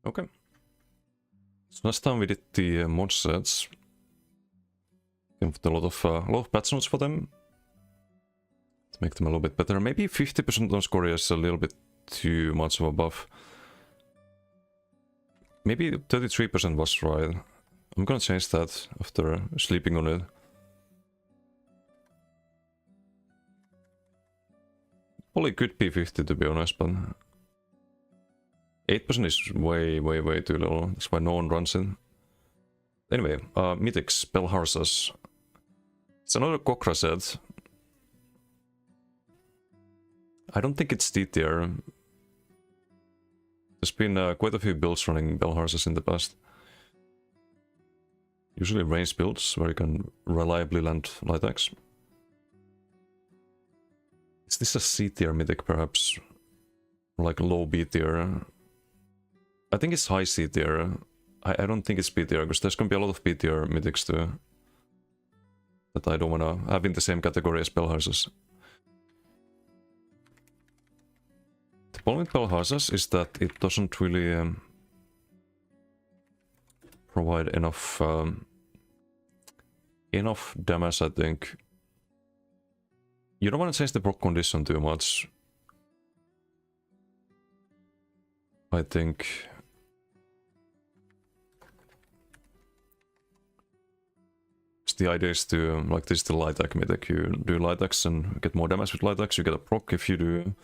Okay. So last time we did the mod sets. With a lot of patch notes for them. To make them a little bit better. Maybe 50% on score is a little bit too much of a buff. Maybe 33% was right. I'm gonna change that after sleeping on it. Probably could be 50 to be honest, but 8% is way too little. That's why no one runs it. Anyway, Mythics, Belharsas. It's another Kokra set. I don't think it's D tier. There's been quite a few builds running Belharsas in the past. Usually range builds where you can reliably land light axe. Is this a C tier mythic perhaps? Like low B tier? I think it's high C tier. I don't think it's B tier, because there's gonna be a lot of B tier mythics too. That I don't wanna have in the same category as Belharsas. The problem with Belharsas is that it doesn't really provide enough damage, I think. You don't want to change the proc condition too much. I think. The idea is to, like, this is the light axe mythic. You do light axe and get more damage with light axe, you get a proc. If you do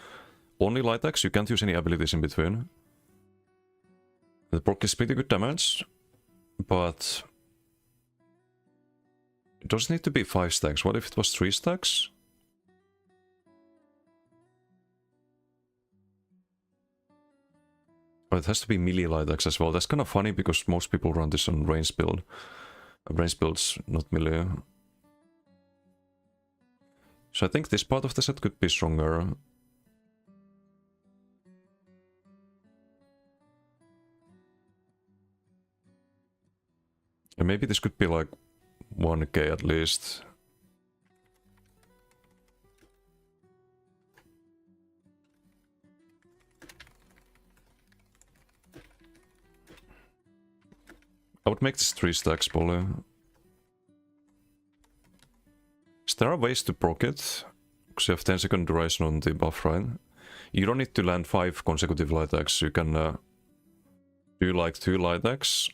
only light axe, you can't use any abilities in between. The proc is pretty good damage, but it doesn't need to be 5 stacks. What if it was 3 stacks? Or it has to be melee light axe as well. That's kind of funny because most people run this on range build. Range builds, not melee. So I think this part of the set could be stronger. And maybe this could be like 1k at least. I would make this 3 stacks probably. There are ways to proc it, because you have 10-second duration on the buff, right? You don't need to land 5 consecutive light axe. You can do like 2 light axe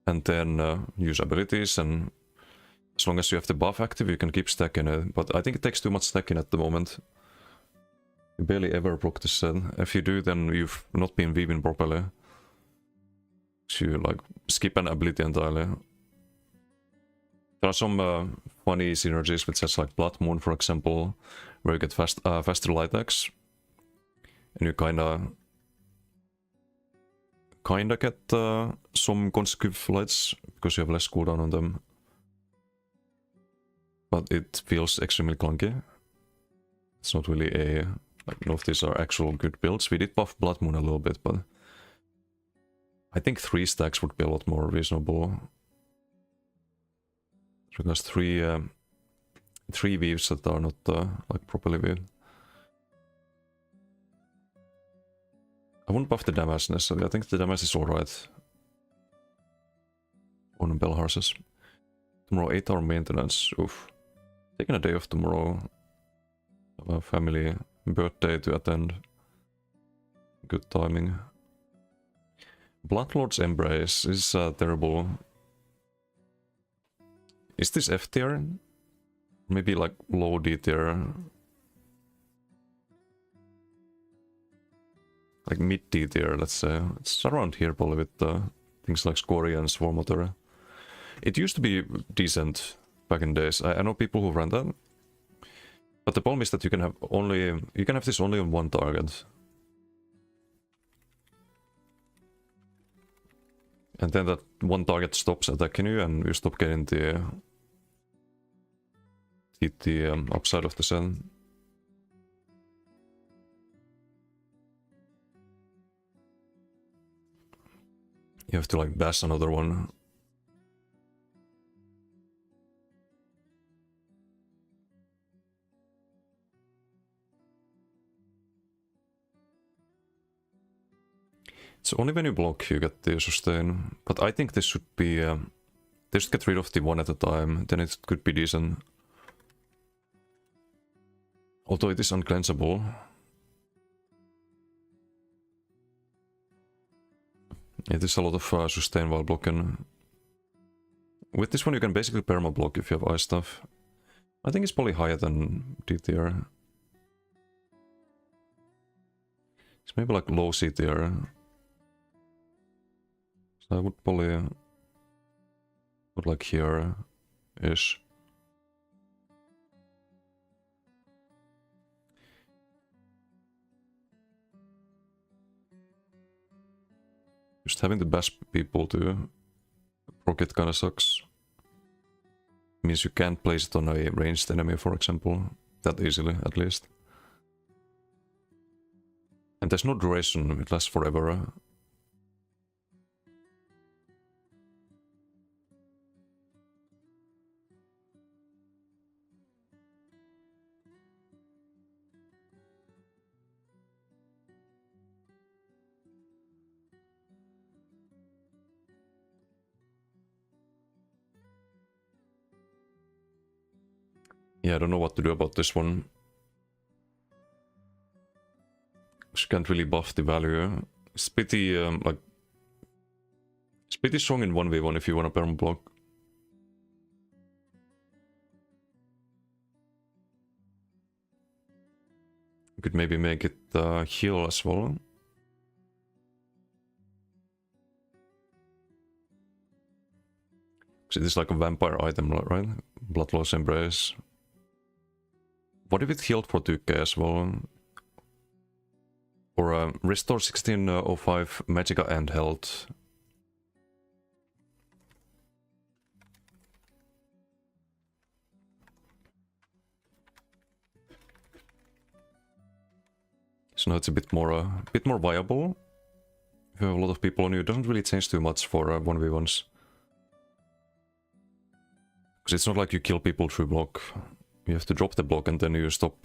and then use abilities, and as long as you have the buff active you can keep stacking it. But I think it takes too much stacking at the moment. You barely ever proc this set. If you do, then you've not been weaving properly. So you like skip an ability entirely. There are some funny synergies with sets like Blood Moon, for example, where you get faster light axe, and you kinda get some consecutive lights because you have less cooldown on them. But it feels extremely clunky. It's not really a, like, none of these are actual good builds. We did buff Blood Moon a little bit, but I think 3 stacks would be a lot more reasonable. Because 3 weaves that are not like properly weaved. I wouldn't buff the damage necessarily. I think the damage is alright on Belharsas. Tomorrow 8-hour maintenance. Oof. Taking a day off tomorrow. Have a family birthday to attend. Good timing. Bloodlord's Embrace is terrible. Is this F tier? Maybe like low D tier. Like mid D tier, let's say. It's around here probably with things like Scoria and Swarmotor. It used to be decent back in days. I know people who ran that. But the problem is that you can have this only on 1 target. And then that 1 target stops attacking you and you stop getting the upside of the set. You have to like bash another one. So only when you block you get the sustain, but I think this should be, they should get rid of the one at a time, then it could be decent. Although it is uncleansable. It is a lot of sustain while blocking. With this one you can basically perma block if you have ice stuff. I think it's probably higher than D tier. It's maybe like low C tier. So I would probably put like here-ish. Just having the best people to proc it kinda sucks. Means you can't place it on a ranged enemy, for example. That easily, at least. And there's no duration, it lasts forever. Yeah, I don't know what to do about this one. She can't really buff the value. It's pretty, like... It's pretty strong in 1v1 if you want to perma block. You could maybe make it heal as well. Because it is like a vampire item, right? Bloodloss Embrace. What if it healed for 2k as well? Or restore 1605 Magicka and health. So now it's a bit more viable. If you have a lot of people on you, it doesn't really change too much for 1v1s. Because it's not like you kill people through block. You have to drop the block and then you stop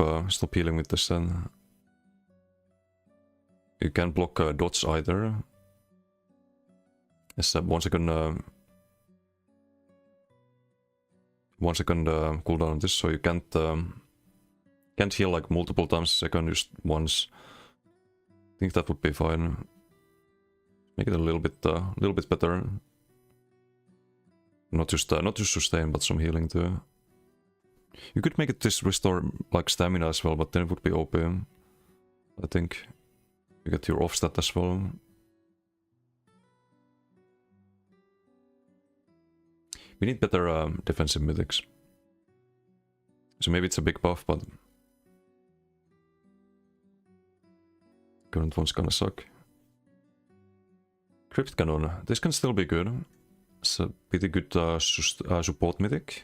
healing with this then. You can't block dots either. It's 1 second... 1 second cooldown on this, so you can't heal like multiple times a second, just once. I think that would be fine. Make it a little bit better. Not just sustain, but some healing too. You could make it this restore like stamina as well, but then it would be OP. I think you get your off stat as well. We need better defensive mythics. So maybe it's a big buff, but current one's gonna suck. Crypt Cannon. This can still be good. It's a pretty good support mythic.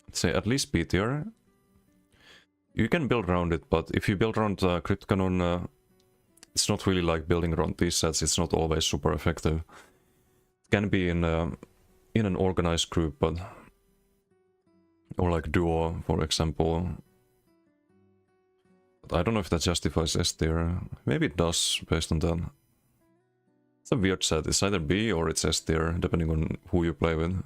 Let's say at least B tier. You can build around it, but if you build around Crypt Cannon, it's not really like building around these sets. It's not always super effective. It can be in an organized group, but or like duo, for example. But I don't know if that justifies S tier. Maybe it does, based on that. It's a weird set. It's either B or it's S tier, depending on who you play with.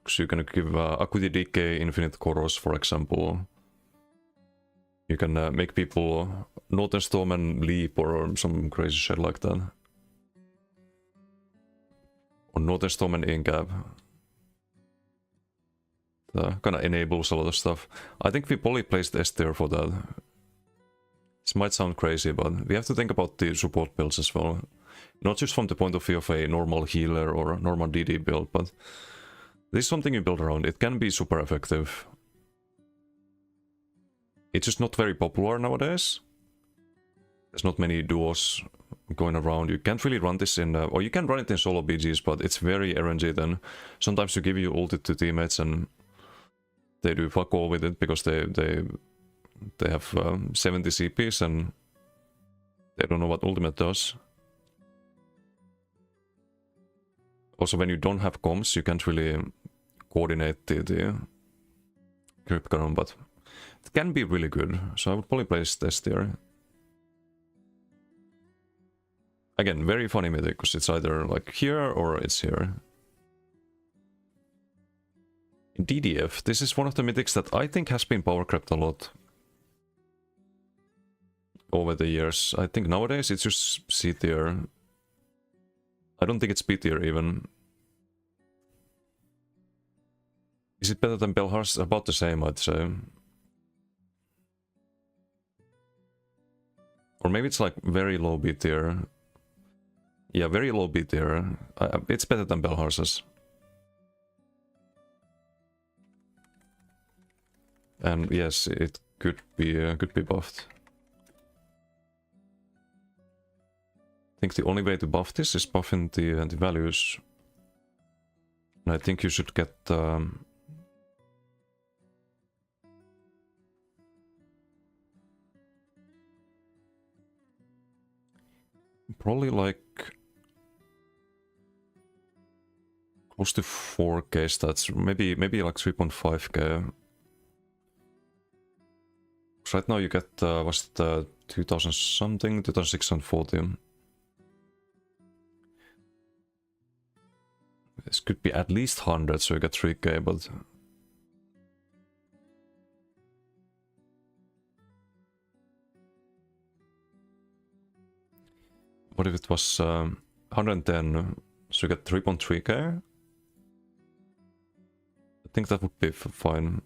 So you can give Acuity Decay, Infinite Chorus, for example. You can make people Northern Storm and Leap or some crazy shit like that. Or Northern Storm and Incap. That kinda enables a lot of stuff. I think we probably placed S tier for that. This might sound crazy, but we have to think about the support builds as well. Not just from the point of view of a normal healer or a normal DD build, but this is something you build around. It can be super effective. It's just not very popular nowadays. There's not many duos going around. You can't really run this in... or you can run it in solo BGs, but it's very RNG then. Sometimes you give your ulti to teammates and they do fuck all with it because they have 70 CPs and they don't know what ultimate does. Also, when you don't have comms, you can't really coordinate the grip cannon, but it can be really good. So I would probably place this there. Again, very funny mythic, because it's either like here or it's here. In DDF, this is one of the mythics that I think has been power crept a lot over the years. I think nowadays it's just C tier. I don't think it's B tier even. Is it better than Belhar's? About the same, I'd say. Or maybe it's like very low B tier. Yeah, very low B tier. It's better than Belhar's. And yes, it could be buffed. I think the only way to buff this is buffing the values. And I think you should get probably like close to 4k stats, maybe like 3.5k. So right now you get was it 2000 something, 2640. This could be at least 100, so you get 3k, but what if it was 110, so you get 3.3k? I think that would be fine.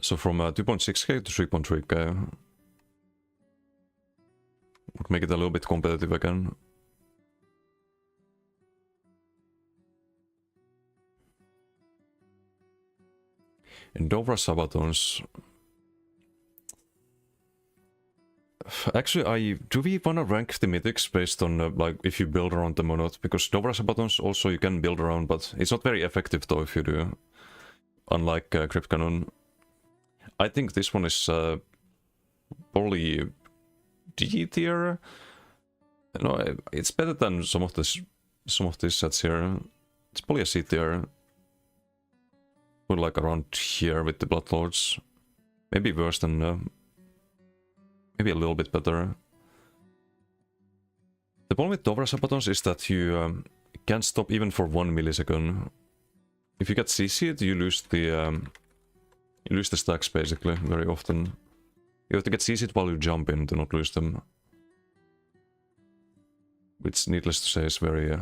So from 2.6k to 3.3k would make it a little bit competitive again. And Dovra Sabatons. Actually, do we wanna rank the mythics based on like if you build around them or not? Because Dovra Sabatons also you can build around, but it's not very effective though if you do. Unlike Crypt Cannon. I think this one is probably D tier. No, it's better than some of these sets here. It's probably a C tier. We're like around here with the Bloodlords. Maybe worse than maybe a little bit better. The problem with Dovra Sabatons is that you can't stop even for 1 millisecond. If you get CC'd, you lose the stacks basically very often. You have to get CC'd while you jump in to not lose them. Which, needless to say, is very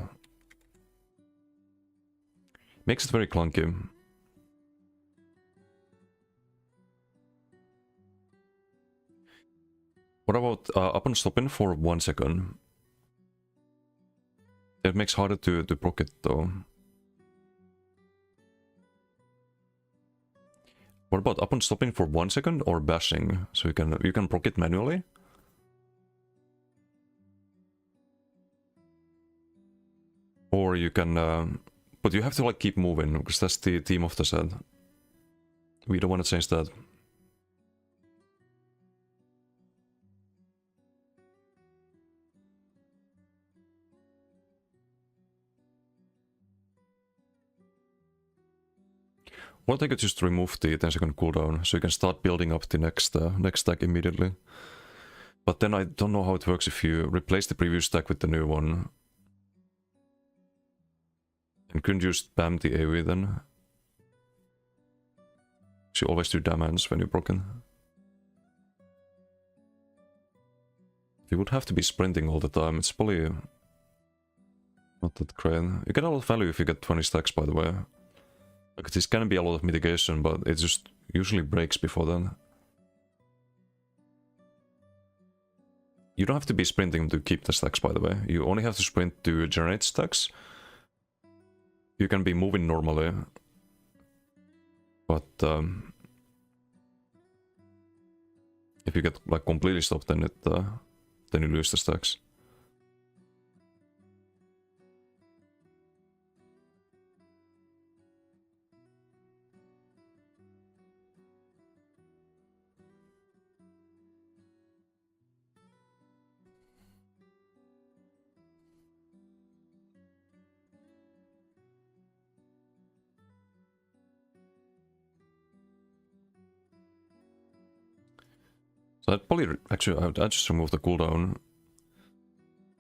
makes it very clunky. What about upon stopping for 1 second? It makes harder to proc it though. What about upon stopping for 1 second or bashing? So you can proc it manually? Or you can but you have to like keep moving because that's the theme of the set. We don't want to change that. Or they could just remove the 10-second cooldown, so you can start building up the next stack immediately. But then I don't know how it works if you replace the previous stack with the new one. And couldn't you spam the AoE then? So you always do damage when you're broken. You would have to be sprinting all the time, it's probably not that great. You get a lot of value if you get 20 stacks, by the way. Like, this can be a lot of mitigation, but it just usually breaks before then. You don't have to be sprinting to keep the stacks, by the way. You only have to sprint to generate stacks. You can be moving normally. But if you get like completely stopped, then then you lose the stacks. So I'd probably actually I'd just remove the cooldown.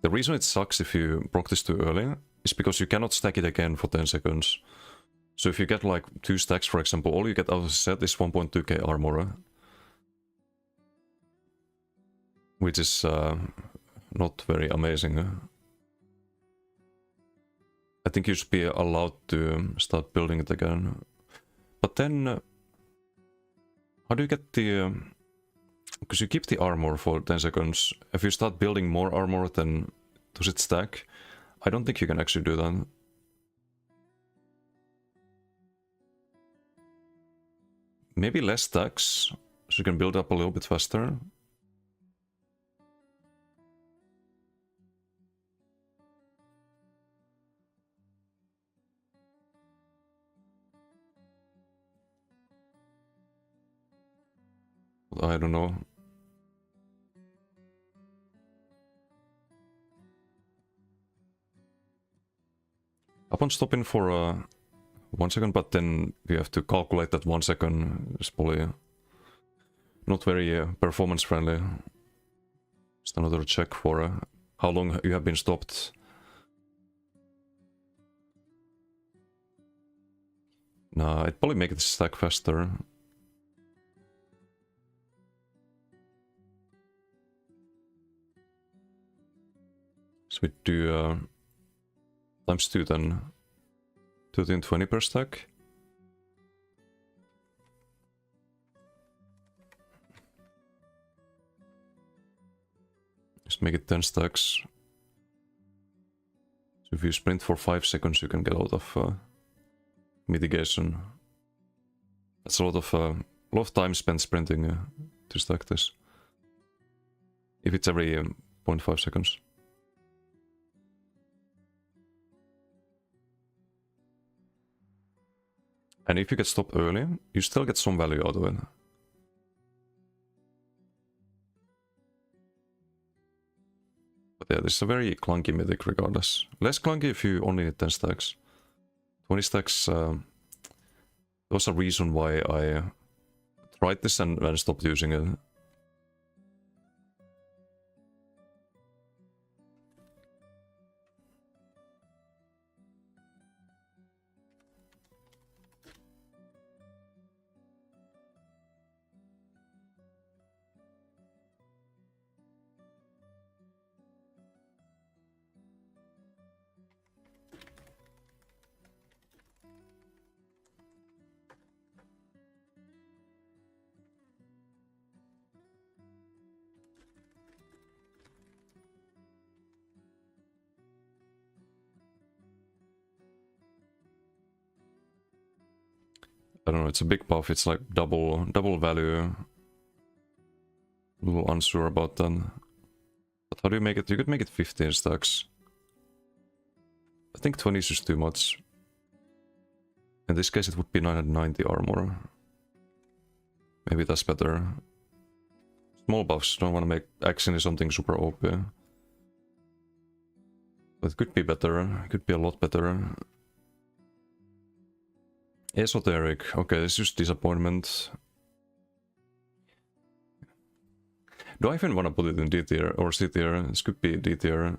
The reason it sucks if you proc this too early is because you cannot stack it again for 10 seconds. So if you get like 2 stacks, for example, all you get out of the set is 1.2k armor. Which is not very amazing. I think you should be allowed to start building it again. But then, how do you get the... because you keep the armor for 10 seconds. If you start building more armor, then does it stack? I don't think you can actually do that. Maybe less stacks, so you can build up a little bit faster. I don't know. Upon stopping for 1 second, but then you have to calculate that 1 second is probably not very performance friendly. Just another check for how long you have been stopped. Nah, it'd probably make it stack faster. So we do times 2 then. 220 per stack. Just make it 10 stacks. So if you sprint for 5 seconds, you can get out of mitigation. That's a lot of time spent sprinting to stack this. If it's every 0.5 seconds. And if you get stopped early, you still get some value out of it. But yeah, this is a very clunky mythic regardless. Less clunky if you only need 10 stacks. 20 stacks, there was a reason why I tried this and then stopped using it. I don't know, it's a big buff, it's like double value. A little unsure about that. But how do you make it? You could make it 15 stacks. I think 20 is just too much. In this case it would be 990 armor. Maybe that's better. Small buffs, don't want to make accidentally something super OP. But it could be better, it could be a lot better. Esoteric, okay, this is just disappointment. Do I even want to put it in D tier or C tier? This could be D tier. It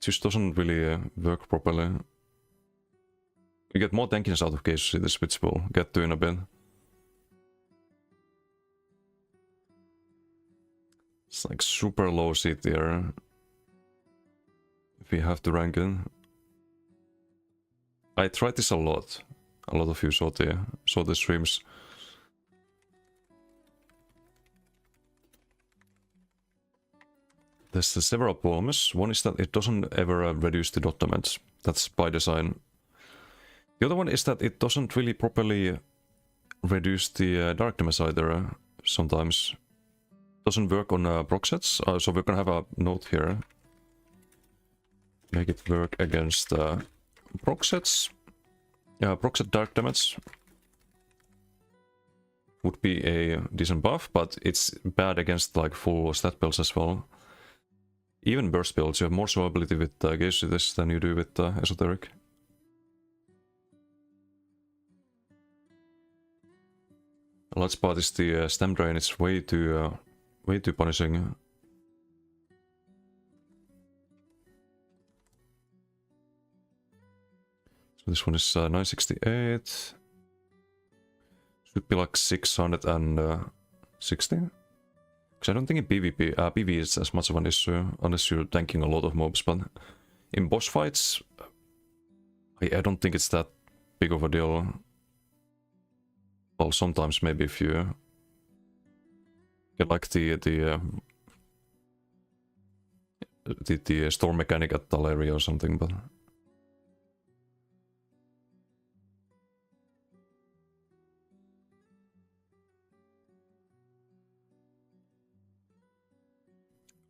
just doesn't really work properly. You get more tankiness out of cases in this, which we'll get to in a bit. It's like super low C tier. If we have to rank it. I tried this a lot. A lot of you saw the streams. There's several problems. One is that it doesn't ever reduce the dot damage. That's by design. The other one is that it doesn't really properly reduce the dark damage either. Sometimes doesn't work on proc sets. So we're gonna have a note here. Make it work against proc sets. Yeah, proc set dark damage would be a decent buff, but it's bad against like full stat builds as well. Even burst builds, you have more survivability with Gauge this than you do with Esoteric. Large part is the stem drain. It's way too punishing. So this one is 968. Should be like 660. Because I don't think in PvP, PvE is as much of an issue unless you're tanking a lot of mobs. But in boss fights, I don't think it's that big of a deal. Well, sometimes maybe if you get like the storm mechanic at Taleria or something, but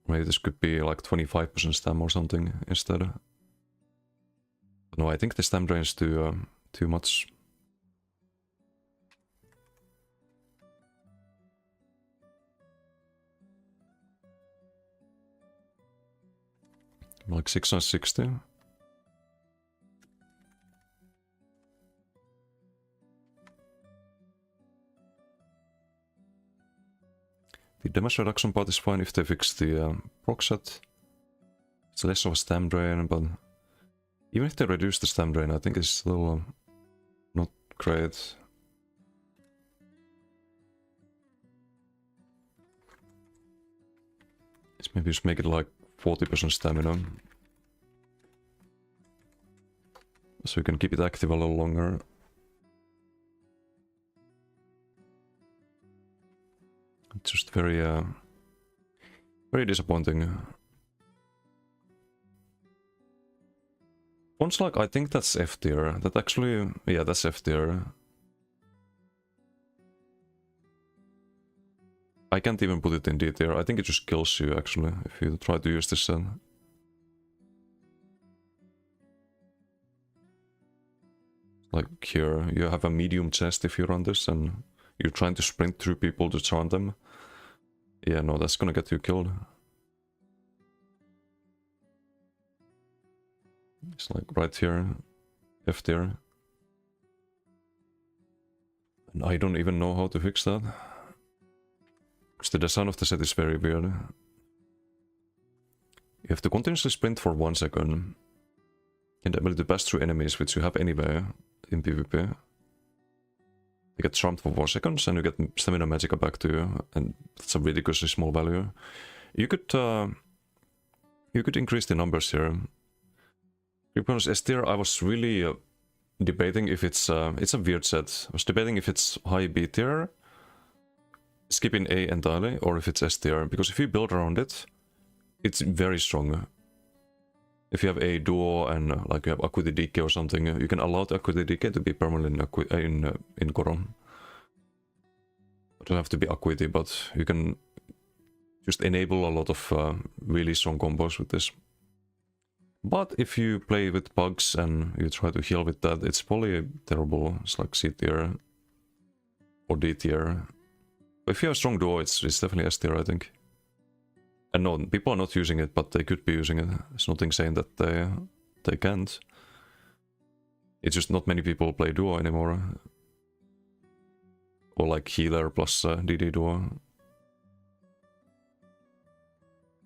maybe this could be like 25% stam or something instead. But no, I think the stam drains too much. Like 660. The damage reduction part is fine if they fix the proc set. It's less of a stam drain, but even if they reduce the stam drain, I think it's still not great. Let's maybe just make it like 40% stamina. So you can keep it active a little longer. It's just very disappointing. One's like, I think that's F tier. That actually, yeah, that's F tier. I can't even put it in D tier. I think it just kills you actually if you try to use this set. Like here, you have a medium chest if you run this and you're trying to sprint through people to charm them. Yeah, no, that's gonna get you killed. It's like right here, F tier. And I don't even know how to fix that. Because the design of the set is very weird. You have to continuously sprint for 1 second. And the ability to pass through enemies, which you have anyway in PvP. You get charmed for 4 seconds and you get stamina magica back to you. And that's a ridiculously small value. You could increase the numbers here. Because S tier, I was really debating if it's a weird set. I was debating if it's high B tier, skipping A entirely, or if it's S tier. Because if you build around it, it's very strong. If you have a duo and like you have Acuity Decay or something, you can allow the Acuity Decay to be permanent in Goron. It doesn't have to be Acuity, but you can just enable a lot of really strong combos with this. But if you play with bugs and you try to heal with that, it's probably terrible. It's like C tier or D tier. If you have a strong duo, it's definitely S tier, I think. And no, people are not using it, but they could be using it. It's nothing saying that they can't. It's just not many people play duo anymore. Or like healer plus DD duo.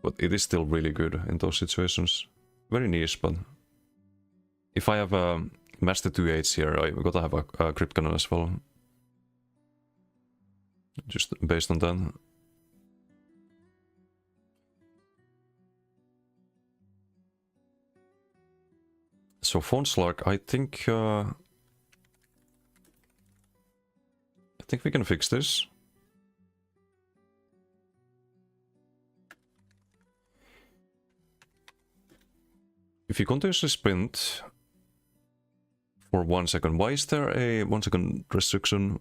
But it is still really good in those situations. Very niche, but if I have a Master 2H here, I gotta have a crit cannon as well. Just based on that. So Fonslark, I think we can fix this. If you continuously sprint for 1 second, why is there a 1 second restriction?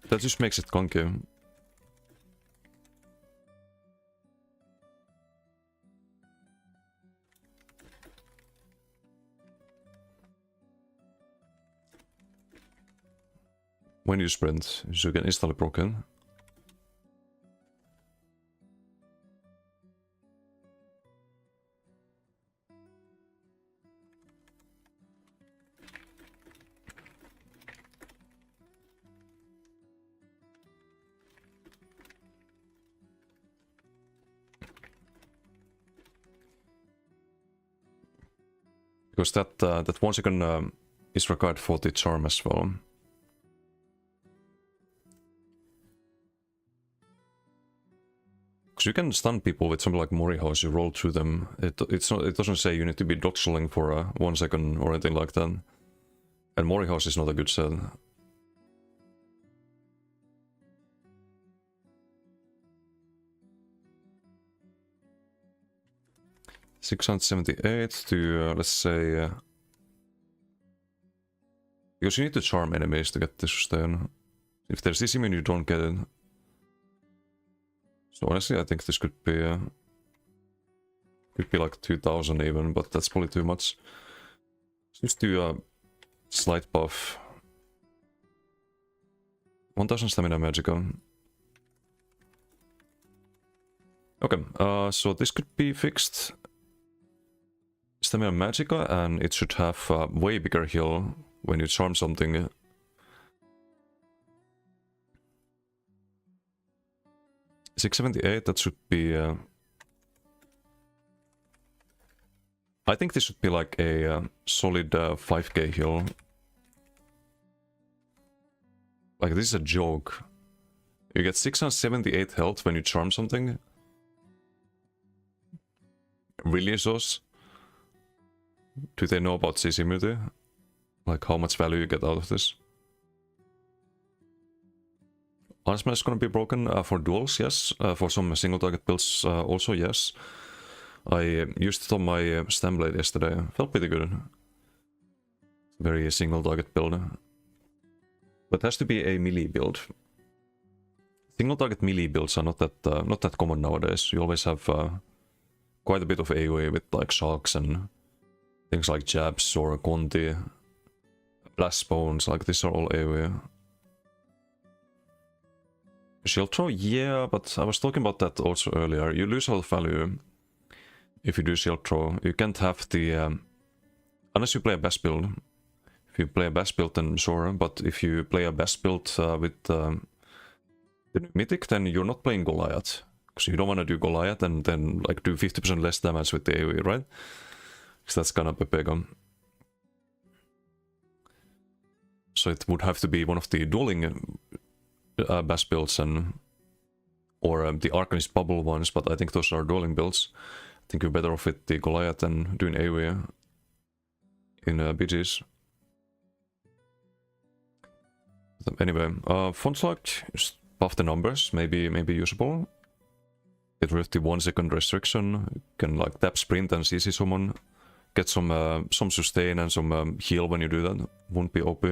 That just makes it clunky. When you sprint, you get instantly broken. Because that 1 second is required for the charm as well. Because you can stun people with something like Morihouse, you roll through them. It doesn't say you need to be dodging for 1 second or anything like that. And Morihouse is not a good set. 678 to, let's say... because you need to charm enemies to get the sustain. If there's this immune, you don't get it. So honestly, I think this could be like 2000 even, but that's probably too much. Just do a slight buff. 1000 stamina magical. Okay, so this could be fixed. Stamina magica, and it should have a way bigger heal when you charm something. $678, that should be... I think this should be like a solid 5k heal. Like, this is a joke. You get 678 health when you charm something. Really, Sos? Do they know about CC immunity? Like, how much value you get out of this? Unsmash is gonna be broken for duels, yes. For some single target builds, also yes. I used it on my Stamblade yesterday. Felt pretty good. Very single target build. But it has to be a melee build. Single target melee builds are not that common nowadays. You always have quite a bit of AoE with like shocks and things like jabs or Conti, blast bones, like these are all AoE. Shield throw, yeah, but I was talking about that also earlier. You lose health value if you do shield throw. You can't have the... unless you play a best build. If you play a best build, then sure, but if you play a best build with the Mythic, then you're not playing Goliath. Because you don't want to do Goliath and then like do 50% less damage with the AoE, right? Because that's gonna be big. So it would have to be one of the dueling best builds and or the Arcanist bubble ones, but I think those are dueling builds. I think you're better off with the Goliath than doing AoE in BGs. But anyway, font lock, just buff the numbers, maybe usable. Get rid of the 1 second restriction. You can like tap sprint and CC someone. Get some sustain and some heal when you do that. Won't be OP.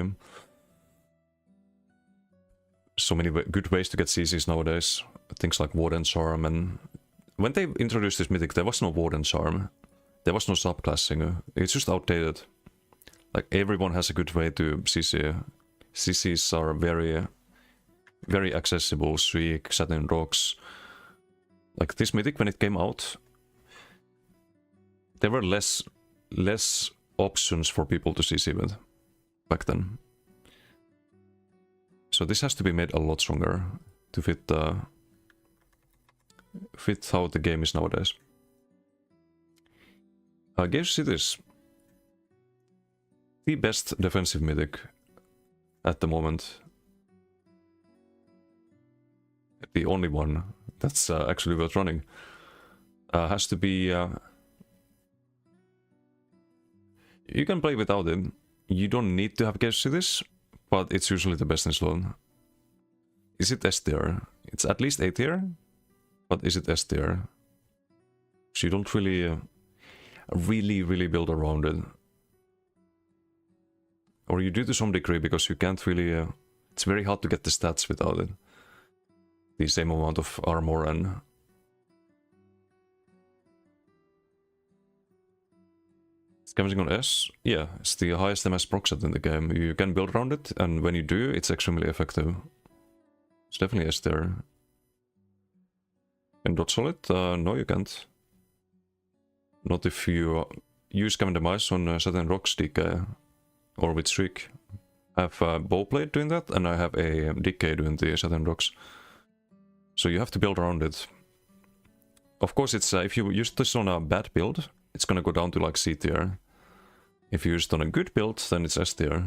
So many good ways to get CCs nowadays. Things like Warden Charm, and when they introduced this mythic, there was no Warden Charm. There was no subclassing. It's just outdated. Like, everyone has a good way to CC. CCs are very, very accessible. Shriek, Satin Rocks. Like, this mythic, when it came out, there were less options for people to CC with back then. So this has to be made a lot stronger to fit how the game is nowadays. Gauge Cities. The best defensive mythic at the moment. The only one that's actually worth running. Has to be... you can play without it. You don't need to have Gauge Cities, but it's usually the best in slot. Is it S tier? It's at least A tier, but is it S tier? So you don't really, really build around it. Or you do to some degree, because you can't really... it's very hard to get the stats without it. The same amount of armor and... Scavenging on S? Yeah, it's the highest MS proc set in the game. You can build around it, and when you do, it's extremely effective. It's definitely S tier. Can dodge solid? No, you can't. Not if you use Scavenge Demise on Satin Rocks DK, or with Shriek. I have a Bowblade doing that, and I have a DK doing the Satin Rocks. So you have to build around it. Of course, it's if you use this on a bad build, it's gonna go down to like C tier. If you use it on a good build, then it's S tier.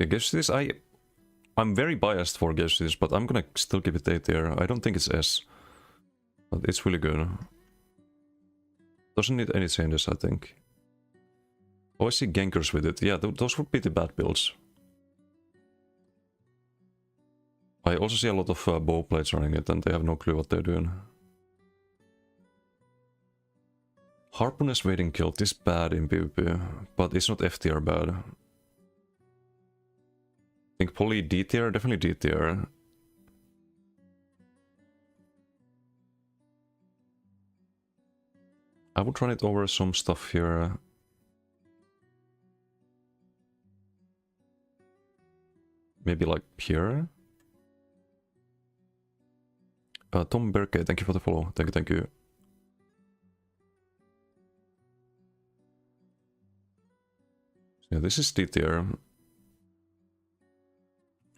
I guess this, I'm very biased for guess this, but I'm gonna still give it A tier. I don't think it's S. But it's really good. Doesn't need any changes, I think. Oh, I see gankers with it. Yeah, those would be the bad builds. I also see a lot of bow blades running it, and they have no clue what they're doing. Harpooness waiting kilt is bad in PvP, but it's not F tier bad. I think probably D tier, definitely D tier. I would run it over some stuff here. Maybe like here. Tom Berke, thank you for the follow. Thank you, thank you. Yeah, this is D tier.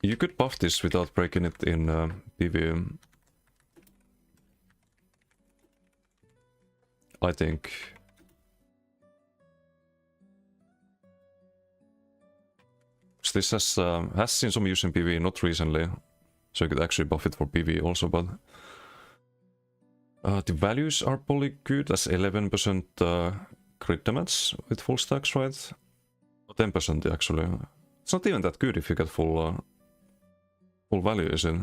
You could buff this without breaking it in PV. I think. So this has seen some use in PV, not recently. So you could actually buff it for PV also, but... the values are probably good. That's 11% crit damage with full stacks, right? 10% actually. It's not even that good if you get full value, is it?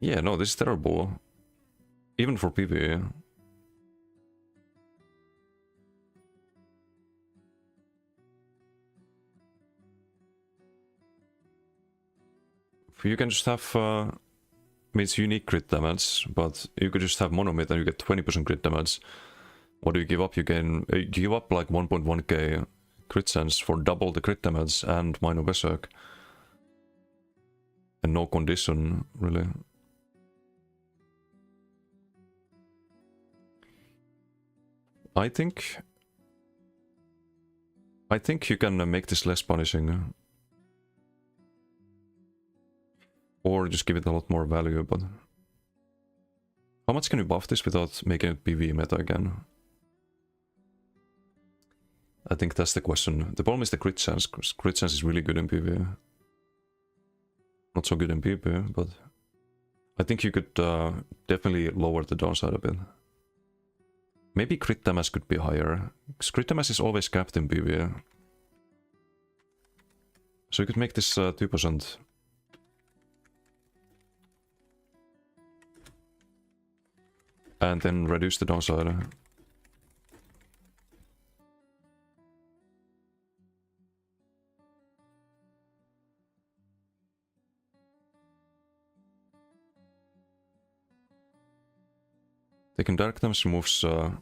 Yeah, no, this is terrible. Even for PvE. You can just have... I mean, it's unique crit damage, but you could just have monomit and you get 20% crit damage. What do you give up? You give up like 1.1k crit chance for double the crit damage and minor berserk. And no condition, really. I think you can make this less punishing. Or just give it a lot more value, but... How much can you buff this without making it PvE meta again? I think that's the question. The problem is the crit chance, because crit chance is really good in PvE. Not so good in PvP, but... I think you could definitely lower the downside a bit. Maybe crit damage could be higher. Because crit damage is always capped in PvE. So you could make this 2%. And then reduce the downside. Taking dark damage removes 5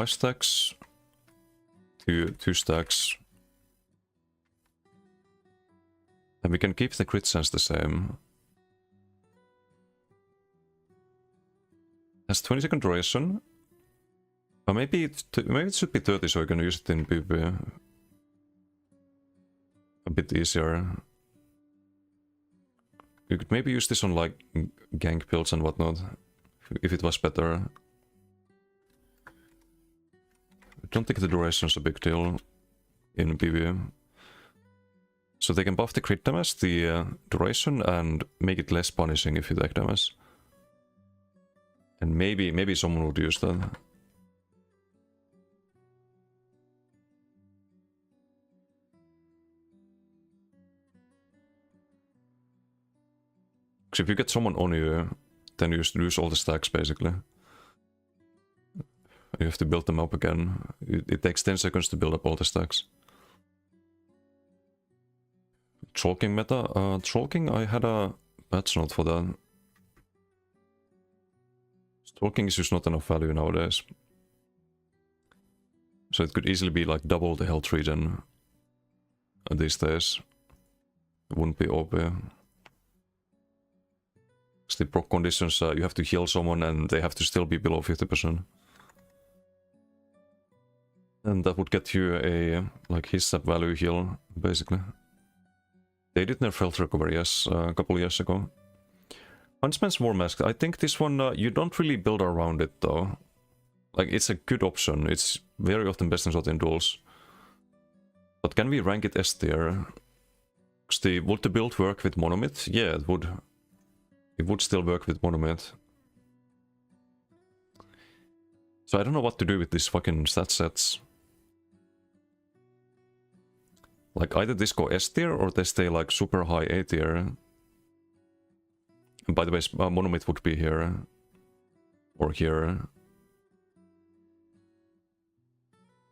stacks to 2 stacks. And we can keep the crit chance the same. Has 20-second duration. Maybe it should be 30, so I can use it in PvP a bit easier. You could maybe use this on like gank builds and whatnot, if it was better. I don't think the duration is a big deal in PvE. So they can buff the crit damage, the duration, and make it less punishing if you take damage. And maybe someone would use that. Because if you get someone on you, then you lose all the stacks basically. You have to build them up again. It takes 10 seconds to build up all the stacks. Trollking meta? Trollking, I had a patch note for that. Trollking is just not enough value nowadays. So it could easily be like double the health regen these days. It wouldn't be OP. The proc conditions, you have to heal someone and they have to still be below 50%. And that would get you a, like, his sub value heal, basically. They did nerf health recovery, yes, a couple years ago. Huntsman's War Mask, I think this one, you don't really build around it, though. Like, it's a good option, it's very often best in slot in duels. But can we rank it S tier? Would the build work with Monomyth? Yeah, it would. It would still work with Monomyth. So I don't know what to do with these fucking stat sets. Like, either this go S tier or they stay like super high A tier. And by the way, Monomyth would be here. Or here.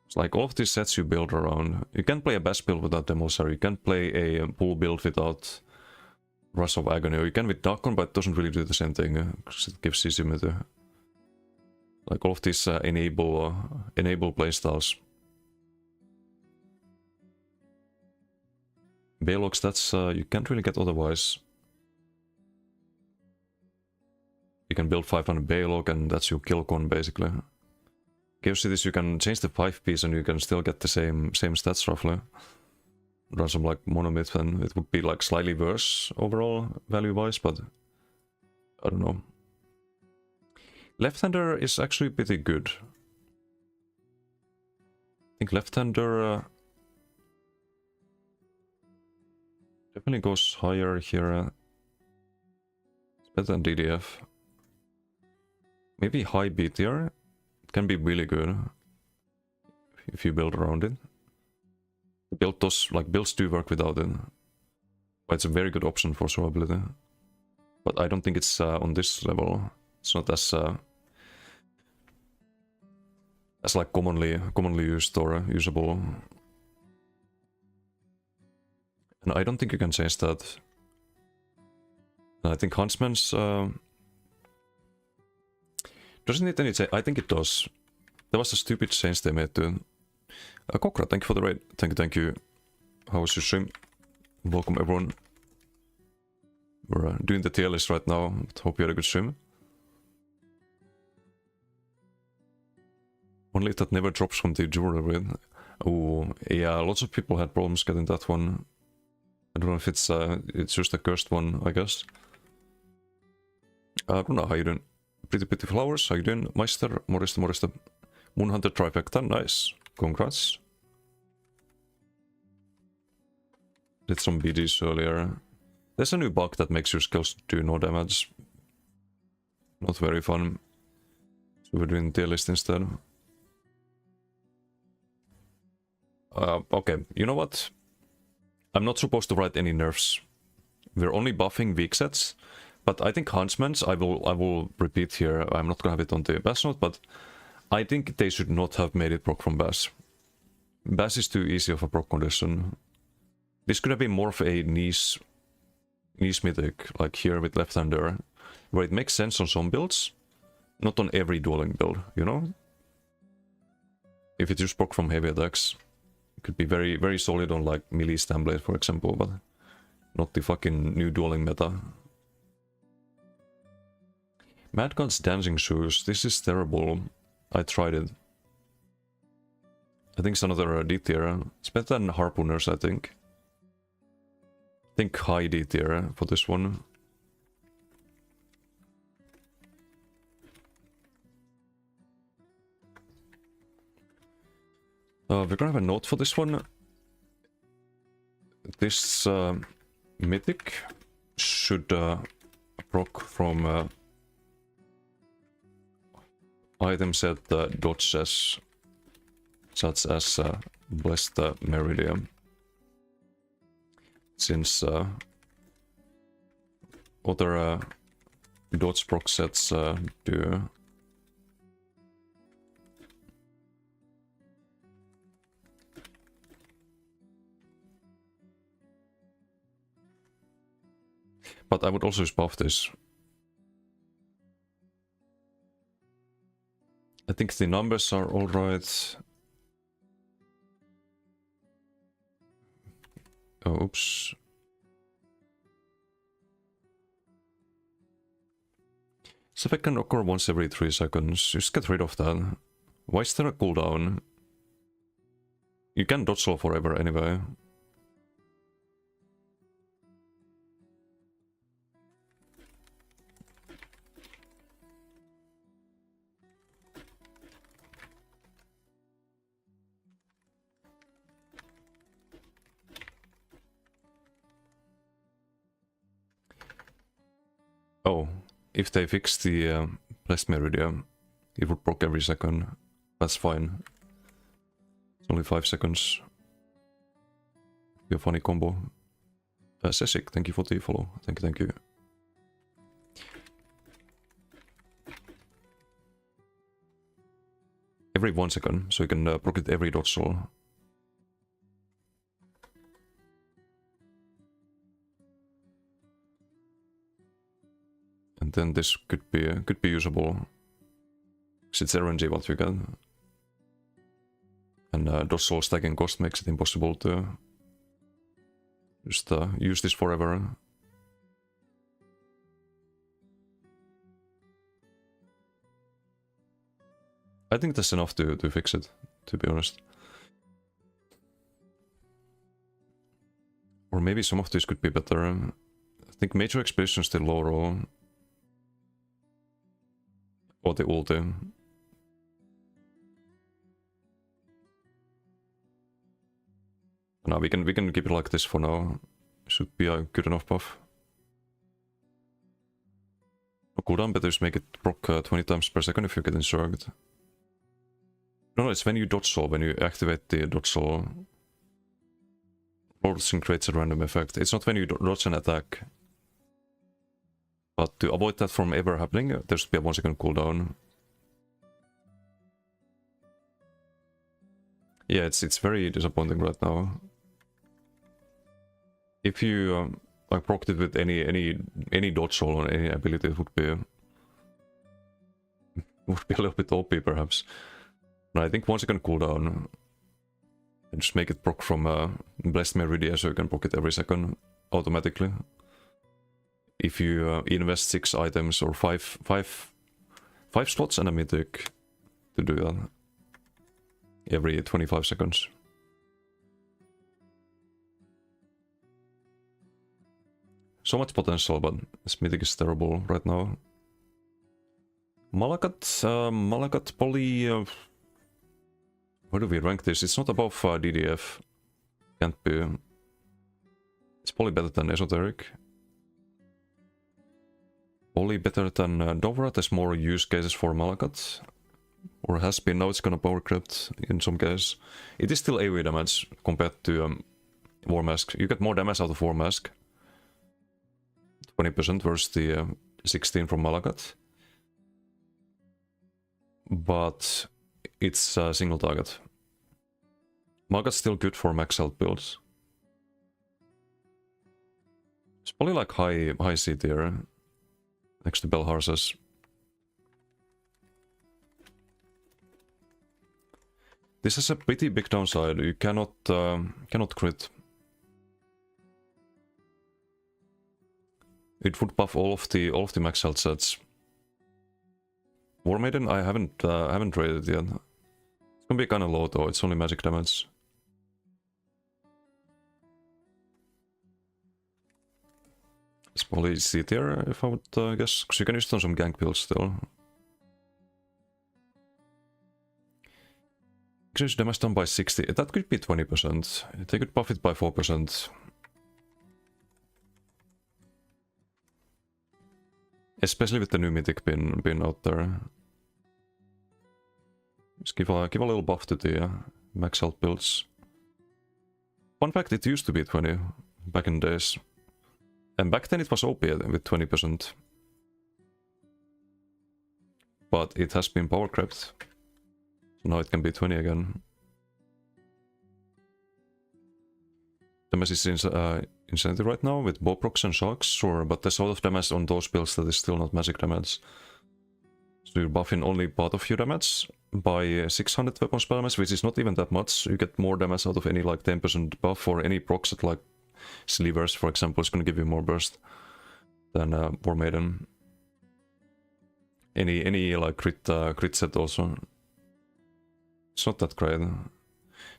It's like all of these sets you build around. You can play a Bash build without Demolsar. You can play a Bull build without Rush of Agony. Or you can with Darkon, but it doesn't really do the same thing. Because it gives CC. Like all of these enable playstyles. Baylogs, that's you can't really get otherwise. You can build 500 Baylog and that's your kill con basically. Chaos Cities you can change the 5-piece and you can still get the same stats roughly. Run some like Monomyth and it would be like slightly worse overall value-wise, but I don't know. Left-hander is actually pretty good. I think left-hander definitely goes higher here. It's better than DDF. Maybe high B tier. It can be really good if you build around it. Builds do work without it. But it's a very good option for survivability. But I don't think it's on this level. It's not as like commonly used or usable. And I don't think you can change that. I think Huntsman's doesn't need any change. I think it does. There was a stupid change they made to Kokra, thank you for the raid. Thank you. How was your stream? Welcome everyone. We're doing the tier list right now. Hope you had a good stream. Only that never drops from the jewelry. Oh, yeah, lots of people had problems getting that one. I don't know if it's just a cursed one, I guess. Runa, how you doing? Pretty flowers, how you doing? Meister, Morista. Moonhunter trifecta, nice. Congrats. Did some BDs earlier. There's a new bug that makes your skills do no damage. Not very fun. So we're doing tier list instead. Okay, you know what? I'm not supposed to write any nerfs. We're only buffing weak sets. But I think Huntsman's, I will repeat here, I'm not gonna have it on the Bash note, but I think they should not have made it proc from Bash. Bash is too easy of a proc condition. This could have been more of a niche mythic, like here with left-hander, where it makes sense on some builds, not on every dueling build, you know? If it just proc from heavy attacks, it could be very solid on like melee Stamblade, for example, but not the fucking new dueling meta. Mad God's Dancing Shoes, this is terrible. I tried it. I think it's another D tier. It's better than Harpooners, I think. I think high D tier for this one. We're gonna have a note for this one. This mythic should proc from item set dodges such as Blessed Meridian. Since other dodge proc sets do. But I would also just buff this. I think the numbers are alright. Oh, oops. So if I can occur once every 3 seconds, just get rid of that. Why is there a cooldown? You can dodge roll forever anyway. Oh, if they fix the Blessed Meridian, it would proc every second. That's fine. It's only 5 seconds. Be a funny combo. Sesik, thank you for the follow. Thank you. Every 1 second, so you can proc it every dodge roll. And then this could be usable. Because it's RNG what you get. And dodge roll stacking cost makes it impossible to just use this forever. I think that's enough to fix it, to be honest. Or maybe some of this could be better. I think Major Expedition still low roll. Or the ulti. No, we can keep it like this for now. Should be a good enough buff. Cooldown better just make it proc 20 times per second if you get encircled. No, it's when you dodge roll, when you activate the dodge roll. Dodging creates a random effect. It's not when you dodge an attack. But to avoid that from ever happening, there should be a 1 second cooldown. Yeah, it's very disappointing right now. If you like procced it with any dodge roll on any ability, it would be a little bit OP perhaps. But I think 1 second cooldown. And just make it proc from Blessed Meridian so you can proc it every second automatically. If you invest 6 items or 5 slots and a mythic to do that every 25 seconds. So much potential, but this mythic is terrible right now. Malakat Poly. Where do we rank this? It's not above DDF. Can't be. It's probably better than Esoteric. Probably better than Dovra. There's more use cases for Malakat. Or has been. Now it's gonna power crypt in some cases. It is still AoE damage compared to War Mask. You get more damage out of War Mask. 20% versus the 16 from Malakat. But it's a single target. Malakat's still good for max health builds. It's probably like high C tier. Next to Belharzes. This has a pretty big downside. You cannot crit. It would buff all of the max health sets. War Maiden, I haven't rated yet. It's gonna be kinda low though, it's only magic damage. It's probably C tier if I would guess, because you can use it on some gank builds still. Exchange damage done by 60, that could be 20%. They could buff it by 4%. Especially with the new mythic pin out there. Just give a little buff to the max health builds. Fun fact, it used to be 20 back in the days. And back then it was OP with 20%. But it has been power crept. So now it can be 20 again. Damage is insanity right now with bow procs and shocks, sure, but there's a lot of damage on those builds that is still not magic damage. So you're buffing only part of your damage by 600 weapon spell damage, which is not even that much. You get more damage out of any like 10% buff, or any procs that like Slivers, for example, is gonna give you more burst than War Maiden. Any like crit set also. It's not that great.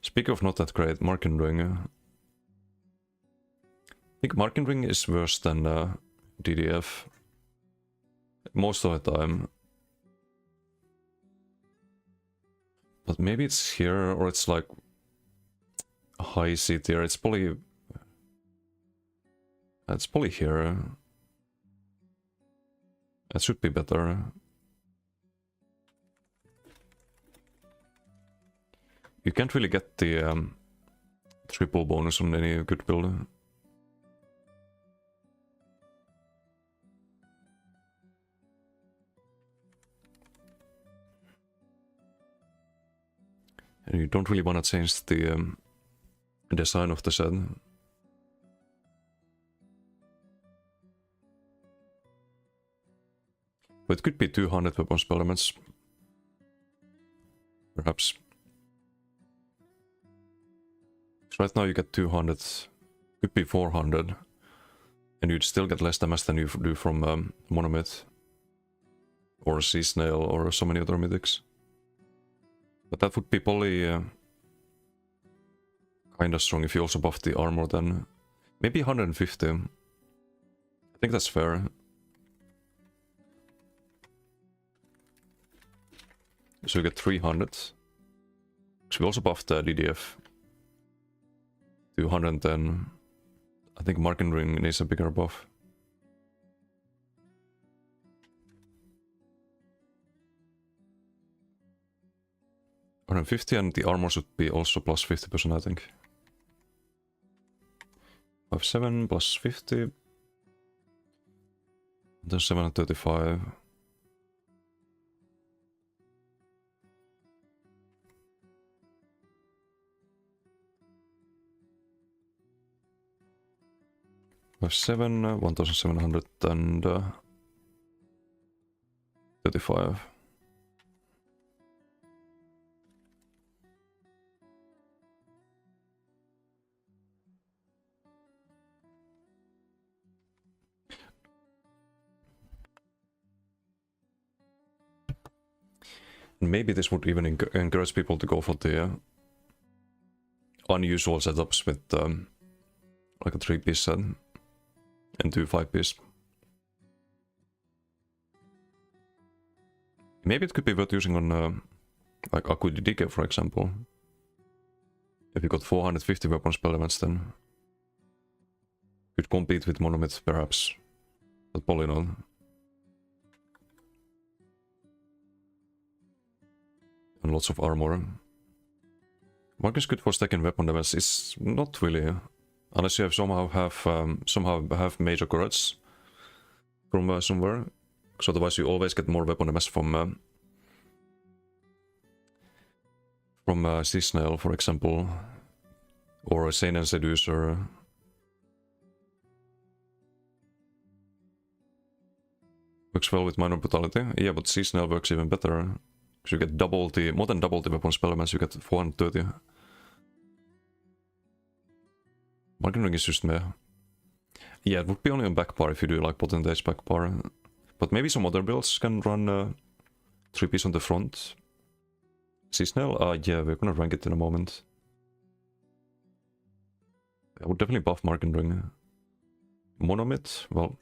Speaking of not that great, Marking Ring. I think Marking Ring is worse than DDF. Most of the time. But maybe it's here, or it's like high C tier. It's probably here. It should be better. You can't really get the triple bonus on any good build. And you don't really want to change the design of the set. But it could be 200 weapon spell elements. Perhaps. So right now you get 200, could be 400. And you'd still get less damage than you do from Monomyth. Or Sea Snail or so many other mythics. But that would be probably kinda strong if you also buff the armor then. Maybe 150. I think that's fair. So you get 300. So we also buffed the DDF. 210. I think Marking Ring needs a bigger buff. $150 and the armor should be also plus 50%, I think. 57 plus 50. Then 735. $7, 1,735. Maybe this would even encourage people to go for the unusual setups with like a 3-piece set and 2 5-piece. Maybe it could be worth using on like Acuity Decay, for example. If you got 450 weapon spell elements, then could compete with Monomyth perhaps, but probably not. And lots of armor. Mark is good for stacking weapon damage. It's not really, unless you have somehow have major courage from somewhere. Because otherwise you always get more weapon damage from Sea Snail, for example, or a Seinen Seducer. Works well with minor brutality. Yeah, but Sea Snail works even better. Because you get more than double the weapon spell elements, you get 430. Marking Ring is just meh. Yeah, it would be only on backbar if you do like Potentage backbar. But maybe some other builds can run 3-piece on the front. Sea Snail? Yeah, we're gonna rank it in a moment. I would definitely buff Marking Ring. Monomyth? Well,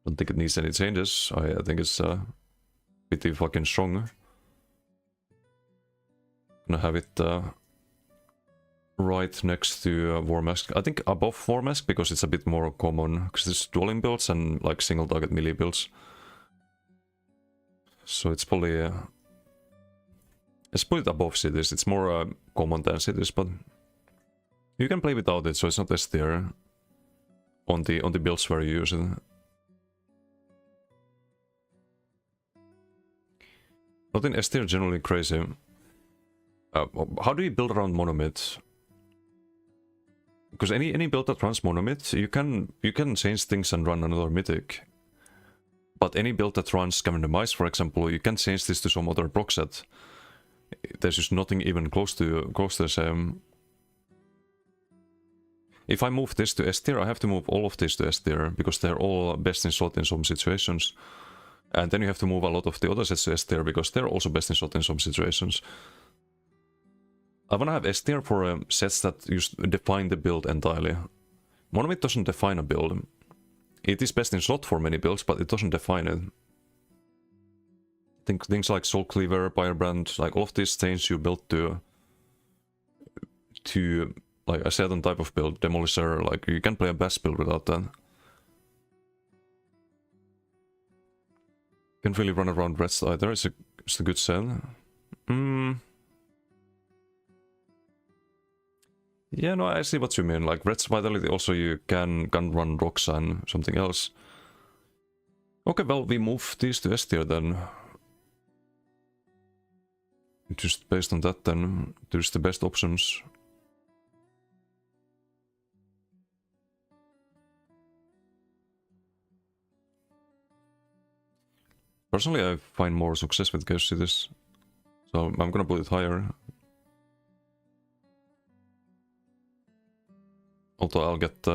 don't think it needs any changes. I think it's pretty fucking strong. Gonna have it right next to War Mask. I think above War Mask because it's a bit more common. Because there's dueling builds and like single target melee builds. So it's probably let's put it above cities. It's more common than cities, but you can play without it, so it's not S tier on the builds where you use it. Not in S tier generally crazy. How do you build around Monomyth? Because any build that runs Monomyth, you can change things and run another mythic. But any build that runs Scavenger Mice, for example, you can change this to some other proc set. There's just nothing even close to the same. If I move this to S tier, I have to move all of this to S tier, because they're all best in slot in some situations. And then you have to move a lot of the other sets to S tier, because they're also best in slot in some situations. I wanna have S tier for sets that just define the build entirely. Monomyth doesn't define a build. It is best in slot for many builds, but it doesn't define it. Think things like Soul Cleaver, Firebrand, like all of these things you build to like a certain type of build, Demolisher, like you can play a best build without that. Can't really run around Reds either, it's a good set. Yeah, no, I see what you mean. Like Red's Vitality also you can run Rocks and something else. Okay, well we move these to S tier then. Just based on that then, there's the best options. Personally, I find more success with Chaos Cities, so I'm gonna put it higher. Although I'll get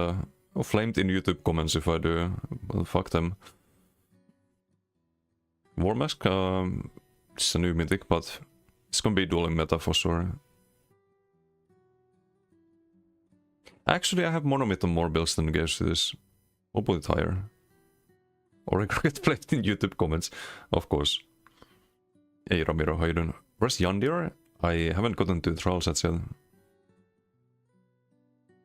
flamed in YouTube comments if I do, well, fuck them. War Mask, it's a new mythic, but it's gonna be dueling meta for sure. Actually, I have Monomyth on more builds than Chaos Cities. I'll put it higher. Or I get flamed in YouTube comments, of course. Hey Ramiro, how you doing? Where's Yandir? I haven't gotten to the trial sets yet.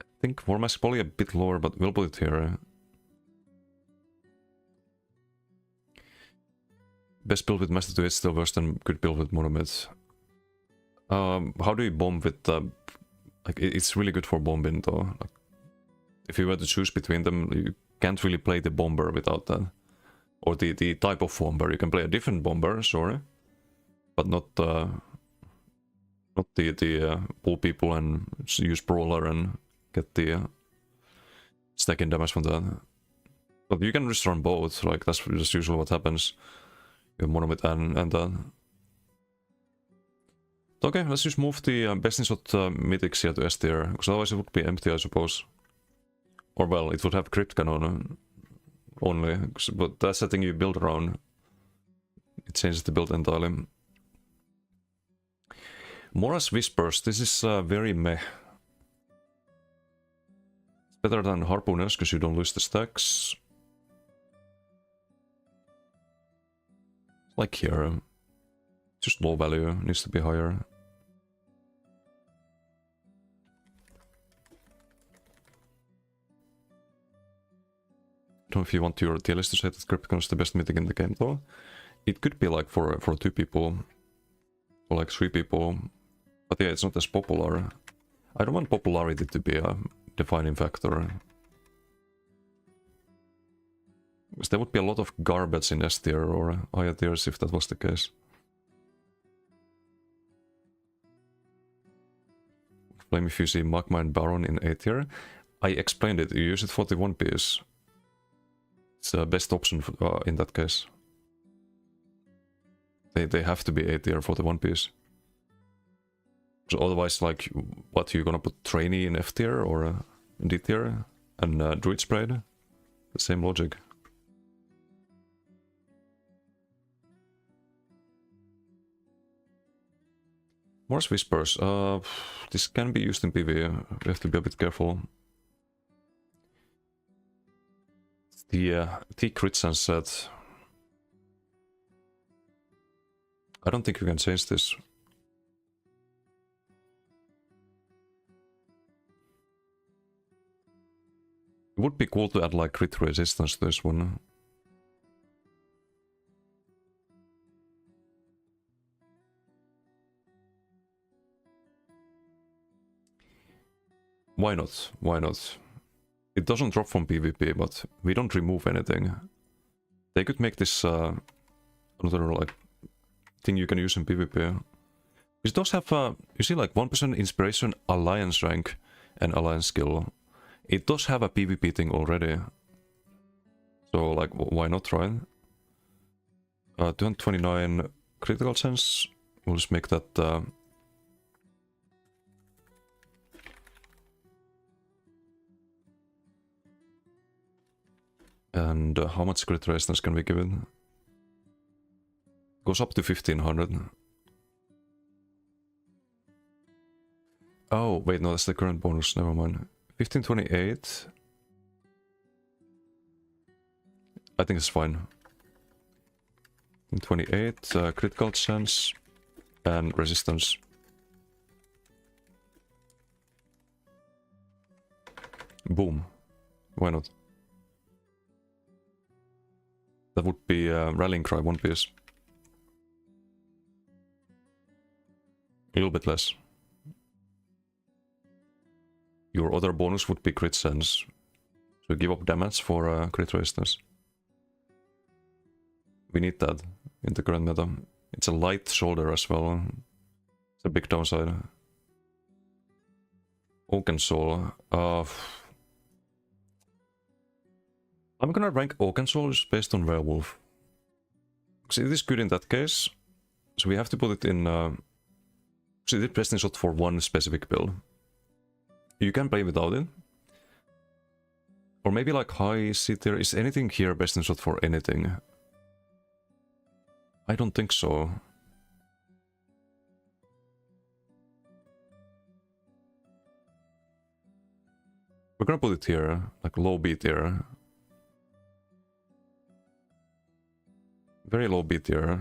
I think War Mask probably a bit lower, but we'll put it here. Best build with Master 2 is still worse than good build with Monomyth. How do you bomb with like it's really good for bombing though. Like, if you were to choose between them, you can't really play the bomber without that. Or the type of bomber. You can play a different bomber, sorry. But not the pull people and use brawler and get the stacking damage from that. But you can just run both, like that's just usually what happens. You have Monomyth and that. Okay, let's just move the best in slot Mythics here to S tier, because otherwise it would be empty, I suppose. Or well, it would have Crypt Cannon only, but that's the thing you build around. It changes the build entirely. Mora's Whispers, this is very meh. It's better than Harpooners, because you don't lose the stacks. Like here, just low value, needs to be higher. I don't know if you want your tier list to say that Crypticon is the best mythic in the game though. It could be like for 2 people, or like 3 people, but yeah, it's not as popular. I don't want popularity to be a defining factor. Because there would be a lot of garbage in S tier or higher tiers if that was the case. Blame if you see Magma and Baron in A tier. I explained it, you use it for the One Piece. It's the best option for, in that case. They have to be A tier for the One Piece. So otherwise, like, what, you gonna put Trainee in F tier or D tier? And Druid Sprayed? The same logic. Mora's Whispers. This can be used in PvE. We have to be a bit careful. The T-Crit Sunset. I don't think you can change this. It would be cool to add like crit resistance to this one. Why not? Why not? It doesn't drop from PvP, but we don't remove anything. They could make this another like thing you can use in PvP. It does have you see like 1% inspiration, alliance rank, and alliance skill. It does have a PvP thing already. So like why not try? 229 critical chance. We'll just make that and how much crit resistance can we give it? Goes up to 1500. Oh, wait, no, that's the current bonus, never mind. 1528. I think it's fine. 28, critical chance, and resistance. Boom. Why not? That would be rallying cry, one piece. A little bit less. Your other bonus would be crit sense. So give up damage for crit resistance. We need that in the current meta. It's a light shoulder as well. It's a big downside. Oaken Soul. I'm gonna rank Oaken Soul just based on Werewolf. Because it is good in that case. So we have to put it in... so it is best in shot for one specific build. You can play without it. Or maybe like high C tier. Is anything here best in shot for anything? I don't think so. We're gonna put it here, like low B tier. Very low B tier.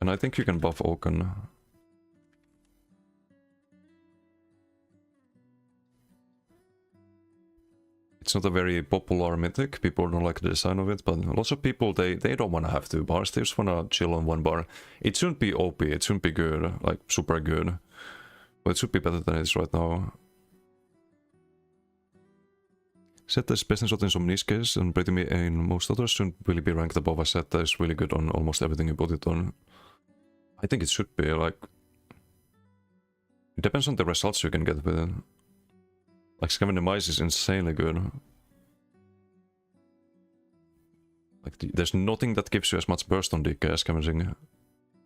And I think you can buff Oaken. It's not a very popular mythic, people don't like the design of it, but lots of people, they don't want to have 2 bars, they just want to chill on 1 bar. It shouldn't be OP, it shouldn't be good, like super good. But it should be better than it is right now. Set is best in shot in some niche cases, and pretty in most others shouldn't really be ranked above a set that is really good on almost everything you put it on. I think it should be, like... It depends on the results you can get with it. Like, Scavenging the Mice is insanely good. Like, there's nothing that gives you as much burst on DK as Scavenging.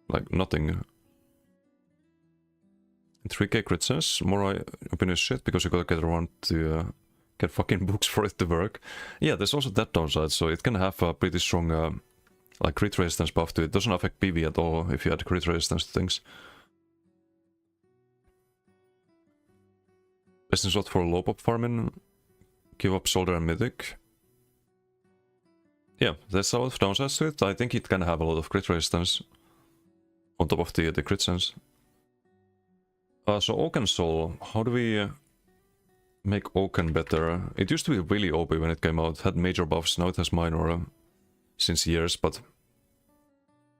Like, nothing. 3k crit sense, more opinion is shit, because you gotta get around to get fucking books for it to work. Yeah, there's also that downside, so it can have a pretty strong, like, crit resistance buff to it. It doesn't affect PV at all if you add crit resistance to things. Best in slot for low pop farming. Give up Soldier and Mythic. Yeah, there's a lot of downsides to it. I think it can have a lot of crit resistance. On top of the crit sense. So Oaken Soul, how do we make Oaken better? It used to be really OP when it came out. It had major buffs, now it has minor since years, but...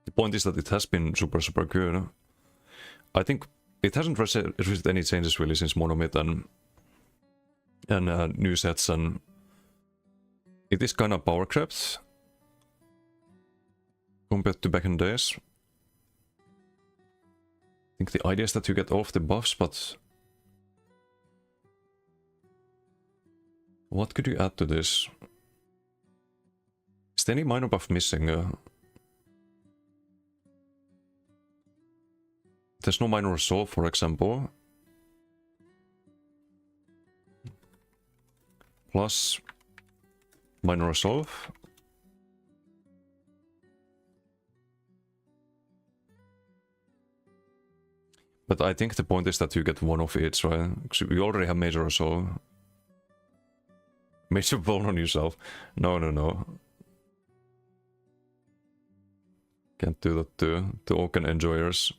The point is that it has been super good. I think it hasn't received any changes really since Monomyth and new sets, and it is kind of power crept compared to back in the days. I think the idea is that you get all of the buffs, but what could you add to this? Is there any minor buff missing? There's no minor resolve, for example. Plus minor resolve. But I think the point is that you get one of each, right? Because you already have major resolve. Major bone on yourself. No. Can't do that to Oaken enjoyers.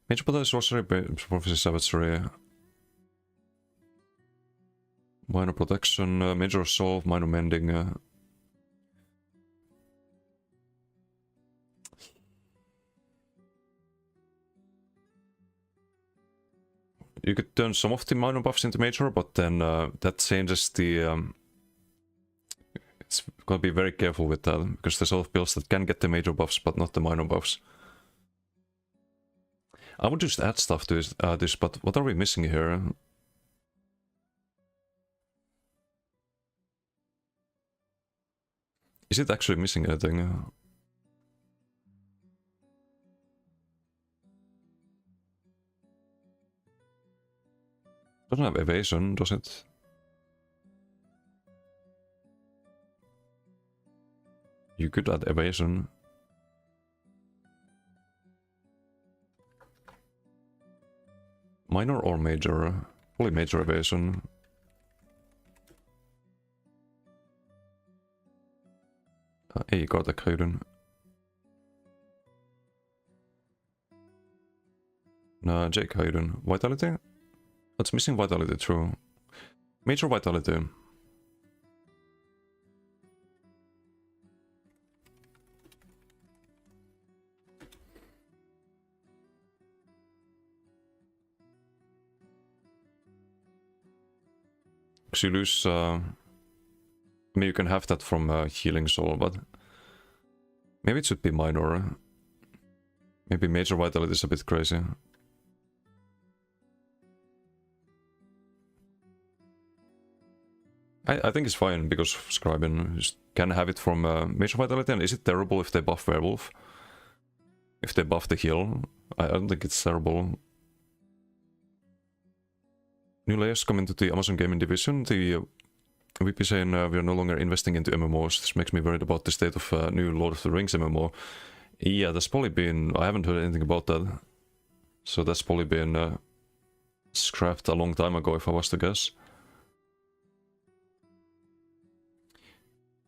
Major Battle Sorcery, Prophecy Savagery. Minor Protection, Major Resolve, Minor Mending. You could turn some of the minor buffs into major, but then that changes the... it's gonna be very careful with that, because there's a lot of builds that can get the major buffs, but not the minor buffs. I would just add stuff to this, but what are we missing here? Is it actually missing anything? Doesn't have evasion, does it? You could add evasion. Minor or major? Probably major evasion. Ei kartakhöjden. No, Jake Hayden. Vitality? That's missing vitality, true. Major vitality. Because you lose... I mean, you can have that from Healing Soul, but... Maybe it should be minor. Maybe major vitality is a bit crazy. I think it's fine, because Scriben can have it from major vitality, and is it terrible if they buff Werewolf? If they buff the heal? I don't think it's terrible. New layers come into the Amazon Gaming Division. The VP saying we are no longer investing into MMOs. This makes me worried about the state of new Lord of the Rings MMO. Yeah, that's probably been... I haven't heard anything about that. So that's probably been scrapped a long time ago, if I was to guess.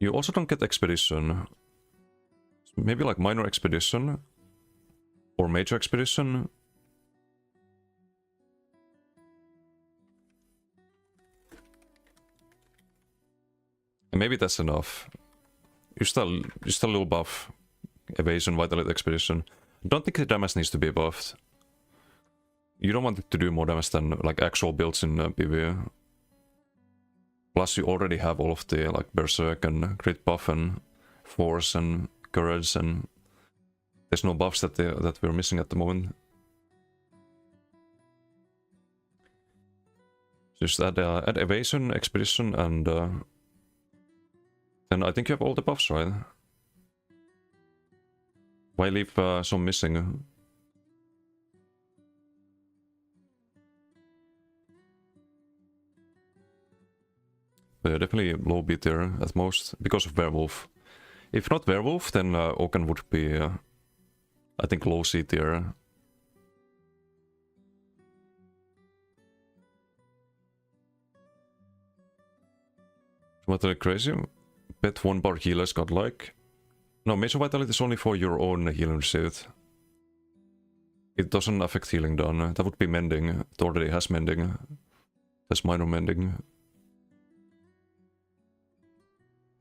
You also don't get Expedition. Maybe like minor Expedition. Or major Expedition. And maybe that's enough. You still a little buff. Evasion, Vitality, Expedition. Don't think the damage needs to be buffed. You don't want it to do more damage than like actual builds in PvE. Plus you already have all of the like Berserk and Crit buff and Force and Courage, and there's no buffs that we're missing at the moment. Just add Evasion, Expedition, and then I think you have all the buffs, right? Why leave some missing? But yeah, definitely low B tier at most, because of Werewolf. If not Werewolf, then Oaken would be, I think, low C tier. What are crazy? Bet 1 bar healers godlike. No, Major Vitality is only for your own healing received. It doesn't affect healing done. That would be mending. It already has mending. That's minor mending.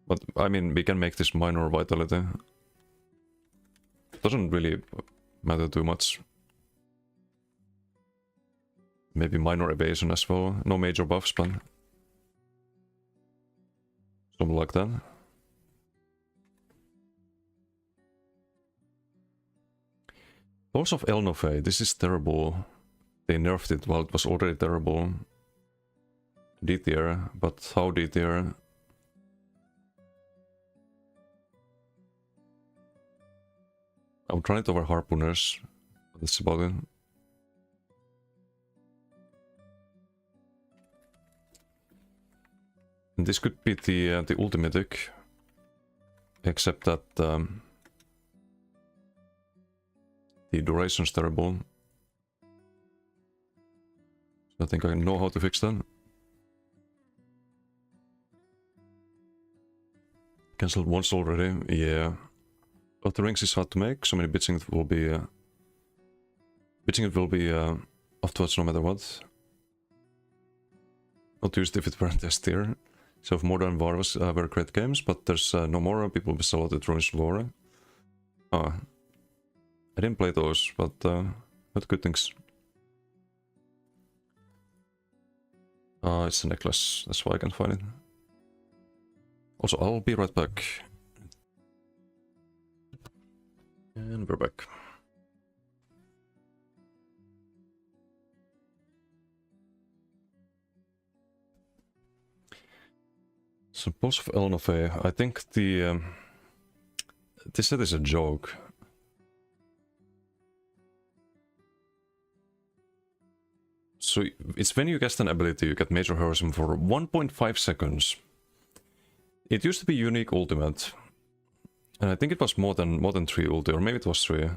But, I mean, we can make this minor vitality. Doesn't really matter too much. Maybe minor evasion as well. No major buffs, but... something like that. Pulse of Elnofey, this is terrible. They nerfed it while it was already terrible. D tier, but how D tier? I'm trying it over Harpooners. That's about it. And this could be the ultimate, except that the duration's terrible. So I think I know how to fix that. Cancelled once already, yeah. But the rings is hard to make, so many bitching it will be... afterwards no matter what. Not used if it weren't S tier. So if Modern War was very great games, but there's no more, people will sell out the Ruins lore. Ah. I didn't play those, but good things. It's a necklace, that's why I can't find it. Also, I'll be right back. And we're back. So, Pulse of Elnofey, I think the... this set is a joke. So, it's when you cast an ability, you get Major Heroism for 1.5 seconds. It used to be unique ultimate. And I think it was more than 3 ulti, or maybe it was 3.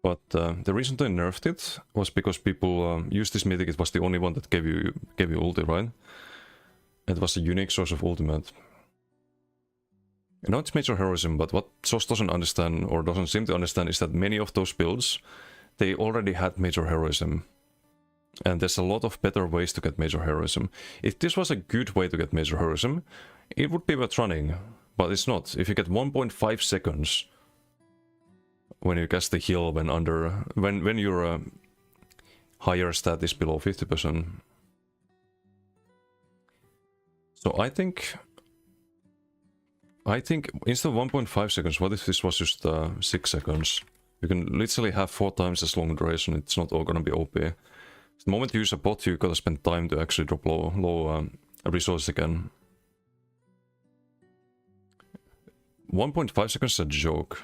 But the reason they nerfed it was because people used this mythic. It was the only one that gave you ulti, right? It was a unique source of ultimate. And now it's major heroism, but what Sauce doesn't understand, or doesn't seem to understand, is that many of those builds, they already had major heroism. And there's a lot of better ways to get major heroism. If this was a good way to get major heroism, it would be worth running. But it's not. If you get 1.5 seconds when you cast the heal when your higher stat is below 50%. So I think instead of 1.5 seconds, what if this was just 6 seconds? You can literally have 4 times as long duration. It's not all gonna be OP. The moment you use a bot, you gotta spend time to actually drop low resources again. 1.5 seconds is a joke.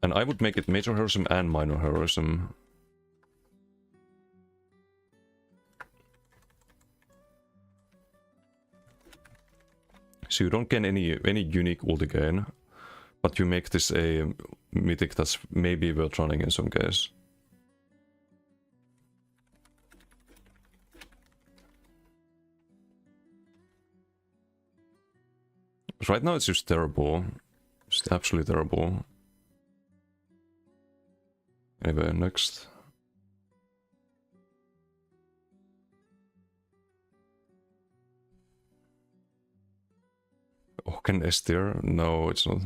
And I would make it major heroism and minor heroism. So you don't get any unique ulti gain, but you make this a mythic that's maybe worth running in some case. Right now it's just terrible. Just absolutely terrible. Anyway, next. Oken S tier? No, it's not.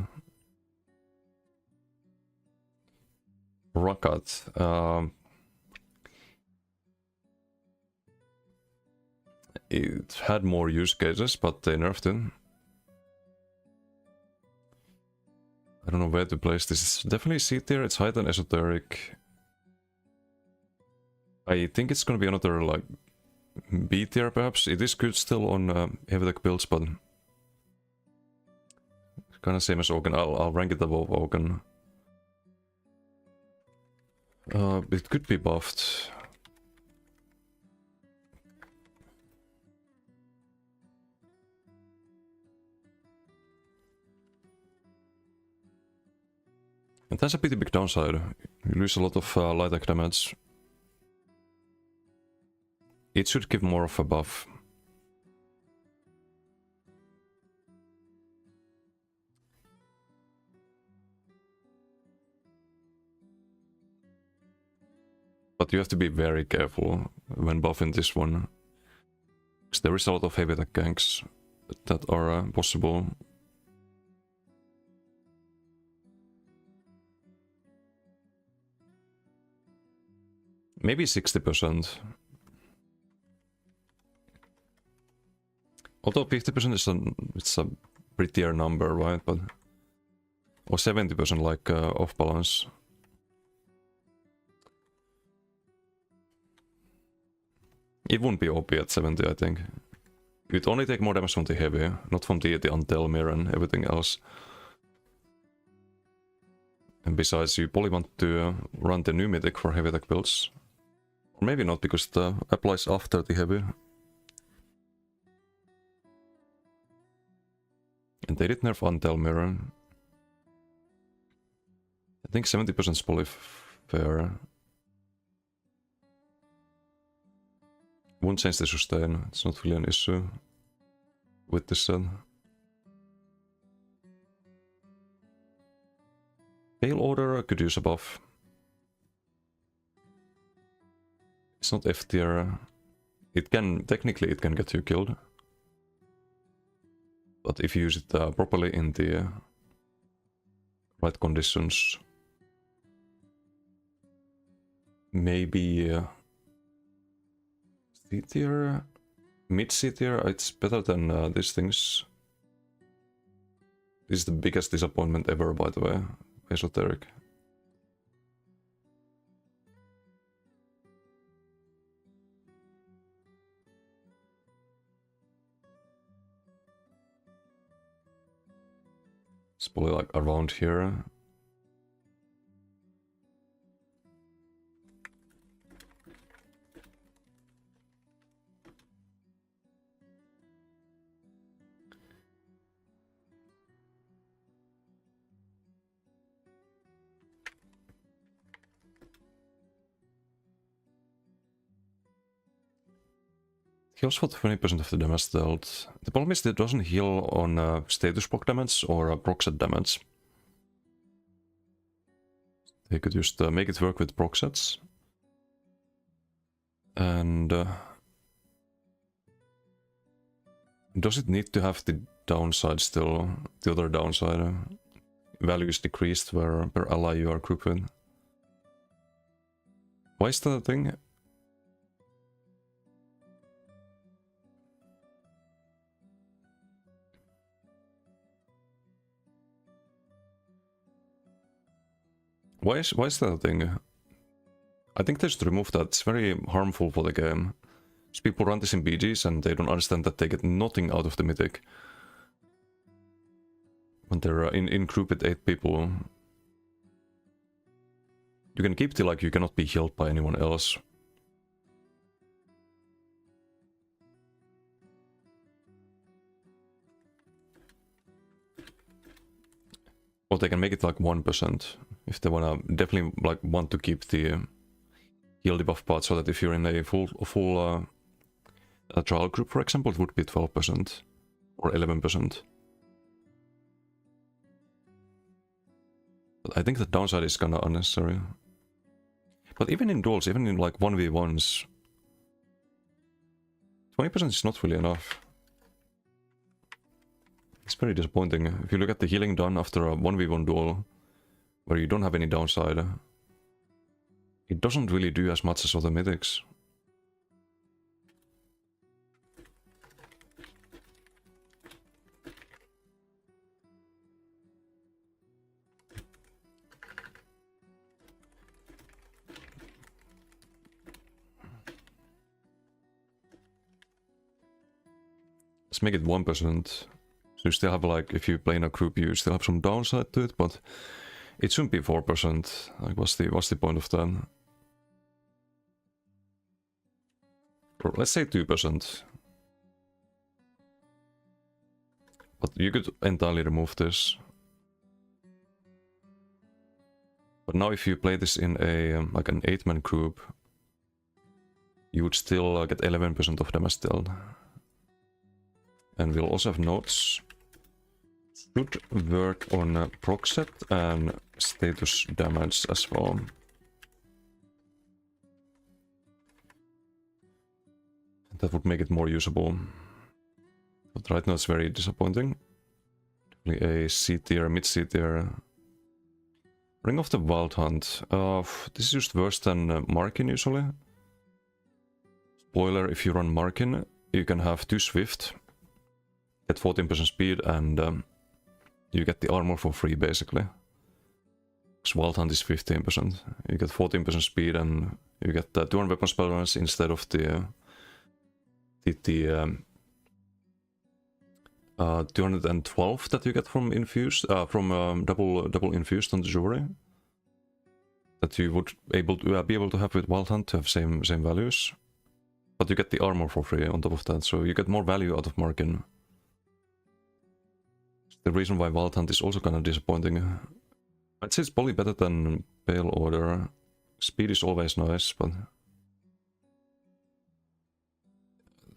Rakat. It had more use cases, but they nerfed it. I don't know where to place this. It's definitely C tier. It's higher than esoteric. I think it's gonna be another like B tier perhaps. It is good still on heavy tech builds, but kind of same as Oken. I'll rank it above Oken. It could be buffed. And that's a pretty big downside. You lose a lot of light attack damage. It should give more of a buff. But you have to be very careful when buffing this one. Because there is a lot of heavy attack ganks that are possible. Maybe 60%. Although 50% is a prettier number, right? But or 70% like off balance. It won't be OP at 70, I think. You'd only take more damage from the heavy, not from the Antelmir and everything else. And besides, you probably want to run the new mythic for heavy attack builds. Or maybe not, because it applies after the heavy. And they did nerf Antelmir. I think 70% is probably fair. Won't change the sustain, it's not really an issue with this set. Pale Order could use a buff. It's not F tier. Technically it can get you killed. But if you use it properly in the right conditions, maybe C tier, mid C tier, it's better than these things. This is the biggest disappointment ever, by the way, esoteric. It's probably like around here. Heals for 20% of the damage dealt. The problem is that it doesn't heal on status proc damage or proc set damage. They could just make it work with proc sets. And does it need to have the downside still? The other downside? Value is decreased per ally you are grouped with. Why is that a thing? Why is that a thing? I think they should remove that. It's very harmful for the game. Because people run this in BGs and they don't understand that they get nothing out of the mythic. When they're in group with 8 people. You can keep the like you cannot be healed by anyone else. Or they can make it like 1% if they wanna definitely like want to keep the heal debuff part, so that if you're in a full trial group, for example, it would be 12% or 11%. But I think the downside is kinda unnecessary. But even in duels, even in like 1v1s, 20% is not really enough. It's very disappointing. If you look at the healing done after a 1v1 duel, where you don't have any downside, it doesn't really do as much as other mythics. Let's make it 1%. So you still have like, if you play in a group, you still have some downside to it, but it shouldn't be 4%. Like, what's the point of that? Or let's say 2%. But you could entirely remove this. But now if you play this in a like an 8-man group, you would still get 11% of damage dealt. And we'll also have notes. Should work on proc set and status damage as well. That would make it more usable. But right now it's very disappointing. Definitely a C tier, mid C tier. Ring of the Wild Hunt. This is just worse than Markin usually. Spoiler, if you run Markin, you can have 2 Swift, get 14% speed, and you get the armor for free basically. Because Wild Hunt is 15%. You get 14% speed and you get 200 weapon spell damage instead of the 212 that you get from infused, double infused on the jewelry. That you would be able to have with Wild Hunt to have same values. But you get the armor for free on top of that, so you get more value out of Markin. The reason why Wild Hunt is also kind of disappointing. I'd say it's probably better than Pale Order. Speed is always nice, but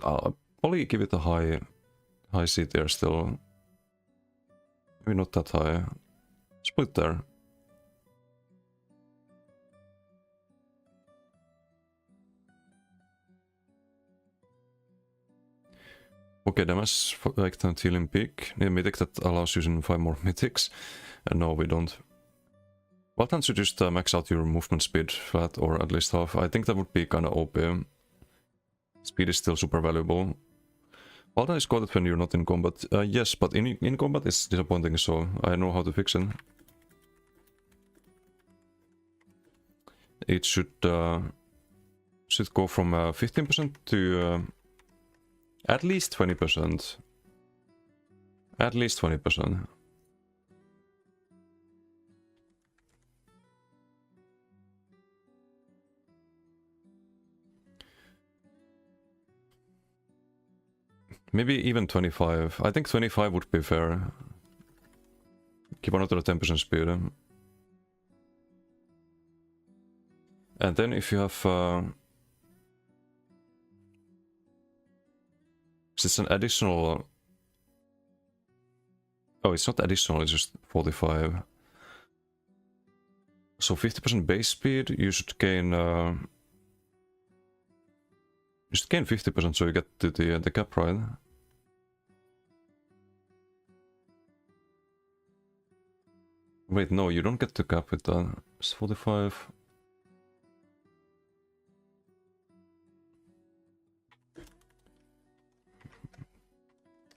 I'll probably give it a high C tier still. Maybe not that high. Split there. Okay, damage for like healing peak. Need a mythic that allows using 5 more mythics. And no, we don't. Wild Hunt should just max out your movement speed flat, or at least half. I think that would be kinda OP. Speed is still super valuable. Wild Hunt is good when you're not in combat. Yes, but in combat it's disappointing, so I know how to fix it. It should go from 15% to at least 20%. At least 20%. Maybe even 25. I think 25 would be fair. Give another 10% speed. And then if you have It's an additional... Oh, it's not additional, it's just 45. So 50% base speed, you should gain... you should gain 50% so you get to the cap, right? Wait, no, you don't get to cap with that. It's 45.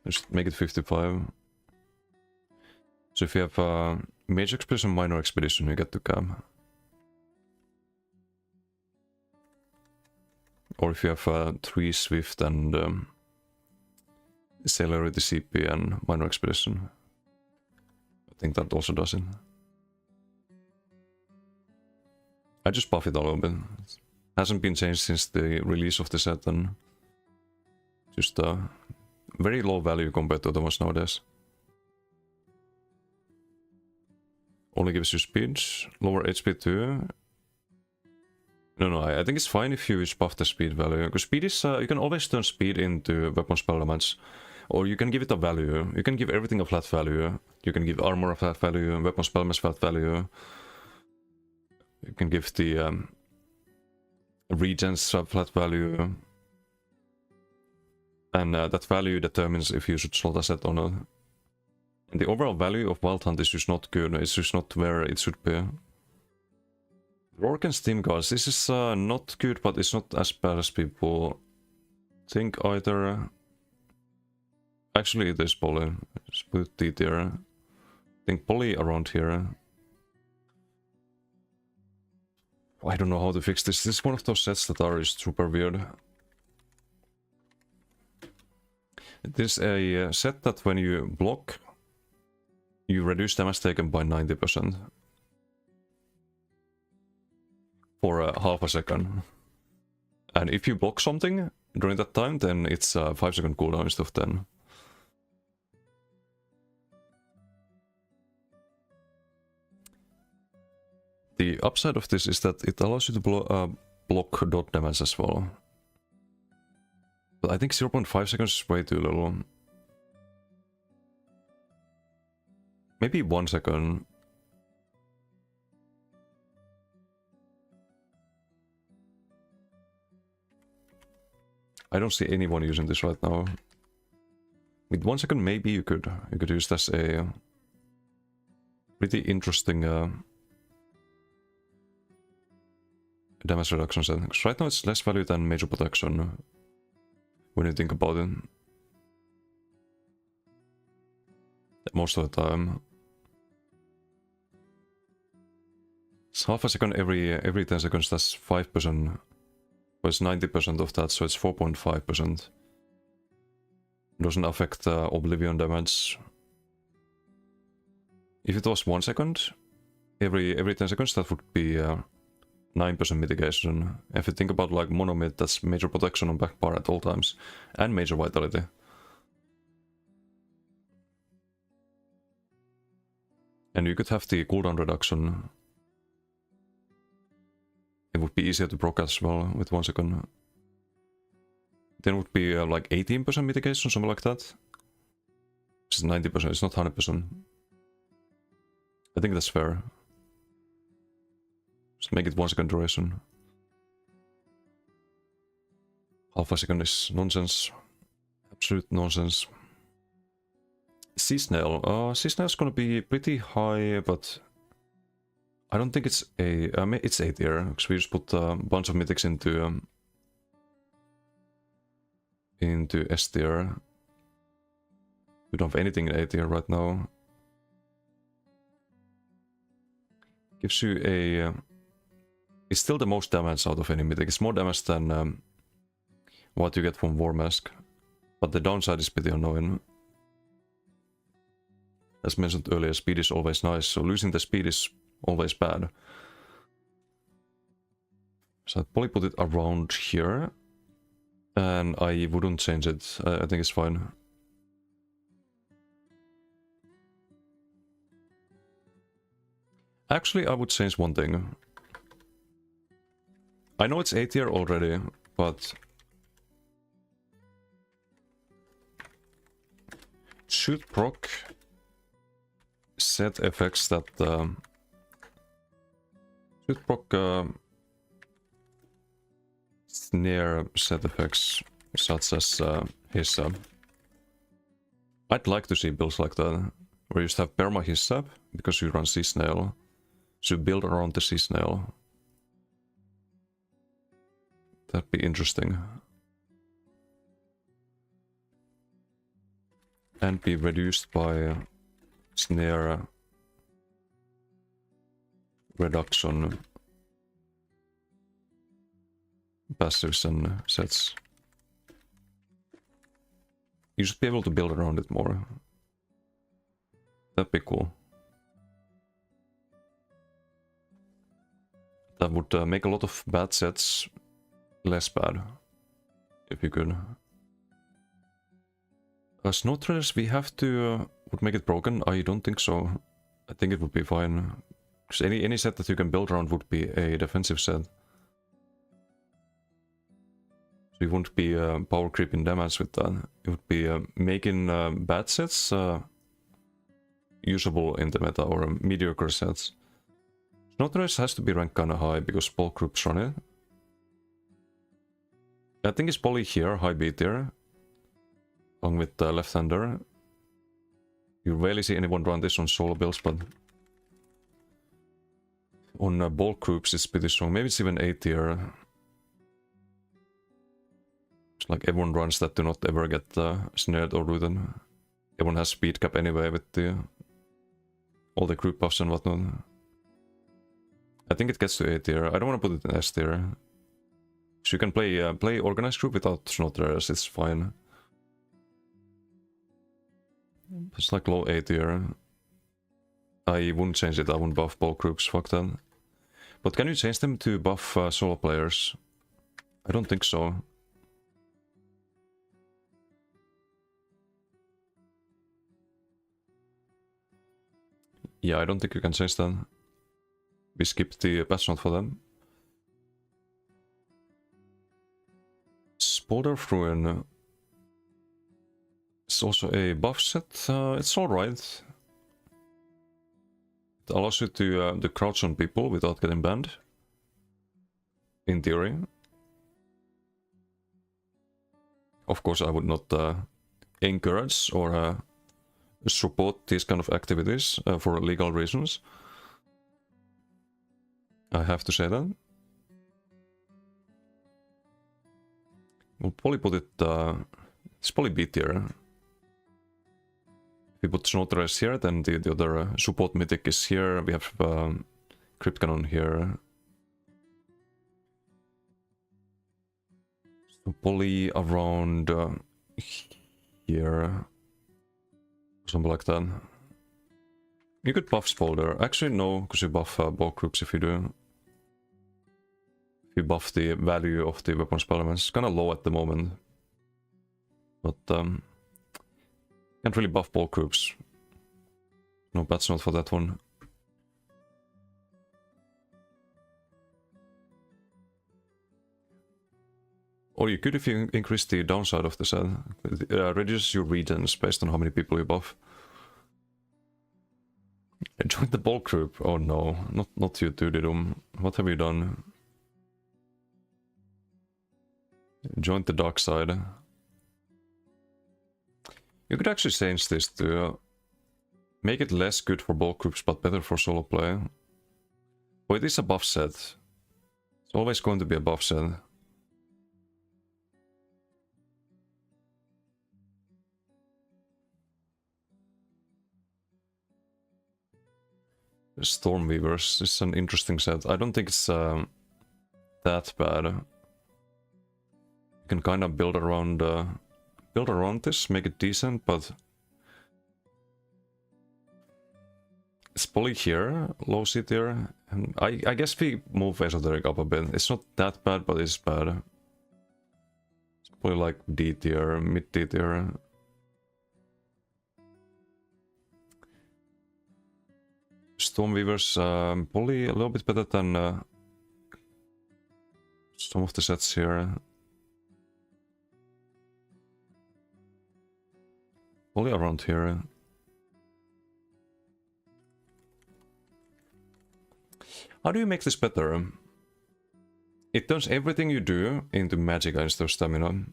Just make it 55. So if you have major expedition, minor expedition, you get to cap. Or if you have 3 swift and celerity CP and minor expedition. I think that also does it. I just buff it a little bit. It hasn't been changed since the release of the set, and just very low value compared to the ones nowadays. Only gives you speed, lower HP too. No, I think it's fine if you just buff the speed value, because speed is, you can always turn speed into weapon spell damage. Or you can give it a value. You can give everything a flat value. You can give armor a flat value, weapon spell mass flat value. You can give the regens a flat value. And that value determines if you should slot a set or not. And the overall value of Wild Hunt is just not good. It's just not where it should be. Rourke and Steam Guards. This is not good, but it's not as bad as people think either. Actually, it is Poly. Just put D there. I think Poly around here. I don't know how to fix this. This is one of those sets that are just super weird. This is a set that when you block, you reduce damage taken by 90%. For half a second. And if you block something during that time, then it's a 5-second cooldown instead of 10. The upside of this is that it allows you to block dot damage as well. But I think 0.5 seconds is way too little. Maybe 1 second. I don't see anyone using this right now. With 1 second, maybe you could use this as a pretty interesting damage reduction set. Because right now it's less value than major protection when you think about it. Most of the time. It's half a second every 10 seconds, that's 5%. So it's 90% of that, so it's 4.5%. Doesn't affect Oblivion damage. If it was 1 second, every 10 seconds, that would be 9% mitigation. If you think about like Monomid, that's major protection on back bar at all times, and major vitality. And you could have the cooldown reduction. It would be easier to proc as well with 1 second. Then it would be like 18% mitigation, something like that. Which is 90%, it's not 100%. I think that's fair. Just make it 1 second duration. Half a second is nonsense. Absolute nonsense. Sea Snail. Sea Snail is gonna be pretty high, but I don't think it's a. It's A tier, because we just put a bunch of mythics into S tier. We don't have anything in A tier right now. Gives you a. It's still the most damage out of any mythic. It's more damage than what you get from War Mask, but the downside is pretty annoying. As mentioned earlier, speed is always nice, so losing the speed is always bad. So I'd probably put it around here, and I wouldn't change it. I think it's fine. Actually, I would change one thing. I know it's A tier already, but should proc set effects that should proc snare set effects such as his I'd like to see builds like that, where you just have perma hissab because you run sea snail, so you build around the sea snail. That'd be interesting. And be reduced by snare reduction passives and sets. You should be able to build around it more. That'd be cool. That would make a lot of bad sets less bad, if you could. Snow Traders, we have to would make it broken. I don't think so. I think it would be fine. Because any set that you can build around would be a defensive set. So you wouldn't be power creeping damage with that. It would be making bad sets usable in the meta, or mediocre sets. Snow Traders has to be ranked kinda high because bulk groups run it. I think it's probably here, high B tier. Along with the left-hander. You rarely see anyone run this on solo builds, but on bulk groups it's pretty strong. Maybe it's even A tier. It's like everyone runs that do not ever get snared or rooted. Everyone has speed cap anyway with the all the group buffs and whatnot. I think it gets to A tier. I don't want to put it in S tier. So you can play organized group without Snow Traders, it's fine. It's like low A tier. I wouldn't change it, I wouldn't buff bulk groups, fuck that. But can you change them to buff solo players? I don't think so. Yeah, I don't think you can change that. We skipped the patch note for them. Spolder Fruin. It's also a buff set. It's alright. It allows you to crouch on people without getting banned. In theory. Of course, I would not encourage or support these kind of activities for legal reasons. I have to say that. We'll probably put it... it's probably B tier. If we put Snow Traders here, then the other support mythic is here. We have Crypt Cannon here. So probably around here. Something like that. You could buff Spolder. Actually no, because you buff bulk groups if you do. If you buff the value of the weapon spell elements. It's kinda low at the moment. But can't really buff bulk groups. No patch note for that one. Or you could if you increase the downside of the set. Reduce your regions based on how many people you buff. Join the bulk group. Oh no, not you two, Didum. What have you done? Join the dark side. You could actually change this to make it less good for bulk groups but better for solo play. Oh, it is a buff set. It's always going to be a buff set. Stormweavers is an interesting set. I don't think it's that bad. You can kind of build around this, make it decent, but it's probably here, low C tier. And I guess we move esoteric up a bit. It's not that bad, but it's bad. It's probably like D tier, mid D tier. Stormweavers probably a little bit better than some of the sets here. Only around here. How do you make this better? It turns everything you do into magic instead of stamina.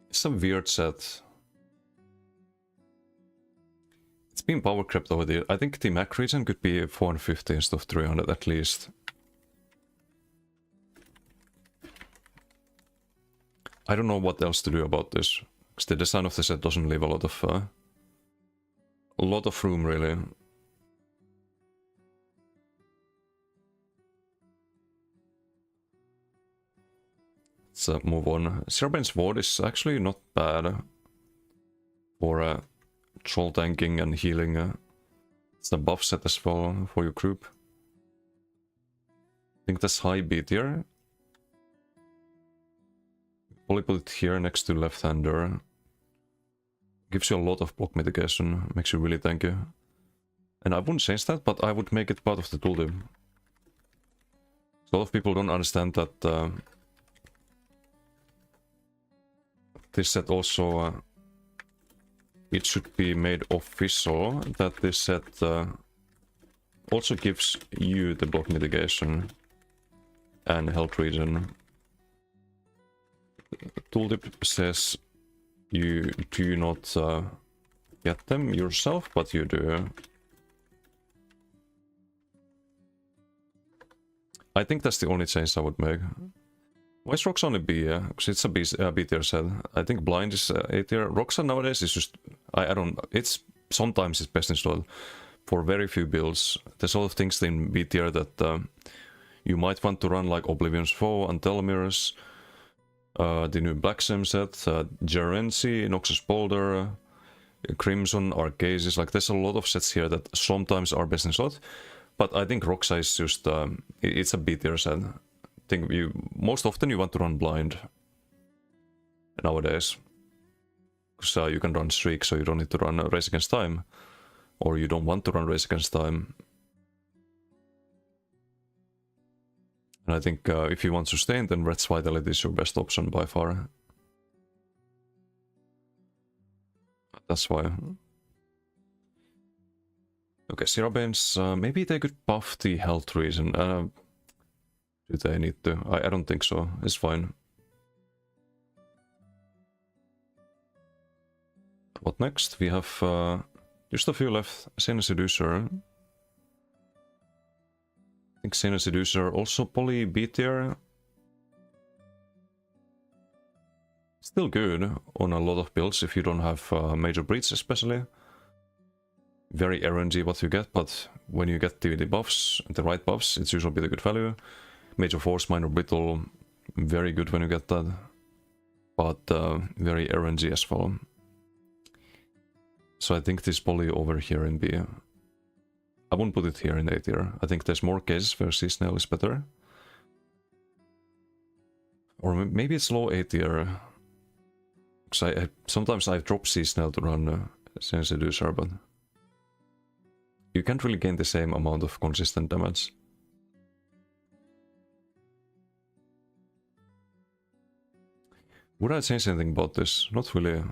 It's a weird set. It's been power crept over there. I think the Mac region could be 450 instead of 300 at least. I don't know what else to do about this. Because the design of the set doesn't leave a lot of room, really. Let's move on. Zerabane's Ward is actually not bad for troll tanking and healing. It's a buff set as well for your group. I think that's high B tier. Probably put it here next to left-hander. Gives you a lot of block mitigation, makes you really tanky. And I wouldn't change that, but I would make it part of the tooltip. A lot of people don't understand that this set also... it should be made official that this set also gives you the block mitigation and health regen. Tooltip says you do not get them yourself, but you do. I think that's the only change I would make. Why is Rox only B? Because it's a B tier set. I think Blind is A tier. Roxa nowadays is just... I don't... It's... Sometimes it's best installed for very few builds. There's a lot of things in B tier that you might want to run, like Oblivion's Foe and Telomeres. The new Black Sim set, Gerency, Noxus Boulder, Crimson, Arcasis. Like, there's a lot of sets here that sometimes are best in slot. But I think Roxa is just... it's a B tier set. I think most often you want to run Blind nowadays. Because you can run Streak, so you don't need to run Race Against Time. Or you don't want to run Race Against Time. And I think if you want Sustain, then Red's Vitality is your best option by far. That's why. Okay, Zerabane's, maybe they could buff the health reason. Do they need to? I don't think so. It's fine. What next? We have just a few left. Xena Seducer. I think Xena Seducer also poly B tier. Still good on a lot of builds if you don't have major breeds especially. Very RNG what you get, but when you get the buffs, the right buffs, it's usually pretty good value. Major Force, Minor Brittle, very good when you get that. But very RNG as well. So I think this poly over here in B. I won't put it here in A tier. I think there's more cases where Seasonal is better. Or maybe it's low A tier. Because sometimes I drop Seasonal to run Xena Seducer, but you can't really gain the same amount of consistent damage. Would I change anything about this? Not really.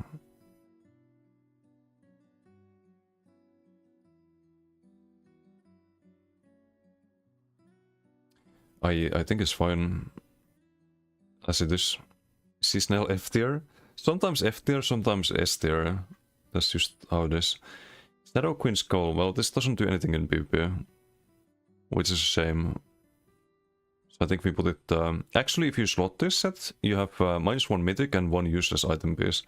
I think it's fine as it is. Seasonal F tier. Sometimes F tier, sometimes S tier. That's just how it is. Shadow Queen's Call. Well, this doesn't do anything in PvP, which is a shame. So I think we put it... actually, if you slot this set, you have -1 mythic and 1 useless item piece.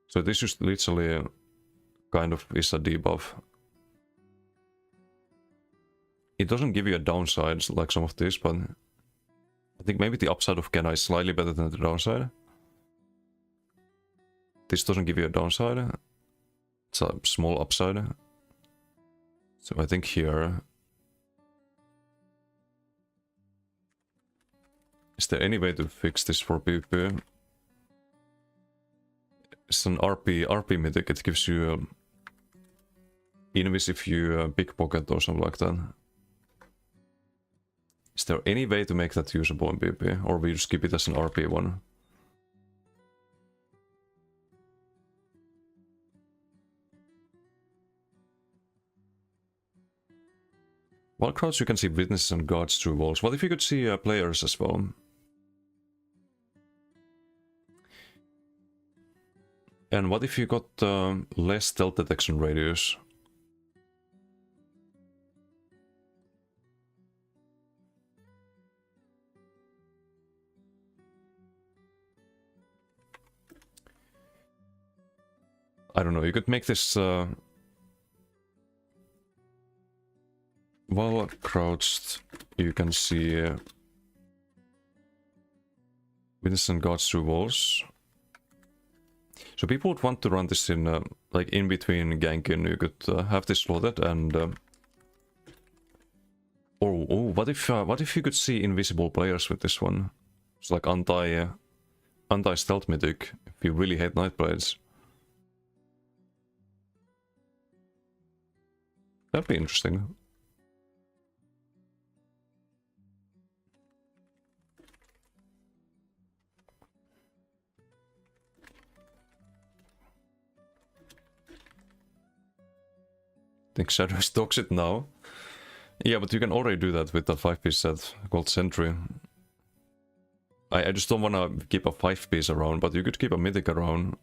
So this just literally kind of is a debuff. It doesn't give you a downside like some of this, but I think maybe the upside of Kenna is slightly better than the downside. This doesn't give you a downside. It's a small upside. So I think here... Is there any way to fix this for PvP? It's an RP mythic. It gives you invis if you pickpocket or something like that. Is there any way to make that usable in PvP? Or we just keep it as an RP one? While crowds you can see witnesses and guards through walls. What if you could see players as well? And what if you got less stealth detection radius? I don't know, you could make this while crouched you can see witnesses and guards through walls. So people would want to run this in like in between ganking. You could have this slotted and what if you could see invisible players with this one? It's like anti stealth mythic if you really hate Nightblades. That'd be interesting. I think Shadow stocks it now. Yeah, but you can already do that with a 5-piece set called Sentry. I just don't want to keep a 5-piece around, but you could keep a Mythic around.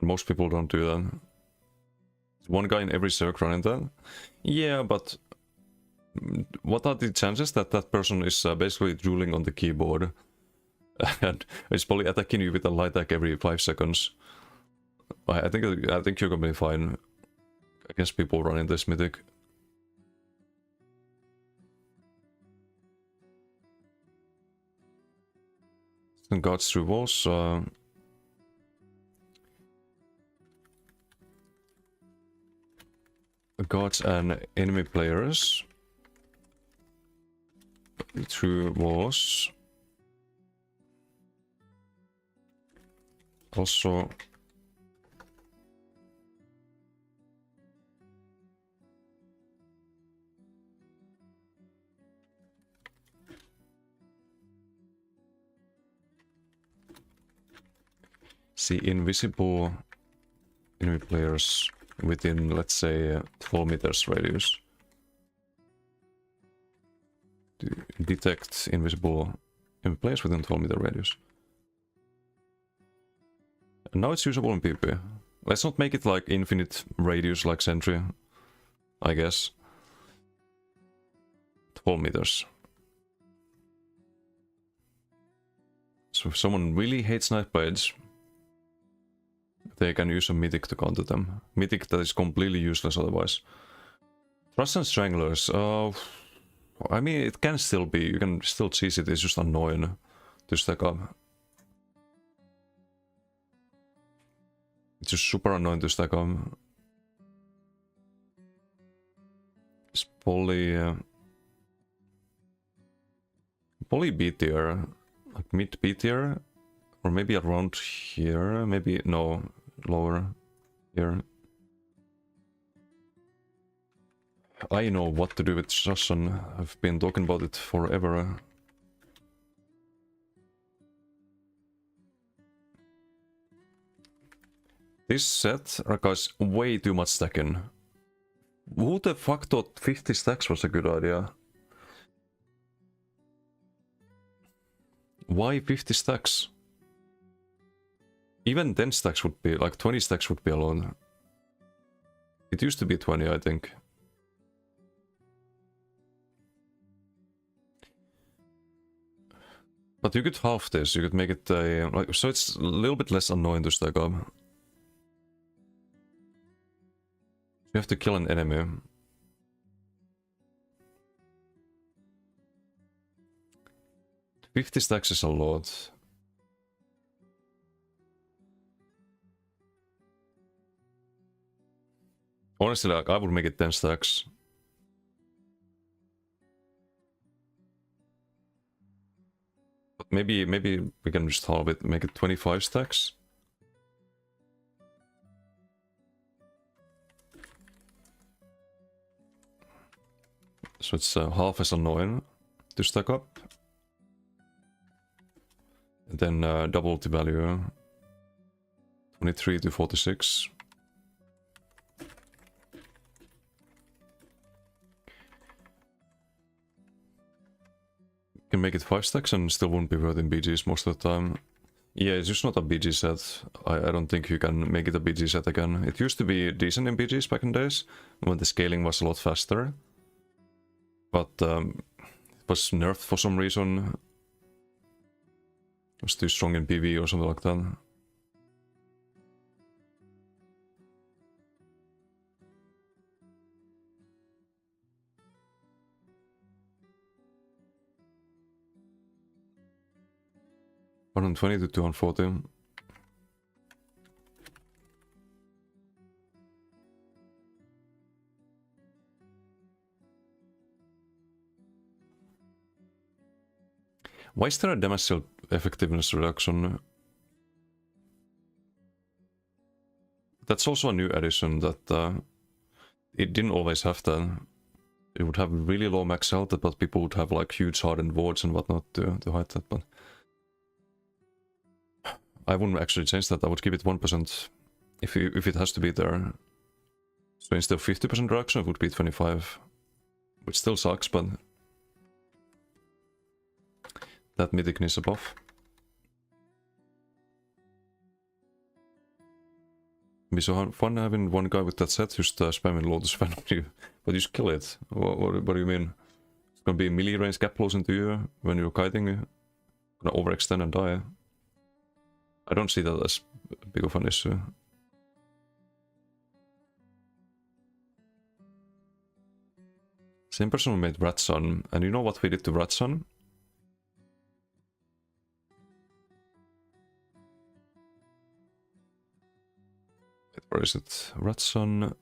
And most people don't do that. One guy in every circle running that. Yeah, but what are the chances that that person is basically drooling on the keyboard and is probably attacking you with a light attack every 5 seconds? I think you're gonna be fine against people running this mythic. And guards through walls. Guards and enemy players through walls. Also see invisible enemy players within, let's say, 12 meters radius. To detect invisible enemy players within 12-meter radius. And now it's usable in PvP. Let's not make it like infinite radius like Sentry, I guess. 12 meters. So if someone really hates Nightblades, they can use a Mythic to counter them. Mythic that is completely useless otherwise. Thrust and Stranglers. I mean, it can still be. You can still cheese it. It's just annoying to stack up. It's just super annoying to stack up. It's probably B tier, like mid B tier, or maybe around here. Maybe no, lower here. I know what to do with Shashan. I've been talking about it forever. This set requires way too much stacking. Who the fuck thought 50 stacks was a good idea? Why 50 stacks? Even 10 stacks would be, like 20 stacks would be alone. It used to be 20, I think. But you could half this, you could make it like, so it's a little bit less annoying to stack up. You have to kill an enemy. $50 stacks is a lot. Honestly, like, I would make it 10 stacks. But maybe we can just halve it, make it 25 stacks. So it's half as annoying. to stack up. And then double the value. 23 to 46. Can make it 5 stacks and still won't be worth in BGs most of the time. Yeah, it's just not a BG set. I don't think you can make it a BG set again. It used to be decent in BGs back in days, when the scaling was a lot faster. But it was nerfed for some reason. It was too strong in PV or something like that. $120 to 240. Why is there a damage shield effectiveness reduction? That's also a new addition that it didn't always have that. It would have really low max health, but people would have like huge hardened wards and whatnot to hide that. But I wouldn't actually change that. I would give it 1% if it has to be there. So instead of 50% reduction, it would be 25, which still sucks, but that mythic needs a buff. It'd be so fun having one guy with that set just spamming Lotus Fan on you, but you just kill it. What do you mean? It's gonna be melee range gap close into you when you're kiting, gonna overextend and die. I don't see that as big of an issue. Same person who made Rat Sun, and you know what we did to Rat Sun? Where is it? Rat Sun.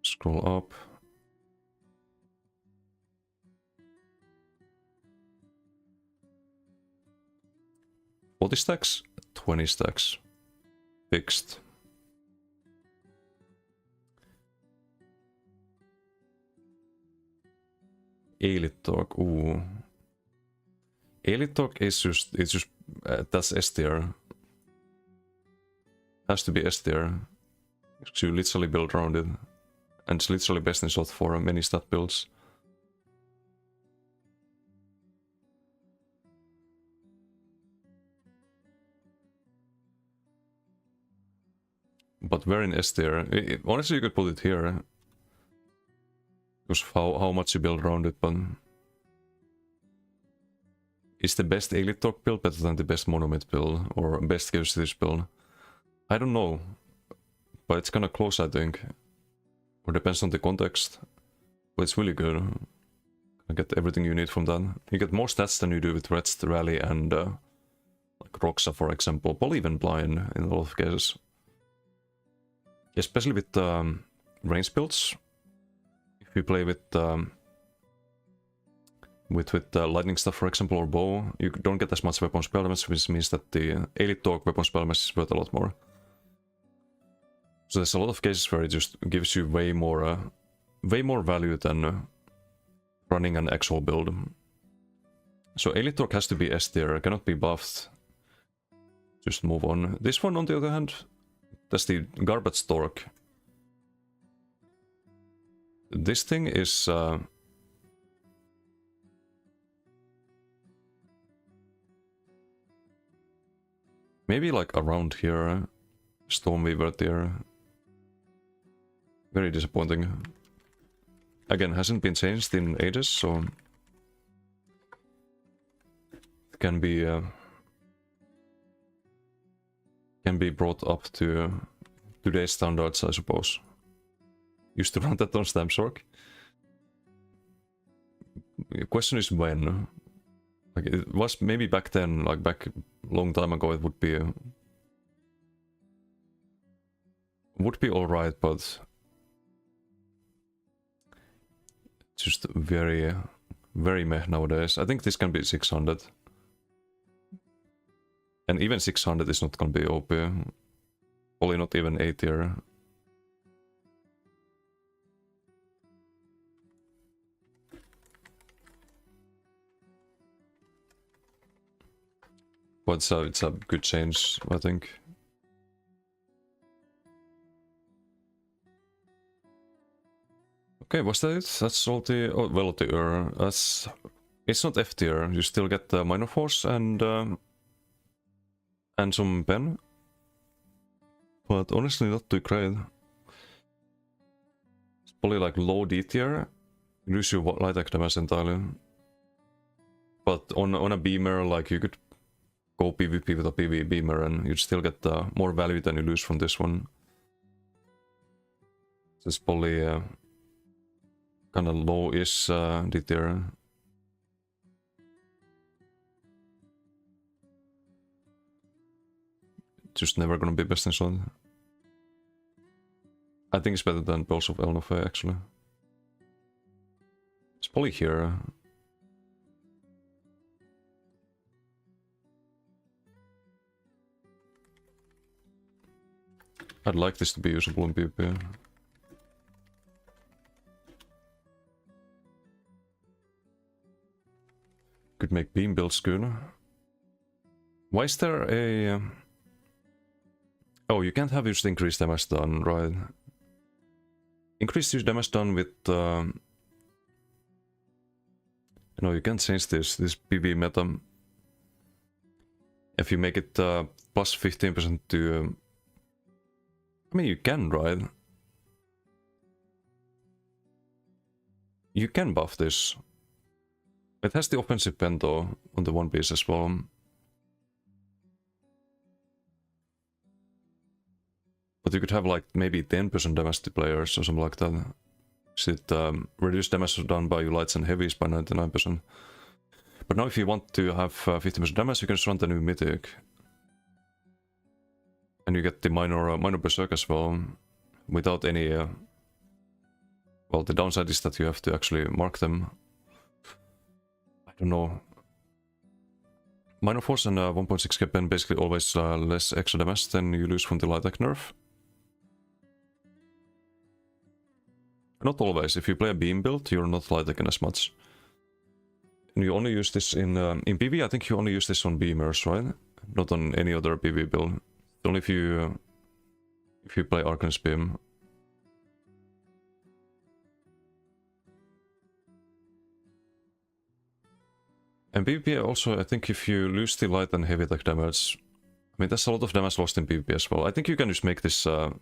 Scroll up. What is stacks? 20 stacks. Fixed. Elite Talk, ooh. Elite Talk is just, it's just, that's S tier. Has to be S tier. You literally build around it. And it's literally best in slot for many stat builds. But where in S tier? Honestly, you could put it here. Because how much you build around it, but... Is the best Elite Talk build better than the best Monomyth build? Or best Chaos Cities build? I don't know. But it's kinda close, I think. Or depends on the context. But it's really good. You get everything you need from that. You get more stats than you do with Red's Rally and... like Roxa, for example. Or even Blind in a lot of cases. Especially with range builds. If you play with lightning stuff, for example, or bow, you don't get as much weapon spell damage, which means that the Elite Talk weapon spell damage is worth a lot more. So there's a lot of cases where it just gives you way more value than running an actual build. So Elite Talk has to be S tier, cannot be buffed. Just move on. This one, on the other hand, that's the Garbage Torque. This thing is... maybe like around here. Stormweaver there. Very disappointing. Again, hasn't been changed in ages, so... it can be brought up to today's standards, I suppose. Used to run that on Stamsork. The question is when. Like, it was maybe back then, like back a long time ago, it would be alright, but just very, very meh nowadays. I think this can be 600. And even 600 is not gonna be OP. Probably not even A tier. But it's a good change, I think. Okay, was that it? That's all the... Oh, well, the that's... It's not F tier. You still get the minor force and some pen. But honestly, not too great. It's probably like low D tier. You lose your light attack damage entirely. But on a beamer, like you could go PvP with a PvE beamer and you'd still get more value than you lose from this one. So it's probably kind of low-ish D tier. Just never gonna be best in slot. I think it's better than Pulse of Elnofe, actually. It's probably here. I'd like this to be usable in PvP. Could make beam builds good. Why is there a... Oh, you can't have used increased damage done, right? Increased use damage done with... No, you can't change this PvE meta. If you make it plus 15% to... I mean, you can, right? You can buff this. It has the offensive pen though, on the one piece as well. But you could have like maybe 10% damage to players or something like that. So it reduce damage done by your lights and heavies by 99%. But now if you want to have 50% damage, you can just run the new Mythic. And you get the minor berserk as well, without any... well, the downside is that you have to actually mark them. I don't know. Minor force and 1.6k pen basically always less extra damage than you lose from the light attack nerf. Not always. If you play a beam build, you're not light attacking as much. And you only use this in PV. I think you only use this on beamers, right? Not on any other PV build. Only if you play Arcanist Beam. And PvP also, I think if you lose the light and heavy attack damage, I mean, there's a lot of damage lost in PvP as well. I think you can just make this work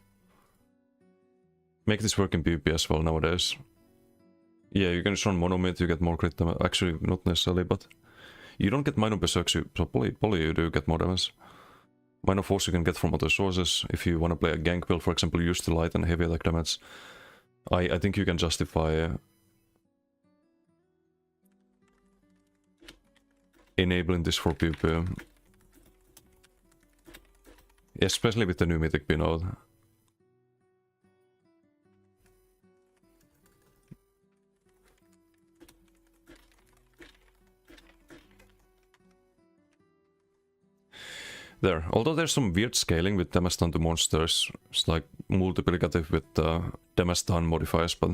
in PvP as well nowadays. Yeah, you can just run monomid, you get more crit damage. Actually, not necessarily, but you don't get minor berserks, so probably you do get more damage. Minor force you can get from other sources. If you want to play a gank build, for example, use the light and heavy attack damage. I think you can justify enabling this for PvP. Especially with the new Mythic being out. There. Although there's some weird scaling with damage done to monsters, it's like multiplicative with damage done modifiers, but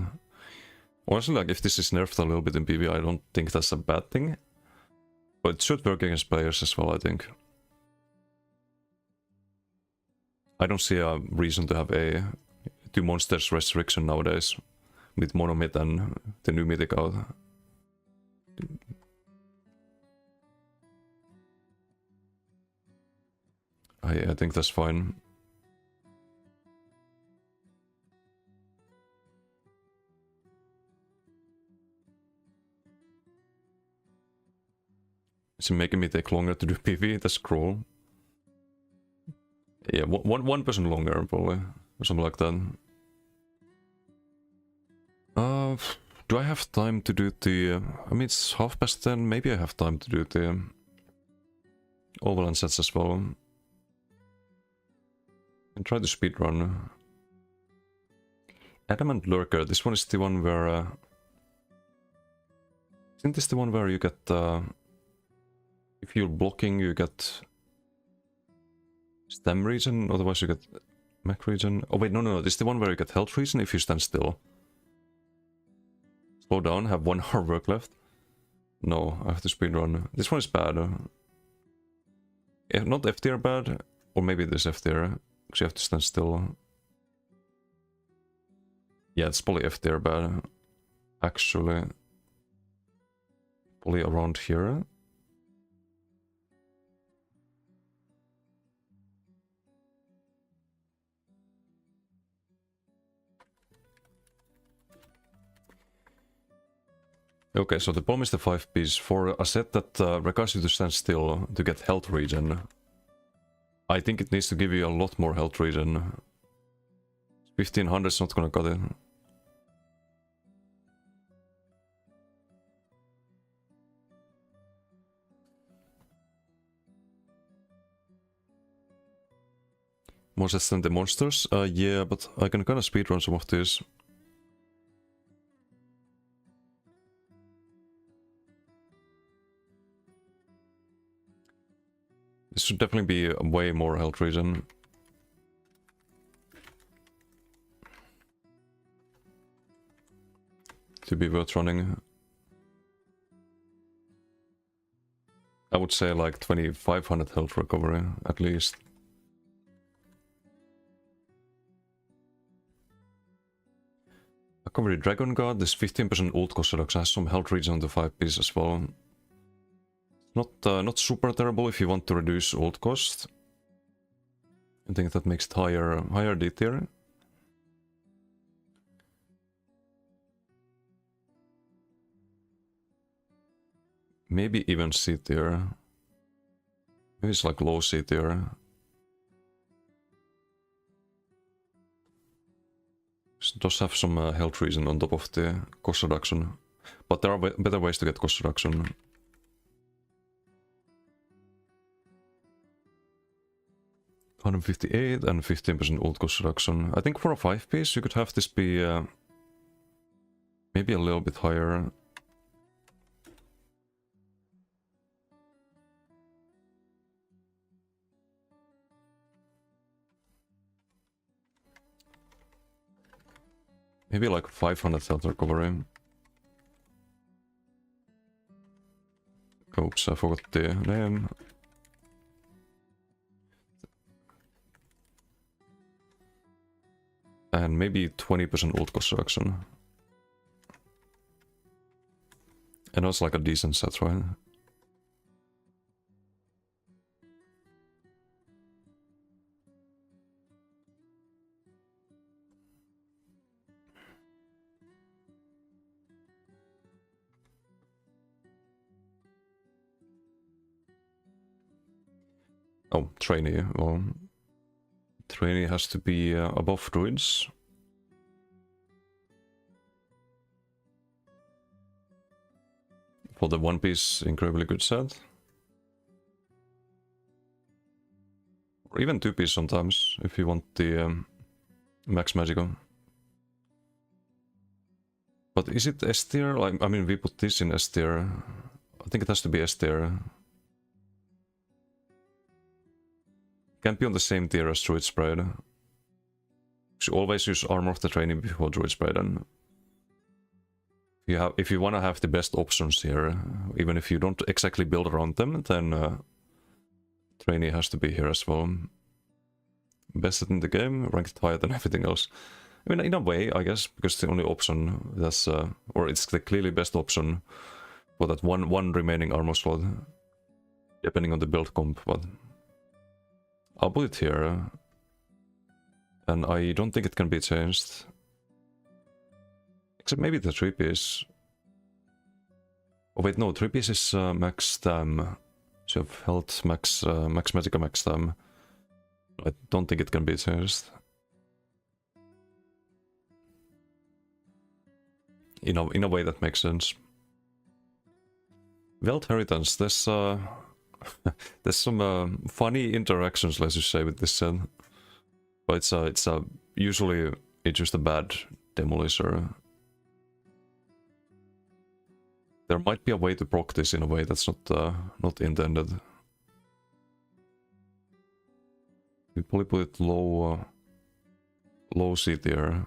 honestly, like if this is nerfed a little bit in PvP, I don't think that's a bad thing. But it should work against players as well, I think. I don't see a reason to have a 2 monsters restriction nowadays with monomyth and the new Mythic out. I think that's fine. It's making me take longer to do PvP, that's cruel. Yeah, one person longer probably, or something like that. Do I have time to do the... I mean, it's 10:30, maybe I have time to do the Overland sets as well. And try to speedrun. Adamant Lurker, this one is the one where... Isn't this the one where you get... if you're blocking, you get... Stem regen, otherwise you get... Mech regen. Oh wait, no, this is the one where you get health regen if you stand still. Slow down, have 1 hour work left. No, I have to speedrun. This one is bad. Not F tier bad, or maybe it is F tier, because you have to stand still. Yeah, it's probably F tier bad, actually. Probably around here. Okay, so the bomb is the 5-piece. For a set that requires you to stand still to get health regen, I think it needs to give you a lot more health regen. 1500 is not gonna cut it. More sets than the monsters? Yeah, but I can kinda speedrun some of these. This should definitely be way more health regen. To be worth running. I would say like 2500 health recovery, at least. Recovery Dragon Guard, this 15% ult cost reduction has some health regen on the 5-piece as well. Not super terrible if you want to reduce ult cost. I think that makes it higher D tier. Maybe even C tier. Maybe it's like low C tier. It does have some health reason on top of the cost reduction. But there are better ways to get cost reduction. $158 and 15% ult cost reduction. I think for a 5-piece you could have this be maybe a little bit higher. Maybe like 500 health recovery. Oops, I forgot the name. And maybe 20% ult cost reduction. And that's like a decent set, right? Oh, trainee. Well, trainee has to be above druids. For the 1-piece incredibly good set. Or even 2-piece sometimes, if you want the max magical. But is it S tier? Like, I mean, we put this in S tier. I think it has to be S tier. Can't be on the same tier as Druid Sprite. You should always use Armor of the Training before Druid Sprite, and if you want to have the best options here, even if you don't exactly build around them, then Trainee has to be here as well. Best set in the game, ranked higher than everything else. I mean, in a way, I guess, because it's the only option that's, or it's the clearly best option for that one remaining armor slot, depending on the build comp, but I'll put it here, and I don't think it can be changed. Except maybe the 3-piece. Oh wait, no, 3-piece is max stam. So you have health, max magica, max stam. I don't think it can be changed. In a way that makes sense. Wealth Inheritance, there's there's some funny interactions, let's just say, with this set. But it's usually it's just a bad demolisher. There might be a way to proc this in a way that's not intended. We probably put it low C tier.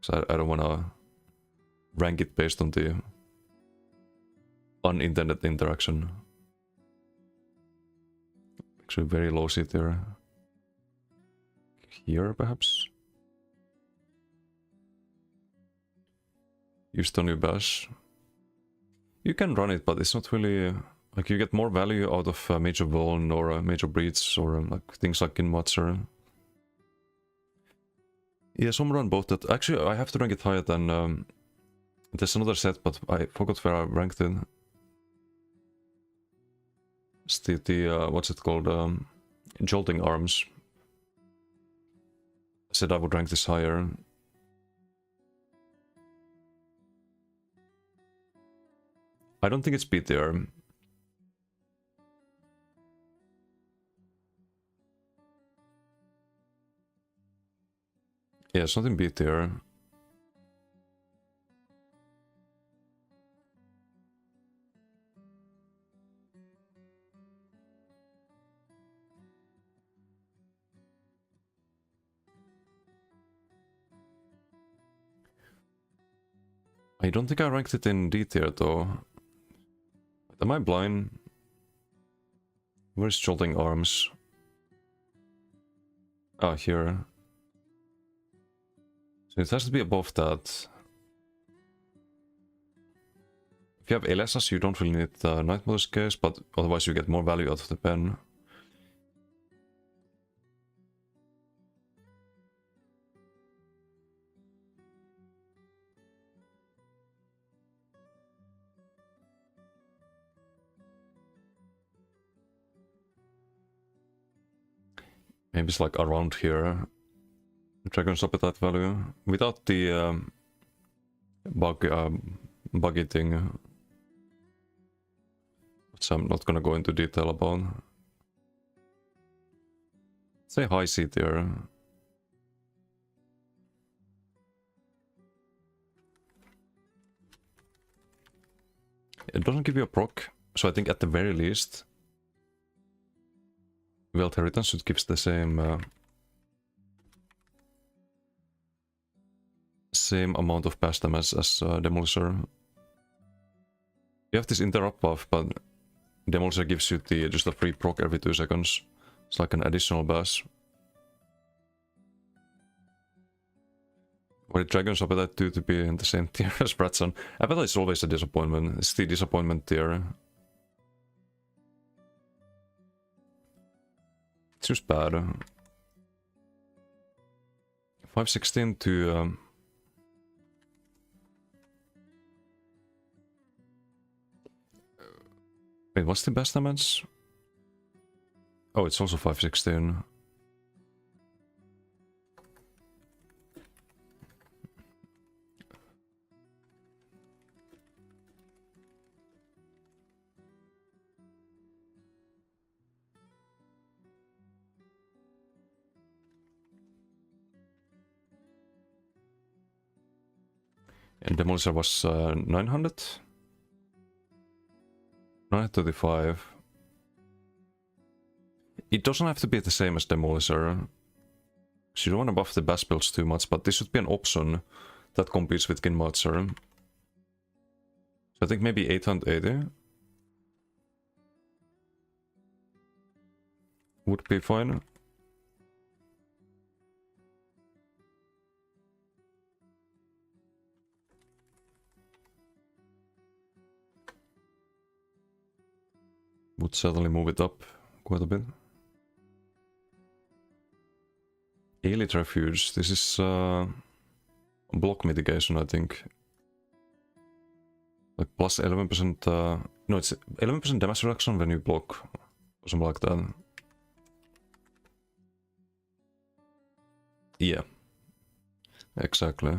So I don't wanna rank it based on the unintended interaction. Actually very low seat there. Here perhaps? Use the new bash. You can run it, but it's not really... Like, you get more value out of Major Vuln or Major Breach or like things like in Matzer. Yeah, some run both that. Actually, I have to rank it higher than... there's another set, but I forgot where I ranked it. It's the what's it called? Jolting Arms. I said I would rank this higher. I don't think it's beat there. Yeah, it's not in beat there. I don't think I ranked it in D tier though. Am I blind? Where's Jolting Arms? Ah, here. So it has to be above that. If you have Elessas, you don't really need Night Mother's Case, but otherwise you get more value out of the pen. Maybe it's like around here. Dragon's Appetite value. Without the buggy thing. Which I'm not gonna go into detail about. Say high seat there. It doesn't give you a proc, so I think at the very least Wealth Heritage should give the same same amount of bash damage as Demolisher. You have this interrupt buff, but Demolisher gives you just a free proc every 2 seconds. It's like an additional bash. Or Dragon's Appetite 2 to be in the same tier as Bratson. Appetite is always a disappointment. It's the disappointment tier. It's just bad. 516 to... Wait, what's the best damage? Oh, it's also 516. And Demolisher was 900? 935. It doesn't have to be the same as Demolisher. So you don't want to buff the bash builds too much, but this should be an option that competes with Kinmatzer. So I think maybe 880 would be fine. Would certainly move it up quite a bit. Elite Refuge. This is block mitigation, I think. Like plus 11%. No, it's 11% damage reduction when you block, or something like that. Yeah, exactly.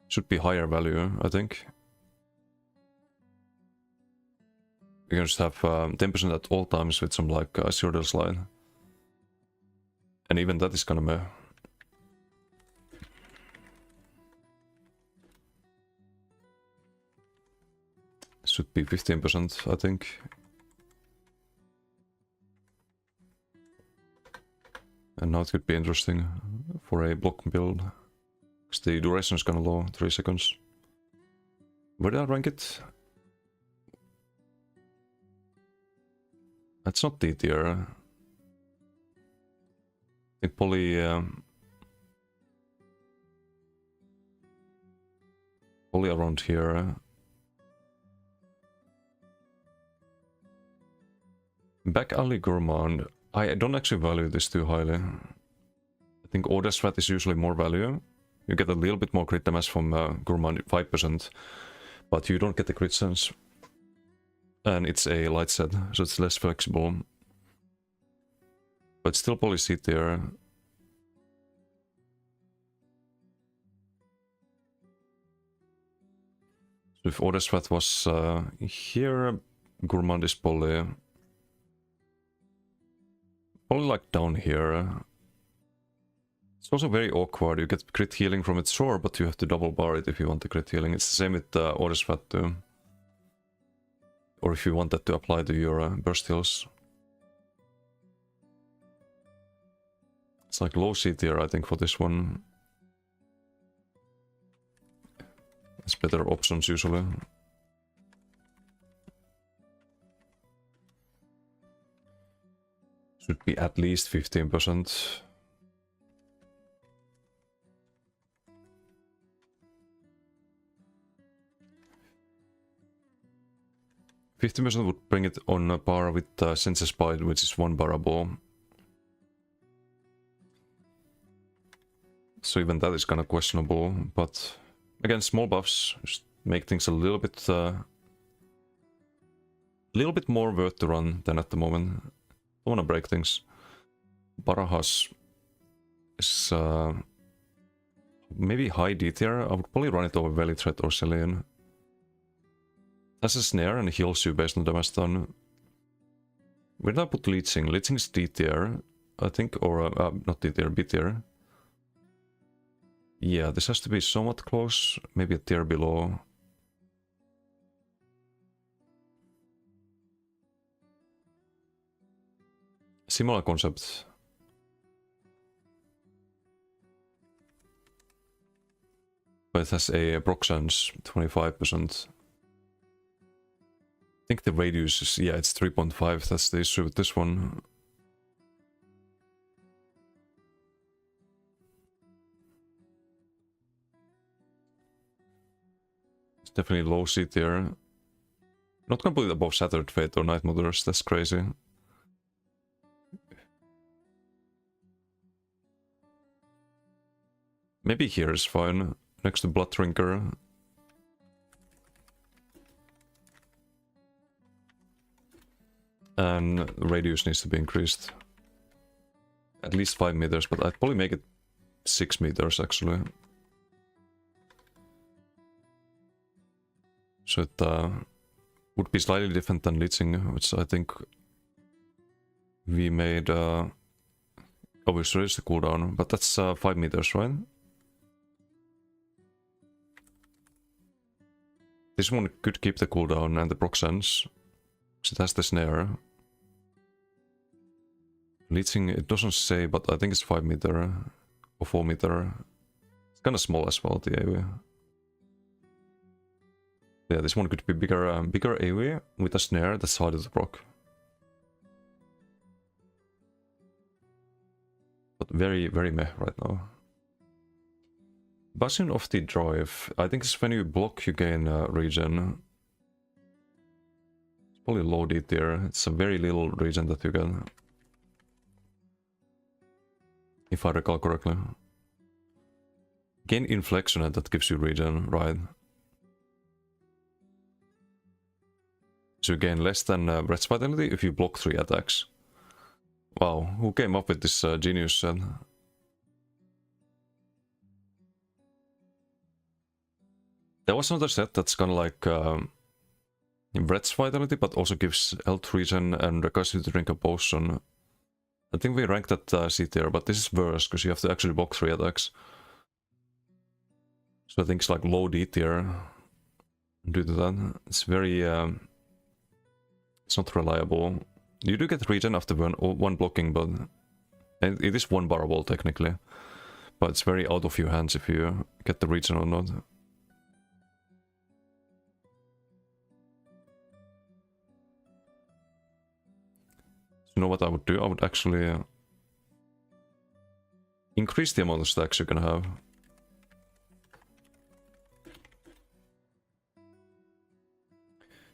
Should be higher value, I think. You can just have 10% at all times with some like Zero Slide. And even that is kind of meh. Should be 15%, I think. And now it could be interesting for a block build. Because the duration is kind of low, 3 seconds. Where did I rank it? That's not D tier. I think poly around here. Back alley gourmand. I don't actually value this too highly. I think order strat is usually more value. You get a little bit more crit damage from gourmand, 5%, but you don't get the crit sense. And it's a light set, so it's less flexible. But still poly C tier. So if order strat was here, gourmand is poly. Probably like down here. It's also very awkward. You get crit healing from it, sure, but you have to double bar it if you want the crit healing. It's the same with order strat too. Or if you want that to apply to your burst heals. It's like low C tier, I think, for this one. It's better options usually. Should be at least 15%. %, would bring it on a par with Sense Spite, which is 1 barable. So even that is kind of questionable, but again, small buffs just make things a little bit more worth to run than at the moment. Don't want to break things. Barajas is maybe high D tier. I would probably run it over Valley Threat or Celine. Has a snare and heals you based on damage done. Where did I put Leeching? Leeching is D tier, I think, or not D tier, B tier. Yeah, this has to be somewhat close, maybe a tier below. Similar concept. But it has a proc sense, 25%. I think the radius is, yeah, it's 3.5, that's the issue with this one. It's definitely low C tier. Not gonna put it above Shattered Fate or Night Mothers, that's crazy. Maybe here is fine, next to Blood Drinker. And radius needs to be increased. At least 5 meters, but I'd probably make it 6 meters actually. So it would be slightly different than Leeching, which I think we made... obviously raise the cooldown, but that's 5 meters, right? This one could keep the cooldown and the proc sense. It has the snare. Leeching, it doesn't say, but I think it's 5 meter or 4 meter. It's kind of small as well, the AoE. Yeah, this one could be bigger, bigger AoE with a snare that's harder to proc. But very, very meh right now. Bastion of the Drive. I think it's when you block, you gain regen. Probably low D tier. It's a very little regen that you get. If I recall correctly. Gain inflection and that gives you regen, right? So you gain less than Breath's Vitality if you block 3 attacks. Wow, who came up with this genius set? There was another set that's kind of like Breath's Vitality, but also gives health regen and requires you to drink a potion. I think we ranked at C tier, but this is worse because you have to actually block 3 attacks. So I think it's like low D tier due to that. It's very... it's not reliable. You do get regen after one blocking, but it is 1 bar wall technically. But it's very out of your hands if you get the regen or not. You know what I would do? I would actually increase the amount of stacks you can have.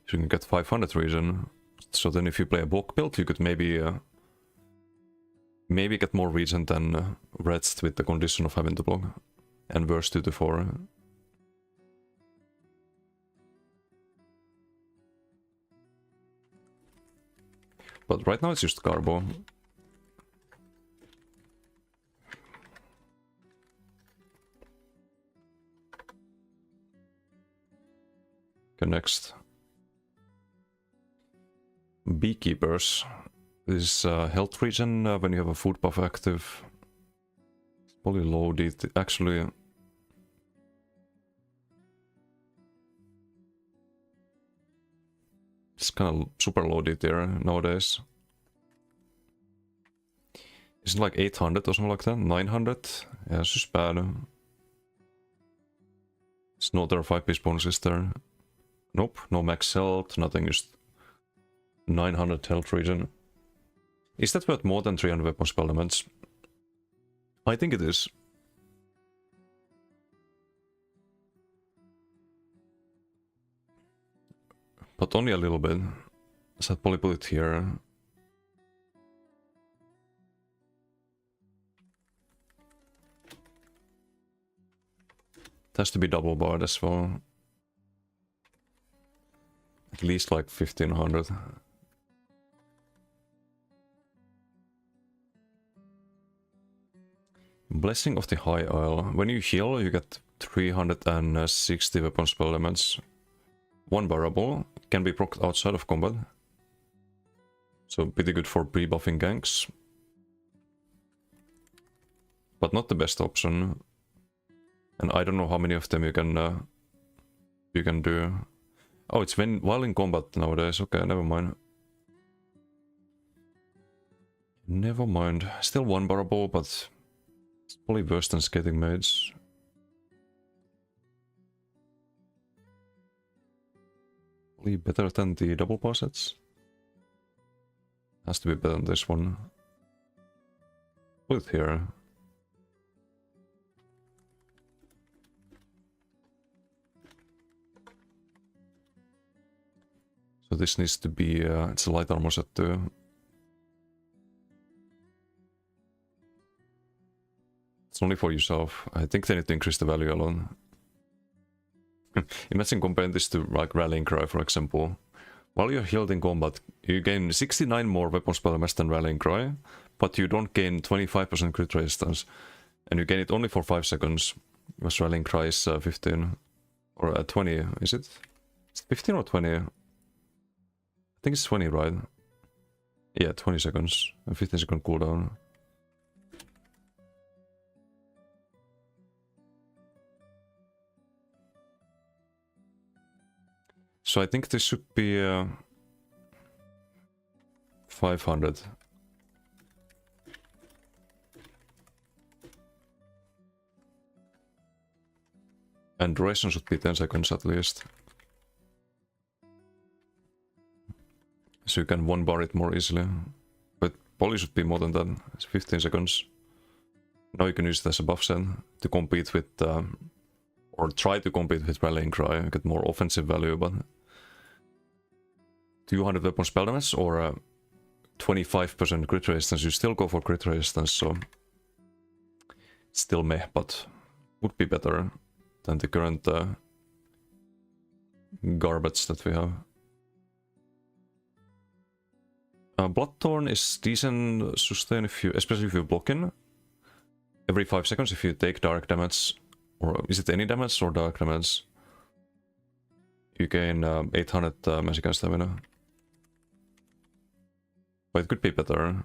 So you can get 500 regen. So then if you play a block build, you could maybe get more regen than Reds with the condition of having the block. And verse 2 to 4. But right now it's just Carbo. Okay, next. Beekeepers. This is health regen when you have a food buff active. It's probably loaded. Actually, it's kind of super loaded there nowadays. Isn't it like 800 or something like that? 900? Yeah, it's just bad. It's no other 5-piece bonuses there. Nope, no max health, nothing, just 900 health regen. Is that worth more than 300 weapon spell elements? I think it is. But only a little bit. So I'd probably put it here. It has to be double barred as well. At least like 1500. Blessing of the High Isle. When you heal, you get 360 weapon spell elements. One variable can be procced outside of combat. So pretty good for pre-buffing ganks. But not the best option. And I don't know how many of them you can do. Oh, it's while in combat nowadays. Okay, never mind. Never mind. Still one variable, but it's probably worse than skating maids. Probably better than the double bar sets. Has to be better than this one. Put it here. So this needs to be, it's a light armor set too. It's only for yourself. I think they need to increase the value alone. Imagine comparing this to like Rallying Cry, for example. While you're healed in combat, you gain 69 more weapon spell damage than Rallying Cry, but you don't gain 25% crit resistance. And you gain it only for 5 seconds. Because Rallying Cry is 15. Or 20, is it? Is it 15 or 20? I think it's 20, right? Yeah, 20 seconds. And 15-second cooldown. So I think this should be 500. And duration should be 10 seconds at least. So you can one bar it more easily. But probably should be more than that. It's 15 seconds. Now you can use it as a buff set to compete with, or try to compete with Rallying Cry, get more offensive value, but 200 weapon spell damage or 25% crit resistance, you still go for crit resistance, so still meh, but would be better than the current garbage that we have. Bloodthorn is decent sustain if you, especially if you block in. Every 5 seconds if you take dark damage, or is it any damage or dark damage? You gain 800 magic and stamina. But it could be better.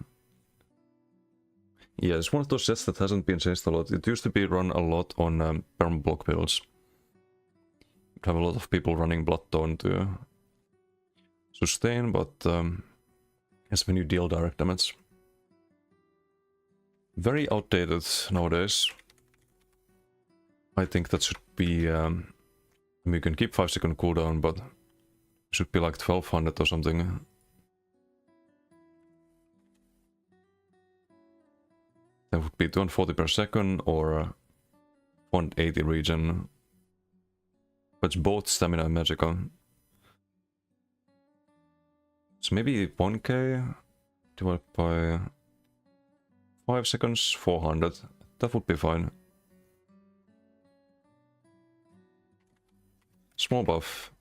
Yeah, it's one of those sets that hasn't been changed a lot. It used to be run a lot on perm block builds. You'd have a lot of people running Bloodthorn to sustain, but yes, when you deal direct damage. Very outdated nowadays. I think that should be... I mean, you can keep 5-second cooldown, but it should be like 1200 or something. That would be 240 per second or 180 regen. But it's both stamina and magical. So maybe 1k divided by 5 seconds, 400. That would be fine. Small buff.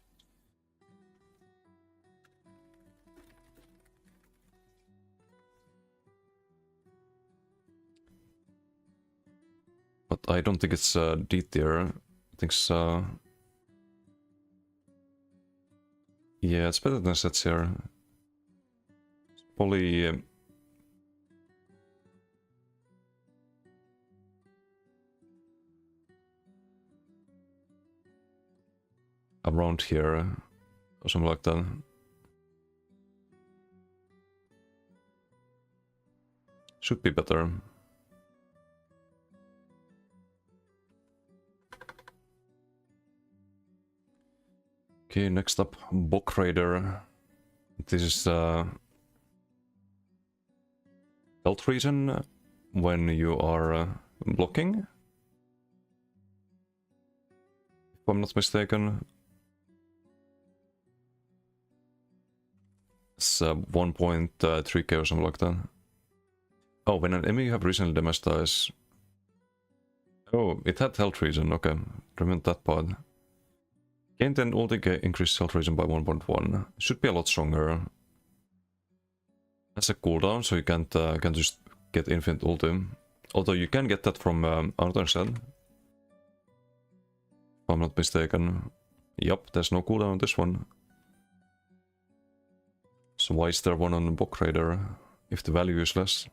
But I don't think it's D tier. I think it's yeah, it's better than sets here. It's probably around here or something like that. Should be better. Okay, next up, Bock Raider. This is health regen when you are blocking. If I'm not mistaken. It's 1.3k or something like that. Oh, when an enemy you have recently damaged dies. Oh, it had health regen, okay. Remember that part. Gain 10 ulti, increase health regen by 1.1. Should be a lot stronger. That's a cooldown, so you can't just get infinite ulti. Although you can get that from another set. If I'm not mistaken. Yup, there's no cooldown on this one. So why is there one on Bock Raider if the value is less?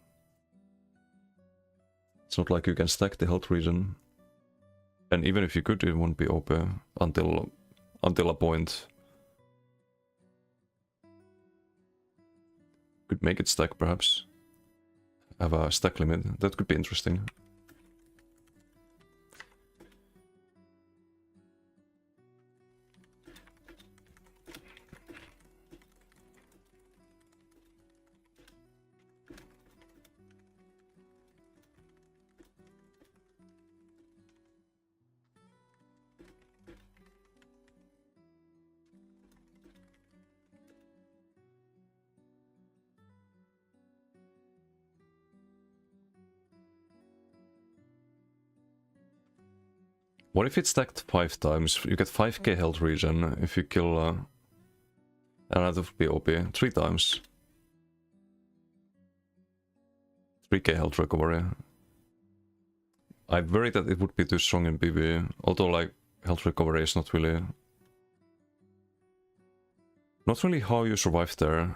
It's not like you can stack the health regen. And even if you could, it won't be OP until a point. Could make it stack perhaps. Have a stack limit. That could be interesting. What if it's stacked 5 times? You get 5k health regen if you kill... and that would be OP. 3 times. 3k health recovery. I worry that it would be too strong in PvE. Although, like, health recovery is not really... Not really how you survive there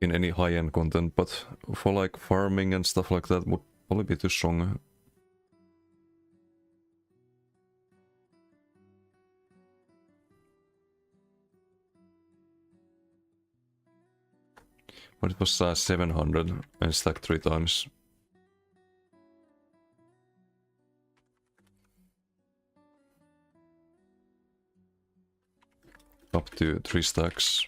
in any high-end content, but for, like, farming and stuff like that would probably be too strong. But it was 700 and stacked 3 times. Up to 3 stacks.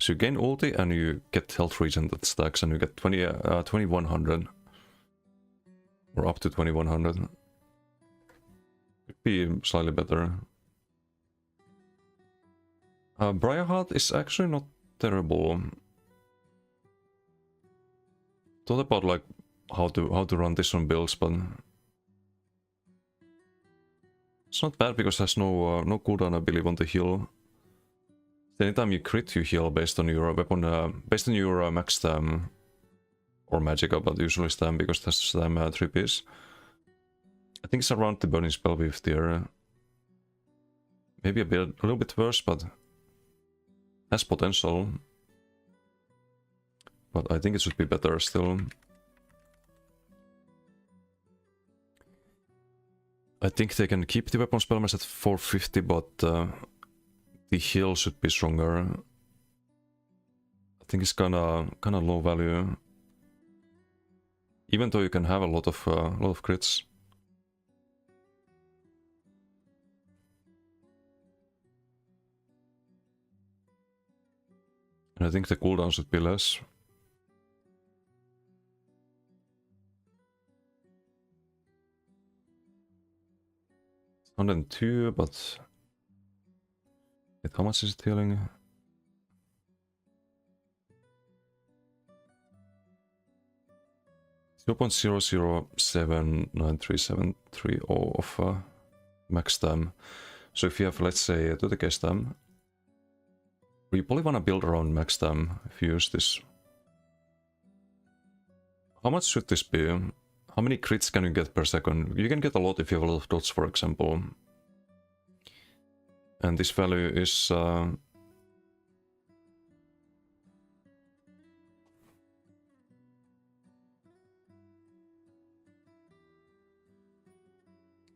So you gain ulti and you get health regen that stacks and you get 2100. Or up to 2100. Could be slightly better. Briarheart is actually not terrible. Thought about like how to run this on builds, but it's not bad because it has no cooldown, I believe, on the heal. Anytime you crit, you heal based on your weapon, based on your max stam or magicka, but usually stam because it has stam 3-piece. I think it's around the burning spell with tier. Maybe a little bit worse, but has potential. But I think it should be better still. I think they can keep the weapon spell mass at 450, but the heal should be stronger. I think it's kinda low value. Even though you can have a lot of crits. And I think the cooldown should be less. 102, but wait, how much is it healing? .0079373 of max stam. So if you have, let's say, 30k stam, you probably wanna build around max stam if you use this. How much should this be? How many crits can you get per second? You can get a lot if you have a lot of dots, for example. And this value is...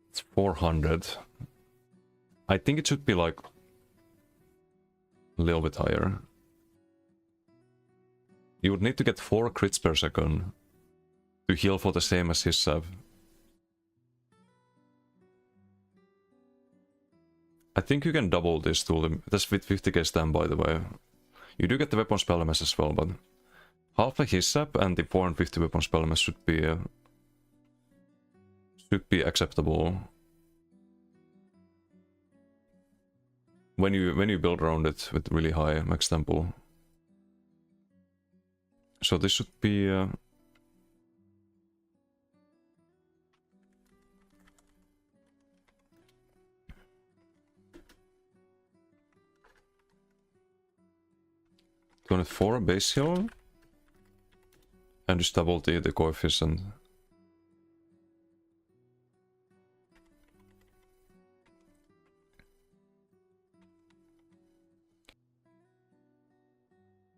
it's 400. I think it should be like a little bit higher. You would need to get 4 crits per second to heal for the same as his save. I think you can double this to that's with 50k stam, by the way. You do get the weapon spell mass as well, but half a his sap and the 450 weapon spell mass should be acceptable when you build around it with really high max tempo. So this should be 204 base heal, and just double the coefficient.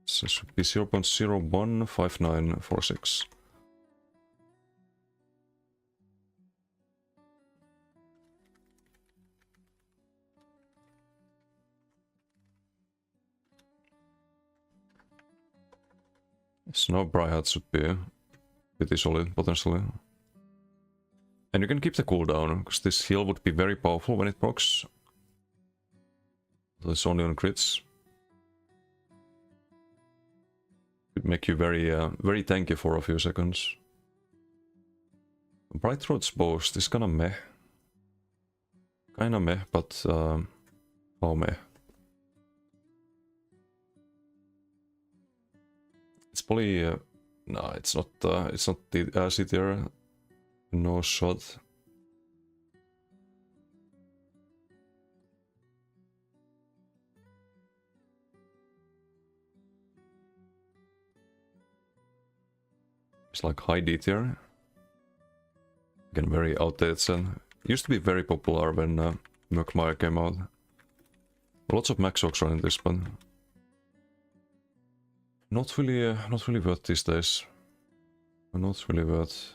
So it should be 0.015946. Snow Bryhat should be pretty solid, potentially. And you can keep the cooldown, because this heal would be very powerful when it procs. So it's only on crits. Could make you very tanky for a few seconds. Bright Throat's Boast is kinda meh. Kinda meh, but oh meh. It's probably no, it's not the C tier. No shot. It's like high D tier. Again, very outdated and used to be very popular when Murkmire came out. Lots of max ox running this, but not really worth these days. Not really worth.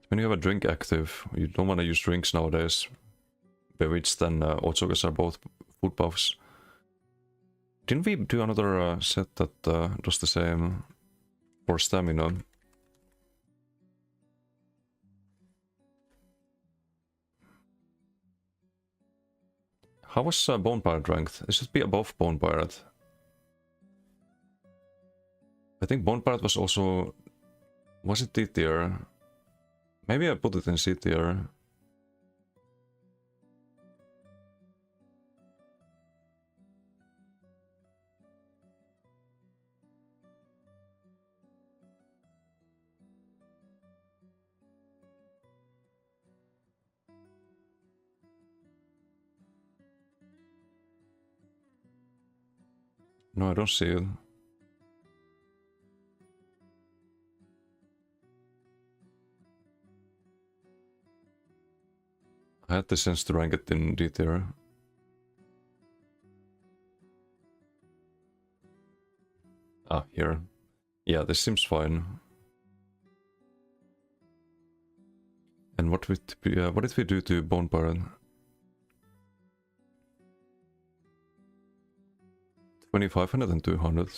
When you have a drink active, you don't want to use drinks nowadays. Bewitched and Ochogas are both food buffs. Didn't we do another set that does the same for stamina? How was Bone Pirate ranked? It should be above Bone Pirate. I think Bone Pirate was also... Was it D tier? Maybe I put it in C tier. No, I don't see it. I had the sense to rank it in D tier. Ah, here. Yeah, this seems fine. And what did we do to Bone Pirate? 2500 and 200.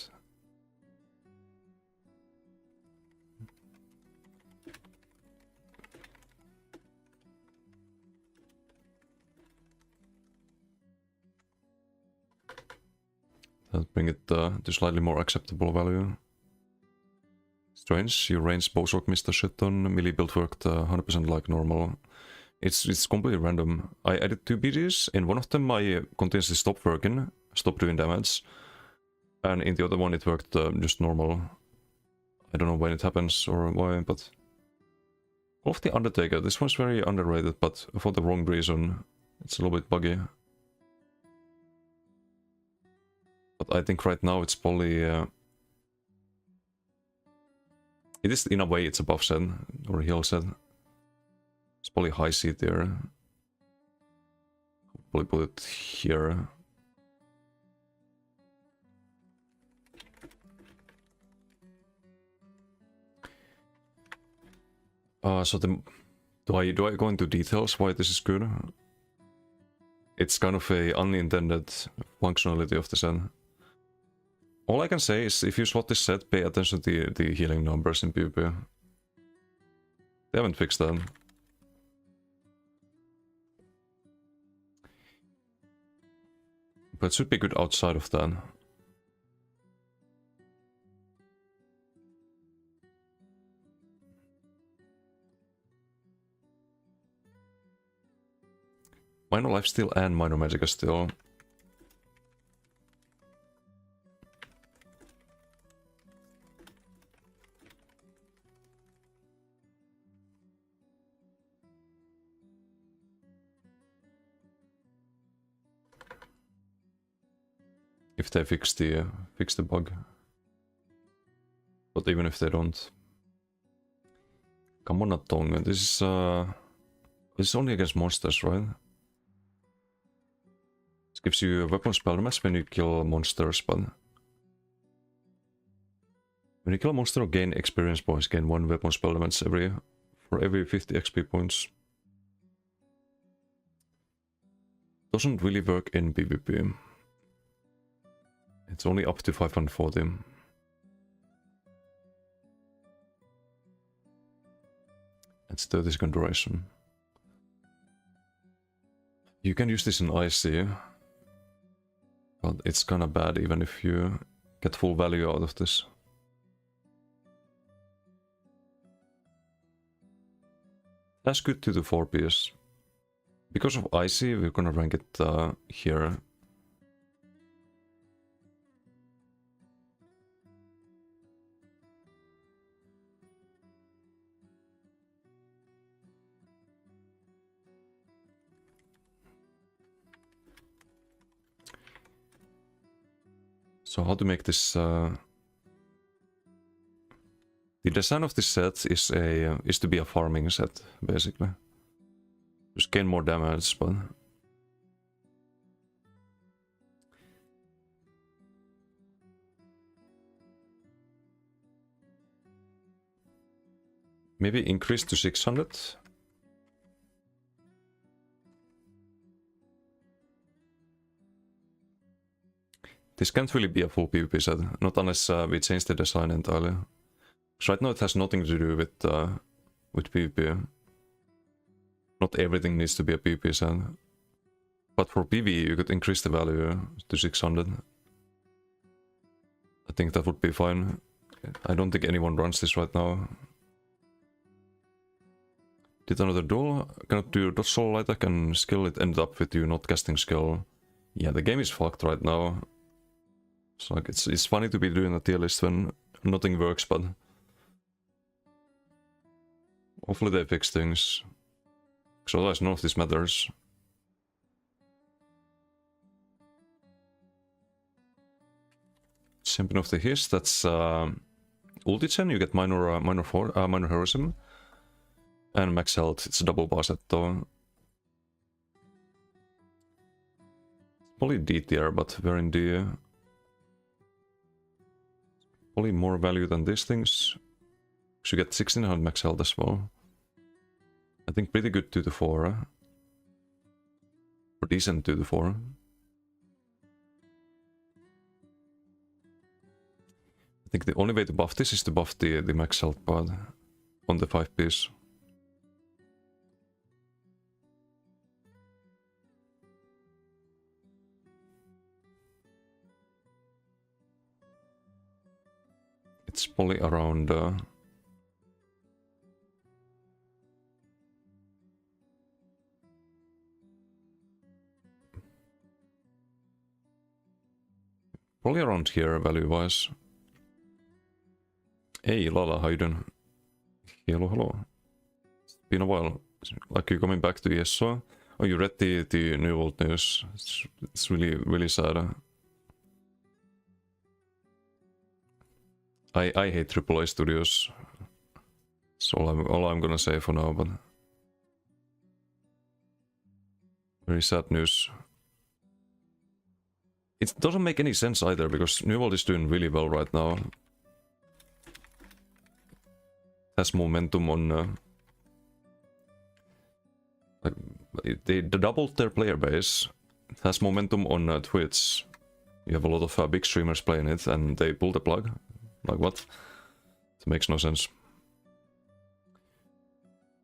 That bring it to slightly more acceptable value. Strange, your range bowsrock missed a shit ton, melee build worked 100% like normal. It's completely random. I added 2 BGs, in one of them I continuously stopped working, stopped doing damage. And in the other one it worked just normal. I don't know when it happens or why, but... Call of the Undertaker, this one's very underrated, but for the wrong reason. It's a little bit buggy. But I think right now it's probably... it is, in a way, it's above set, or heal set. It's probably high seed there. Probably put it here. So do I go into details why this is good? It's kind of a unintended functionality of the set. All I can say is if you slot this set, pay attention to the healing numbers in PvP. They haven't fixed that. But it should be good outside of that. Minor lifesteal and minor magic still. If they fix the bug. But even if they don't. Come on, not tongue. This is only against monsters, right? This gives you a weapon spell damage when you kill monsters, but when you kill a monster or gain experience points, gain 1 weapon spell damage for every 50 XP points. Doesn't really work in PvP. It's only up to 540. It's 30-second duration. You can use this in IC, but it's kinda bad even if you get full value out of this. That's good 2 to 4 PS. Because of IC, we're gonna rank it here. So how to make this... The design of this set is to be a farming set, basically. Just gain more damage, but... Maybe increase to 600? This can't really be a full PvP set, not unless we change the design entirely. Because right now it has nothing to do with PvP. Not everything needs to be a PvP set. But for PvE you could increase the value to 600. I think that would be fine. I don't think anyone runs this right now. Did another duel, cannot do dodge solo light attack and skill, it ended up with you not casting skill. Yeah, the game is fucked right now. So like it's funny to be doing a tier list when nothing works, but hopefully they fix things. Because otherwise none of this matters. Champion of the Hiss, that's Ultigen, you get minor heroism. And max health, it's a double boss set though. Probably D tier, but we're in D. Probably more value than these things. So you get 1600 max health as well. I think pretty good 2 to 4. Or decent 2 to 4. I think the only way to buff this is to buff the max health part on the 5 piece. It's probably around... probably around here, value-wise. Hey, Lala, how you doing? Hello, hello. It's been a while. Like, you coming back to ESO? Oh, you read the New World news. It's really, really sad. I hate AAA studios. That's all I'm gonna say for now, but... very sad news. It doesn't make any sense either, because New World is doing really well right now. Has momentum on... like, they doubled their player base. It has momentum on Twitch. You have a lot of big streamers playing it, and they pull the plug. Like, what? It makes no sense.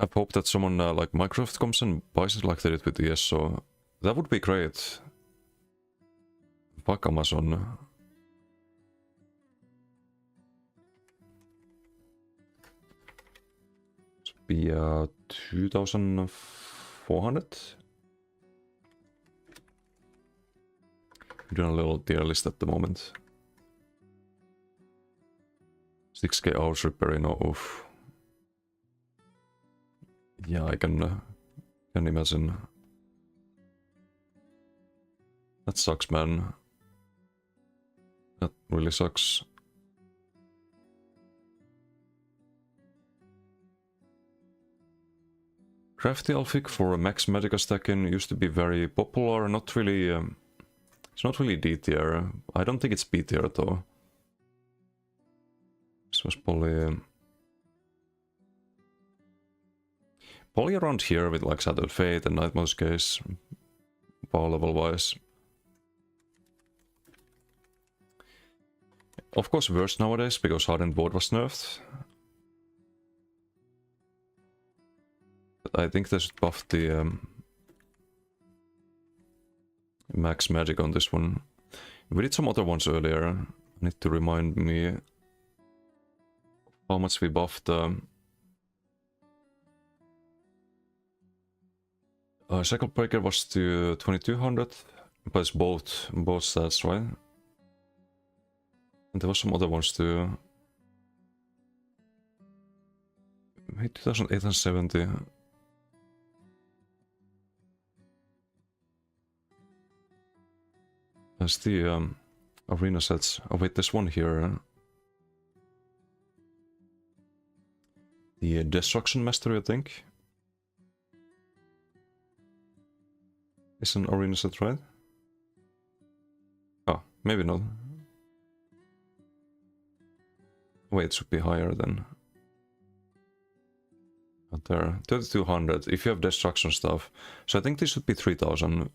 I hope that someone like Microsoft comes and buys it like they did with ES, so that would be great. Fuck Amazon. Should be 2,400. I'm doing a little tier list at the moment. 6k hours repairing, oof. Yeah, I can imagine. That sucks, man. That really sucks. Crafty Alphic for max Magica stacking used to be very popular, not really... it's not really D tier. I don't think it's B tier though. This was probably... probably around here with like Shattered Fate and Nightmare's case. Power level wise. Of course worse nowadays because Hardened Board was nerfed. But I think they should buff the max magic on this one. We did some other ones earlier. I need to remind me how much we buffed. Cycle Breaker was to 2200, but it's both stats, right? And there was some other ones too. Maybe 2870. That's the arena sets. Oh wait, there's one here. The Destruction Mastery, I think. Is an arena set, right? Oh, maybe not. Wait, it should be higher then. Out there, 3200 if you have destruction stuff. So I think this should be 3000.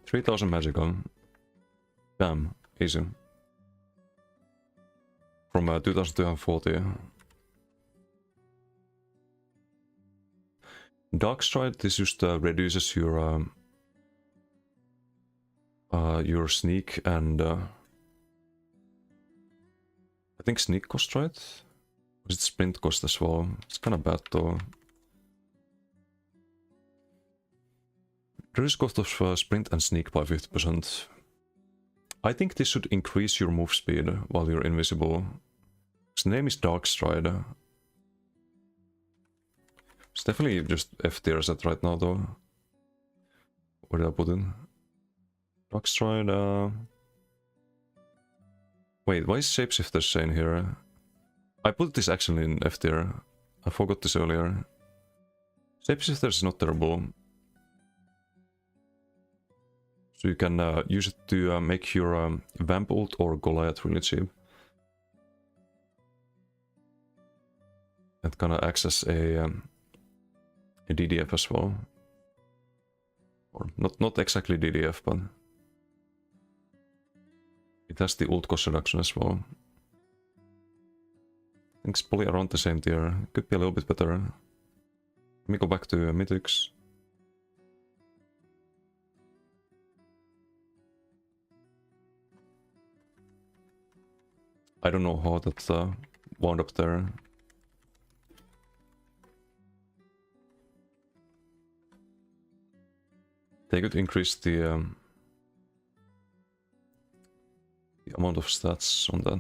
3000 magical. Bam, easy. From 2240. Darkstride, this just reduces your sneak and I think sneak cost, right? Or is it sprint cost as well? It's kind of bad though. Reduce cost of sprint and sneak by 50%. I think this should increase your move speed while you're invisible. His name is Darkstride. It's definitely just F tier set right now though. Where did I put it? Darkstride, wait, why is Shapeshifter saying here? I put this actually in F tier. I forgot this earlier. Shapeshifter is not terrible. So you can use it to make your Vamp ult or Goliath really cheap. It kind of acts as a DDF as well. Or not exactly DDF, but it has the ult cost reduction as well. I think it's probably around the same tier. Could be a little bit better. Let me go back to Mythics. I don't know how that wound up there. They could increase the amount of stats on that.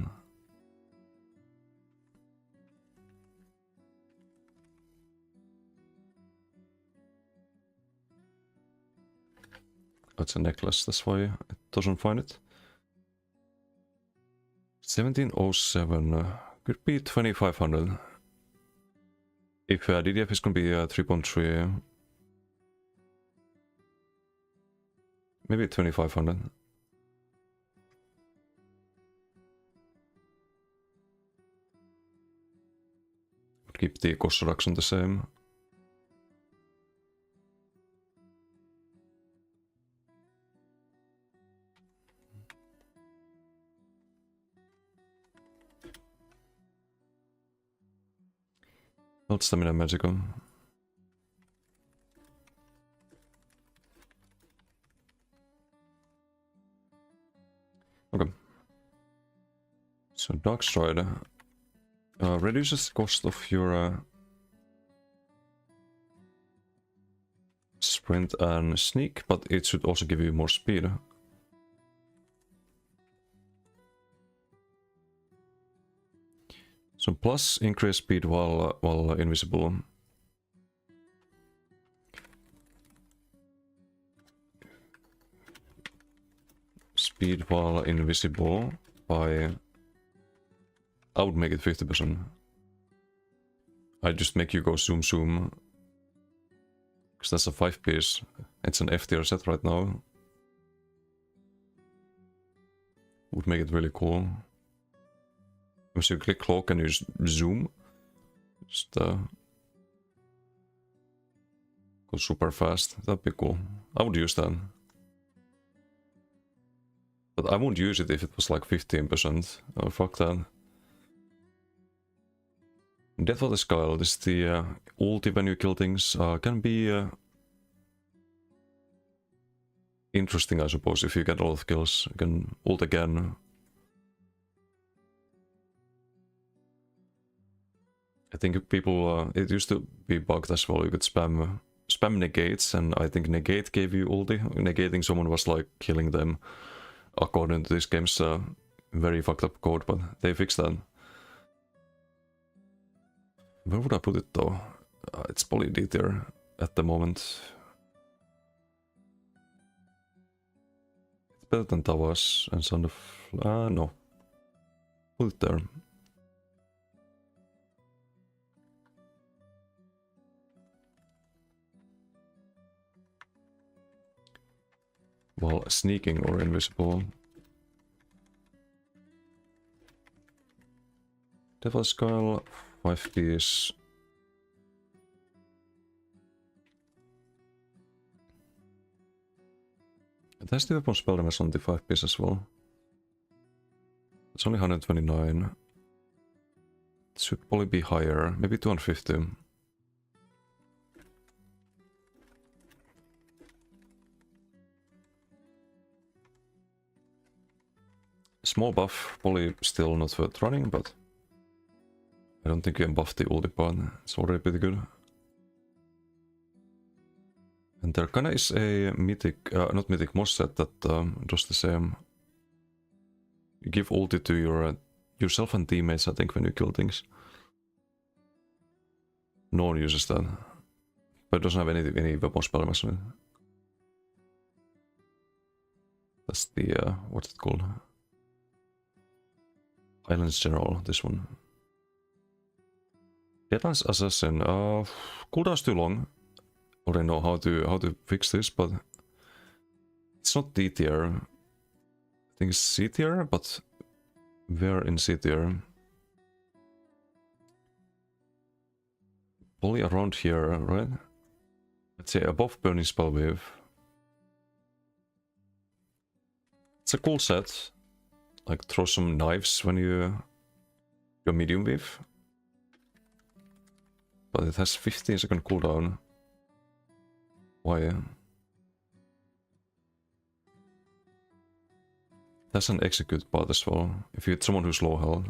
It's a necklace, that's why it doesn't find it. 1707 could be 2500. If DDF is gonna be 3.3, maybe 2500. Keep the cost reduction the same. Not stamina magical. Okay. So Dark Stride reduces the cost of your sprint and sneak, but it should also give you more speed. So plus increase speed while invisible. Speed while invisible by... I would make it 50%. I just make you go zoom zoom. Because that's a 5-piece. It's an F tier set right now. Would make it really cool. So you click cloak and you just zoom. Just go super fast. That'd be cool. I would use that. But I won't use it if it was like 15%. Oh, fuck that. Death of the Skull. This is the ulti when you kill things. Can be interesting, I suppose, if you get a lot of kills. You can ult again. I think people, it used to be bugged as well. You could spam negates, and I think negate gave you ulti. Negating someone was like killing them, according to this game's very fucked up code, but they fixed that. Where would I put it though? It's probably D tier at the moment. It's better than Towers and Sound of... no. Put it there. While sneaking or invisible. Devil's Skull, 5-piece. It has the weapon spell damage on the 5-piece as well. It's only 129. It should probably be higher, maybe 250. Small buff, probably still not worth running, but I don't think you can buff the ulti part. It's already pretty good. And there kinda is a mythic, not mythic, moss set that does the same. You give ulti to your yourself and teammates, I think, when you kill things. No one uses that. But it doesn't have any weapon spell damage on it. That's the, what's it called? Islands General, this one. Deadlands Assassin, cooldown's too long. Already know how to fix this, but it's not D tier. I think it's C tier, but where in C tier? Probably around here, right? Let's say above Burning Spell Wave. It's a cool set. Like throw some knives when you go medium wave. But it has 15-second cooldown. Why? That's an execute part as well. If you hit someone who's low health,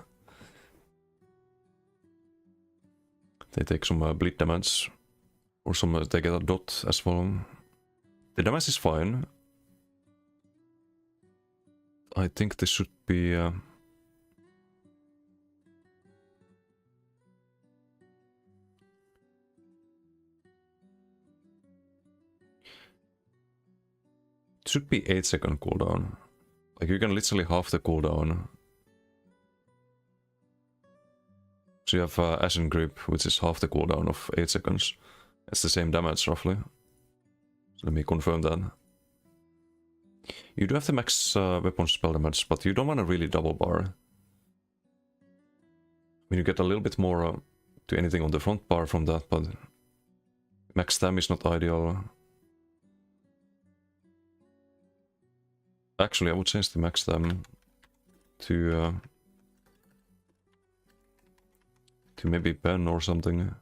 they take some bleed damage. Or some they get a dot as well. The damage is fine. I think this should be... it should be 8-second cooldown. Like you can literally half the cooldown. So you have Ashen Grip, which is half the cooldown of 8 seconds. It's the same damage roughly. So let me confirm that. You do have the max weapon spell damage, but you don't want to really double bar. I mean, you get a little bit more to anything on the front bar from that, but max stam is not ideal. Actually, I would change the max stam to maybe pen or something.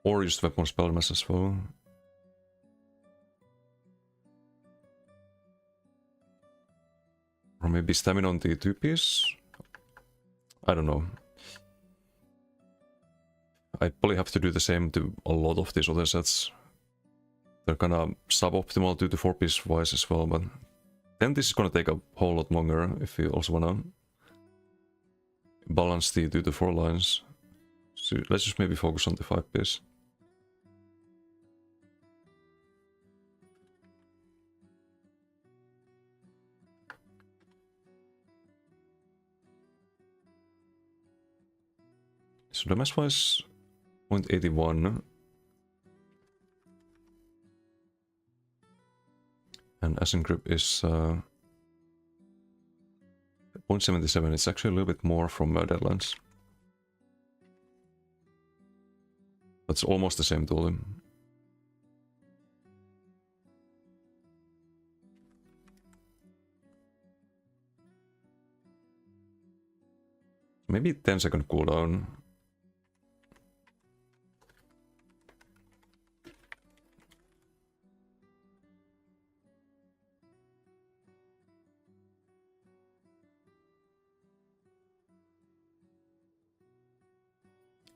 Or just weapon spell mass as well. Or maybe stamina on the 2-piece? I don't know. I probably have to do the same to a lot of these other sets. They're kinda suboptimal 2 to 4-piece wise as well, but then this is gonna take a whole lot longer if you also wanna balance the 2 to 4 lines. So let's just maybe focus on the 5-piece. So damage wise, 0.81. And Ashen Grip is 0.77. It's actually a little bit more from Deadlands. But it's almost the same tool. Maybe 10-second cooldown.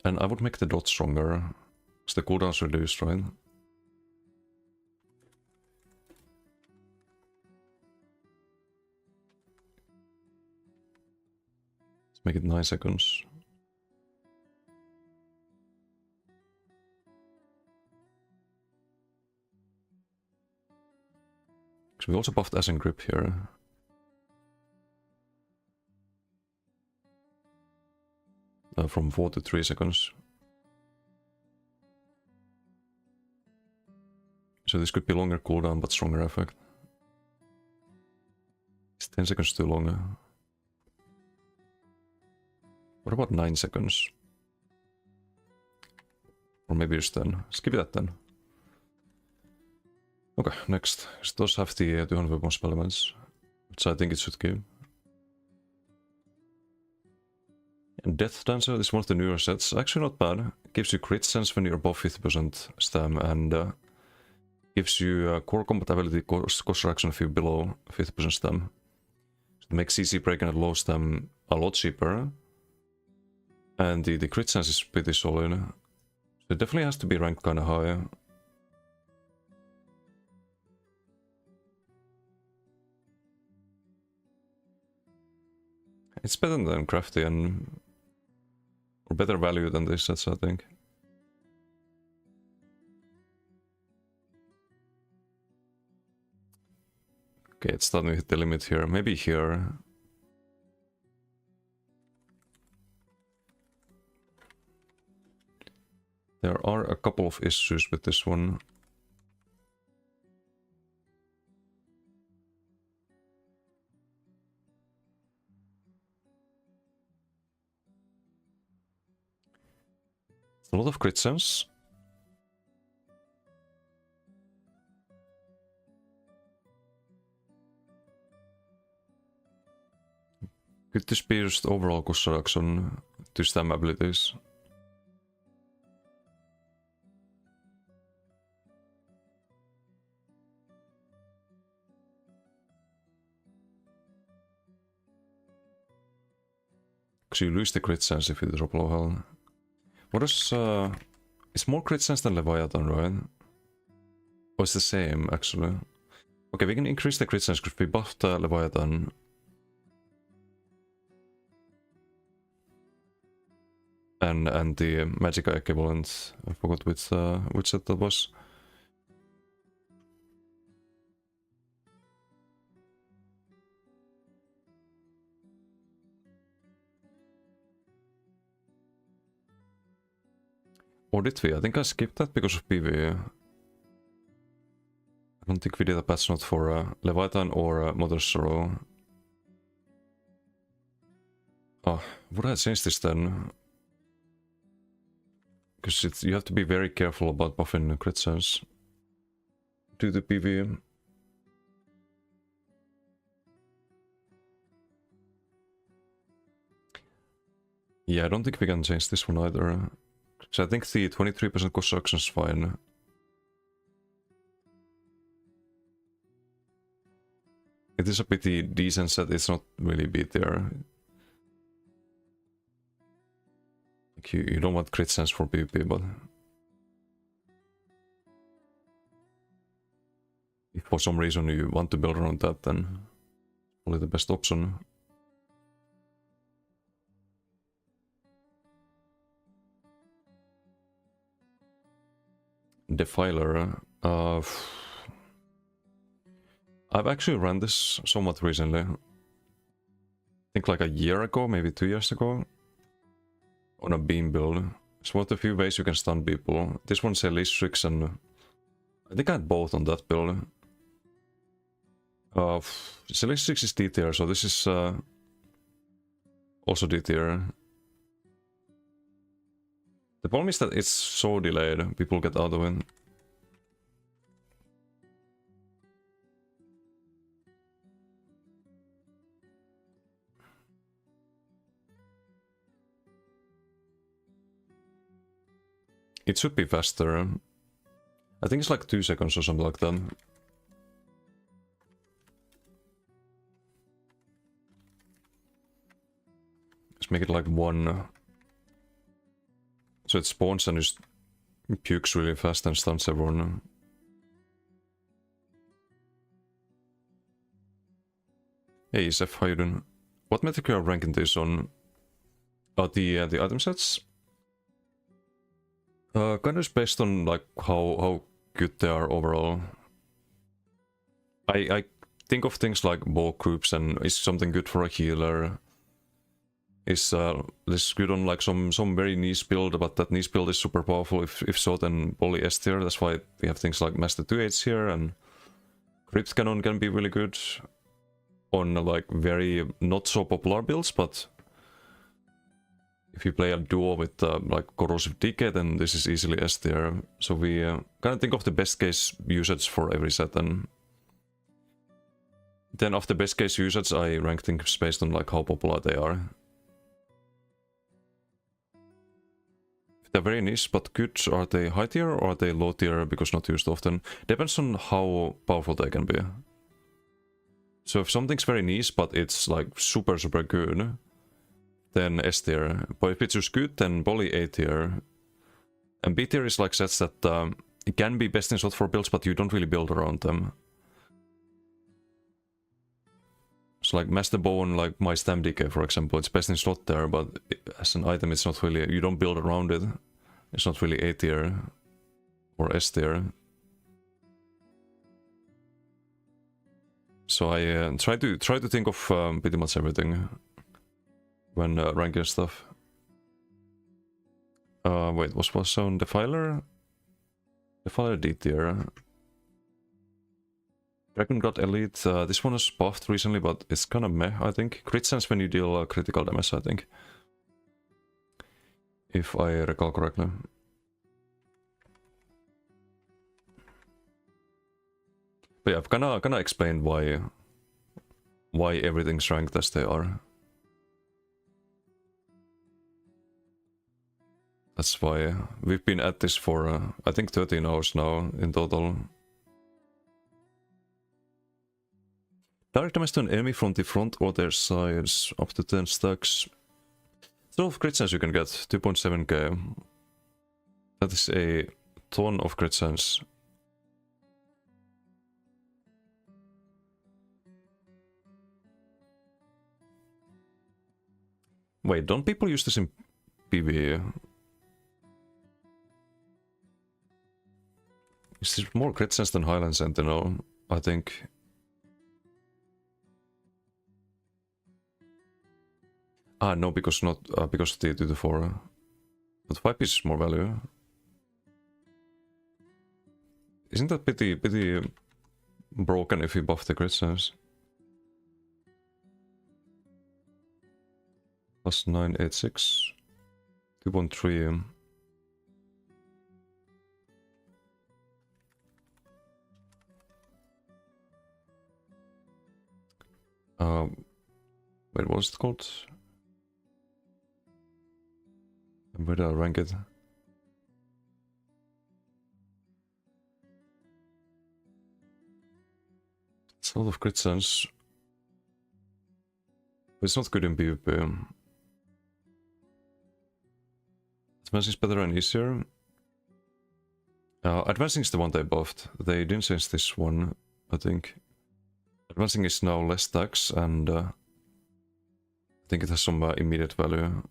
And I would make the dot stronger, because the cooldown's reduced, right? Let's make it 9 seconds. Because we also buffed Ashen Grip here. From 4 to 3 seconds. So this could be longer cooldown but stronger effect. Is 10 seconds too long? What about 9 seconds? Or maybe just 10. Let's give it that 10. Okay, next. It does have the 200 weapon spell elements, which I think it should give. And Death Dancer is one of the newer sets. Actually not bad. It gives you crit sense when you're above 50% stam and gives you core compatibility cost reduction if you're below 50% stam. So it makes CC breaking at low stam a lot cheaper. And the crit sense is pretty solid. So it definitely has to be ranked kinda high. It's better than Crafty and... or better value than this sets, I think. Okay, it's starting to hit the limit here. Maybe here. There are a couple of issues with this one. A lot of crit sense. Good to boost overall cost reduction to stem abilities. Because you lose the crit sense if you drop low health. What is it's more crit sense than Leviathan, right? Or it's the same actually. Okay, we can increase the crit sense because we buffed Leviathan. And the Magicka equivalent. I forgot which set that was. Or did we? I think I skipped that because of PvE. I don't think we did a patch note for Leviathan or Mother's Sorrow. Oh, would I change this then? Because you have to be very careful about buffing crit sense to the PvE. Yeah, I don't think we can change this one either. So I think the 23% cost reduction is fine. It is a pretty decent set, it's not really beat there. Like you don't want crit sense for PvP, but if for some reason you want to build around that, then probably the best option. Defiler. I've actually ran this somewhat recently. I think like a year ago, maybe 2 years ago. On a beam build. There's one of the few ways you can stun people. This one's Elistrix and I think I had both on that build. Elistrix is D tier, so this is also D tier. The problem is that it's so delayed, people get out of it. It should be faster. I think it's like 2 seconds or something like that. Let's make it like 1. So it spawns and just pukes really fast and stuns everyone. Hey Seth, how you doing? What metric are you ranking this on? The item sets? Kind of based on like how good they are overall. I think of things like bulk groups and is something good for a healer. Is this good on like some very niche build, but that niche build is super powerful if so, then Poly S tier. That's why we have things like Master 2H here, and Crypt Cannon can be really good on like very not so popular builds, but if you play a duo with like Corrosive Decay, then this is easily S tier. So we kind of think of the best case usage for every set, and then after best case usage I rank things based on like how popular they are. They're very niche but good. Are they high tier or are they low tier because not used often? Depends on how powerful they can be. So if something's very niche but it's like super good, then S tier. But if it's just good, then probably A tier. And B tier is like sets that it can be best in slot for builds, but you don't really build around them. It's like Master Bone, like my Stam Decay for example, it's best in slot there, but as an item it's not really, you don't build around it. It's not really A tier or S tier. So I try to think of pretty much everything when ranking stuff. Wait, what was on Defiler? Defiler D tier. Dragon God Elite, this one was buffed recently, but it's kinda meh, I think. Crit sense when you deal critical damage, I think. If I recall correctly. But yeah, I've kinda explained why everything's ranked as they are. That's why we've been at this for I think 13 hours now in total. Direct damage to an enemy from the front or their sides, up to 10 stacks. 12 crit chance you can get, 2.7k. That is a ton of crit chance. Wait, don't people use this in PvE? Is this more crit chance than Highland Sentinel? I think. Ah, no, because not because of the 2 to 4. But 5 is more value. Isn't that pretty broken if you buff the crit chance? Plus 986. 2.3. Wait, what was it called? Where did I rank it? It's a lot of crit chance. But it's not good in PvP. Advancing is better and easier. Advancing is the one they buffed. They didn't change this one, I think. Advancing is now less stacks and I think it has some immediate value.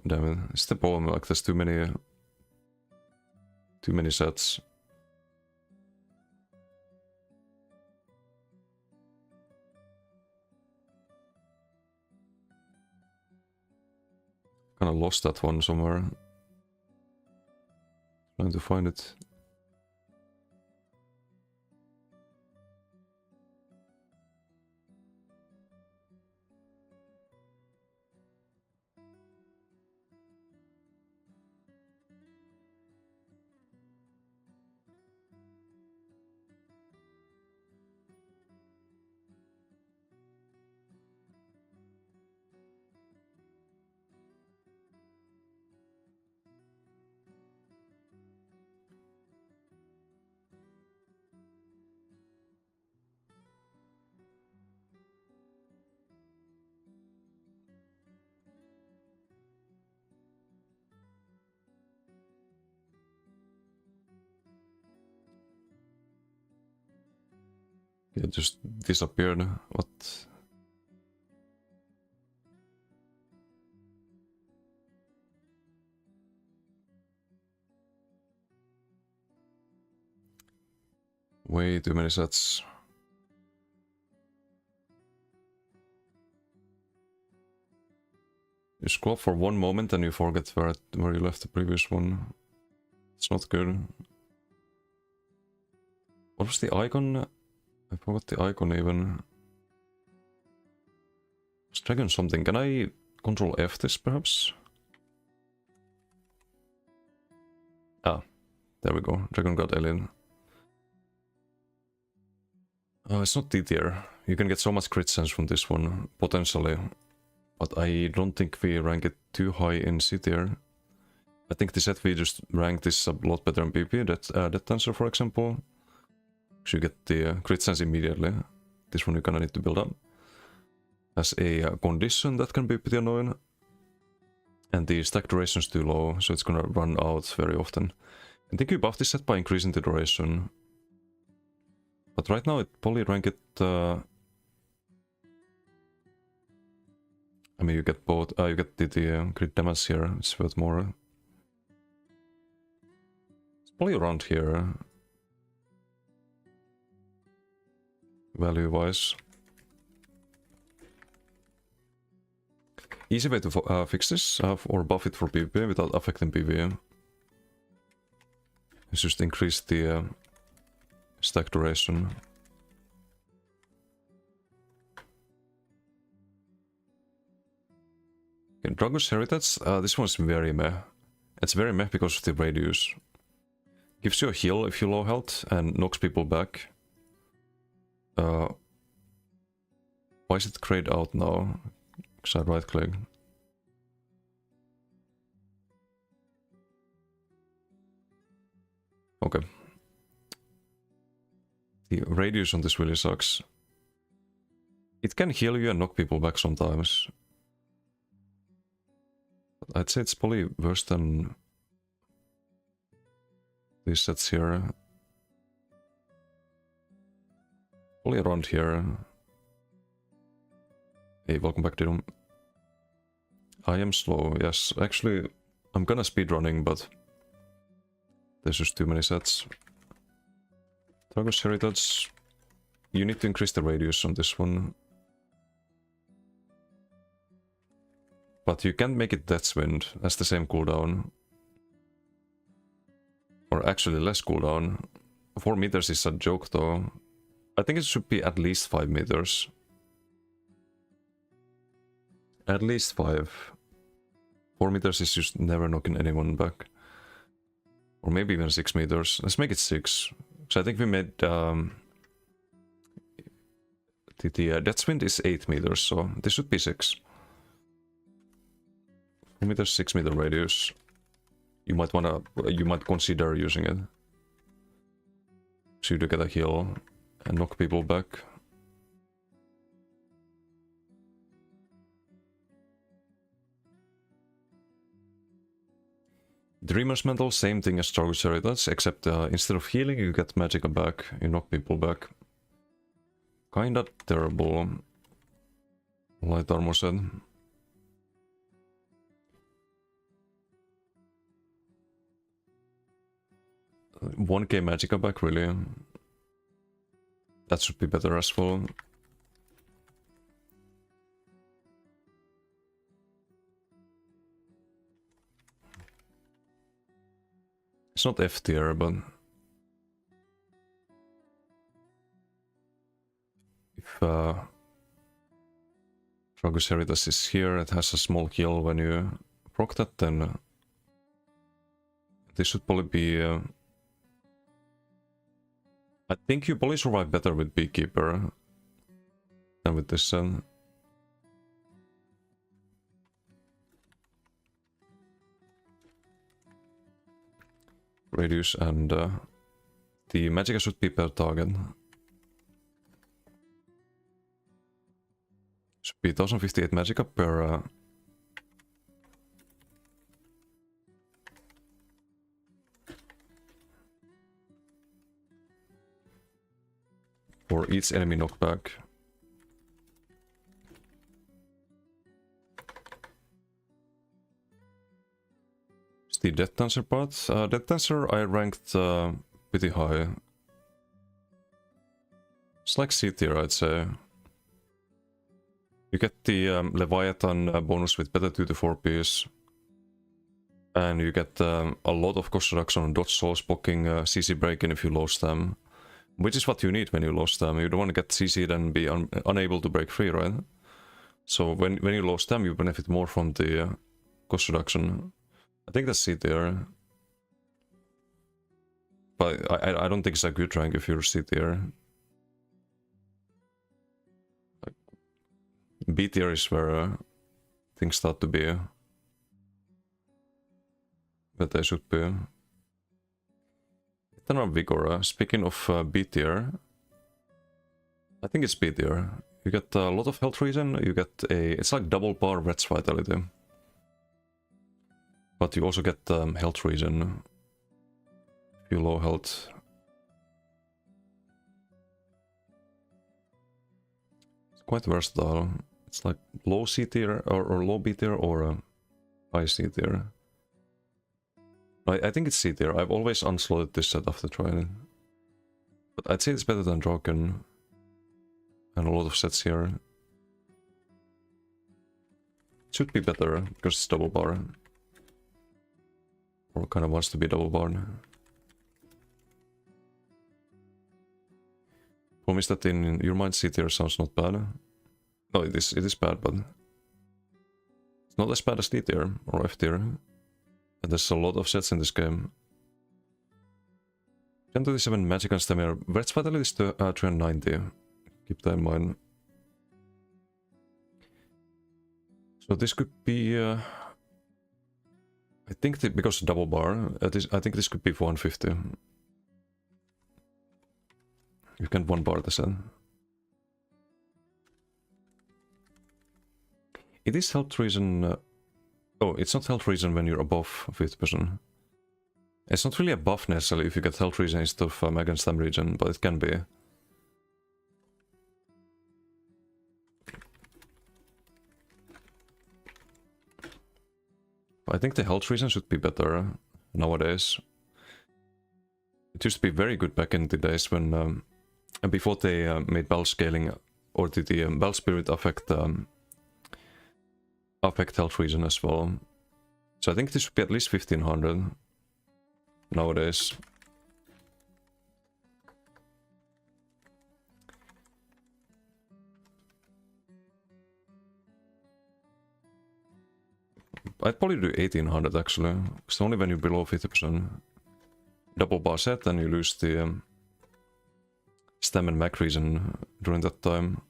Damn it, it's the problem, like there's too many sets. Kinda lost that one somewhere. Trying to find it. It just disappeared. What? Way too many sets. You scroll for one moment and you forget where you left the previous one. It's not good. What was the icon? I forgot the icon even. It's dragon something. Can I control F this perhaps? Ah, there we go. Dragon God Alien. It's not D tier. You can get so much crit chance from this one, potentially. But I don't think we rank it too high in C tier. I think the set we just ranked this a lot better in PvP. That Dancer, for example. So you get the crit chance immediately. This one you kinda need to build up. Has a condition that can be pretty annoying. And the stack duration is too low, so it's gonna run out very often. I think you buff this set by increasing the duration. But right now it probably rank it... I mean, you get both... you get the crit damage here, it's worth more. It's probably around here. Value-wise. Easy way to fix this, or buff it for PvP without affecting PvE. Is just increase the stack duration. Okay, Drago's Heritage, this one's very meh. It's very meh because of the radius. Gives you a heal if you're low health and knocks people back. Why is it grayed out now? Because I right click. Okay. The radius on this really sucks. It can heal you and knock people back sometimes. But I'd say it's probably worse than these sets here. Probably around here. Hey, welcome back, Dylan. I am slow, yes. Actually, I'm gonna speedrunning, but there's just too many sets. Targus Heritage. You need to increase the radius on this one. But you can't make it Death's Wind. That's the same cooldown. Or actually less cooldown. 4 meters is a joke though. I think it should be at least 5 meters. At least 5. 4 meters is just never knocking anyone back. Or maybe even 6 meters. Let's make it 6. So I think we made... the Death's Wind is 8 meters, so this should be 6. 4 meters, 6 meter radius. You might consider using it. So you do get a heal and knock people back. Dreamer's Mantle, same thing as Targus Heritage, except instead of healing you get Magicka back, you knock people back. Kinda terrible. Light armor set. 1k Magicka back, really? That should be better as well. It's not F tier, but... if Targus Heritage is here, it has a small heal when you proc that, then... this should probably be... I think you probably survive better with Beekeeper than with this set. Radius and the Magicka should be per target. Should be 1058 Magicka per... for each enemy knockback. It's the Death Dancer part. Death Dancer I ranked pretty high. It's like C tier, I'd say. You get the Leviathan bonus with better 2 to 4 piece. And you get a lot of cost reduction on dodge souls, blocking, CC breaking if you lose them. Which is what you need when you lost them. You don't want to get CC'd and be unable to break free, right? So when you lost them, you benefit more from the cost reduction. I think that's C tier. But I don't think it's a good rank if you're C tier. B tier is where things start to be. But they should be. Vigor. Speaking of B tier, I think it's B tier. You get a lot of health regen, you get it's like double bar Red's Vitality. But you also get health regen if you low health. It's quite versatile. It's like low C tier or low B tier or high C tier. I think it's C tier. I've always unslotted this set after trying it. But I'd say it's better than Draken. And a lot of sets here. It should be better, because it's double bar. Or kind of wants to be double barred. Promise that in your mind C tier sounds not bad. No, it is bad, but... it's not as bad as D tier or F tier. And there's a lot of sets in this game. 1027 Magic and Stamina. Red's Vitality is 390. Keep that in mind. So this could be... I think because double bar, I think this could be 450. You can't one bar the set. It is health reason. Oh, it's not health reason when you're above 50%. It's not really a buff necessarily if you get health reason instead of against them region, but it can be. I think the health reason should be better nowadays. It used to be very good back in the days when, before they made bell scaling, or did the bell spirit affect health reason as well. So I think this should be at least 1500 nowadays. I'd probably do 1800 actually, because only when you're below 50%. Double bar set and you lose the stem and mag reason during that time.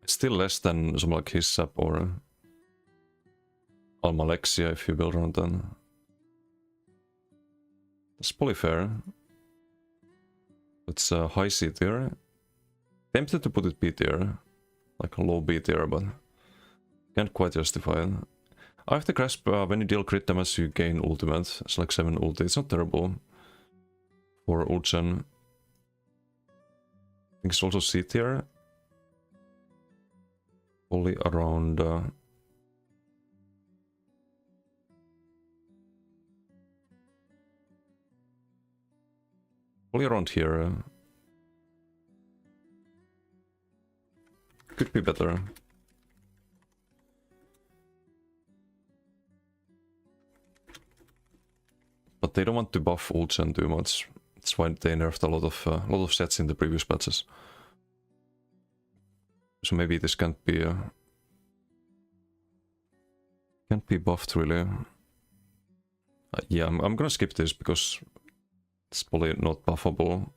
It's still less than something like Hissap or Almalexia if you build around that. That's probably fair. It's a high C tier. Tempted to put it B tier, like a low B tier, but can't quite justify it. I have the grasp, when you deal crit damage you gain ultimate, it's like 7 ulti, it's not terrible for Ulchen. I think it's also C tier. Only around... Only around here. Could be better. But they don't want to buff Ulchen too much. That's why they nerfed a lot of sets in the previous patches. So maybe this can't be buffed really. Yeah, I'm gonna skip this because it's probably not buffable.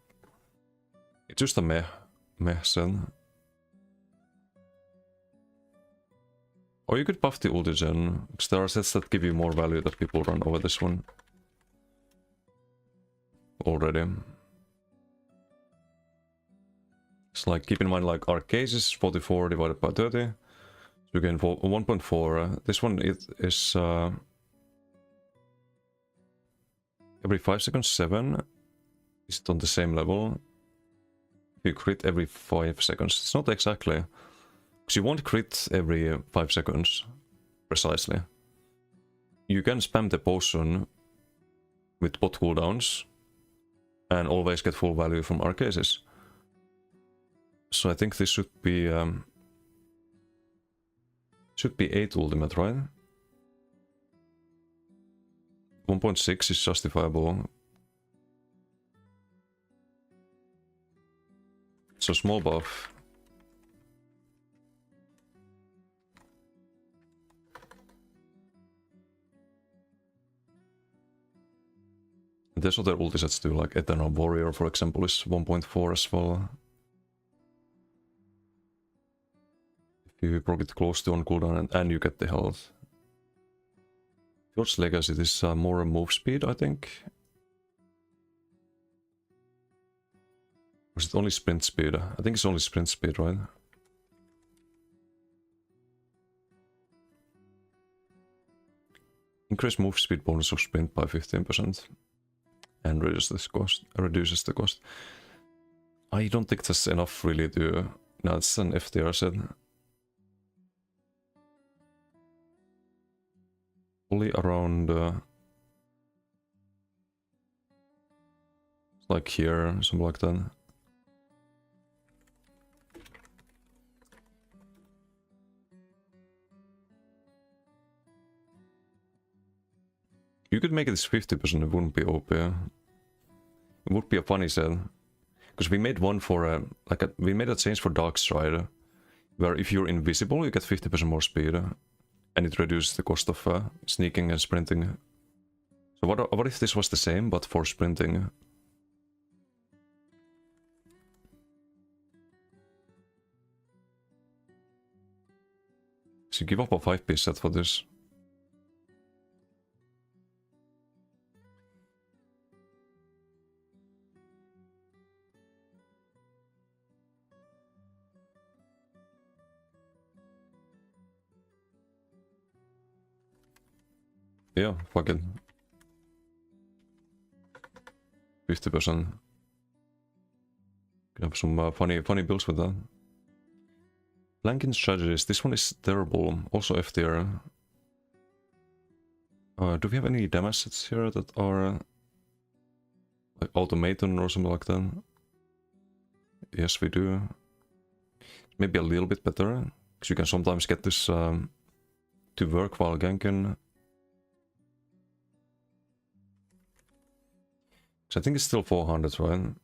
It's just a meh set. Or you could buff the Ultigen, because there are sets that give you more value that people run over this one already. It's like, keep in mind, like Arcase is 44 divided by 30. So you gain 1.4. This one is every 5 seconds, 7. Is it on the same level? You crit every 5 seconds. It's not exactly. Because you won't crit every 5 seconds. Precisely. You can spam the potion with bot cooldowns and always get full value from Arcases. So I think this should be 8 ultimate, right? 1.6 is justifiable. So small buff. There's other ulti sets too, like Eternal Warrior for example is 1.4 as well. If you proc it close to on cooldown and you get the health. Fjord's Legacy, this is more move speed, I think. Or is it only sprint speed? I think it's only sprint speed, right? Increase move speed bonus of sprint by 15%. And reduces the cost. I don't think that's enough really to... No, it's an FTR set. Only around... like here, something like that. You could make it 50%, it wouldn't be OP. It would be a funny set. Because we made one for we made a change for Dark Strider, where if you're invisible you get 50% more speed. And it reduces the cost of sneaking and sprinting. So what if this was the same, but for sprinting? So you give up a 5-piece set for this. Yeah, fuck it. 50%. Could have some funny builds with that. Flanking strategies. This one is terrible. Also F tier. Do we have any damage sets here that are like automaton or something like that? Yes, we do. Maybe a little bit better, because you can sometimes get this to work while ganking. So I think it's still 400, right?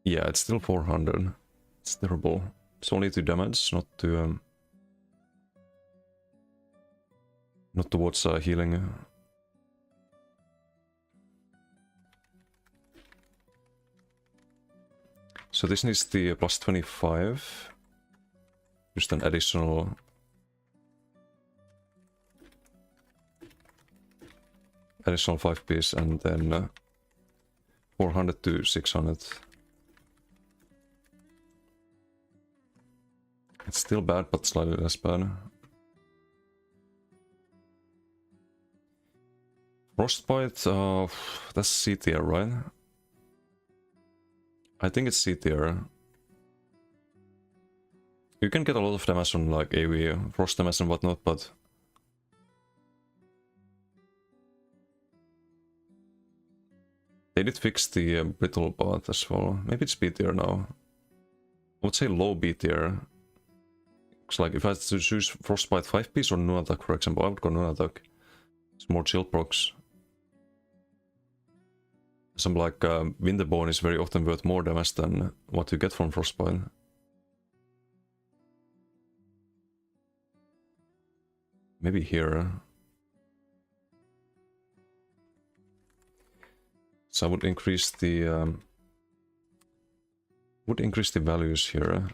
Yeah, it's still 400. It's terrible. It's only to damage, not to not towards healing. So this needs the plus 25. Just an additional 5 piece, and then 400 to 600. It's still bad, but slightly less bad. Frostbite, that's C tier, right? I think it's C tier. You can get a lot of damage on like AoE, frost damage and whatnot, but they did fix the brittle part as well. Maybe it's B tier now. I would say low B tier. It's like if I had to choose Frostbite 5 piece or Noon Attack, for example, I would go Noon Attack. It's more chill procs. Some like Winterborn is very often worth more damage than what you get from Frostbite. Maybe here. So I would increase the values here.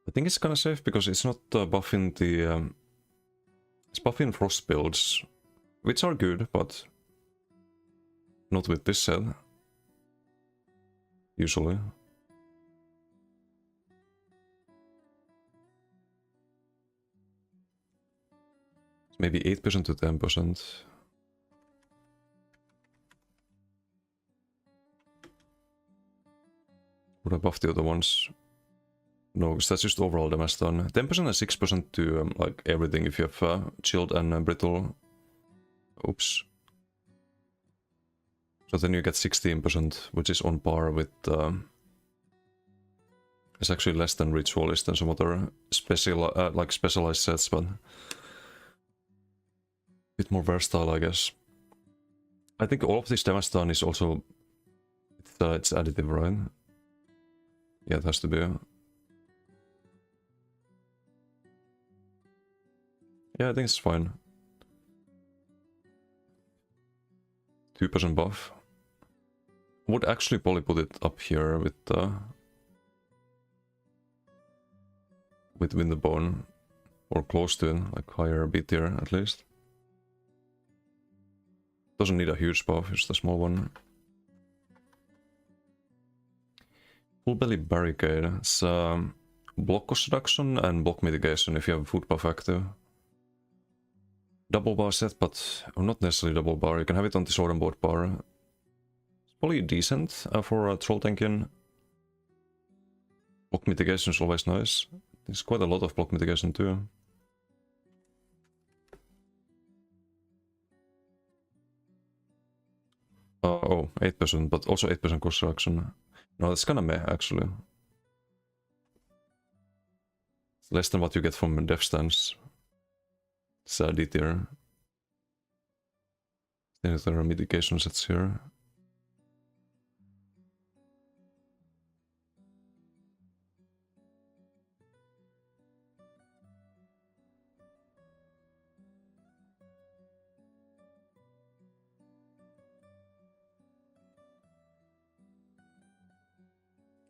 I think it's kinda safe because it's not buffing the it's buffing frost builds, which are good, but not with this set. Usually. It's maybe 8% to 10%. Would I buff the other ones? No, because that's just overall damage done. 10% and 6% to like everything if you have chilled and brittle. Oops. So then you get 16%, which is on par with... it's actually less than Ritualist and some other like specialized sets, but... a bit more versatile, I guess. I think all of this damage done is also... it's additive, right? Yeah, it has to be. Yeah, I think it's fine. 2% buff. Would actually probably put it up here with Winterbone, or close to it, like higher B tier at least. Doesn't need a huge buff, just a small one. Full belly barricade. It's block cost reduction and block mitigation if you have a food buff active. Double bar set, but not necessarily double bar. You can have it on the sword and board bar. It's probably decent for troll tanking. Block mitigation is always nice. There's quite a lot of block mitigation too. Oh, 8%, but also 8% cost reduction. No, that's kinda meh, actually. It's less than what you get from Death Stance. It's D tier. Then there are mitigation sets here.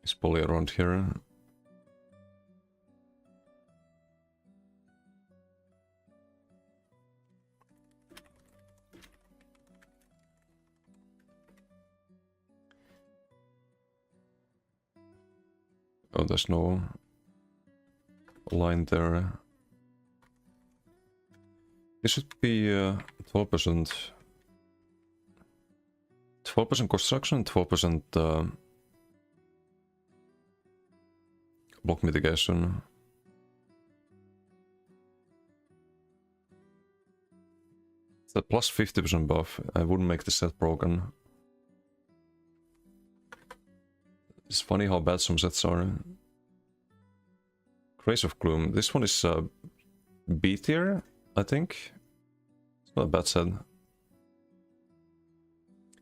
It's probably around here. Oh, there's no line there. This should be 12%. 12% construction, 12% block mitigation. It's a plus 50% buff. I wouldn't make the set broken. It's funny how bad some sets are. Grace of Gloom. This one is B tier, I think. It's not a bad set.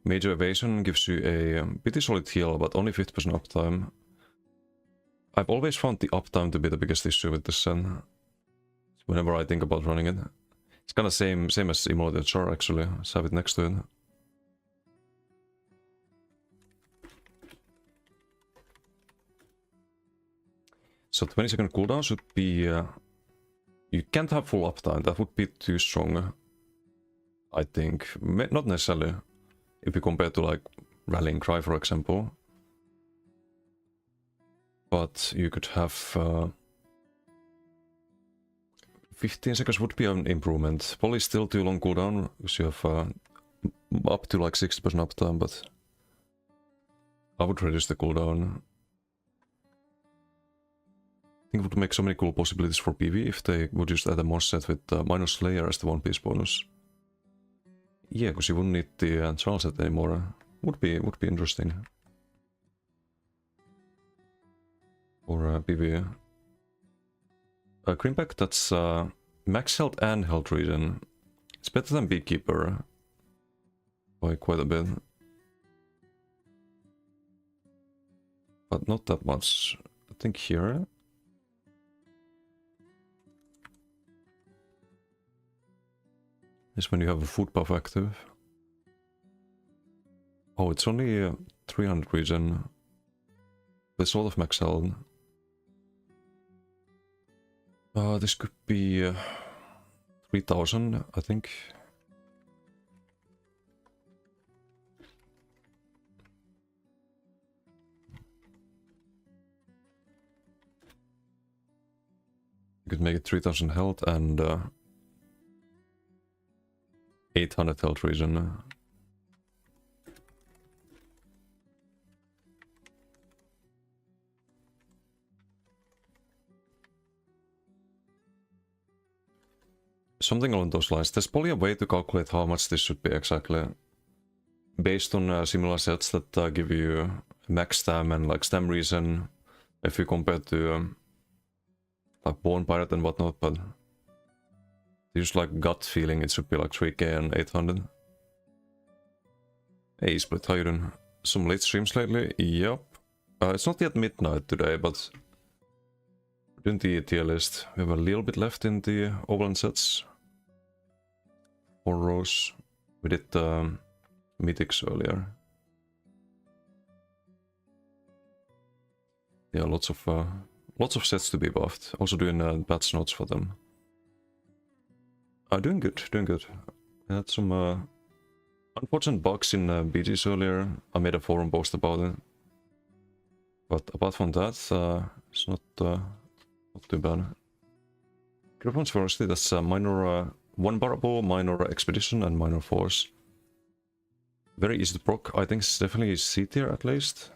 Major Evasion gives you a pretty solid heal, but only 50% uptime. I've always found the uptime to be the biggest issue with this set. Whenever I think about running it. It's kind of same as Immolated Char actually. Let's have it next to it. So 20-second cooldown should be... you can't have full uptime, that would be too strong. I think. Not necessarily. If you compare to like Rallying Cry for example. But you could have... 15 seconds would be an improvement. Probably still too long cooldown, because you have up to like 60% uptime, but... I would reduce the cooldown. I think it would make so many cool possibilities for PV if they would just add a monster set with minor Slayer as the one piece bonus. Yeah, because you wouldn't need the Charles set anymore. Would be interesting. Or PV. Greenback, that's max health and health regen. It's better than Beekeeper. By quite a bit. But not that much. I think here. Is when you have a food buff active. Oh, it's only 300 regen. But it's a lot of max health. This could be 3000, I think. You could make it 3000 health and 800 health regen. Something along those lines. There's probably a way to calculate how much this should be exactly. Based on similar sets that give you max stam and like stam reason. If you compare to like Born Pirate and whatnot, but just like gut feeling it should be like 3k and 800. Hey Split, how you doing? Some late streams lately? Yep. It's not yet midnight today, but we're doing the tier list. We have a little bit left in the Overland sets. 4 rows. We did Mythics earlier. Yeah, lots of sets to be buffed. Also doing patch notes for them. Doing good, doing good. I had some unfortunate bugs in BGs earlier. I made a forum post about it. But apart from that, it's not too bad. Griffons Velocity, that's minor 1 barrable, minor expedition, and minor force. Very easy to proc. I think it's definitely C tier at least.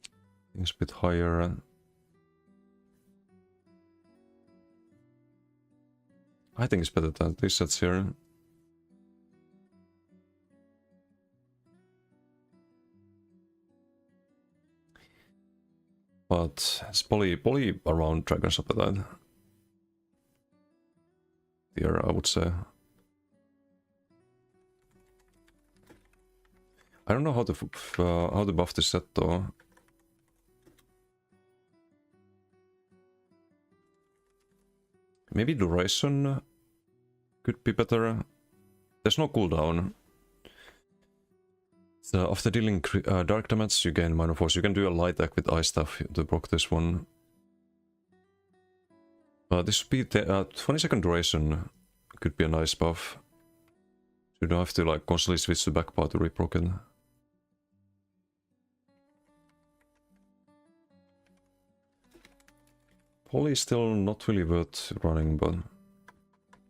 I think it's a bit higher. I think it's better than these sets here. But it's probably around Dragon's Appetite. Here, I would say. I don't know how to buff this set though. Maybe duration could be better. There's no cooldown. So after dealing dark damage, you gain minor force. You can do a light attack with ice staff to proc this one. This would be 20-second duration. Could be a nice buff. You don't have to like constantly switch to back part to reproc it. Poly is still not really worth running, but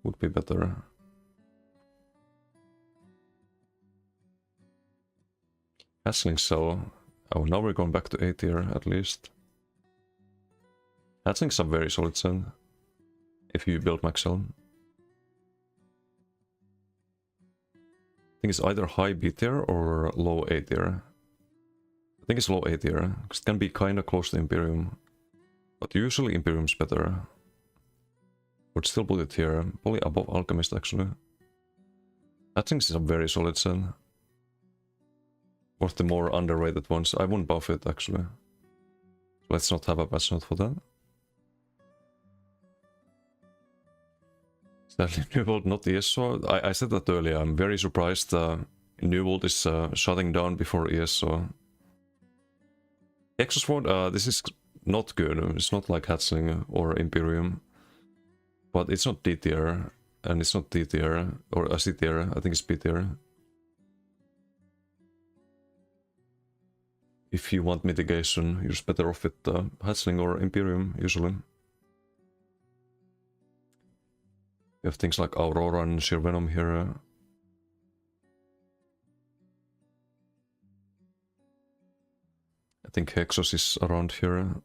would be better. Hatchling Cell. Oh, now we're going back to A tier at least. Hatchlings are very solid then, if you build Max Cell. I think it's either high B tier or low A tier. I think it's low A tier, because it can be kinda close to Imperium. But usually Imperium's better. Would still put it here, probably above Alchemist actually. Hatchlings is a very solid sen. One of the more underrated ones. I wouldn't buff it actually. Let's not have a patch note for that. Sadly, New World not ESO. I said that earlier. I'm very surprised New World is shutting down before ESO. Exosword, this is not good. It's not like Hatchling or Imperium. But it's not D tier. And it's not D tier. Or C tier. I think it's B tier. If you want mitigation, you're just better off with Hatchling or Imperium, usually. You have things like Aurora and Sheer Venom here. I think Hexos is around here.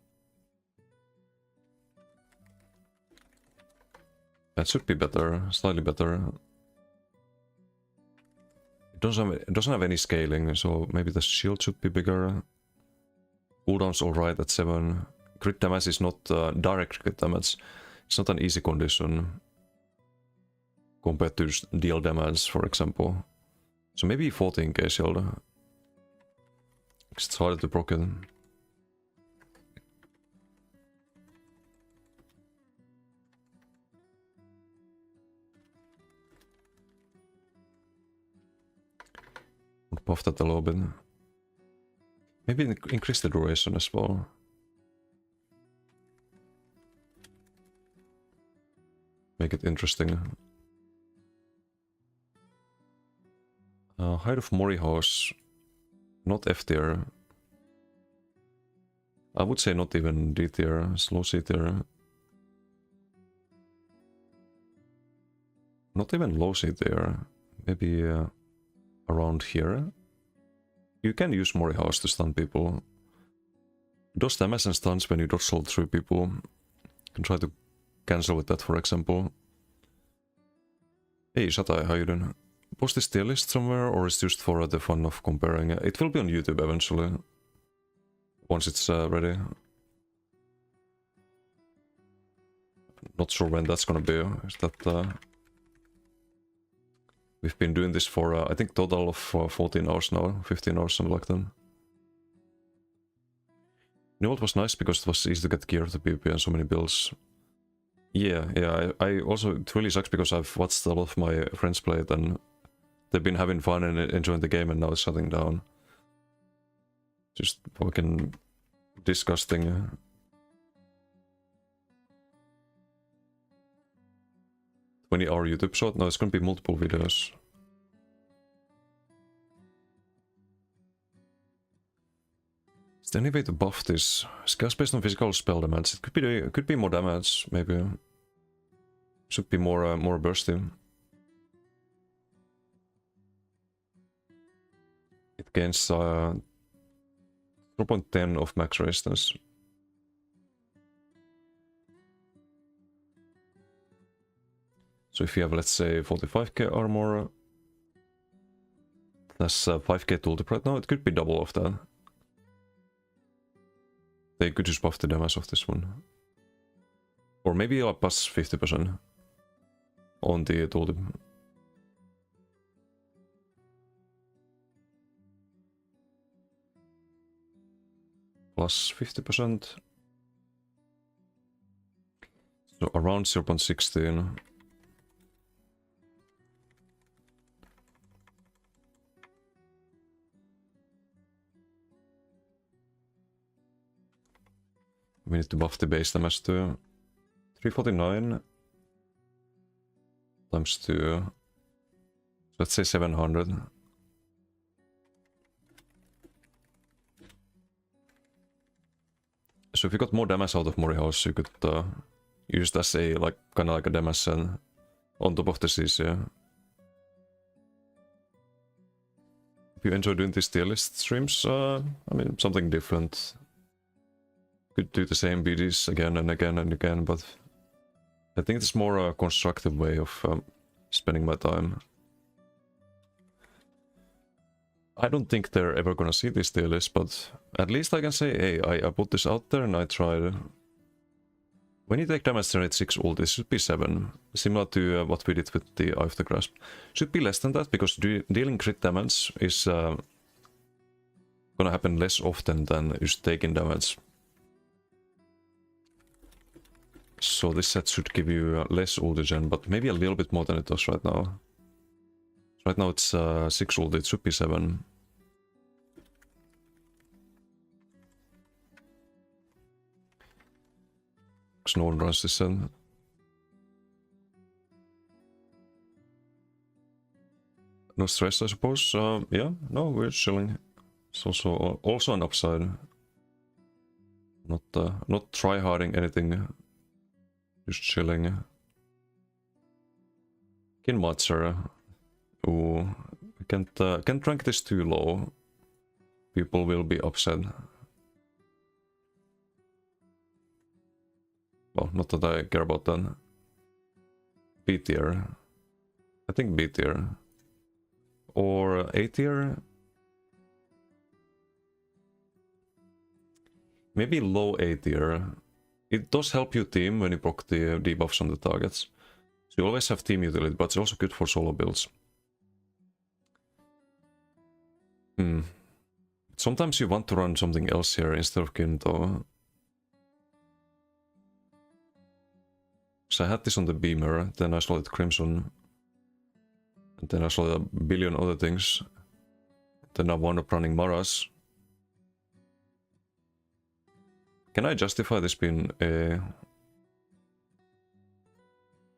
That should be better, slightly better. It doesn't have any scaling, so maybe the shield should be bigger. Cooldown's alright at 7. Crit damage is not direct crit damage. It's not an easy condition compared to deal damage, for example. So maybe 14k shield. It's harder to proc it. Would buff that a little bit. Maybe increase the duration as well. Make it interesting. Height of Mori House. Not F tier. I would say not even D tier, slow C tier. Not even low C tier. Maybe around here. You can use Mori House to stun people. It does damage and stuns when you dodge roll through people. You can try to cancel with that, for example. Hey Shatai, how you doing? Post this tier list somewhere, or is it just for the fun of comparing? It will be on YouTube eventually. Once it's ready. Not sure when that's gonna be. Is that... We've been doing this for, I think, total of 14 hours now, 15 hours, something like that. New World was nice because it was easy to get gear to PvP and so many builds. Yeah, I also, it really sucks because I've watched a lot of my friends play it and they've been having fun and enjoying the game and now it's shutting down. Just fucking disgusting. 20-hour YouTube shot? No, it's gonna be multiple videos. Is there any way to buff this? Scales based on physical spell damage. It could be more damage, maybe. Should be more bursty. It gains 0.10 of max resistance. So if you have, let's say, 45k armor, that's 5k tooltip right now, it could be double of that. They could just buff the damage of this one. Or maybe I'll pass 50% on the tooltip. Plus 50%. So around 0.16. We need to buff the base damage to 349 times 2. So let's say 700. So if you got more damage out of Morihaus, you could use it as a kind of like a damage on top of the CC. If you enjoy doing these tier list streams, I mean, something different. Could do the same BDs again and again and again, but I think it's more a constructive way of spending my time. I don't think they're ever gonna see this tier list, but at least I can say, hey, I put this out there and I tried. When you take damage generate 6 ult, it should be 7. Similar to what we did with the Eye of the Grasp. Should be less than that, because dealing crit damage is gonna happen less often than just taking damage. So this set should give you less ultigen, but maybe a little bit more than it does right now. Right now it's 6 ult, it should be 7. Because no one runs this set. No stress, I suppose. Yeah, no, we're chilling. It's also an upside. Not try-harding anything. Just chilling. Kinmatcher. Ooh, can't rank this too low. People will be upset. Well, not that I care about that. B tier. I think B tier. Or A tier? Maybe low A tier. It does help you team when you proc the debuffs on the targets. So you always have team utility, but it's also good for solo builds. Sometimes you want to run something else here instead of Kinto. So I had this on the Beamer, then I saw it Crimson. And then I saw a billion other things. Then I wound up running Maras. Can I justify this being a...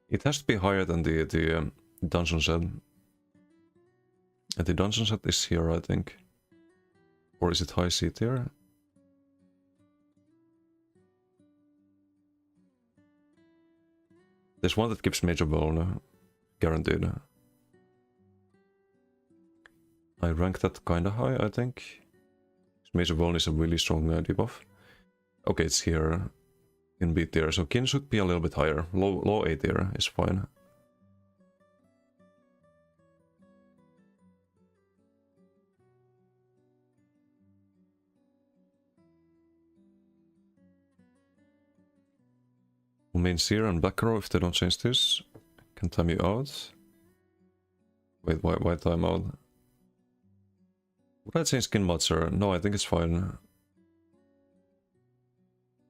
It has to be higher than the dungeon set. And the dungeon set is here, I think. Or is it high C tier? There's one that gives major burn, guaranteed. I rank that kinda high, I think. Major burn is a really strong debuff. Okay, it's here in B tier, so Kin should be a little bit higher. Low A tier is fine. Main Seer and Black Arrow, if they don't change this, can time you out. Wait, why time out? Would I change Kinmatcher? No, I think it's fine.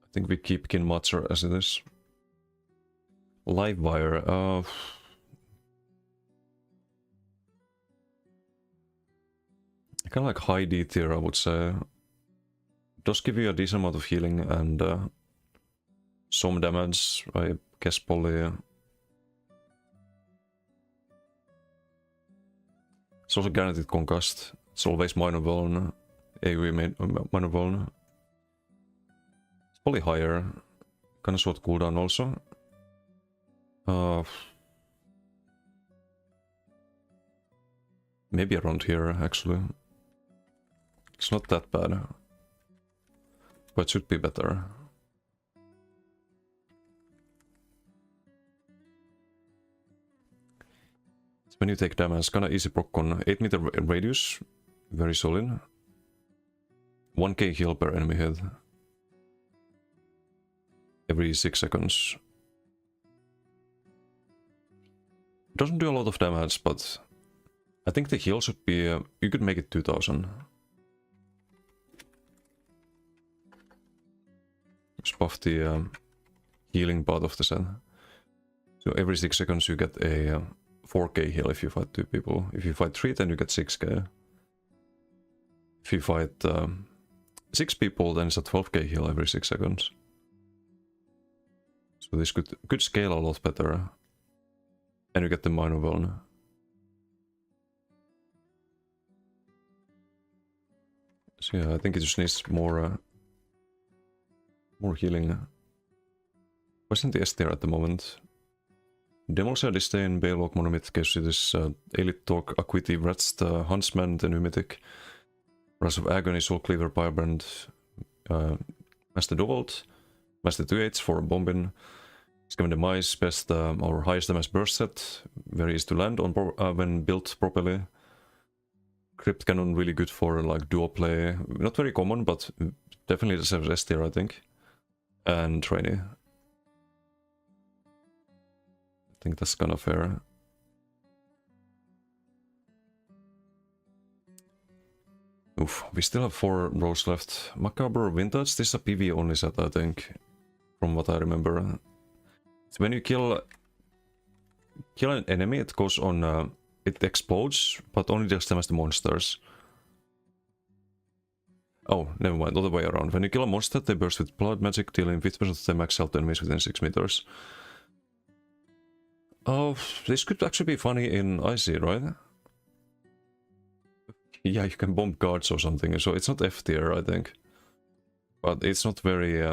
I think we keep Kinmatcher as it is. Livewire, kinda like high D tier, I would say. It does give you a decent amount of healing and some damage, I guess probably. It's also guaranteed concussed. It's always minor vuln. AoE minor vuln. It's probably higher. Kinda short cooldown also. Maybe around here actually. It's not that bad. But it should be better. When you take damage, kinda easy proc on 8 meter radius, very solid. 1k heal per enemy hit. Every 6 seconds. Doesn't do a lot of damage, but I think the heal should be, you could make it 2000. Just buff the healing part of the set. So every 6 seconds you get a 4k heal if you fight 2 people. If you fight 3, then you get 6k. If you fight 6 people, then it's a 12k heal every 6 seconds. So this could scale a lot better. And you get the minor vuln. So yeah, I think it just needs more More healing. Wasn't the S tier at the moment? Demolcia, Disdain, Balewalk, Monomyth, Chaositis, Elite Talk, Acuity, Wretched, Huntsman, the new Mythic, Rise of Agony, Soul Cleaver, Firebrand, Master Duvolt, Master 2-8 for Bombin, Scavenger Mice, best our highest damage burst set, very easy to land on when built properly. Crypt Cannon really good for like duo play, not very common, but definitely deserves S tier, I think. And Trainee. I think that's kind of fair. Oof, we still have 4 rows left. Macabre Vintage, this is a PV only set, I think, from what I remember. So when you kill an enemy, it goes on, it explodes, but only just damage the monsters. Oh, never mind, other way around. When you kill a monster, they burst with blood magic, dealing 50% of their max health to enemies within 6 meters. Oh, this could actually be funny in Icy, right? Yeah, you can bomb guards or something, so it's not F tier, I think. But it's not very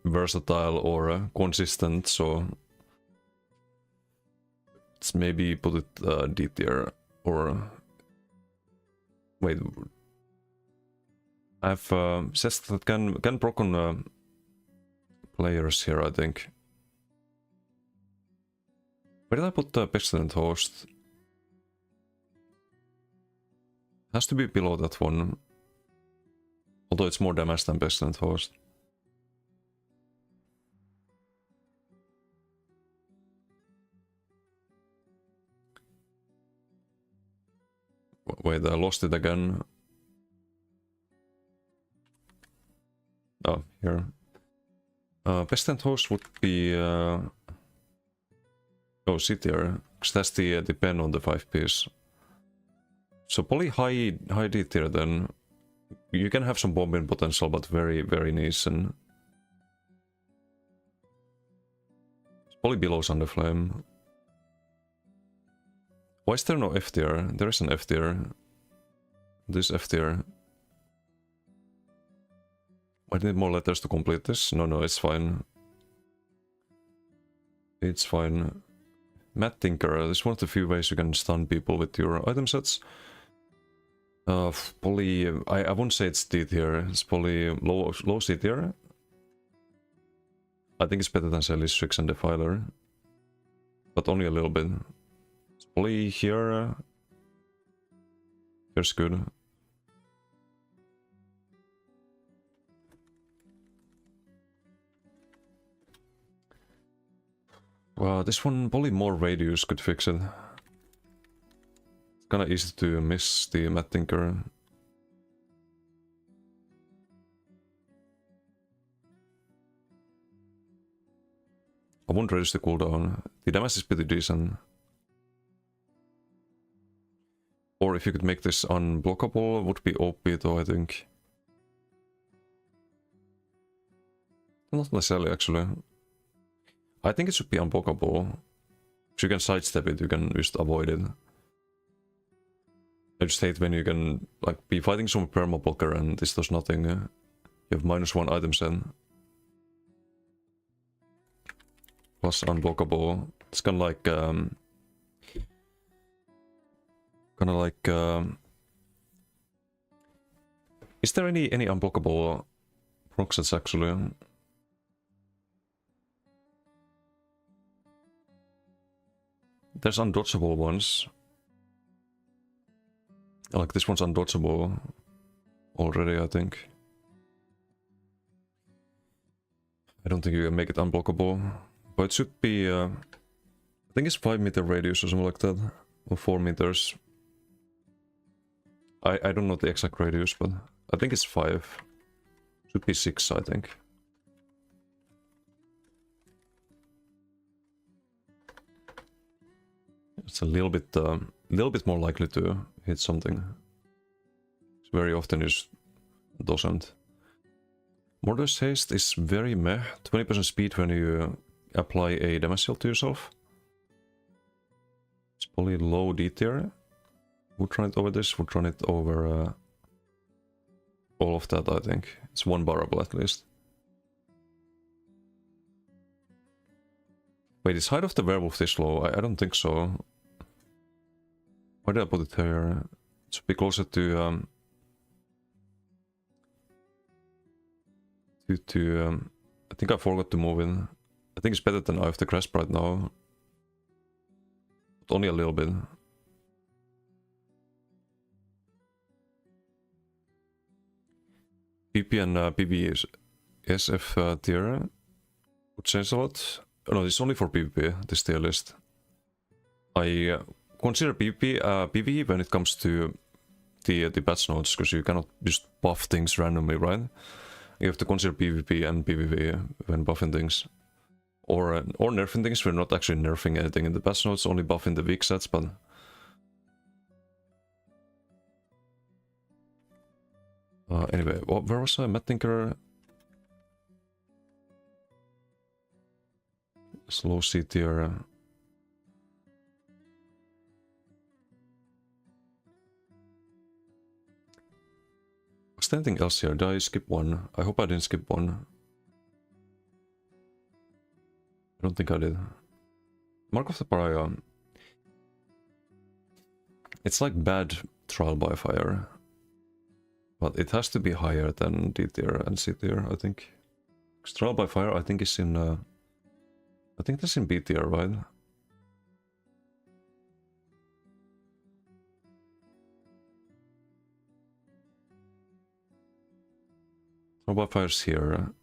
versatile or consistent, so let's maybe put it D tier, or wait, I have sets that can proc on players here, I think. Where did I put the Pestilent Host? Has to be below that one, although it's more damage than Pestilent Host. Wait, I lost it again. Oh, here. Pestilent Host would be oh, C tier, because that's the pen on the 5-piece. So probably high D tier then. You can have some bombing potential, but very, very niche, and it's probably below Sunderflame. Why is there no F tier? There is an F tier. This F tier. I need more letters to complete this. No, it's fine. It's fine. Mad Tinker, this is one of the few ways you can stun people with your item sets. Probably, I won't say it's D tier, it's probably low C tier. I think it's better than Selly, Strix and Defiler. But only a little bit. It's probably here. Here's good. Well, this one, probably more radius could fix it. It's kinda easy to miss the Mad Tinker. I won't reduce the cooldown. The damage is pretty decent. Or if you could make this unblockable, would be OP though, I think. Not necessarily, actually. I think it should be unblockable. If you can sidestep it, you can just avoid it. I just hate when you can like be fighting some perma-blocker and this does nothing. You have -1 item set. Plus unblockable. It's kind of like is there any unblockable proc sets actually? There's undodgeable ones. Like this one's undodgeable already, I think. I don't think you can make it unblockable. But it should be, I think it's 5 meter radius or something like that. Or 4 meters. I don't know the exact radius, but I think it's 5. Should be 6, I think. It's a little bit more likely to hit something. It's very often just doesn't. Murderous Haste is very meh. 20% speed when you apply a damage shield to yourself. It's probably low D tier. Would run it over this, would run it over all of that, I think. It's one barrable at least. Wait, is height of the werewolf this low? I don't think so. Why did I put it here? It should be closer to I think I forgot to move in. I think it's better than Eye of the Grasp right now. But only a little bit. PP and PvE is SF tier would change a lot. Oh, no, it's only for PvP, this tier list. I consider PvE when it comes to the patch notes, because you cannot just buff things randomly, right? You have to consider PvP and PvP when buffing things. Or nerfing things. We're not actually nerfing anything in the patch notes, only buffing the weak sets, but... anyway, where was I? Matt Tinker... Slow C tier... Was there anything else here? Did I skip one? I hope I didn't skip one. I don't think I did. Mark of the Pariah. It's like bad Trial by Fire. But it has to be higher than D tier and C tier, I think. Because Trial by Fire, I think, is in... I think that's in B tier, right? Trial by Fire is here.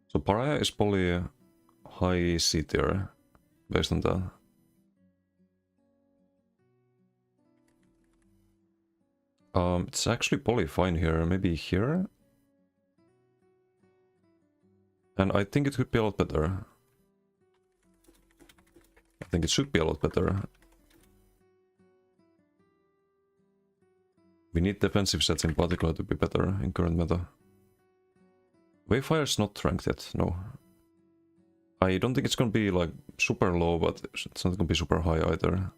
So Pariah is probably high C tier, based on that. It's actually probably fine here, maybe here? And I think it could be a lot better. I think it should be a lot better. We need defensive sets in particular to be better in current meta. Wayfire's not ranked yet, no. I don't think it's gonna be like super low, but it's not gonna be super high either.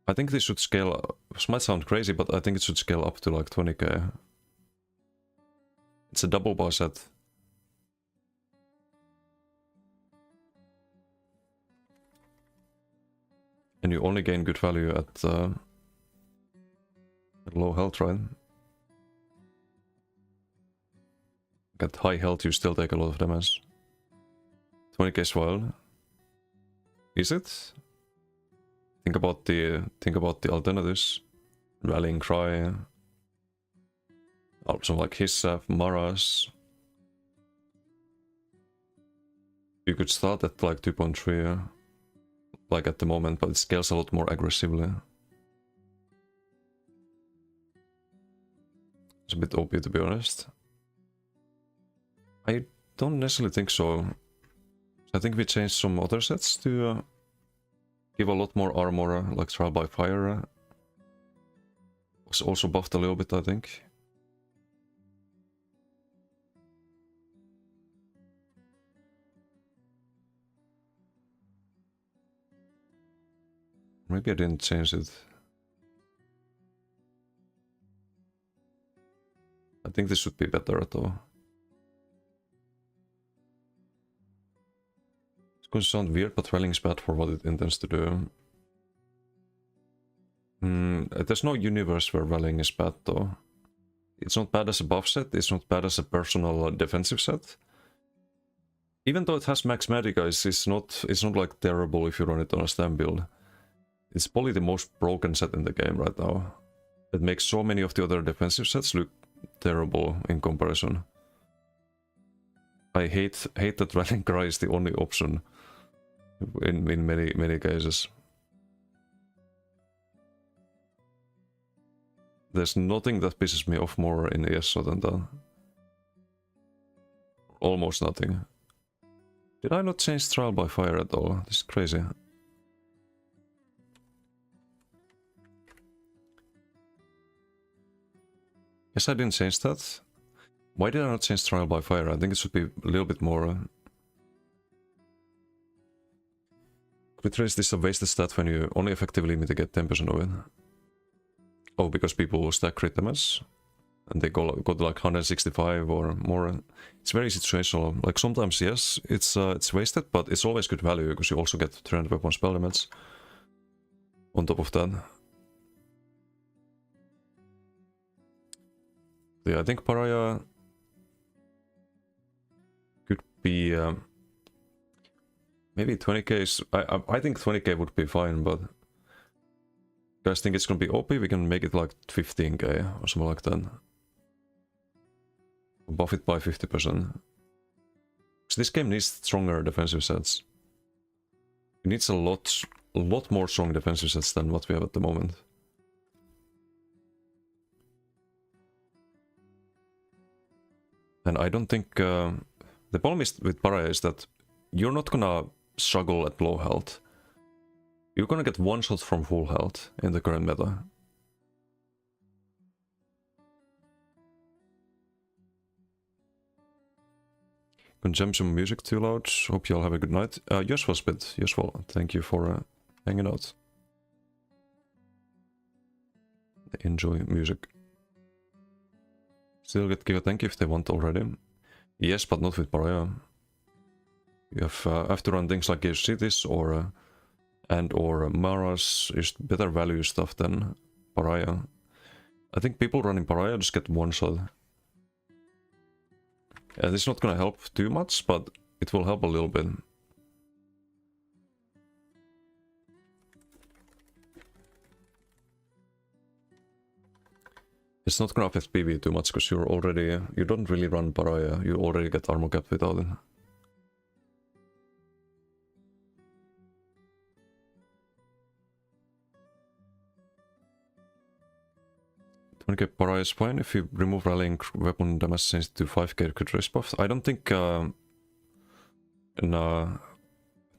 I think this should scale, this might sound crazy, but I think it should scale up to like 20k. It's a double bar set. And you only gain good value at low health, right? At high health you still take a lot of damage. 20k is wild. Is it? Think about the alternatives. Rallying Cry. Also like Hissaf, Maras. You could start at like 2.3 like at the moment, but it scales a lot more aggressively. It's a bit OP to be honest. I don't necessarily think so. I think we changed some other sets to give a lot more armor, like Trial by Fire. Was also buffed a little bit, I think. Maybe I didn't change it. I think this should be better at all. It's going to sound weird, but Rallying is bad for what it intends to do. There's no universe where Rallying is bad though. It's not bad as a buff set, it's not bad as a personal defensive set. Even though it has max Medica, it's not like terrible if you run it on a stam build. It's probably the most broken set in the game right now. It makes so many of the other defensive sets look terrible in comparison. I hate that Rallying Cry is the only option in many cases. There's nothing that pisses me off more in ESO than that. Almost nothing. Did I not change Trial by Fire at all? This is crazy. Yes, I didn't change that. Why did I not change Trial by Fire? I think it should be a little bit more... Quick Trace is a wasted stat when you only effectively mitigate 10% of it. Oh, because people stack crit damage and they go to like 165 or more. It's very situational. Like sometimes yes, it's wasted, but it's always good value because you also get 300 weapon spell damage on top of that. Yeah, I think Pariah could be maybe 20k is, I think 20k would be fine, but you guys think it's gonna be OP? We can make it like 15k or something like that. Buff it by 50%. So this game needs stronger defensive sets. It needs a lot more strong defensive sets than what we have at the moment. And I don't think... the problem is with Pariah is that you're not gonna struggle at low health. You're gonna get one shot from full health in the current meta. Consume some music too loud. Hope you all have a good night. Useful spit. Useful. Thank you for hanging out. Enjoy music. Still get give a thank you if they want already. Yes, but not with Pariah. You have to run things like Gauge Cities or or Maras is better value stuff than Pariah. I think people running Pariah just get one shot. And it's not gonna help too much, but it will help a little bit. It's not gonna affect PV too much because you don't really run Pariah, you already get armor cap without it. Okay, Pariah is fine if you remove rallying weapon damage change to 5k crit race buff. I don't think no, I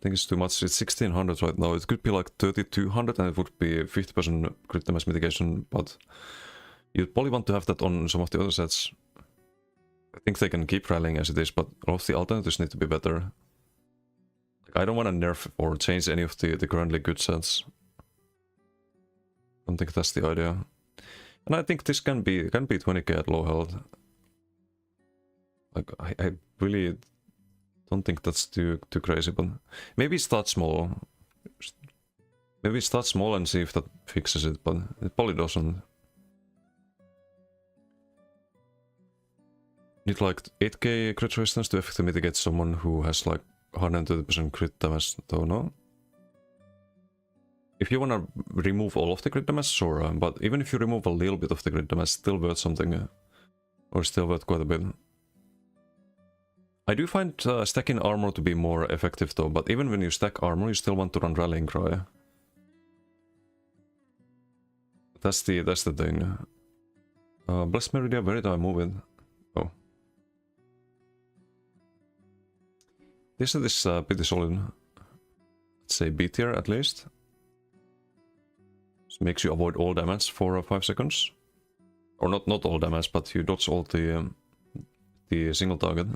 think it's too much. It's 1600 right now. It could be like 3200 and it would be 50% crit damage mitigation, but you'd probably want to have that on some of the other sets. I think they can keep rallying as it is, but all of the alternatives need to be better. Like, I don't want to nerf or change any of the currently good sets. I don't think that's the idea. And I think this can be 20k at low health. Like I really don't think that's too crazy, but maybe start small. Maybe start small and see if that fixes it, but it probably doesn't. Need like 8k crit resistance to effectively mitigate someone who has like 130% crit damage, though, no? If you wanna remove all of the crit damage, sure, but even if you remove a little bit of the crit damage, still worth something, or still worth quite a bit. I do find stacking armor to be more effective though, but even when you stack armor, you still want to run Rallying Cry. That's the thing. Bless Meridia, where did I move it? Oh. This is pretty solid. Let's say B tier at least. This makes you avoid all damage for 5 seconds. Or not all damage, but you dodge all the single target.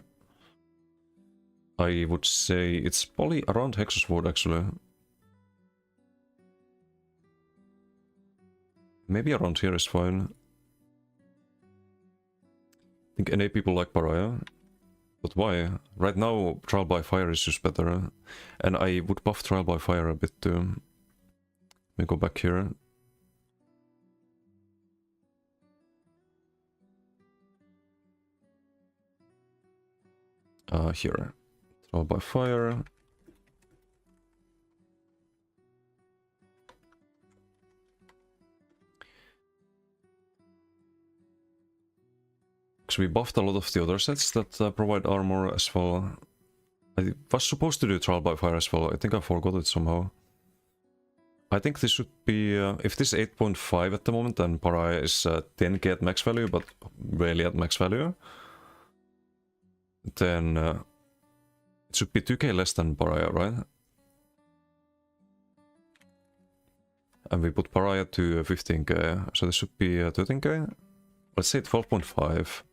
I would say it's probably around Hexus Sword actually. Maybe around here is fine. I think NA people like Pariah. But why? Right now Trial by Fire is just better. And I would buff Trial by Fire a bit too. Let me go back here. Here. Trial by Fire. Because we buffed a lot of the other sets that provide armor as well. I was supposed to do Trial by Fire as well. I think I forgot it somehow. I think this should be... if this is 8.5 at the moment, then Pariah is 10k at max value, but rarely at max value. Then it should be 2k less than Pariah, right? And we put Pariah to 15k, so this should be 13k? Let's say 12.5.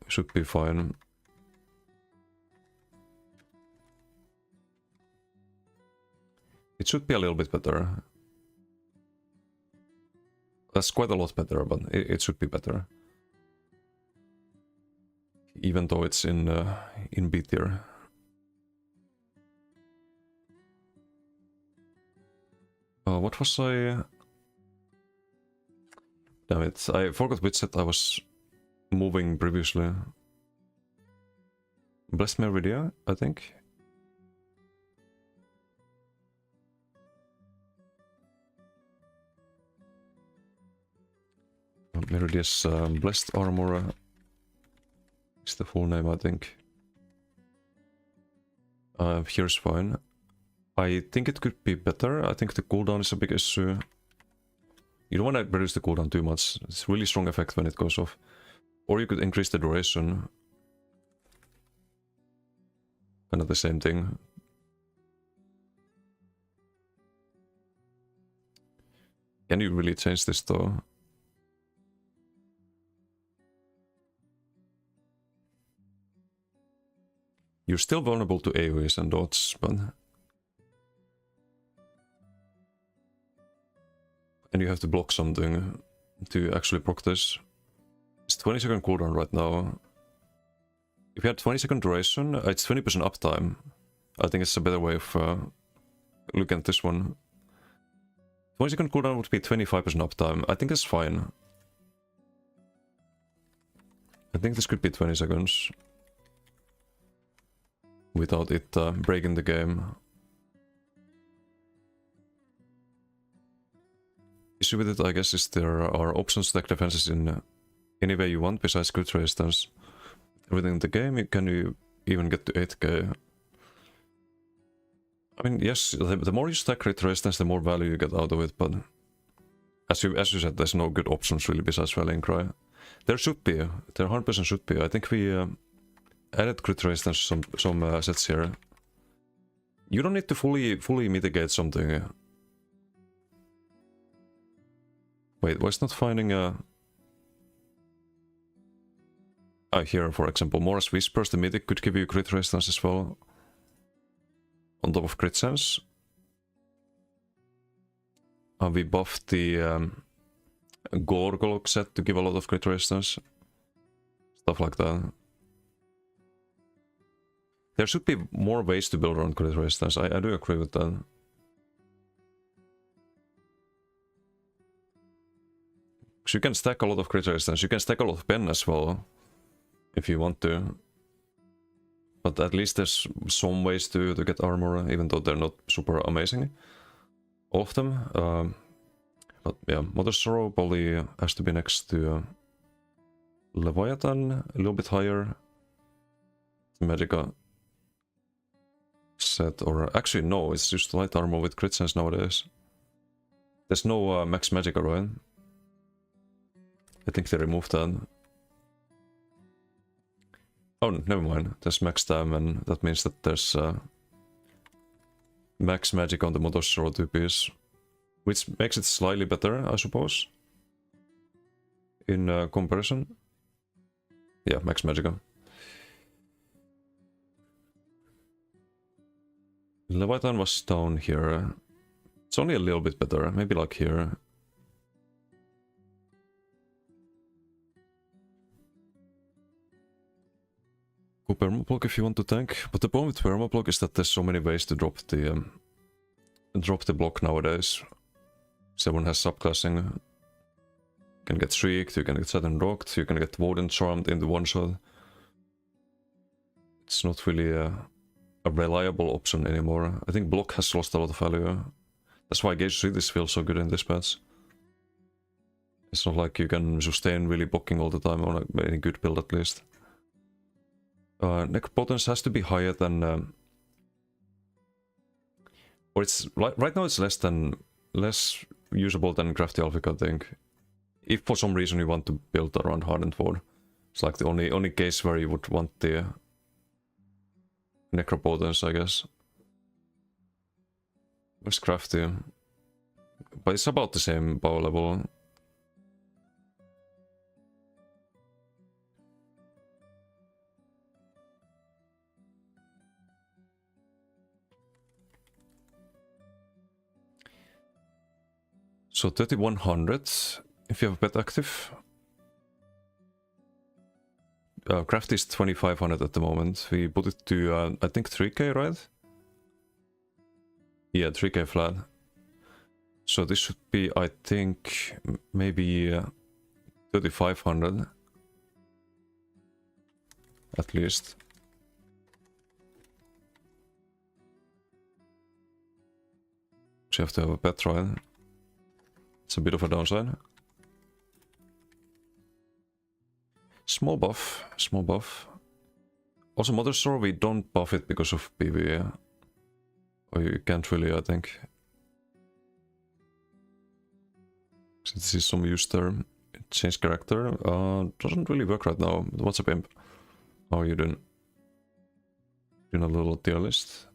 Should be fine. It should be a little bit better. That's quite a lot better, but it should be better. Even though it's in B tier. What was I... Damn it, I forgot which set I was moving previously. Blessed Meridia, I think. Meridia's Blessed Armor is the full name, I think. Here's fine. I think it could be better. I think the cooldown is a big issue. You don't want to reduce the cooldown too much. It's really strong effect when it goes off. Or you could increase the duration. Kind of the same thing. Can you really change this though? You're still vulnerable to AoEs and dots, but... And you have to block something to actually proc this. It's 20-second cooldown right now. If you had 20-second duration, it's 20% uptime. I think it's a better way of looking at this one. 20-second cooldown would be 25% uptime. I think that's fine. I think this could be 20 seconds. Without it breaking the game. Issue with it, I guess, is there are options to stack defenses in any way you want besides crit resistance. Within the game, you can even get to 8k. I mean, yes, the more you stack crit resistance, the more value you get out of it, but as you said, there's no good options really besides Rallying Cry. There should be, there 100% should be. I think we added crit resistance some sets here. You don't need to fully mitigate something. Wait, why it's not finding a... here, for example, Mora's Whispers, the Mythic could give you crit resistance as well. On top of crit sense. We buffed the Gorgolok set to give a lot of crit resistance. Stuff like that. There should be more ways to build around crit resistance, I do agree with that. So you can stack a lot of crit resistance, you can stack a lot of pen as well, if you want to. But at least there's some ways to get armor, even though they're not super amazing. All of them. But yeah, Mother's Sorrow probably has to be next to Leviathan, a little bit higher. Magica set, or actually no, it's just light armor with crit sense nowadays. There's no max Magica, right? I think they removed that. Oh, never mind. There's max time, and that means that there's max magic on the Mother's Sorrow 2-piece, which makes it slightly better, I suppose, in comparison. Yeah, max magica. Leviathan was down here. It's only a little bit better, maybe like here. Go permablock if you want to tank, but the problem with permablock is that there's so many ways to drop the block nowadays. Someone has subclassing. You can get Shrieked, you can get Saturn Rocked, you can get Woden Charmed in the one shot. It's not really a reliable option anymore. I think block has lost a lot of value. That's why Gauge 3 feels so good in this patch. It's not like you can sustain really blocking all the time on any good build at least. Necropotence has to be higher than... or it's... right now it's less usable than Crafty Alphic, I think. If for some reason you want to build around Hardened Ward. It's like the only case where you would want the... Necropotence, I guess. Where's Crafty? But it's about the same power level. So 3100 if you have pet active. Craft is 2500 at the moment. We put it to, I think 3k, right? Yeah, 3k flat. So this should be, I think, maybe 3500. At least. So you have to have a pet, right? It's a bit of a downside. Small buff, small buff. Also, Mother Store, we don't buff it because of PvE. Or you can't really, I think. This is some use term. Change character. Doesn't really work right now. What's up, Imp? How are you doing? Doing a little tier list.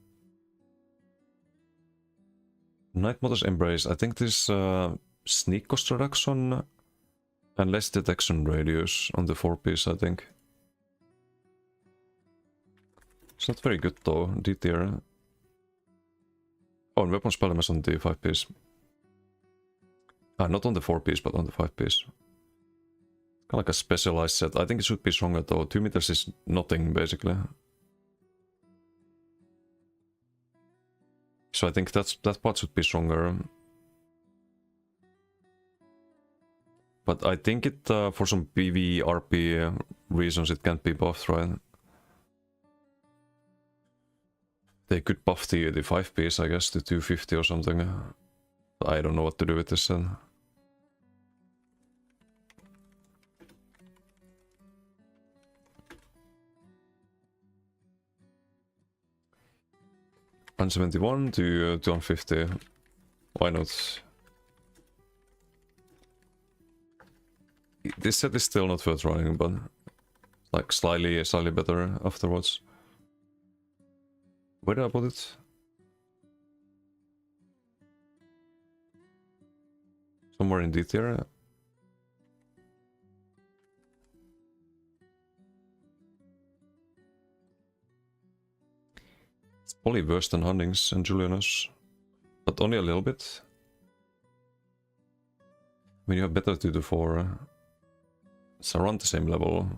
Night Mother's Embrace. I think this sneak cost reduction and less detection radius on the 4-piece, I think. It's not very good though, D tier. Oh, and weapon spell on the 5-piece. Not on the 4-piece, but on the 5-piece. Kind of like a specialized set. I think it should be stronger though. 2 meters is nothing, basically. So I think that part should be stronger. But I think it, for some PvRP reasons, it can't be buffed, right? They could buff the 5-piece, I guess, to 250 or something. I don't know what to do with this set. $171 to 250. Why not? This set is still not worth running, but like slightly better afterwards. Where did I put it? Somewhere in D tier. It's probably worse than Huntings and Julianus, but only a little bit. I mean, you have better 2 to 4. It's around the same level,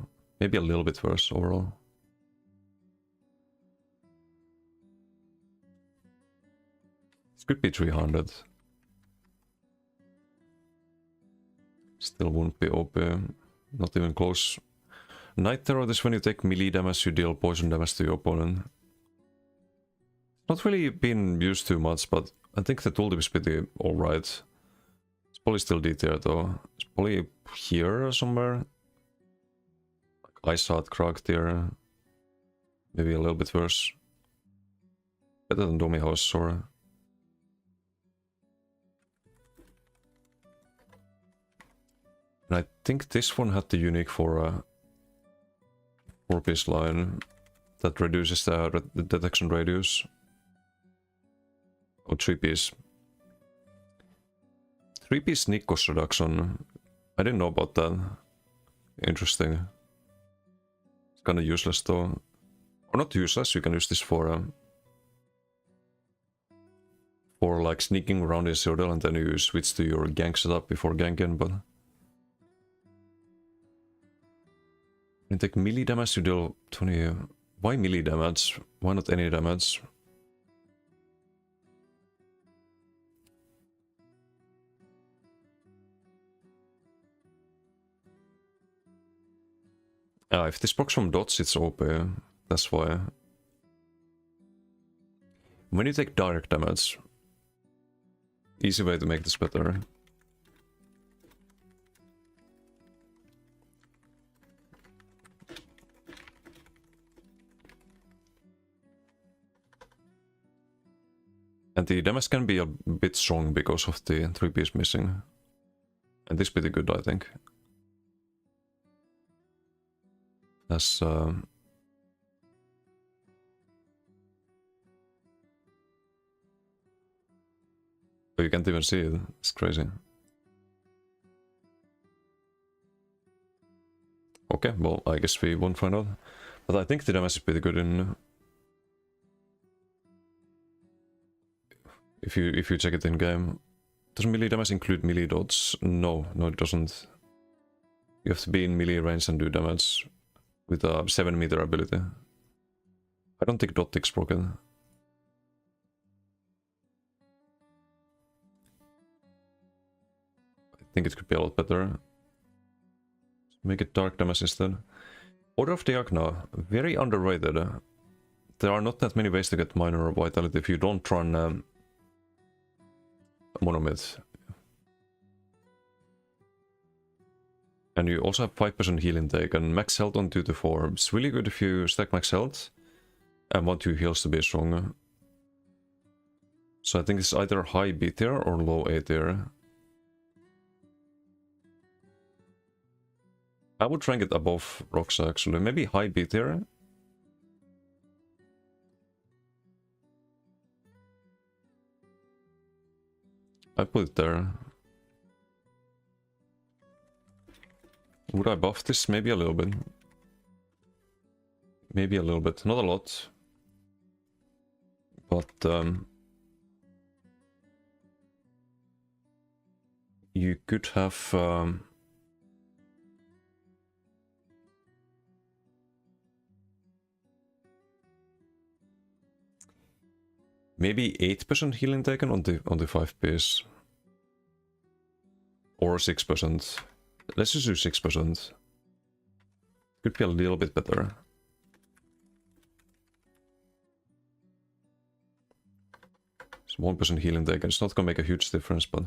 maybe a little bit worse overall. This could be 300. Still won't be OP, not even close. Night Terror is when you take melee damage, you deal poison damage to your opponent. Not really been used too much, but I think the tooltip is pretty alright. It's probably still D tier though. It's probably here somewhere. Like Ice Heart, Krag tier. Maybe a little bit worse. Better than Domi House Sora. And I think this one had the unique for 4-piece line that reduces the detection radius. Or 3-piece. 3-piece sneak cost reduction. I didn't know about that. Interesting. It's kinda useless though. Or not useless, you can use this for like sneaking around in Citadel and then you switch to your gank setup before ganking, but... You take melee damage, you deal 20... Why melee damage? Why not any damage? If this procs from dots, it's OP. That's why. When you take direct damage, easy way to make this better. And the damage can be a bit strong because of the 3-piece missing. And this is pretty good, I think. As oh, you can't even see it. It's crazy. Okay, well, I guess we won't find out. But I think the damage is pretty good in... If you check it in game, Does melee damage include melee dots? No, it doesn't. You have to be in melee range and do damage with a 7-meter ability. I don't think dot tick's broken. I think it could be a lot better. Make it dark damage instead. Order of Diagna, very underrated. There are not that many ways to get minor vitality if you don't run Monomyth. And you also have 5% heal intake and max health on 2 to 4. It's really good if you stack max health and want your heals to be strong. So I think it's either high B tier or low A tier. I would rank it above Roxa actually, maybe high B tier. I put it there. Would I buff this? Maybe a little bit. Maybe a little bit, not a lot. But you could have maybe 8% healing taken on the 5 piece. Or 6%. Let's just do 6%. Could be a little bit better. It's 1% healing taken. It's not gonna make a huge difference, but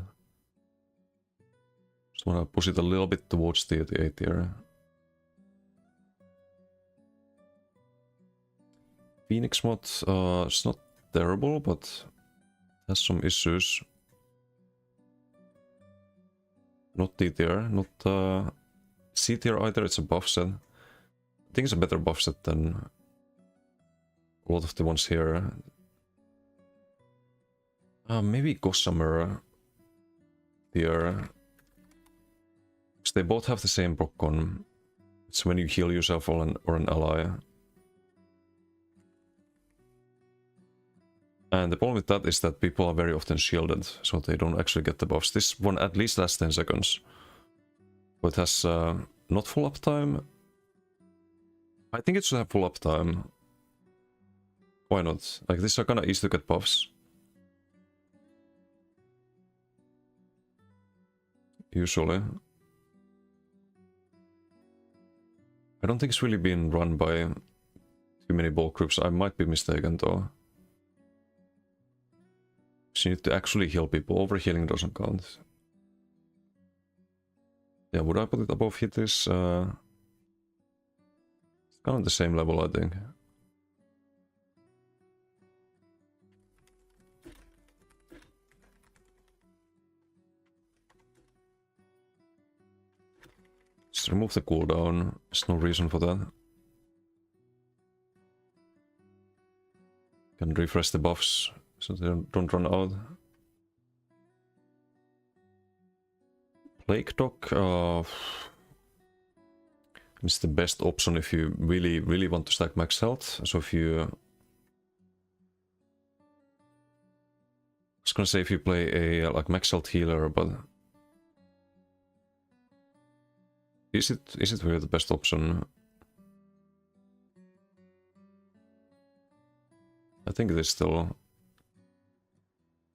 just wanna push it a little bit towards the 8 tier. Phoenix mod, it's not terrible, but has some issues. Not D tier, not C tier either, it's a buff set. I think it's a better buff set than a lot of the ones here. Maybe Gossamer tier. Because they both have the same proc on. It's when you heal yourself or an ally. And the problem with that is that people are very often shielded, so they don't actually get the buffs. This one at least lasts 10 seconds. But it has not full uptime. I think it should have full uptime. Why not? Like, these are kinda easy to get buffs. Usually. I don't think it's really been run by too many bulk groups. I might be mistaken though. So you need to actually heal people. Overhealing doesn't count. Yeah, would I put it above Hittis? It's kind of the same level, I think. Just remove the cooldown. There's no reason for that. Can refresh the buffs so they don't run out. Plague Dog is the best option if you really want to stack max health. So if you... I was gonna say if you play a like max health healer, but... Is it really the best option? I think it is still.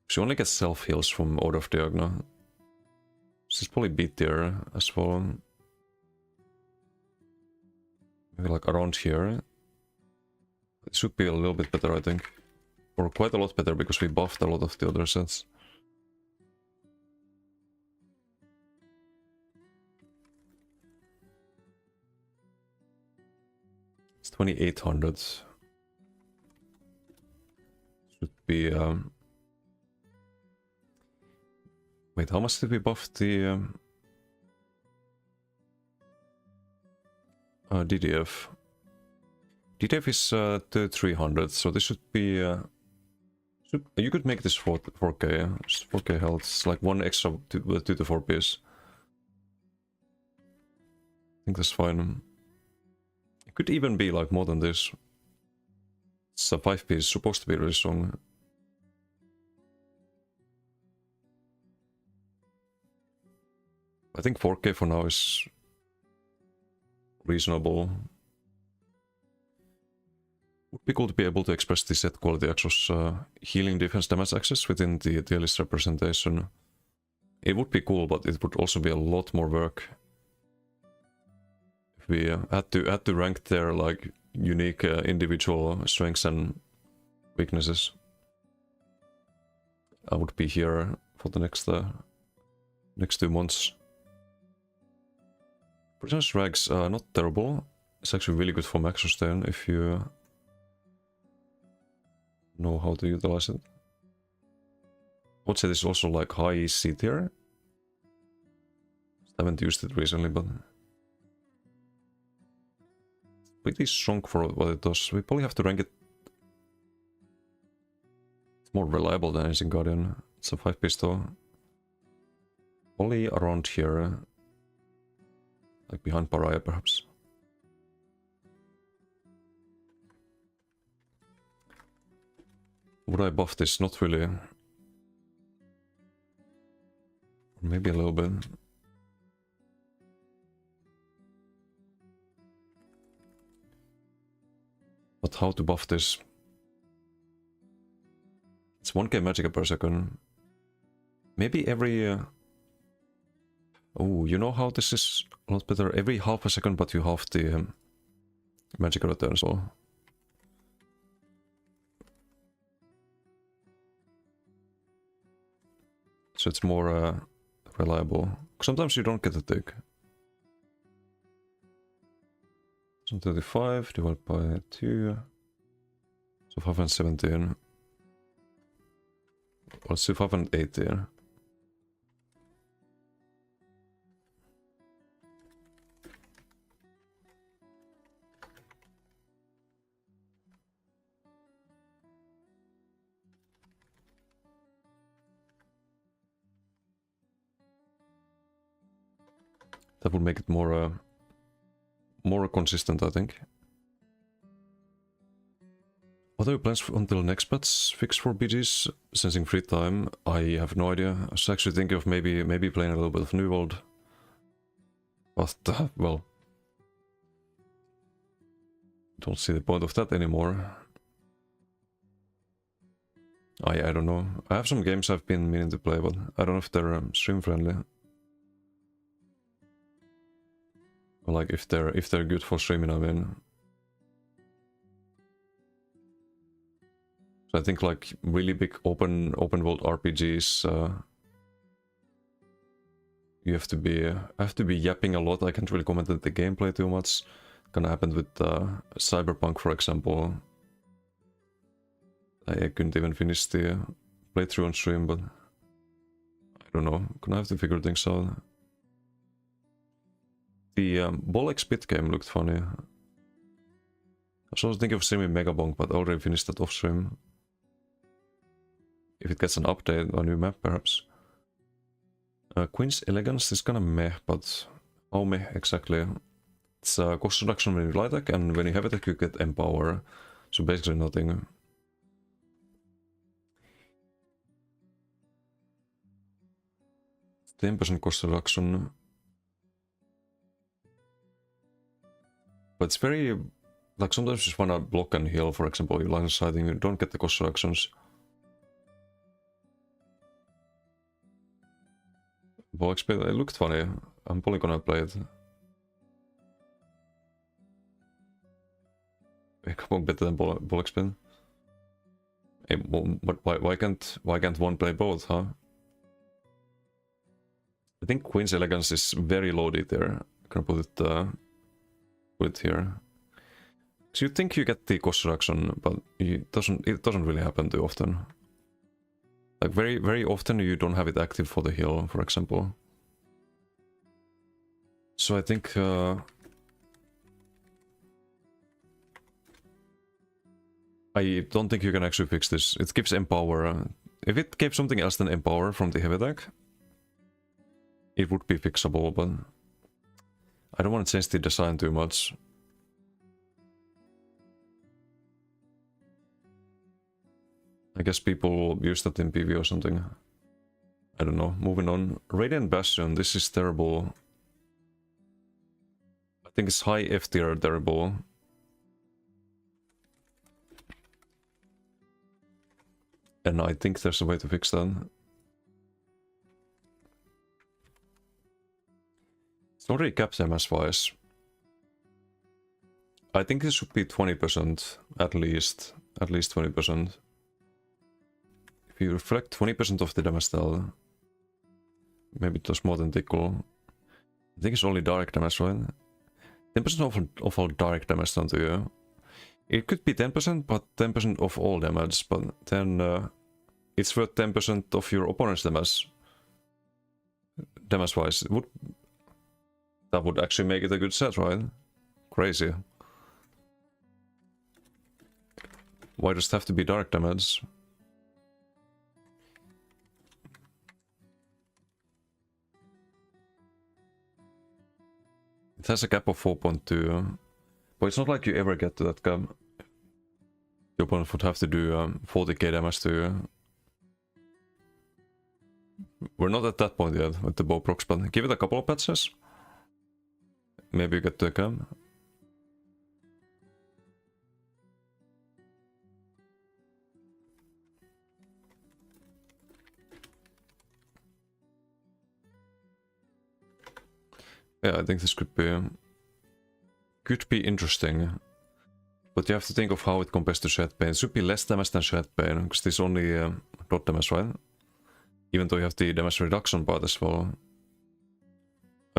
She only gets self heals from Order of Diagna. She's probably B tier as well. Maybe like around here. It should be a little bit better, I think. Or quite a lot better because we buffed a lot of the other sets. It's 2800. Should be wait, how much did we buff the DDF? DDF is 300, so this should be you could make this 4K. Just 4K health. It's like one extra 2 to 4 piece. I think that's fine. It could even be like more than this. It's a 5 piece, supposed to be really strong. I think 4K for now is reasonable. Would be cool to be able to express the set quality across healing, defense, damage access within the tier list representation. It would be cool, but it would also be a lot more work. If we had to rank their like unique individual strengths and weaknesses. I would be here for the next 2 months. Prisoner's Rags are not terrible. It's actually really good for max sustain if you know how to utilize it. I would say this is also like high C tier. I haven't used it recently, but it's pretty strong for what it does. We probably have to rank it. It's more reliable than Ancient Guardian. It's a 5 pistol. Only around here. Like behind Pariah, perhaps. Would I buff this? Not really. Maybe a little bit. But how to buff this? It's 1k magic per second. Maybe every... Oh, you know how this is a lot better? Every half a second, but you halve the magic return, so... So it's more reliable. Sometimes you don't get a tick. 35 divided by 2. So 517. Let's do 518. That would make it more consistent, I think. What are your plans until next patch fix for BGs? Sensing free time, I have no idea. I was actually thinking of maybe playing a little bit of New World. But, well... Don't see the point of that anymore. I don't know. I have some games I've been meaning to play, but I don't know if they're stream friendly. Or like if they're good for streaming, I mean. So I think like really big open world RPGs, you have to be yapping a lot. I can't really comment on the gameplay too much. Gonna happen with Cyberpunk, for example. I couldn't even finish the playthrough on stream, but I don't know. Gonna have to figure things out. The Bolek Spit game looked funny. I was also thinking of streaming Megabonk, but I already finished that off stream. If it gets an update, a new map, perhaps. Queen's Elegance is kinda meh, but how meh exactly? It's a cost reduction when you light attack, and when you have attack you get Empower. So basically nothing. It's 10% cost reduction. But it's very... Like sometimes you just wanna block and heal, for example, you line of sighting, you don't get the cost reductions. Bolek Spit, it looked funny. I'm probably gonna play it. Megabonk better than Bolek Spit. Hey, but why can't one play both, huh? I think Queen's Elegance is very loaded there. I'm gonna put it here. So you think you get the cost reduction, but it doesn't really happen too often. Like very often you don't have it active for the heal, for example. So I think I don't think you can actually fix this. It gives Empower. If it gave something else than Empower from the heavy attack, it would be fixable, but I don't want to change the design too much. I guess people use that in PvP or something. I don't know, moving on. Radiant Bastion, this is terrible. I think it's high F tier terrible. And I think there's a way to fix that. It's not really capped damage wise. I think this should be 20% at least. At least 20%. If you reflect 20% of the damage dealt, maybe it does more than tickle. I think it's only direct damage, right? 10% of all direct damage done to you. It could be 10%, but 10% of all damage, but then it's worth 10% of your opponent's damage. Damage-wise, that would actually make it a good set, right? Crazy. Why does it have to be direct damage? It has a cap of 4.2, but it's not like you ever get to that cap. Your opponent would have to do 40k damage to you. We're not at that point yet with the bow procs, but give it a couple of patches. Maybe you get to a cap. Yeah, I think this could be interesting. But you have to think of how it compares to Shed Pain. It should be less damage than Shed Pain, because this is only dot damage, right? Even though you have the damage reduction part as well.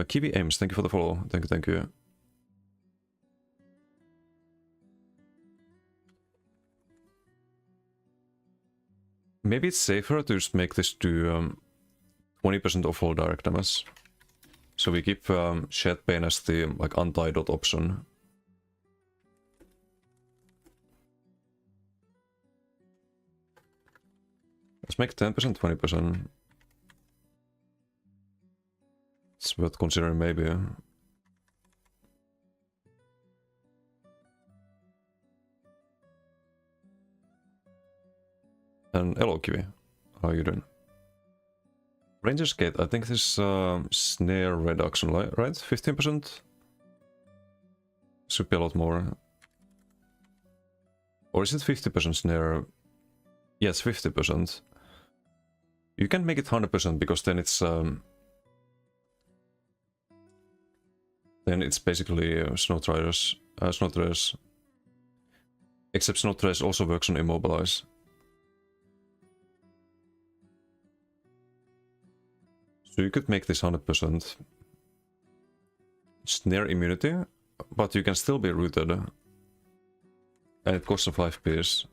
Kiwi Ames, thank you for the follow. Thank you, thank you. Maybe it's safer to just make this do 20% of all direct damage. So we keep Shed Pain as the like anti-dot option. Let's make 10%, 20%. It's worth considering maybe. And hello Kiwi, how are you doing? Ranger's Gate, I think this snare reduction, right? 15%? Should be a lot more. Or is it 50% snare? Yes, 50%. You can make it 100% because then it's basically Snow Traders. Except Snow Traders also works on Immobilize. So you could make this 100%. Snare immunity, but you can still be rooted. And it costs a 5 piece.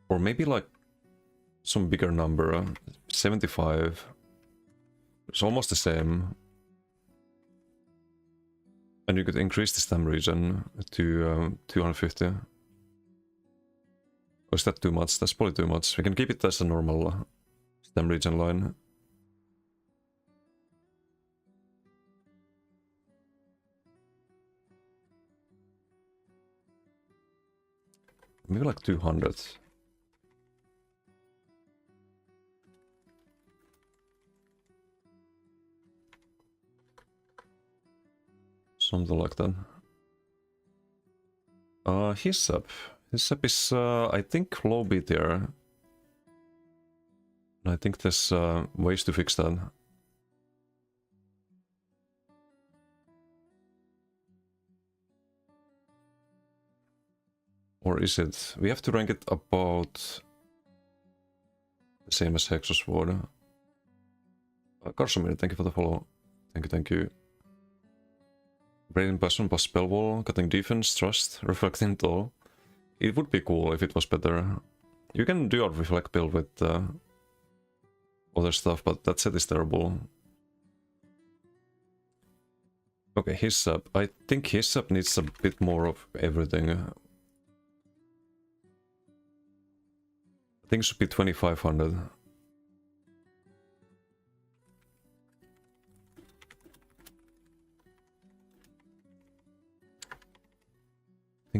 Or maybe like some bigger number, 75. It's almost the same. And you could increase the stem region to 250. Or is that too much? That's probably too much. We can keep it as a normal stem region line. Maybe like 200. Something like that. His up. His up is, I think, low B tier. I think there's ways to fix that. Or is it? We have to rank it about the same as Hexus Sword. Karsomir, thank you for the follow. Thank you, thank you. Radiant Passion plus Spell Wall, cutting defense, trust, reflecting all. It would be cool if it was better. You can do a reflect build with other stuff, but that set is terrible. Okay, his up. I think his up needs a bit more of everything. I think it should be 2500.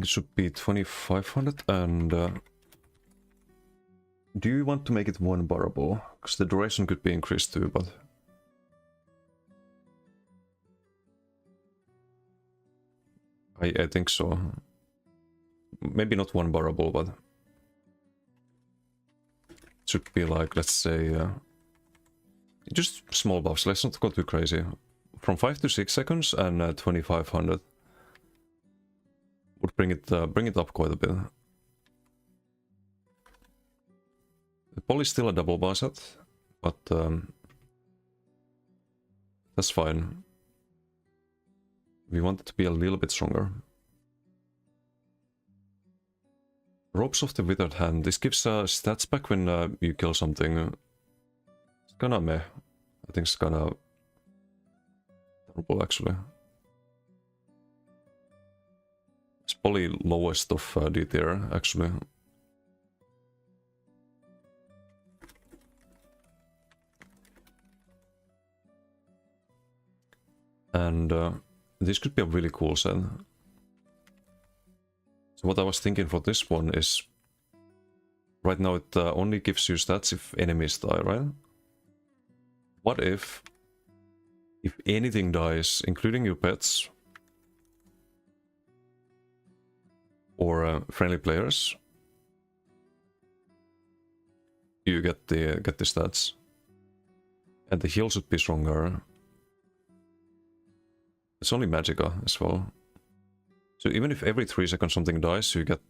think it should be 2500 and... do you want to make it one barable? Because the duration could be increased too, but... I think so. Maybe not one barable, but... it should be like, let's say... just small buffs, let's not go too crazy. From 5 to 6 seconds and 2500 would bring it up quite a bit. The poly is still a double bar set, but that's fine. We want it to be a little bit stronger. Ropes of the Withered Hand. This gives stats back when you kill something. It's kinda meh. I think it's kinda terrible actually. It's probably lowest of D tier actually. And this could be a really cool set. So what I was thinking for this one is... right now it only gives you stats if enemies die, right? What if anything dies, including your pets or friendly players, you get the stats, and the heal should be stronger. It's only Magicka as well. So even if every 3 seconds something dies, you get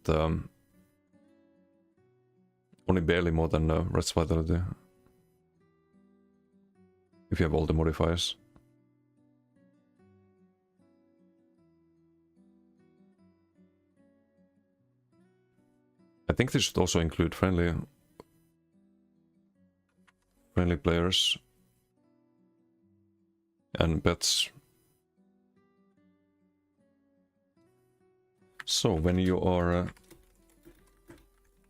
only barely more than Red's Vitality. If you have all the modifiers. I think this should also include friendly players and pets. So when you are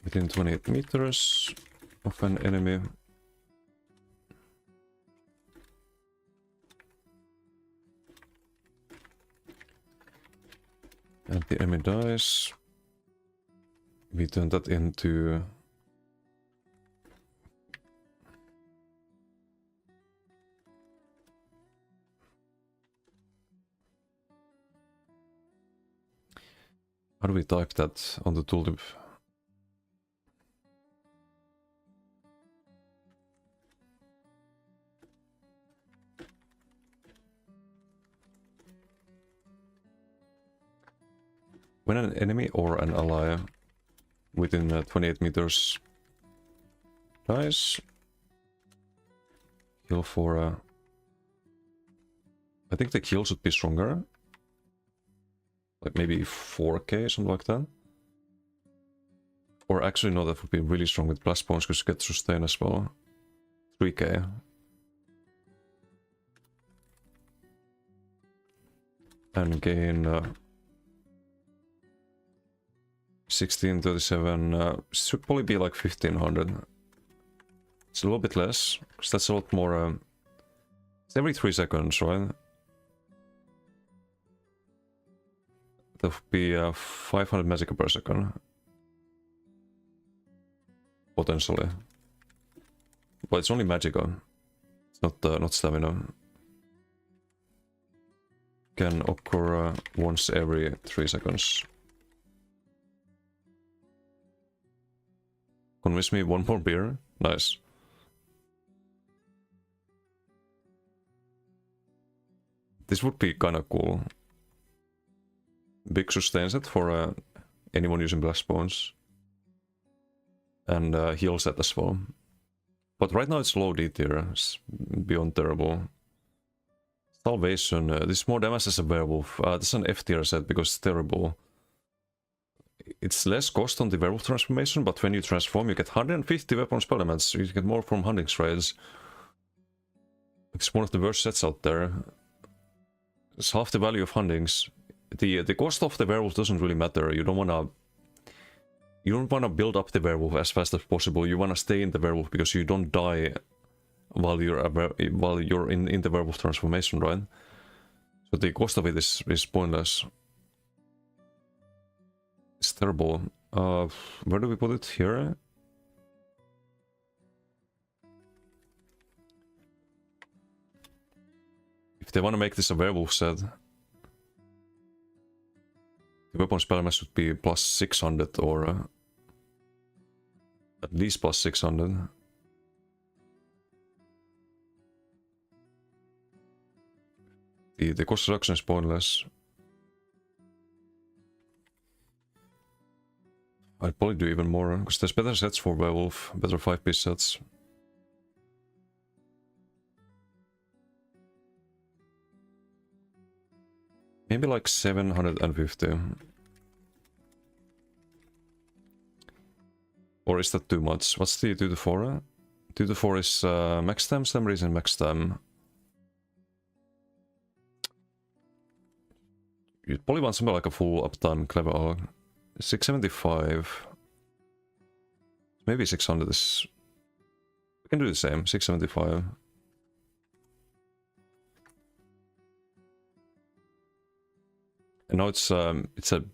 within 28 meters of an enemy, and the enemy dies, we turn that into how do we type that on the tooltip? When an enemy or an ally within 28 meters dies, heal for... I think the heal should be stronger. Like maybe 4k, something like that. Or actually no, that would be really strong with blast bones because you get sustain as well. 3k. And gain 1637, should probably be like 1500. It's a little bit less, because that's a lot more... it's every 3 seconds, right? That would be 500 Magicka per second. Potentially. But it's only Magicka. It's not stamina. Can occur once every 3 seconds. Convince me one more beer? Nice. This would be kinda cool. Big sustain set for anyone using blast bones. And heal set as well. But right now it's low D tier, it's beyond terrible. Salvation, this is more damage as a werewolf. This is an F tier set because it's terrible. It's less cost on the werewolf transformation, but when you transform you get 150 weapon spell elements, you get more from hunting trades. It's one of the worst sets out there. It's half the value of huntings. The cost of the werewolf doesn't really matter. You don't wanna build up the werewolf as fast as possible. You wanna stay in the werewolf because you don't die while you're in the werewolf transformation, right? So the cost of it is pointless. It's terrible. Where do we put it? Here? If they want to make this a werewolf set, the weapon spell mass should be plus 600 or at least plus 600. The cost reduction is pointless. I'd probably do even more, because there's better sets for werewolf, better 5-piece sets. Maybe like 750. Or is that too much? What's the 2 to 4? 2 to 4 is max time, some reason max time. You'd probably want something like a full uptime clever arc. 675. Maybe 600 is... We can do the same, 675. And now it's a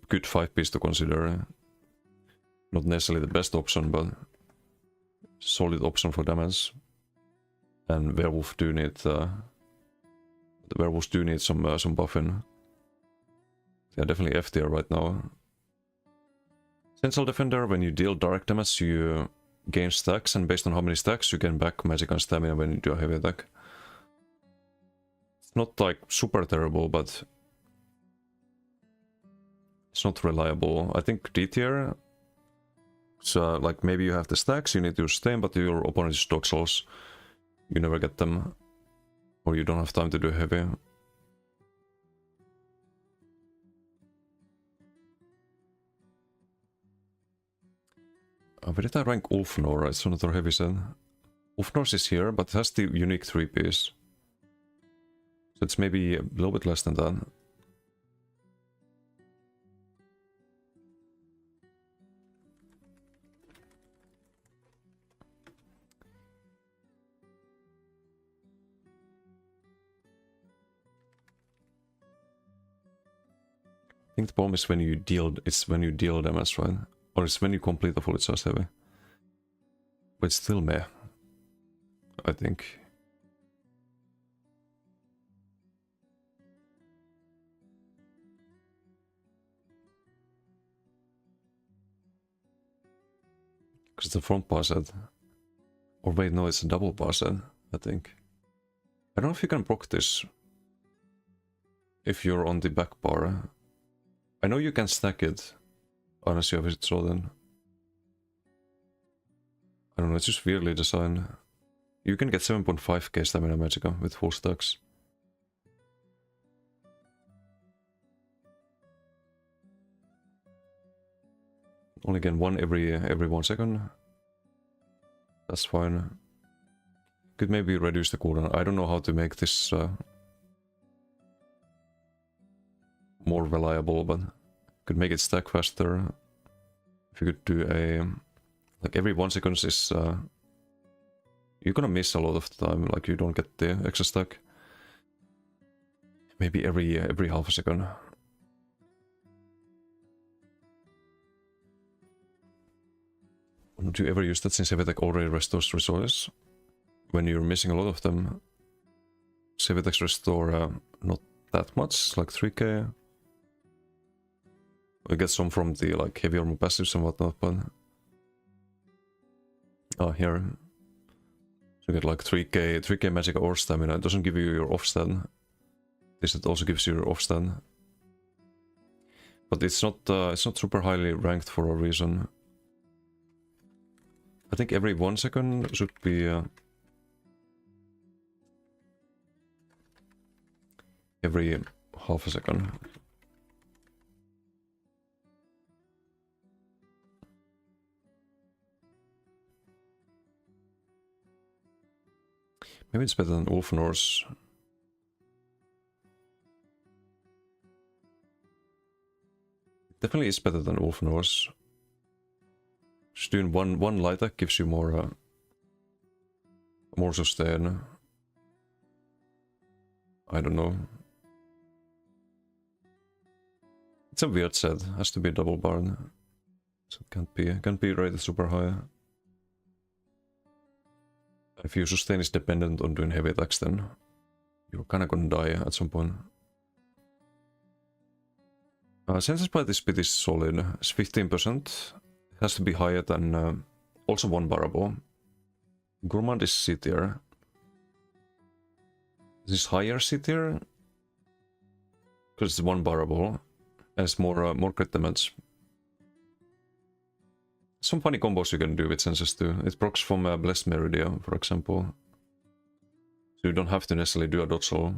good 5-piece to consider. Not necessarily the best option, but solid option for damage. And werewolf do need the werewolves do need some buffing. They're definitely F tier right now. Central Defender, when you deal direct damage, you gain stacks, and based on how many stacks, you gain back magic and stamina when you do a heavy attack. It's not like super terrible, but it's not reliable. I think D tier, so like maybe you have the stacks, you need to sustain, but your opponent is dog souls. You never get them, or you don't have time to do heavy. Where did I rank Ulfnor? It's another heavy set. Ulfnor's is here, but it has the unique 3-piece. So it's maybe a little bit less than that. I think the problem is when you deal damage, right? Or it's when you complete a fully charged heavy. But it's still meh, I think. Because it's a front bar set. Or wait, no, it's a double bar set, I think. I don't know if you can proc this if you're on the back bar. I know you can stack it. Unless you have it so then. I don't know, it's just weirdly designed. You can get 7.5k stamina magicka with full stacks. Only again one every 1 second. That's fine. Could maybe reduce the cooldown. I don't know how to make this more reliable, but could make it stack faster. If you could do a... Like every 1 second is... you're gonna miss a lot of the time, like you don't get the extra stack. Maybe every half a second. Would you ever use that since heavy attack already restores resources? When you're missing a lot of them. Heavy attacks restore not that much, like 3k. We get some from the like heavy armor passives and whatnot, but... Oh, here. So you get like 3k magic or stamina. It doesn't give you your offstand. This it also gives you your offstand. But it's not super highly ranked for a reason. I think every 1 second should be... every half a second. Maybe it's better than Ulfnor's. Definitely is better than Ulfnor's. Just doing one light attack gives you more sustain. I don't know. It's a weird set. Has to be double barred. So it can't be rated super high. If your sustain is dependent on doing heavy attacks, then you're kinda gonna die at some point. Senses by this bit is solid. It's 15%. It has to be higher than also one barable. Gourmand is C tier. Is this higher C tier? Because it's one barable. And it's more crit damage. Some funny combos you can do with senses too. It procs from Blessed Meridia, for example. So you don't have to necessarily do a dodge roll.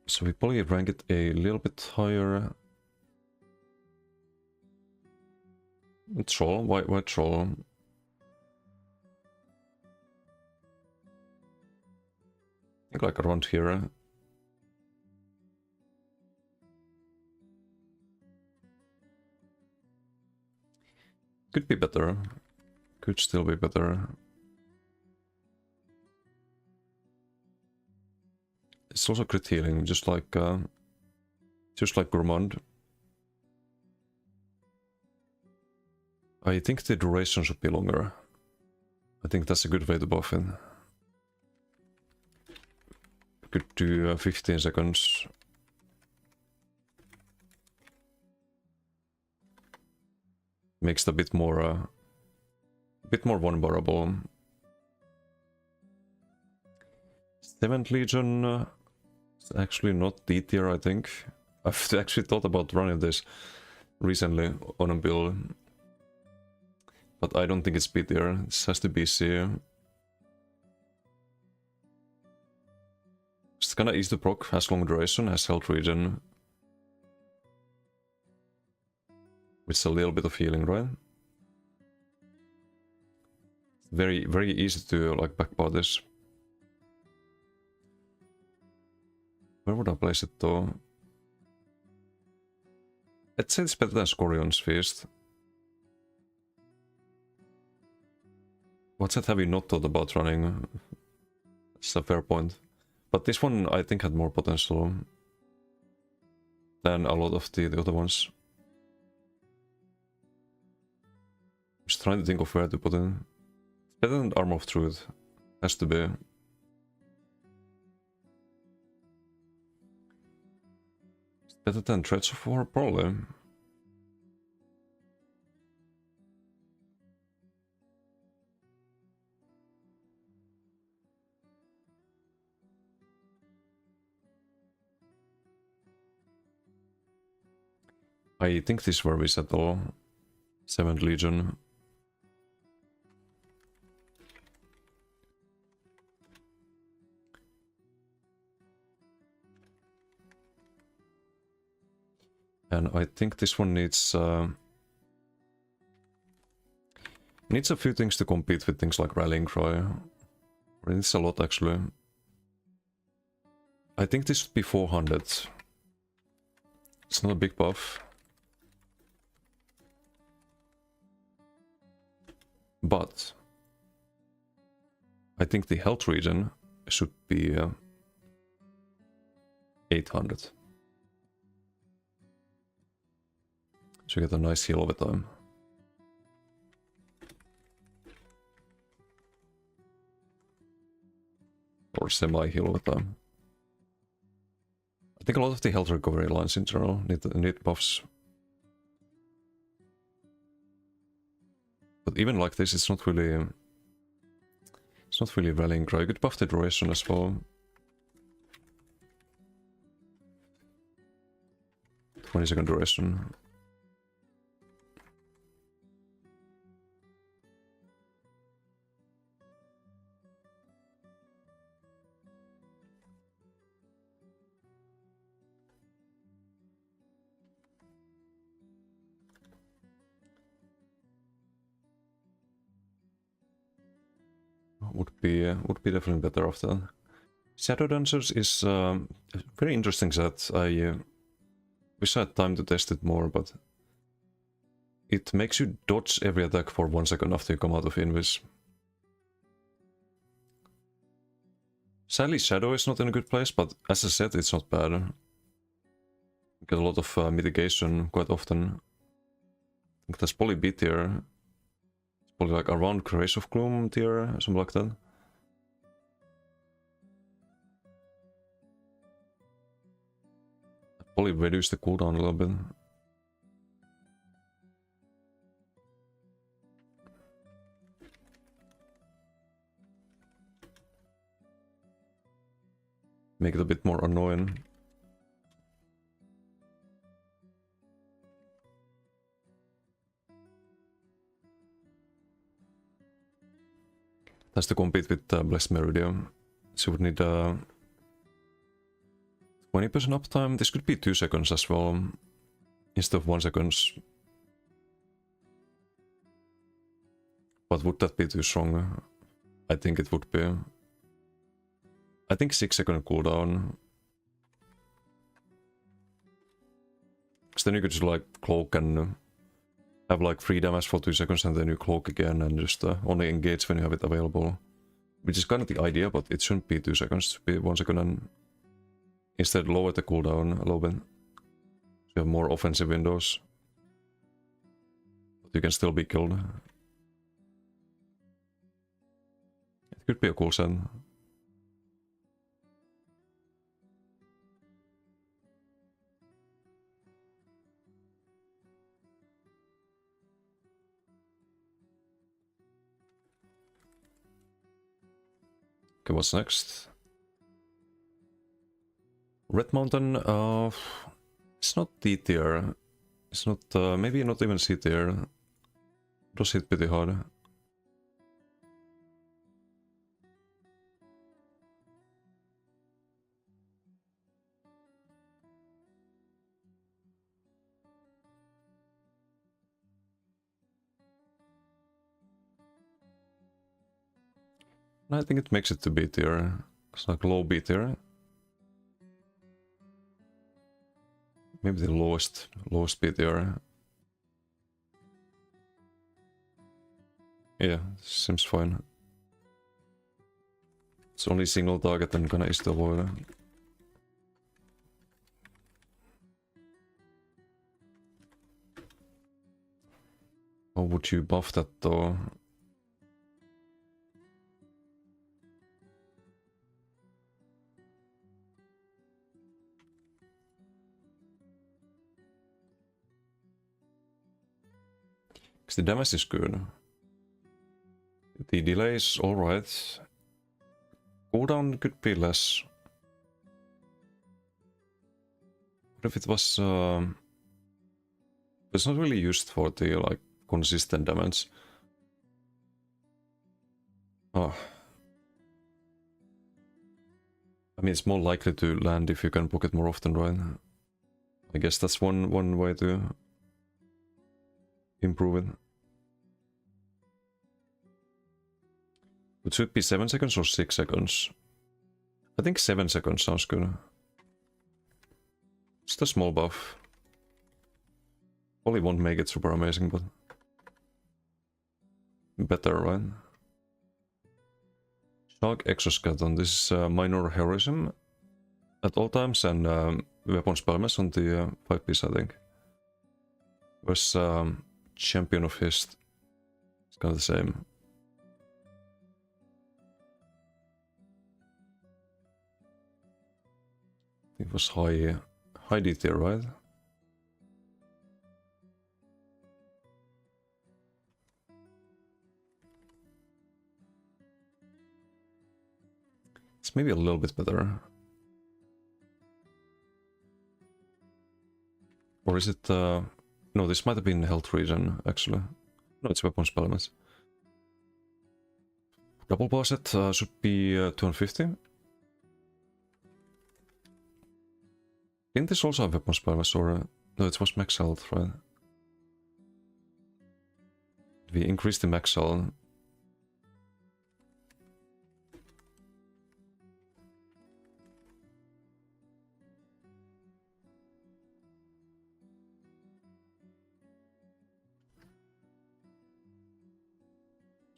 So we probably rank it a little bit higher. Troll? Why troll? I think like around here. Could be better. Could still be better. It's also crit healing, just like Gourmand. I think the duration should be longer. I think that's a good way to buff it. Could do 15 seconds. Makes it a bit more vulnerable. 7th Legion is actually not D tier, I think. I've actually thought about running this recently on a build. But I don't think it's B tier. This has to be C. It's kinda easy to proc, has long duration, has health regen. With a little bit of healing, right? Very, very easy to like backbar this. Where would I place it though? I'd say it's better than Scorion's Feast. What set have you not thought about running? That's a fair point. But this one I think had more potential than a lot of the other ones. Just trying to think of where to put it. It's better than Armor of Truth. Has to be. It's better than Threads of War, probably. I think this is where we settle. 7th Legion. And I think this one needs a few things to compete with things like Rallying Cry. It needs a lot actually. I think this should be 400. It's not a big buff. But I think the health regen should be 800. So you get a nice heal over time. Or semi-heal over time. I think a lot of the health recovery lines in general need buffs. But even like this, it's not really Rallying Cry. You could buff the duration as well. 20-second duration. Would be definitely better off that. Shadow Dancers is a very interesting set. I wish I had time to test it more, but it makes you dodge every attack for 1 second after you come out of Invis. Sadly, Shadow is not in a good place, but as I said, it's not bad. Get a lot of mitigation quite often. I think that's probably B tier. It's probably like around Grace of Gloom tier, something like that. Probably reduce the cooldown a little bit. Make it a bit more annoying. That's to compete with Blessed Meridian. So would need 20% uptime. This could be 2 seconds as well, instead of 1 second. But would that be too strong? I think it would be. I think 6-second cooldown. Because then you could just like cloak and have like 3 damage for 2 seconds and then you cloak again and just only engage when you have it available. Which is kind of the idea, but it shouldn't be 2 seconds, it should be 1 second and instead lower the cooldown a little bit. So you have more offensive windows. But you can still be killed. It could be a cool set. Okay, what's next? Red Mountain, it's not D tier. It's not, maybe not even C tier. It does hit pretty hard. I think it makes it to B tier. It's like low B tier. Maybe the lowest B tier. Yeah, seems fine. It's only single target and kinda easy to avoid. How would you buff that though? Because the damage is good. The delay is alright. Cooldown could be less. What if it was... it's not really used for the like consistent damage. Oh. I mean, it's more likely to land if you can pocket more often, right? I guess that's one way to improve it. It should be 7 seconds or 6 seconds. I think 7 seconds sounds good. Just a small buff. Probably won't make it super amazing, but better, right? Shark Exoskeleton. This is minor heroism at all times and weapon spellmess on the 5-piece, I think. Was Champion of Hist. It's kind of the same. It was high detail, right? It's maybe a little bit better. Or is it... no, this might have been health regen, actually. No, it's weapon spellmess. Double bar set should be 250. Didn't this also have weapon spellmess, or... no, it was max health, right? We increased the max health.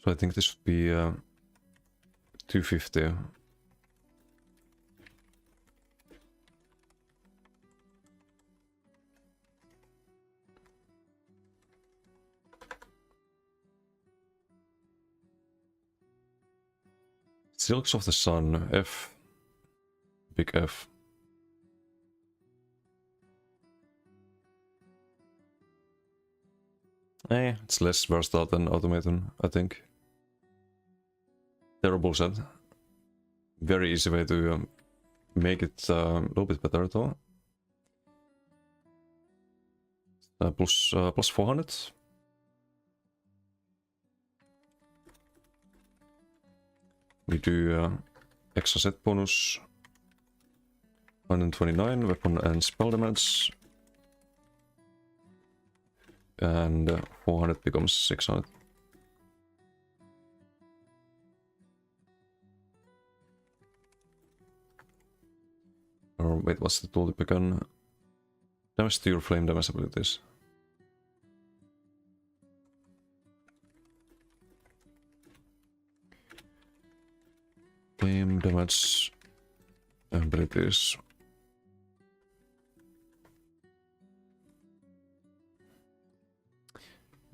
So I think this would be 250. Silks of the Sun, F. Big F. It's less versatile than Automaton, I think. Terrible set. Very easy way to make it a little bit better though. Plus 400. We do extra set bonus. 129 weapon and spell damage. And 400 becomes 600. Or wait, what's the tool to begin? Damage to your flame damage abilities. Flame damage abilities.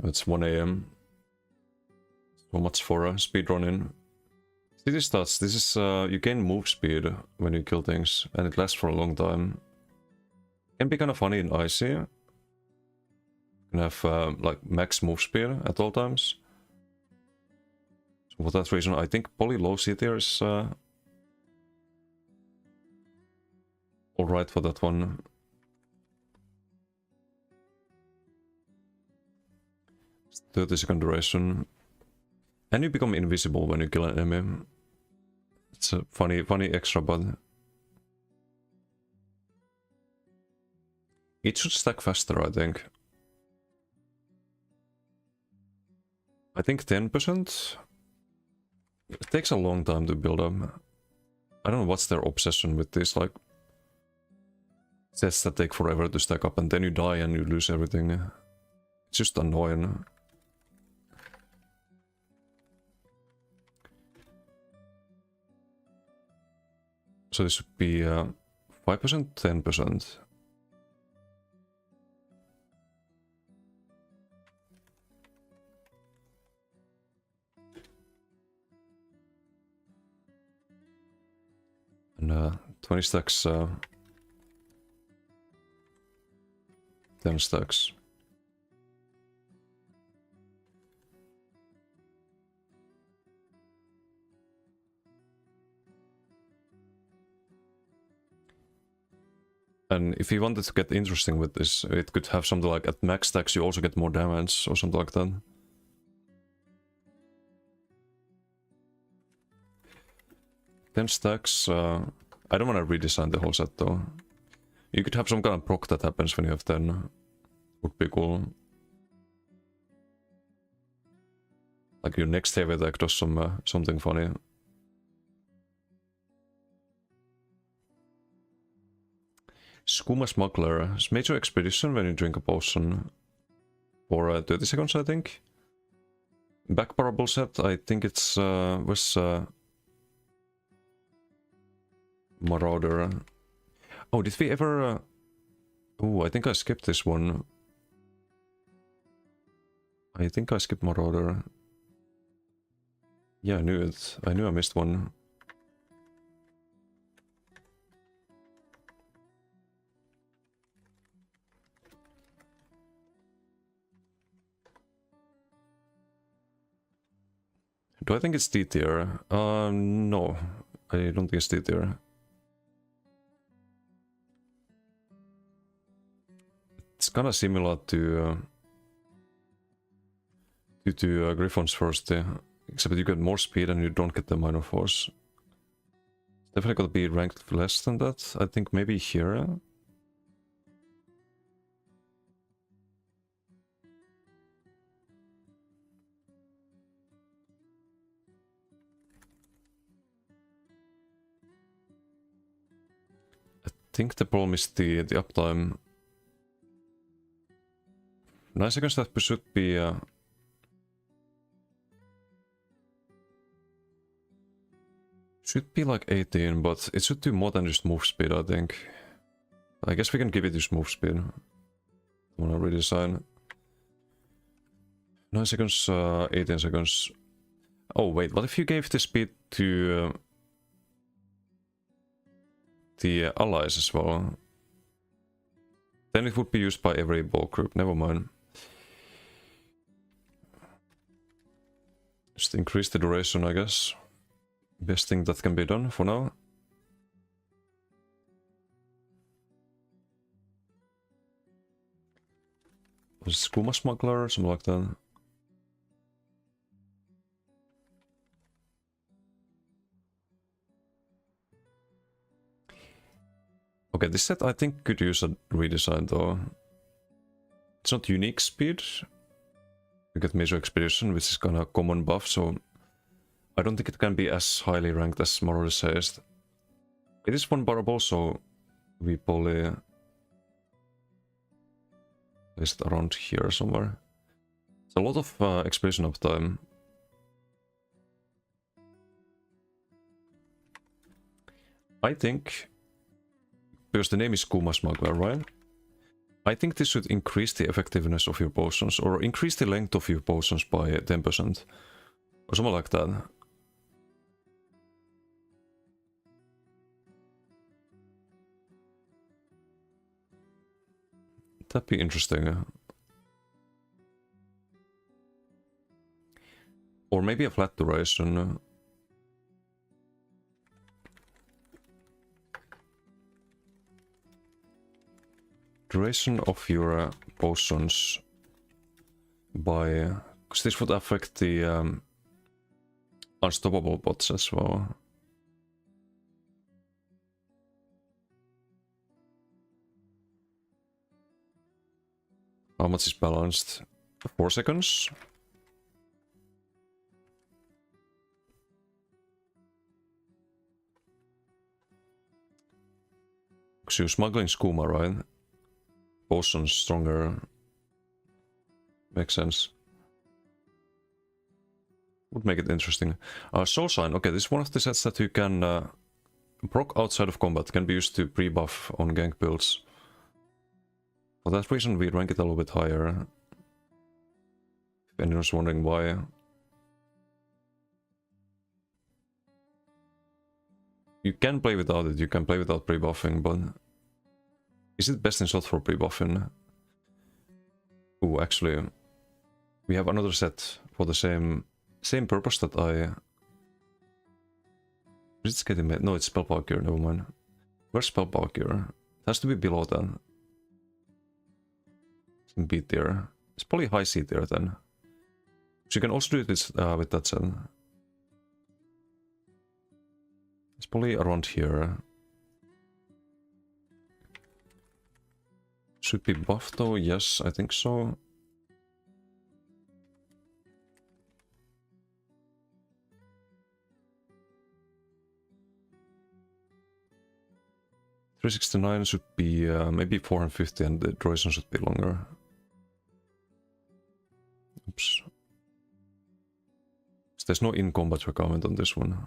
It's 1 AM. So much for speedrunning. City stats. This is you gain move speed when you kill things, and it lasts for a long time. Can be kind of funny in Icy. You can have like max move speed at all times. So for that reason, I think Poly low C tier is alright for that one. It's 30-second duration. And you become invisible when you kill an enemy. It's a funny extra, but it should stack faster, I think. I think 10%. It takes a long time to build up. I don't know what's their obsession with this, like sets that take forever to stack up and then you die and you lose everything. It's just annoying. So this would be 5%, 10%. And 20 stacks, 10 stacks. And if you wanted to get interesting with this, it could have something like at max stacks you also get more damage or something like that. Ten stacks, I don't want to redesign the whole set though. You could have some kind of proc that happens when you have 10. Would be cool. Like your next heavy attack does something funny. Skooma Smuggler. It's major expedition when you drink a potion. For 30 seconds, I think. Back parable set, I think it's was Marauder. Oh, did we ever... Oh, I think I skipped this one. I think I skipped Marauder. Yeah, I knew it. I knew I missed one. Do I think it's D tier? No. I don't think it's D tier. It's kind of similar to Griffon's first, except you get more speed and you don't get the minor force. It's definitely gotta be ranked less than that. I think maybe here. I think the problem is the uptime. 9 seconds that should be like 18, but it should do more than just move speed, I think. I guess we can give it just move speed. I wanna redesign. 9 seconds, 18 seconds. Oh wait, what if you gave the speed to the allies as well? Then it would be used by every ball group, never mind. Just increase the duration, I guess. Best thing that can be done for now. Skooma Smuggler, something like that. Okay, this set I think could use a redesign though. It's not unique speed. You get Major Expedition, which is kind of a common buff, so I don't think it can be as highly ranked as Marauder says. It is one barable, so we probably place it around here somewhere. It's a lot of expedition uptime. I think, because the name is Skooma Smuggler, right? I think this should increase the effectiveness of your potions, or increase the length of your potions by 10%, or something like that. That'd be interesting. Or maybe a flat duration. Duration of your potions by... because this would affect the unstoppable bots as well. How much is balanced? 4 seconds? Because you're smuggling skooma, right? Potions stronger. Makes sense. Would make it interesting. Soul Sign. Okay, this is one of the sets that you can proc outside of combat. Can be used to pre-buff on gank builds. For that reason, we rank it a little bit higher. If anyone's wondering why. You can play without it, you can play without pre-buffing, but... is it best in slot for pre-buffing? Ooh, actually... we have another set for the same purpose that I... is it skating mate? No, it's spellpower gear, never mind. Where's spellpower gear? It has to be below that. It's in B tier. It's probably high C tier then. So you can also do this with that set. It's probably around here. Should be buffed though, yes, I think so. $369 should be maybe 450 and the duration should be longer. Oops. So there's no in-combat requirement on this one.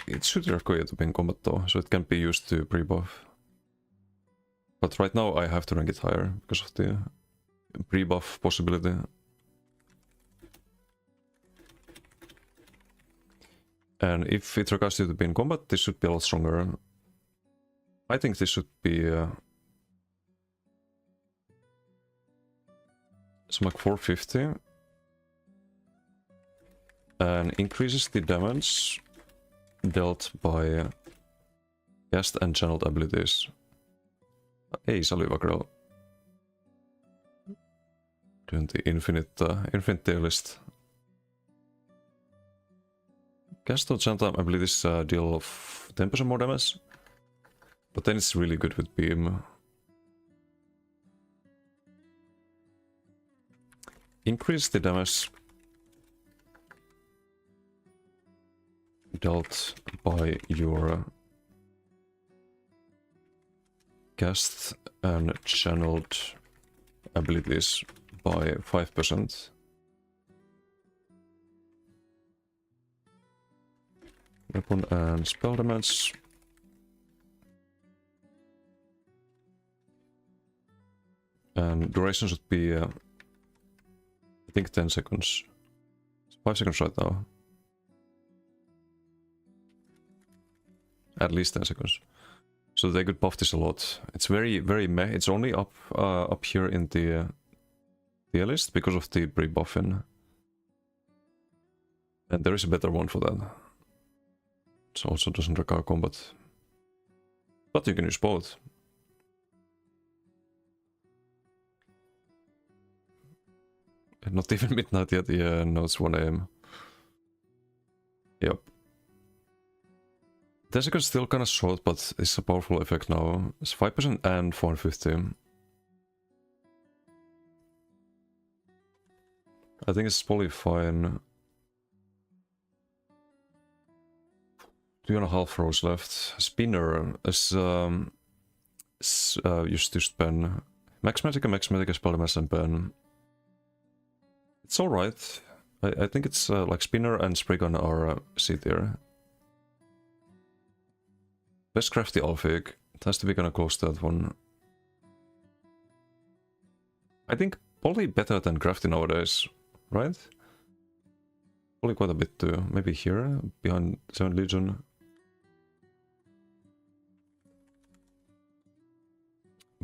It should require to be in combat though, so it can be used to pre-buff. But right now I have to rank it higher because of the pre-buff possibility. And if it requires you to be in combat, this should be a lot stronger. I think this should be some like 450. And increases the damage dealt by cast and channeled abilities. Ei salivagrel. Doing the infinite tier list. Cast or channeled abilities deal of 10% more damage. But then it's really good with beam. Increase the damage dealt by your cast and channeled abilities by 5%. Weapon and spell damage And duration should be, I think 10 seconds. 5 seconds right now. At least 10 seconds. So they could buff this a lot. It's very, very meh. It's only up here in the tier list because of the pre-buffing. And there is a better one for that. It also doesn't require combat. But you can use both. Not even midnight yet, yeah, no, it's 1 AM. Yep. 10 seconds still kind of short, but it's a powerful effect now. It's 5% and 450. I think it's probably fine. 2.5 rows left. Spinner is used to spend Max Magic is probably mass and pen. It's alright. I think it's like Spinner and Spriggan are C tier. Best crafty Alfig. It has to be gonna close that one. I think probably better than crafty nowadays, right? Probably quite a bit too. Maybe here, behind 7 Legion.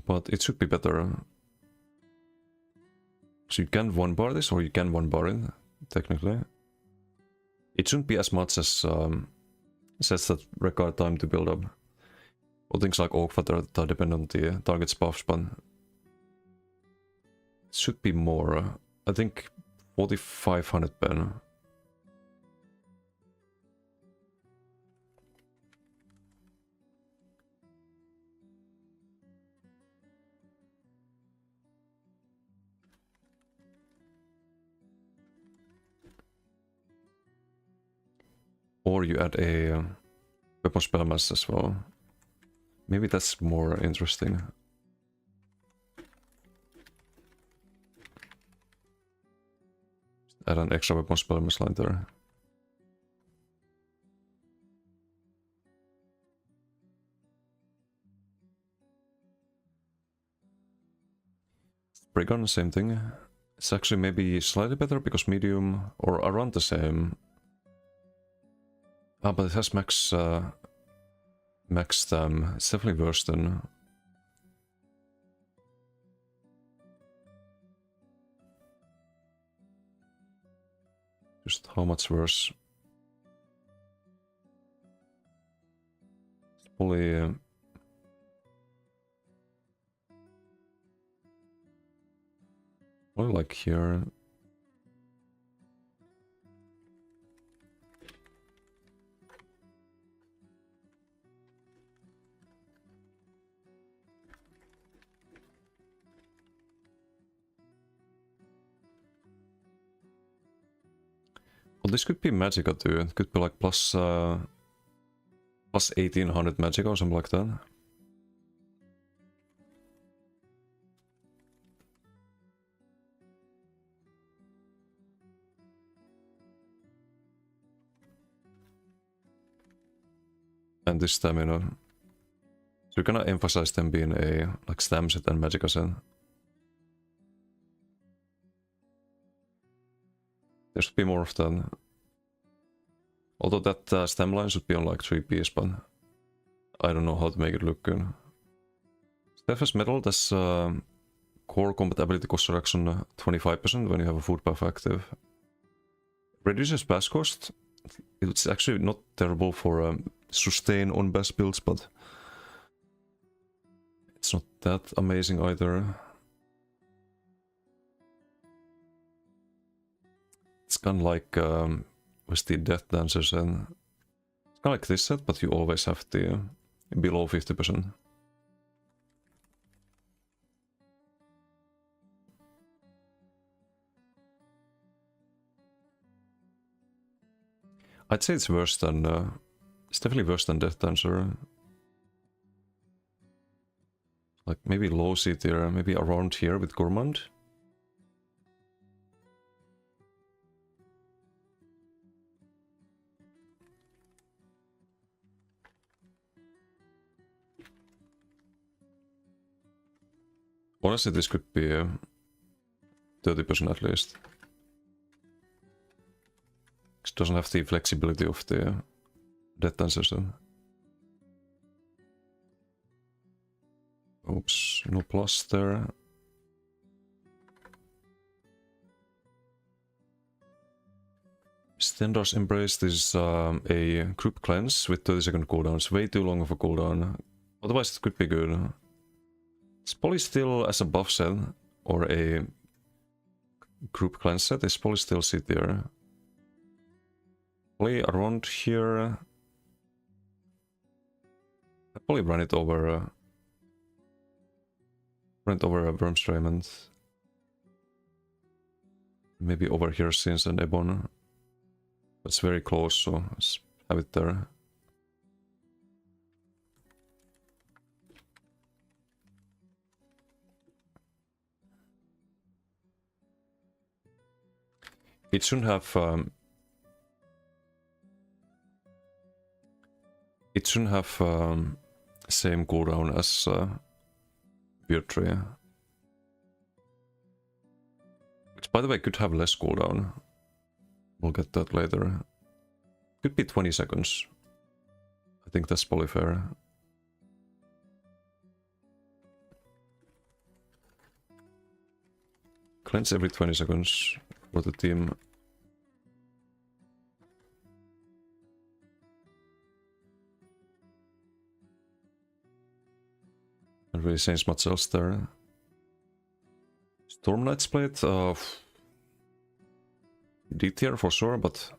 But it should be better. So you can one bar this, or you can one bar it, technically. It shouldn't be as much as sets that require time to build up. Or things like Oak Fat are dependent on the target's buffs, but it should be more. I think 4,500 pen. Or you add a weapon spell mass as well. Maybe that's more interesting. Add an extra weapon spell mass line there. Spriggan, same thing. It's actually maybe slightly better because medium, or around the same. Ah, but it has max stam. It's definitely worse than. Just how much worse? It's probably. Probably like here. Well, this could be Magicka too. It could be like plus 1800 Magicka or something like that. And this stamina. So you're gonna emphasize them being a like stam set and Magicka set. There should be more of that. Although that stem line should be on like 3 piece, but I don't know how to make it look good. Steadfast Metal, that's core combat ability cost reduction 25% when you have a food buff active. Reduces bass cost. It's actually not terrible for sustain on bass builds, but it's not that amazing either. It's kind of like with the Death Dancers, and it's kind of like this set, but you always have the below 50%. I'd say it's worse than, it's definitely worse than Death Dancer. Like maybe low C tier, maybe around here with Gourmand. Honestly, this could be 30% at least. It doesn't have the flexibility of the death system. Oops, no plus there. Stendar's Embrace is a group cleanse with 30-second cooldown. It's way too long of a cooldown. Otherwise it could be good. It's probably still as a buff set or a group cleanse set. It's probably still sit there. Probably around here. I probably run it over Worm's Raiment. Maybe over here since an Ebon. It's very close, so let's have it there. It shouldn't have same cooldown as Beard Tree. Which by the way could have less cooldown. We'll get that later. Could be 20 seconds. I think that's probably fair. Cleanse every 20 seconds for the team. Can't really change much else there. Storm Knight's Blade, D tier for sure, but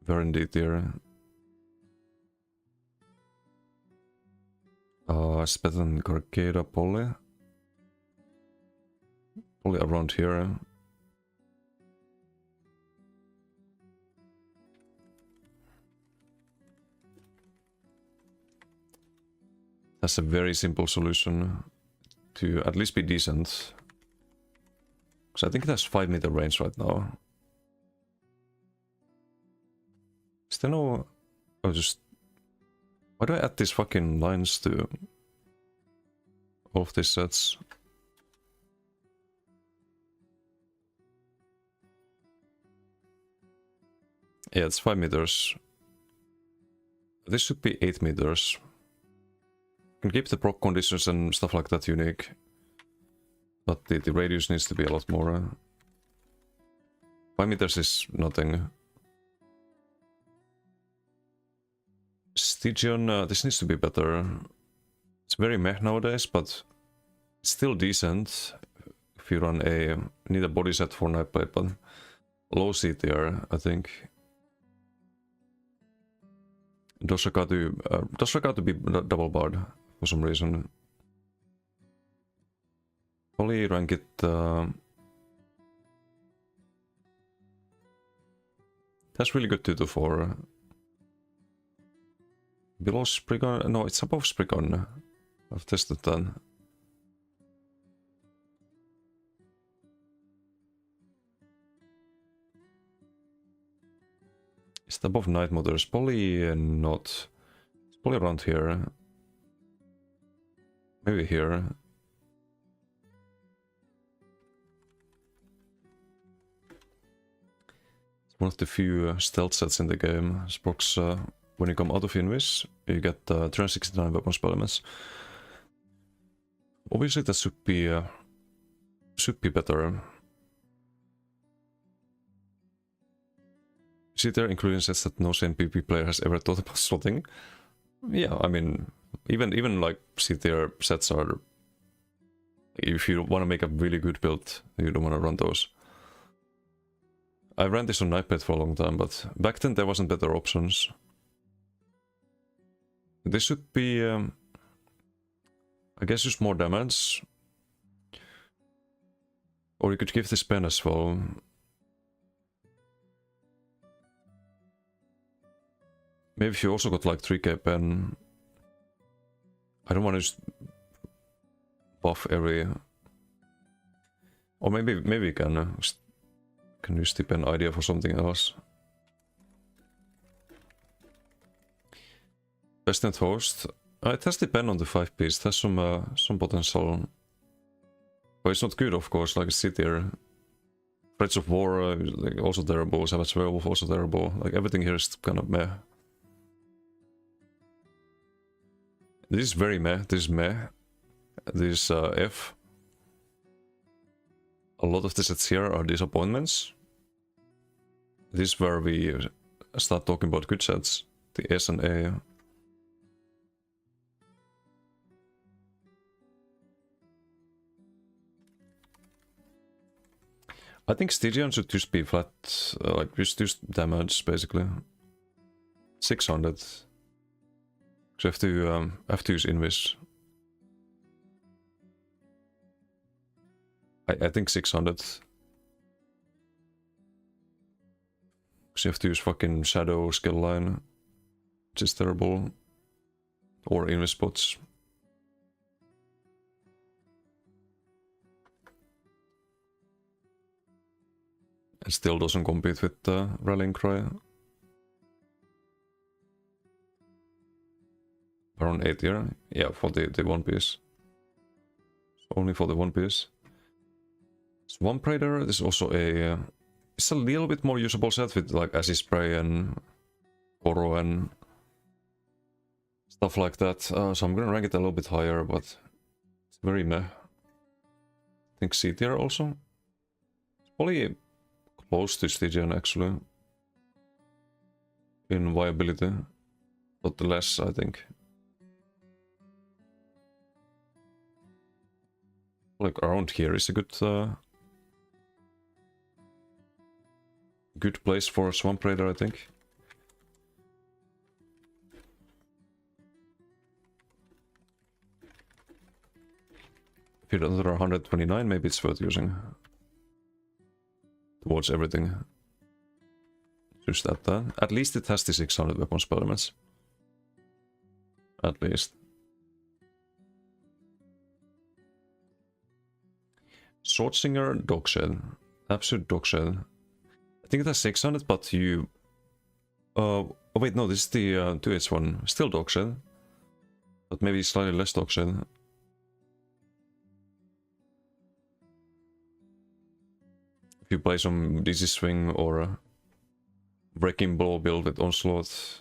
very in D tier. It's better than Gargada probably. Probably around here. That's a very simple solution to at least be decent. Because I think it has 5-meter range right now. Is there no... Oh, just... Why do I add these fucking lines to all of these sets? Yeah, it's 5 meters. This should be 8 meters. Can keep the proc conditions and stuff like that unique. But the radius needs to be a lot more. 5 meters is nothing. Stygian, this needs to be better. It's very meh nowadays, but it's still decent. If you run a... need a body set for Nightblade, but low C tier, I think. Doshaka to be double barred for some reason. Probably rank it... That's really good 2 to 4. Below Spriggan? No, it's above Spriggan. I've tested that. Is it above Night Motors? Probably not. It's probably around here. Maybe here. It's one of the few stealth sets in the game. Spox, when you come out of Invis, you get 369 weapon spell elements. Obviously that should be better. Is it there including sets that no same PvP player has ever thought about slotting? Yeah, I mean, even like C-tier sets are... If you want to make a really good build, you don't want to run those. I ran this on Nightblade for a long time, but back then there wasn't better options. This should be... I guess just more damage. Or you could give this pen as well. Maybe if you also got like 3k pen. I don't want to just buff every... Or maybe we can use the pen idea for something else. Best net host. It has the pen on the 5 piece. It has some potential. But it's not good, of course, like a C-tier. Threats of War, like, also terrible. Savage Werewolf, also terrible. Like, everything here is kind of meh. This is very meh. This is meh. This is F. A lot of the sets here are disappointments. This is where we start talking about good sets. The S and A. I think Stygian should just be flat, like just damage basically. 600. So I have to use Invis. I think 600. So you have to use fucking Shadow skill line, which is terrible. Or Invis spots. It still doesn't compete with the Rallying Cry. Around 8 here. Yeah, for the One Piece. Only for the One Piece. Swamp Raider is also a... it's a little bit more usable set with like Acid Spray and Koro and stuff like that. So I'm gonna rank it a little bit higher, but it's very meh. I think C tier also. It's probably close to Stygian actually. In viability. But less, I think. Like around here is a good place for Swamp Raider, I think. If you're under 129, maybe it's worth using. Towards everything. Just that. At least it has the 600 weapon spell damage. At least. Swordslinger, Dogshed. Absolute Dogshed. I think it has 600, but you... oh wait, no, this is the 2H one. Still Dogshed. But maybe slightly less Dogshed. If you play some DC Swing or Breaking Blow build with Onslaught,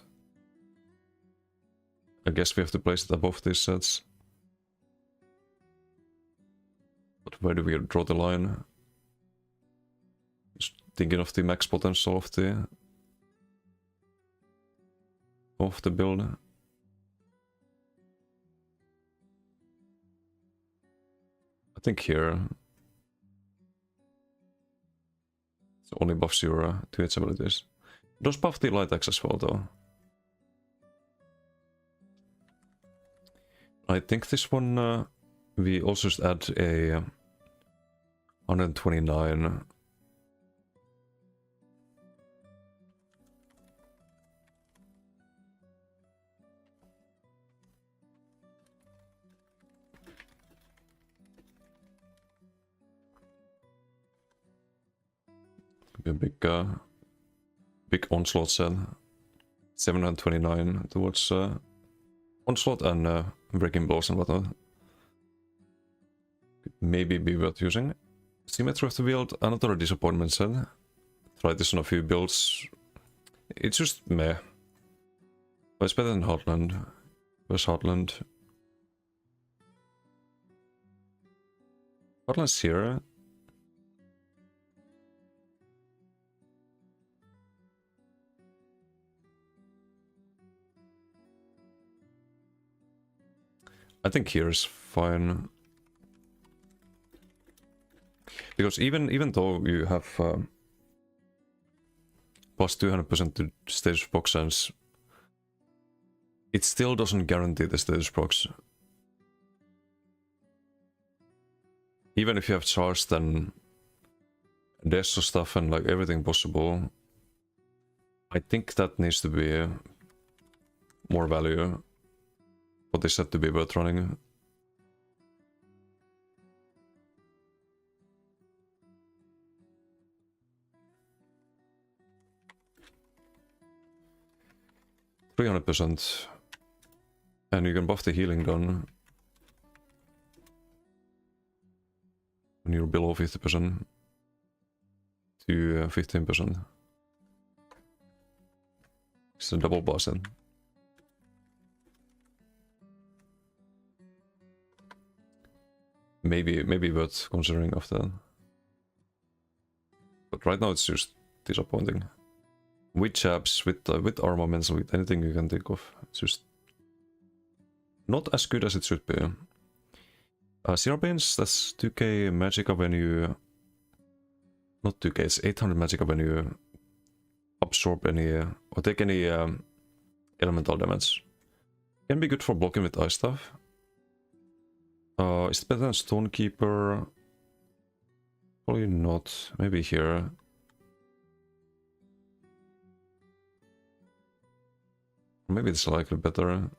I guess we have to place it above these sets. But where do we draw the line? Just thinking of the max potential of the build. I think here it only buffs your 2H abilities. It does buff the light axe as well though. I think this one we also just add a 129. Be a big onslaught set. 729 towards onslaught and breaking blows and whatnot. Could maybe be worth using. Symmetry of the Wield, another disappointment set. Tried this on a few builds. It's just meh. But it's better than Heartland. Where's Heartland? Heartland's here. I think here is fine. Because even though you have plus 200% to status proc sense, it still doesn't guarantee the status procs. Even if you have charged and deaths stuff and like everything possible, I think that needs to be more value. What is said to be worth running. %300%. And you can buff the healing done. when you're below 50% to 15%. It's a double boss then. Maybe worth considering of that. But right now it's just disappointing. With jabs, with armaments, with anything you can think of. It's just not as good as it should be. Zerabanes, that's 2k Magicka when you... Not 2k, it's 800 Magicka when you absorb any... or take any elemental damage. Can be good for blocking with ice stuff. Is it better than Stonekeeper? Probably not. Maybe here. Maybe it's likely better.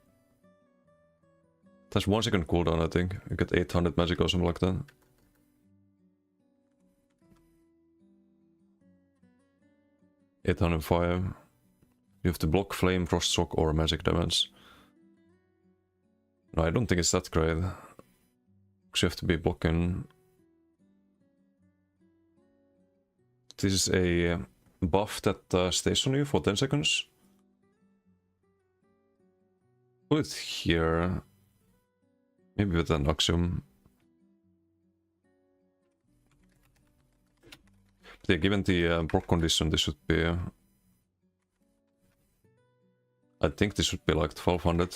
That's 1 second cooldown, I think. You get 800 magic or something like that. $805. You have to block flame, frost shock, or magic damage. No, I don't think it's that great. Because you have to be blocking. This is a buff that stays on you for 10 seconds. Put it here. Maybe with an axiom. But yeah, given the proc condition, this should be... I think this should be like 1200.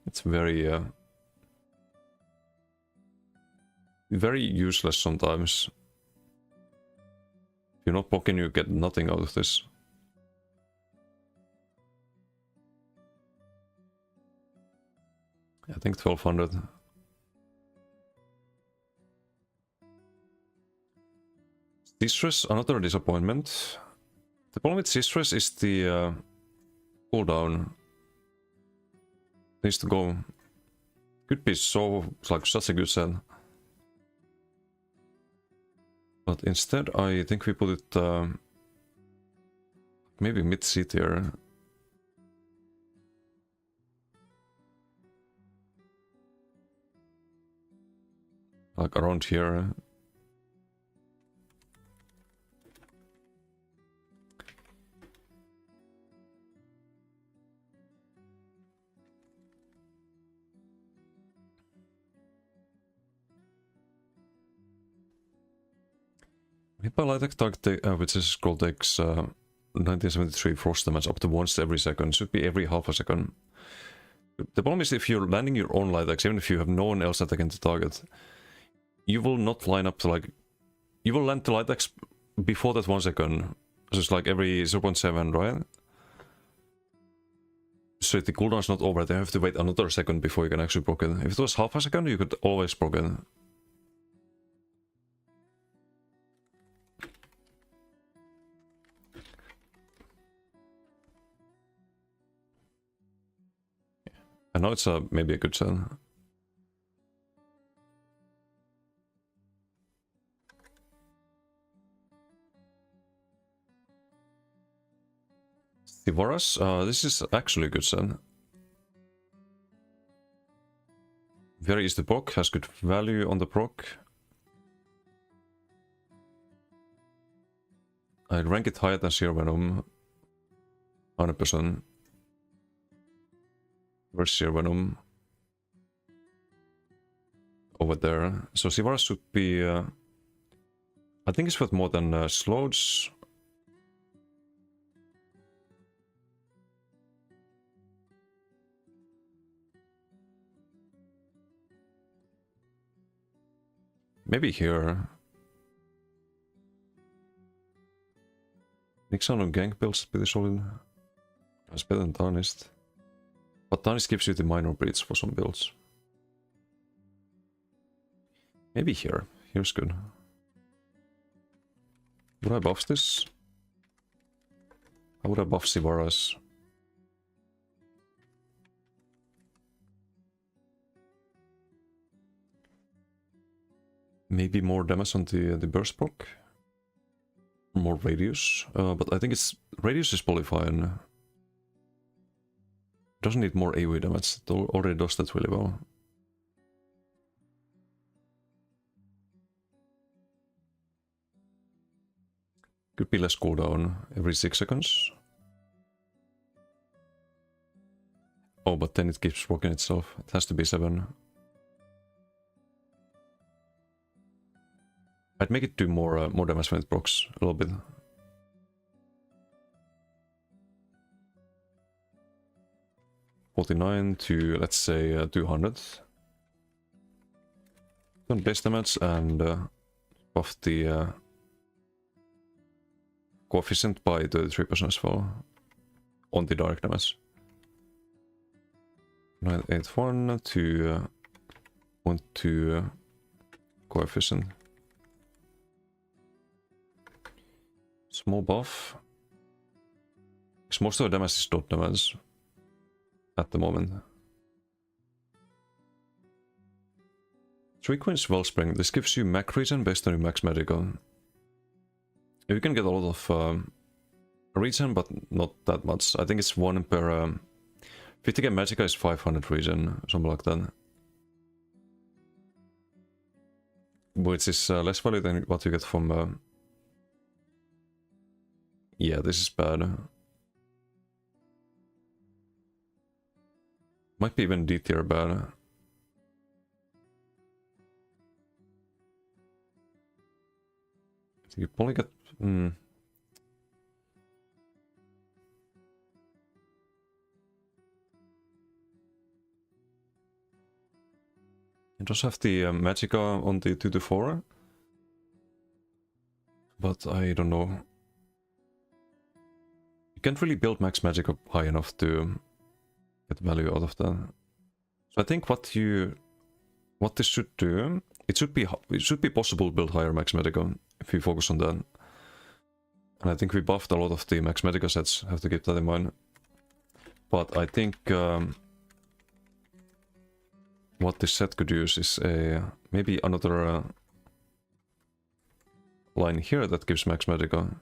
It's very... very useless sometimes. If you're not blocking, you get nothing out of this. I think 1200. Distress, another disappointment. The problem with Distress is the cooldown. Needs to go. Could be so like such a good set. But instead I think we put it maybe mid-C tier. Like around here. Hyperlight target, which is scroll takes 1973 frost damage up to once every second. Should be every half a second. The problem is if you're landing your own light axe, even if you have no one else attacking the target, you will not line up to like... You will land the light axe before that 1 second. So it's like every 0.7, right? So if the cooldown is not over, they have to wait another second before you can actually proc it. If it was half a second, you could always proc it. I know it's maybe a good set. Tivoras, this is actually a good set. Very easy to proc, has good value on the proc. I'd rank it higher than Sheer Venom. 100%. Where's Sheer Venom? Over there. So Sivara should be... I think it's worth more than Slow's. Maybe here. Nixon on gank builds pretty solid. It's better than Tarnished. But Tarnished gives you the minor breeds for some builds. Maybe here. Here's good. Would I buff this? How would I buff Sivara's? Maybe more damage on the burst proc. More radius. But I think it's... Radius is probably fine. Doesn't need more AoE damage. It already does that really well. Could be less cooldown every 6 seconds. Oh, but then it keeps working itself. It has to be 7. I'd make it do more damage when it procs a little bit. $49 to, let's say, 200. Done base damage and buff the coefficient by 33% as well on the direct damage. 981 to 0.2 coefficient. Small buff. Because most of the damage is dot damage at the moment. 3 coins Wellspring. This gives you max regen based on your max medical. You can get a lot of regen, but not that much. I think it's 1 per... 50k Magica is 500 regen, something like that. Which is less value than what you get from... Yeah, this is bad. Might be even D tier bad. You probably get... You just have the Magica on the 2 to 4. But I don't know. You can't really build max Magica high enough to get value out of that. So I think what this should do, it should be possible to build higher max Magica if you focus on that. And I think we buffed a lot of the max Magica sets, have to keep that in mind. But I think what this set could use is maybe another line here that gives max Magica.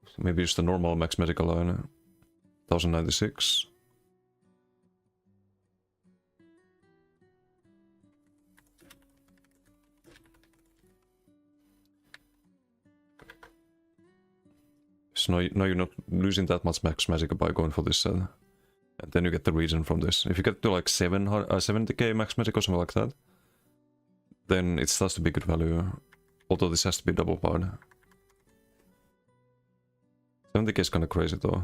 So maybe just a normal max Magica line. 1096. So now you're not losing that much max Magica by going for this set. And then you get the regen from this. If you get to like 70k max Magica or something like that, then it starts to be good value. Although this has to be double powered. 70k is kinda crazy though.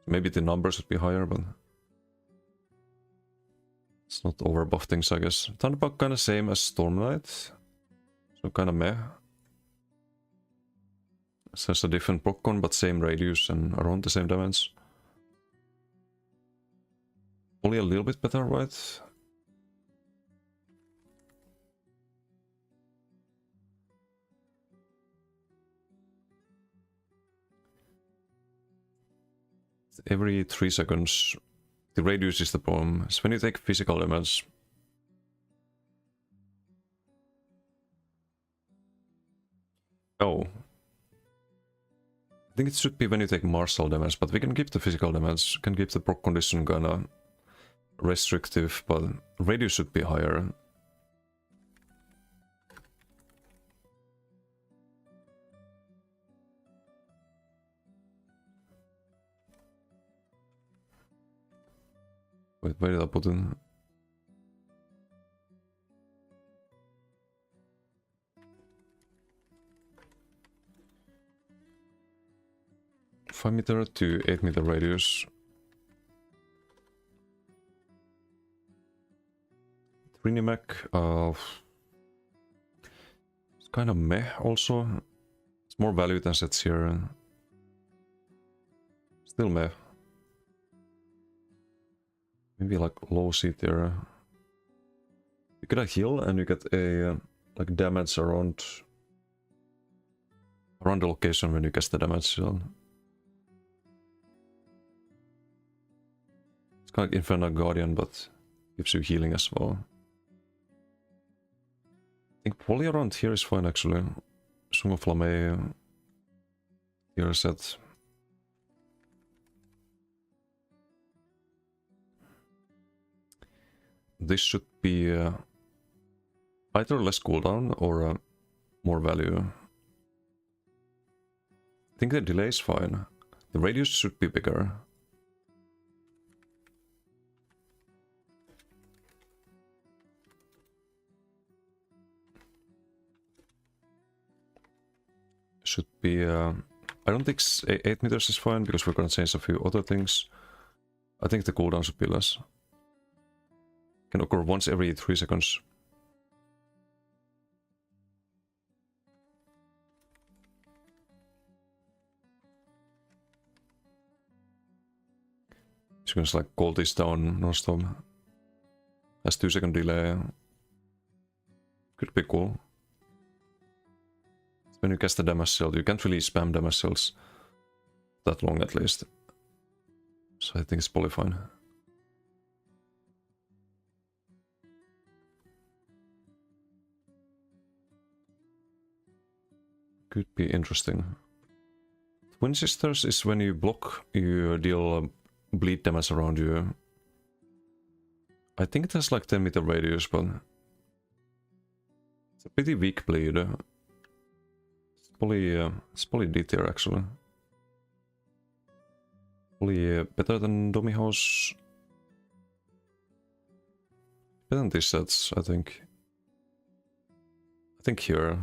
Maybe the numbers would be higher, but it's not overbuff things, I guess. Thunderbuck kinda same as Storm Knight. So kinda meh. It has a different proccon, but same radius and around the same damage. Only a little bit better, right? Every 3 seconds, the radius is the problem. So when you take physical damage, oh, I think it should be when you take martial damage, but we can keep the physical damage, can keep the proc condition kinda restrictive, but radius should be higher. Wait, where did I put in? $5 to 8 radius. 3 mech, it's kind of meh also. It's more value than sets here. Still meh. Maybe like low C tier. You get a heal and you get a like damage around the location when you cast the damage. So it's kind of like Infernal Guardian, but gives you healing as well. I think probably around here is fine actually. Song of Flamme tier set. This should be either less cooldown or more value. I think the delay is fine. The radius should be bigger. Should be... I don't think 8 meters is fine, because we're gonna change a few other things. I think the cooldown should be less. Can occur once every 3 seconds. Just gonna like call this down non-stop. Has 2-second delay. Could be cool. When you cast the damage shield, you can't really spam damage shields that long at least. So I think it's probably fine. Could be interesting. Twin Sisters is when you block, you deal bleed damage around you. I think it has like 10 meter radius, but it's a pretty weak bleed. It's probably D tier actually. Probably better than Dummy House. Better than these sets, I think. I think here.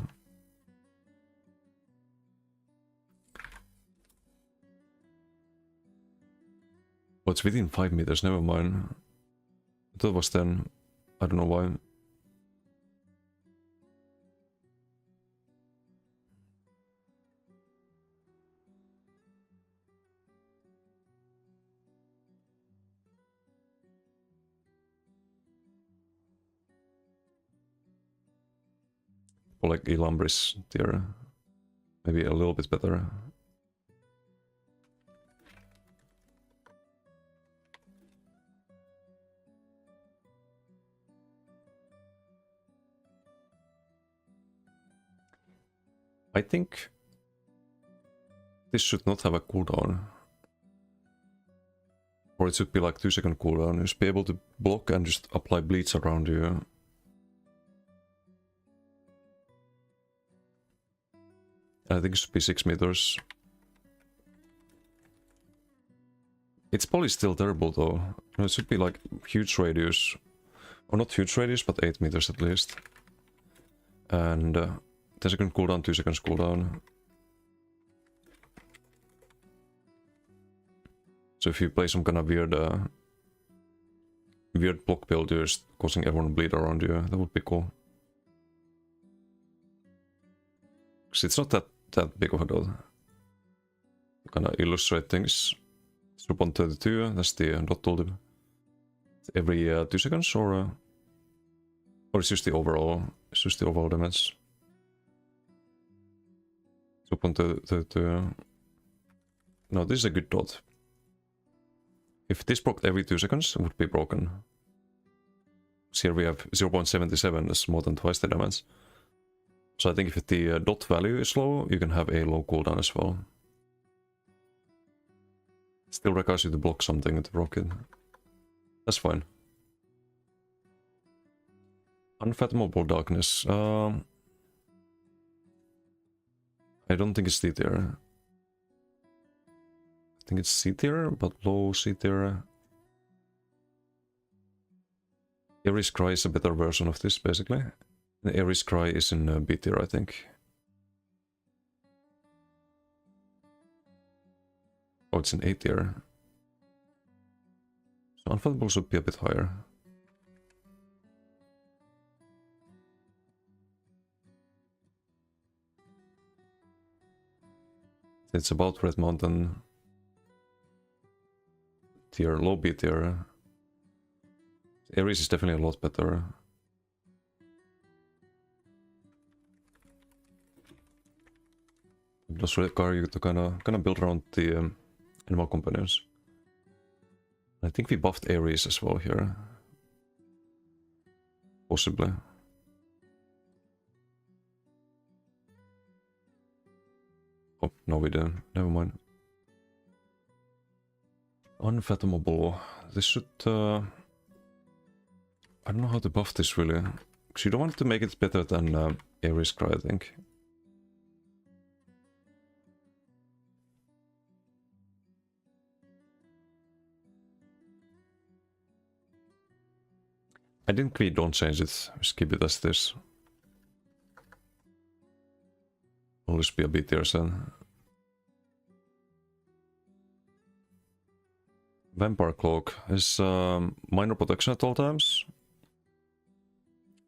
Oh, it's within 5 meters, never mind. I thought it was 10. I don't know why. Or like Elambris tier. Maybe a little bit better. I think this should not have a cooldown. Or it should be like 2-second cooldown. You should be able to block and just apply bleeds around you. I think it should be 6 meters. It's probably still terrible though. No, it should be like huge radius. Or not huge radius, but 8 meters at least. And 10-second cooldown, 2 seconds cooldown. So if you play some kind of weird block build, you're just causing everyone to bleed around you, that would be cool. Because it's not that big of a dot. Kind of illustrate things. 0.32, that's the dot tool. Every 2 seconds, or it's just the overall. It's just the overall damage. 0.32. No, this is a good dot. If this broke every 2 seconds, it would be broken. So here we have 0.77, that's more than twice the damage. So I think if the dot value is low, you can have a low cooldown as well. Still requires you to block something to broke it. That's fine. Unfathomable Darkness. I don't think it's D tier. I think it's C tier, but low C tier. Ares Cry is a better version of this, basically. The Ares Cry is in B tier, I think. Oh, it's in A tier. So Unfathomable should be a bit higher. It's about Red Mountain tier, low B tier. Ares is definitely a lot better. It does require you to kind of build around the animal companions. I think we buffed Ares as well here. Possibly. Oh, no we didn't. Never mind. Unfathomable. This should... I don't know how to buff this really. Because you don't want to make it better than Ares Cry, I think. I think we don't change it, just keep it as this. Always be a bit here then. Vampire Cloak is minor protection at all times.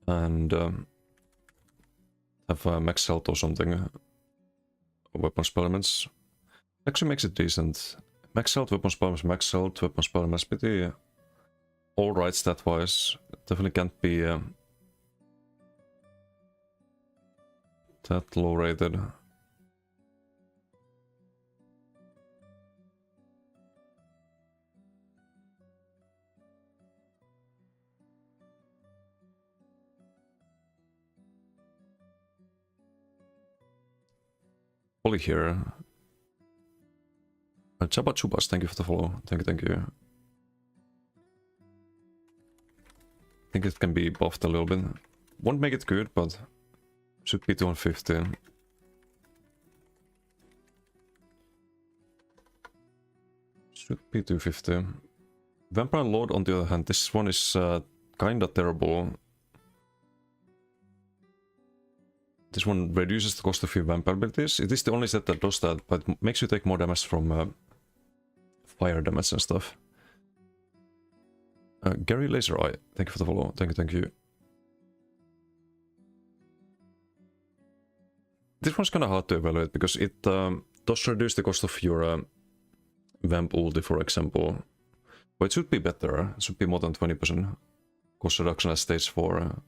And have max health or something. Weapon spell elements. Actually makes it decent. Max health, weapon spell elements, max health, weapon spell elements, pretty alright stat wise. Definitely can't be that low rated. Polly here. Chaba Chubas, thank you for the follow. Thank you. I think it can be buffed a little bit. Won't make it good, but should be 250. Should be 250. Vampire Lord, on the other hand, this one is kinda terrible. This one reduces the cost of your vampire abilities. It is the only set that does that, but makes you take more damage from fire damage and stuff. Gary Laser Eye, thank you for the follow. Thank you. This one's kind of hard to evaluate because it does reduce the cost of your vamp ulti, for example. But it should be better. It should be more than 20% cost reduction at stage 4.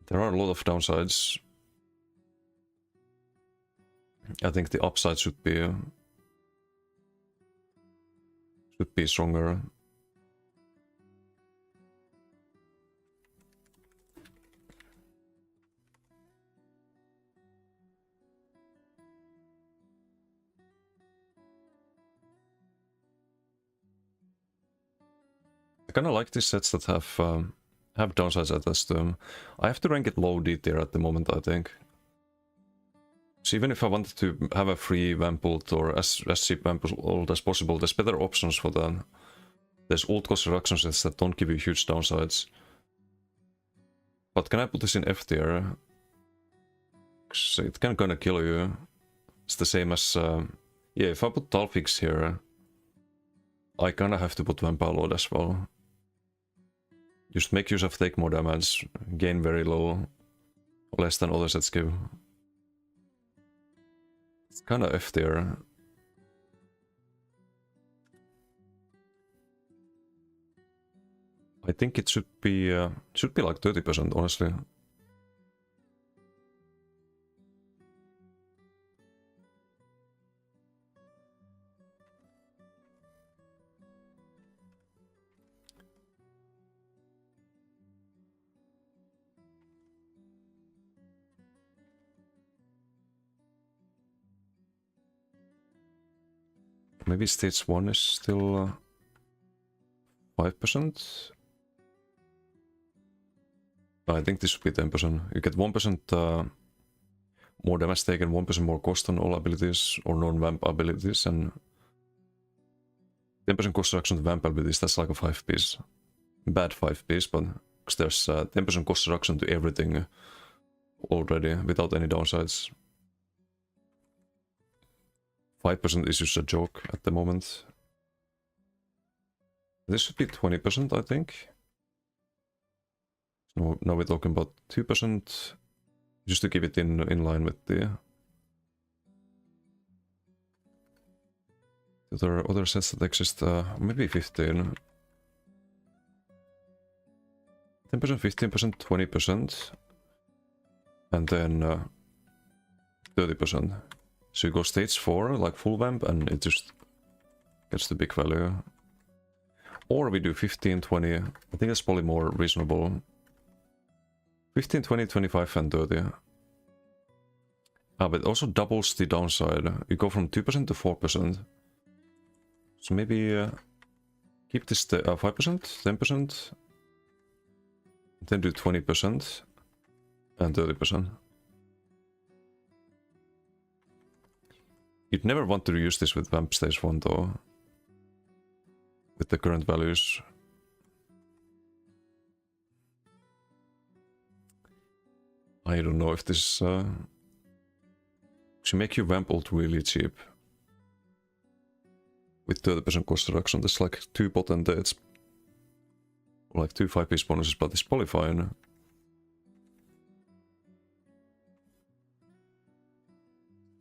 There are a lot of downsides. I think the upside should be stronger. I kind of like these sets that have downsides attached to them. I have to rank it low D tier at the moment, I think. So even if I wanted to have a free vamp ult or as cheap vamp ult as possible, there's better options for that. There's ult cost reduction sets that don't give you huge downsides. But can I put this in F tier? It can kinda kill you. It's the same as... yeah, if I put Talfix here, I kinda have to put Vampire Lord as well. Just make yourself take more damage, gain very low, less than other sets give. It's kinda F tier. I think it should be like 30%, honestly. Maybe stage 1 is still 5%. I think this should be 10%. You get 1% more damage taken, 1% more cost on all abilities or non-vamp abilities, and 10% cost reduction to vamp abilities. That's like a 5-piece. Bad 5-piece, but because there's 10% cost reduction to everything already without any downsides. 5% is just a joke at the moment. This should be 20%, I think. So now we're talking about 2%, just to keep it in line with the other sets that exist. Maybe 15. 10%, 15%, 20%, and then 30%. So you go stage 4, like full vamp, and it just gets the big value. Or we do 15, 20, I think that's probably more reasonable. 15, 20, 25, and 30. But it also doubles the downside. You go from 2% to 4%. So maybe keep this 5%, 10%, then do 20% and 30%. You'd never want to use this with Vamp Stage 1 though, with the current values. I don't know if this should make your Vamp ult really cheap. With 30% cost reduction, there's like 2 potentates, like 2 5-piece bonuses, but it's probably fine.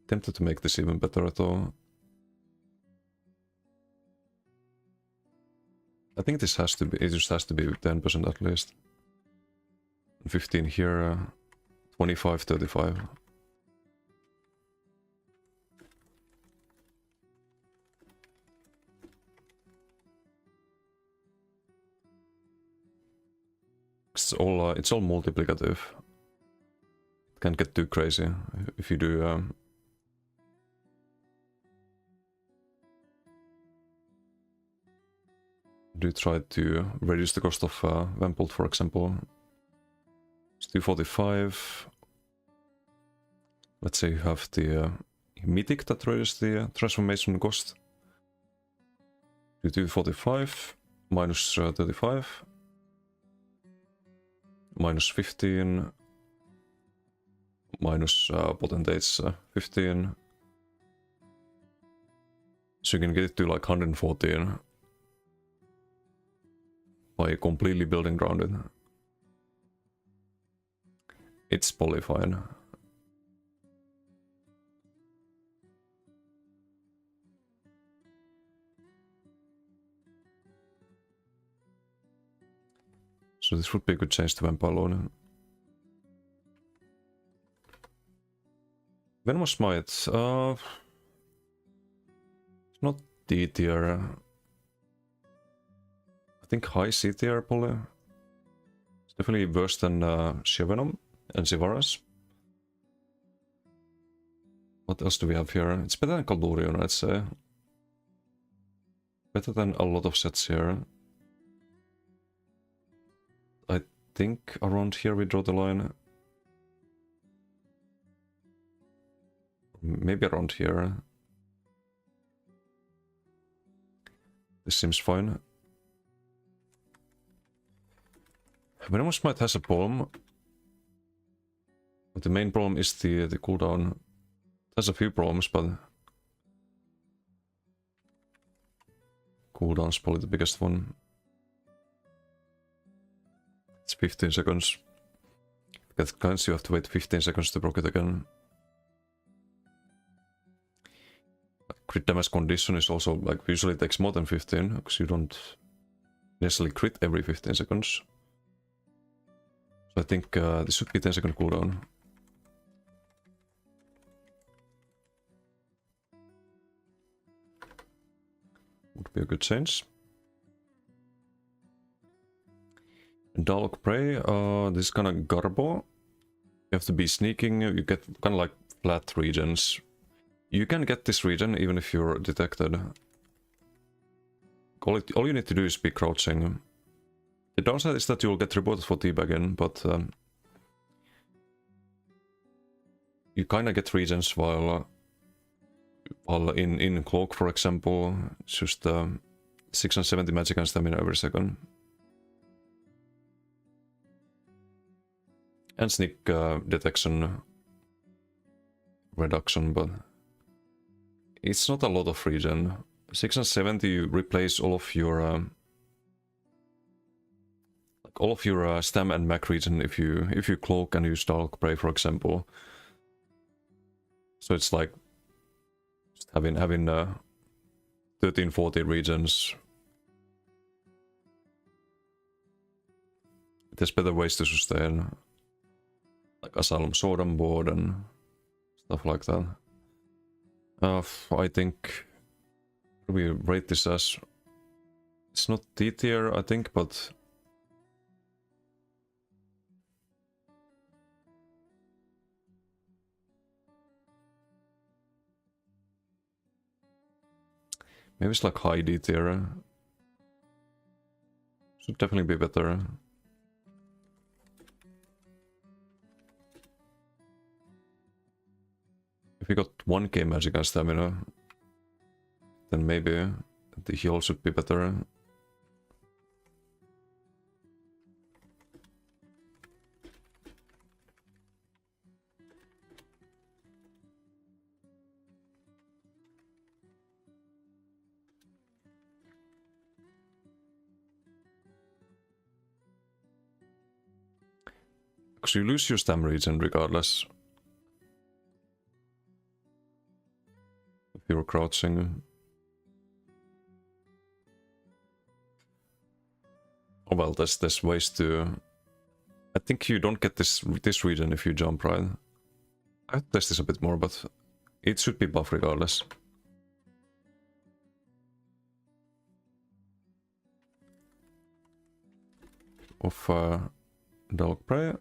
Tempted to make this even better at all. I think this has to be, it just has to be 10% at least. 15 here, 25, 35. It's all multiplicative. It can't get too crazy if you do try to reduce the cost of Vamp ult, for example. It's 245. Let's say you have the Mythic that reduces the transformation cost. Do 245 minus 35 minus 15 minus potentates 15. So you can get it to like 114 by completely building around it. It's probably fine. So this would be a good change to Vampire Lord. Venomous Smite. It's not D tier. I think high C tier probably. It's definitely worse than Sheer Venom and Sivaras. What else do we have here? It's better than Kaldurion, I'd say. Better than a lot of sets here. I think around here we draw the line. Maybe around here. This seems fine. Venomous Smite has a problem. But the main problem is the cooldown. It has a few problems, but cooldown's probably the biggest one. It's 15 seconds. If you get guns, you have to wait 15 seconds to proc it again. Crit damage condition is also like usually takes more than 15 because you don't necessarily crit every 15 seconds. So I think this should be 10-second cooldown. Would be a good change. Dalek Prey, this is kind of garbo. You have to be sneaking, you get kind of like flat regions. You can get this region even if you're detected. All you need to do is be crouching. The downside is that you'll get reported for teabagging, but you kind of get regions while in cloak, for example. It's just 670 magic and stamina every second. And sneak detection reduction, but it's not a lot of regen. 670 you replace all of your stam and mac regen if you cloak and use Dark Prey, for example. So it's like just having 1340 regions. There's better ways to sustain, like Asylum Sword on board and stuff like that. I think we rate this as, it's not D tier, I think, but maybe it's like high D tier. Should definitely be better. If we got 1k magic and stamina, then maybe the heal should be better. Because you lose your stam regen regardless. If you're crouching. Oh well, there's ways to... I think you don't get this regen if you jump, right? I'll test this a bit more, but it should be buff regardless. Of dog prey.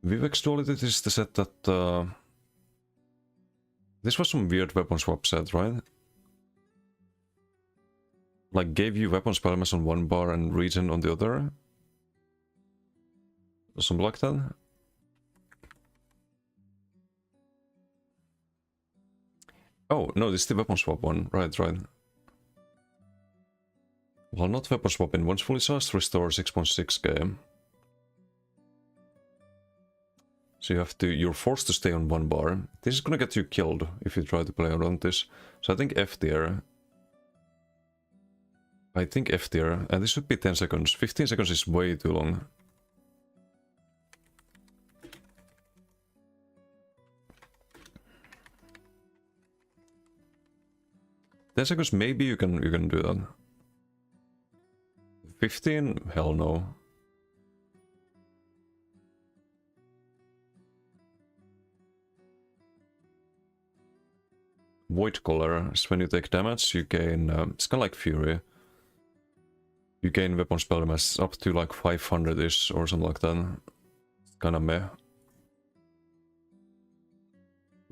Vivek's duality is the set that... this was some weird weapon swap set, right? Like gave you weapon spell mass on one bar and regen on the other? Or something like that? Oh, no, this is the weapon swap one. Right. Well, not weapon swapping. Once fully charged, restore 6.6k. So you're forced to stay on one bar. This is gonna get you killed if you try to play around this. So I think F tier. And this should be 10 seconds. 15 seconds is way too long. Ten seconds, maybe you can do that. 15? Hell no. Void Collar is when you take damage, you gain... it's kind of like Fury. You gain weapon spell mass up to like 500-ish or something like that. It's kinda meh.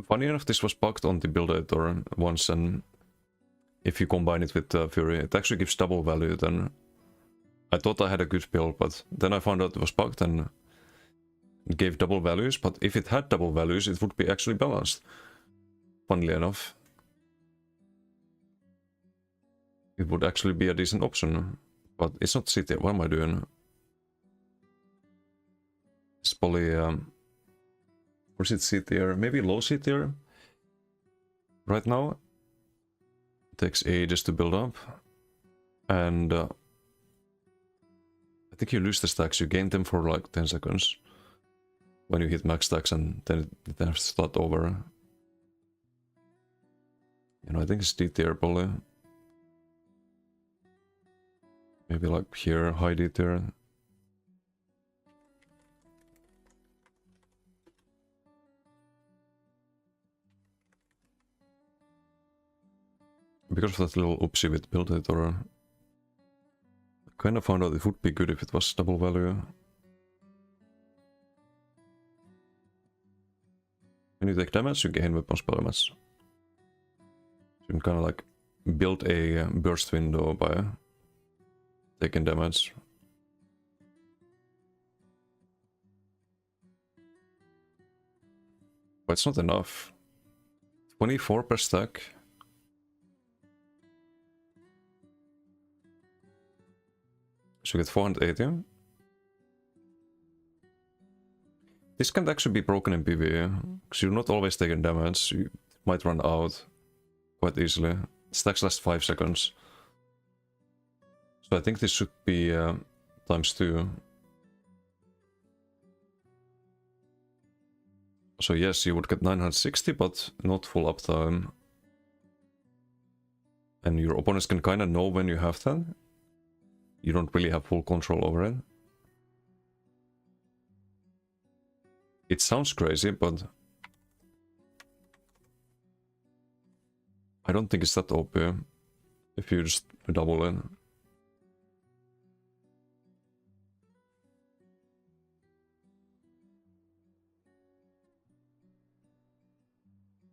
Funny enough, this was bugged on the build editor once, and if you combine it with Fury, it actually gives double value then. I thought I had a good build, but then I found out it was bugged and it gave double values, but if it had double values, it would be actually balanced. Funnily enough. It would actually be a decent option. But it's not C tier. What am I doing? It's probably... or is it C tier? Maybe low C tier? Right now. It takes ages to build up. And... I think you lose the stacks. You gain them for like 10 seconds. When you hit max stacks, and then it has to start over. You know, I think it's D tier probably. Maybe like here, high D tier. Because of that little oopsie with build editor, I kind of found out it would be good if it was double value. When you take damage, you gain weapon spell mass. So you can kind of like build a burst window by taking damage. But it's not enough. 24 per stack. So you get 480. This can actually be broken in PvE, because you're not always taking damage. You might run out quite easily. Stacks last 5 seconds. So I think this should be ×2. So yes, you would get 960, but not full uptime. And your opponents can kind of know when you have that. You don't really have full control over it. It sounds crazy, but I don't think it's that OP if you just double in.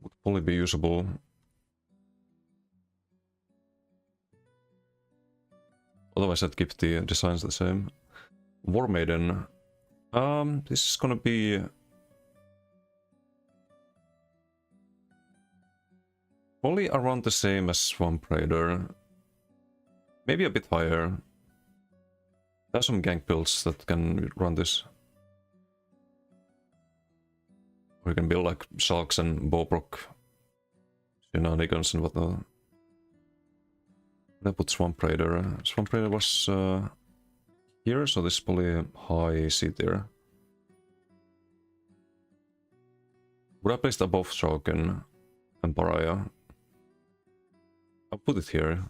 Would probably be usable. Otherwise I'd keep the designs the same. War Maiden. This is gonna be... probably around the same as Swamp Raider. Maybe a bit higher. There's some gank builds that can run this. Or you can build like Shulks and Bobrock shenanigans and whatnot. I put Swamp Raider. Swamp Raider was here, so this is probably high C tier. Would I place it above Shulkin and Pariah? I'll put it here.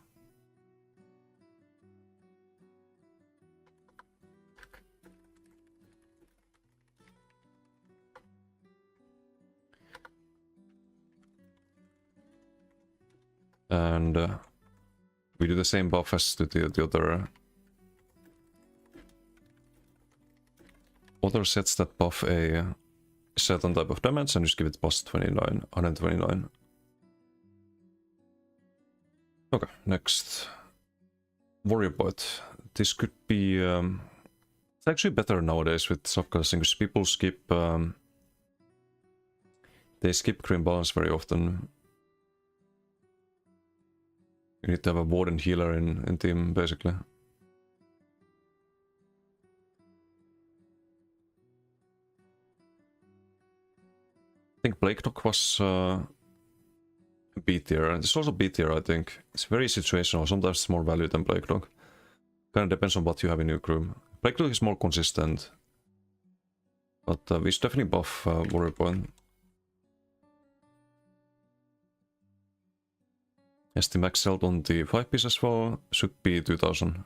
And we do the same buff as to the other sets that buff a certain type of damage and just give it plus 29, 129. Okay, next. Warrior Bot. This could be... it's actually better nowadays with subclassing because people skip... they skip Green Balance very often. You need to have a Warden healer in team, basically. I think Blake Dog was B tier. It's also B tier, I think. It's very situational. Sometimes it's more value than Blake Dog. Kind of depends on what you have in your crew. Blake Dog is more consistent. But we should definitely buff Warrior Point. Yes, the max held on the 5-piece as well should be 2000.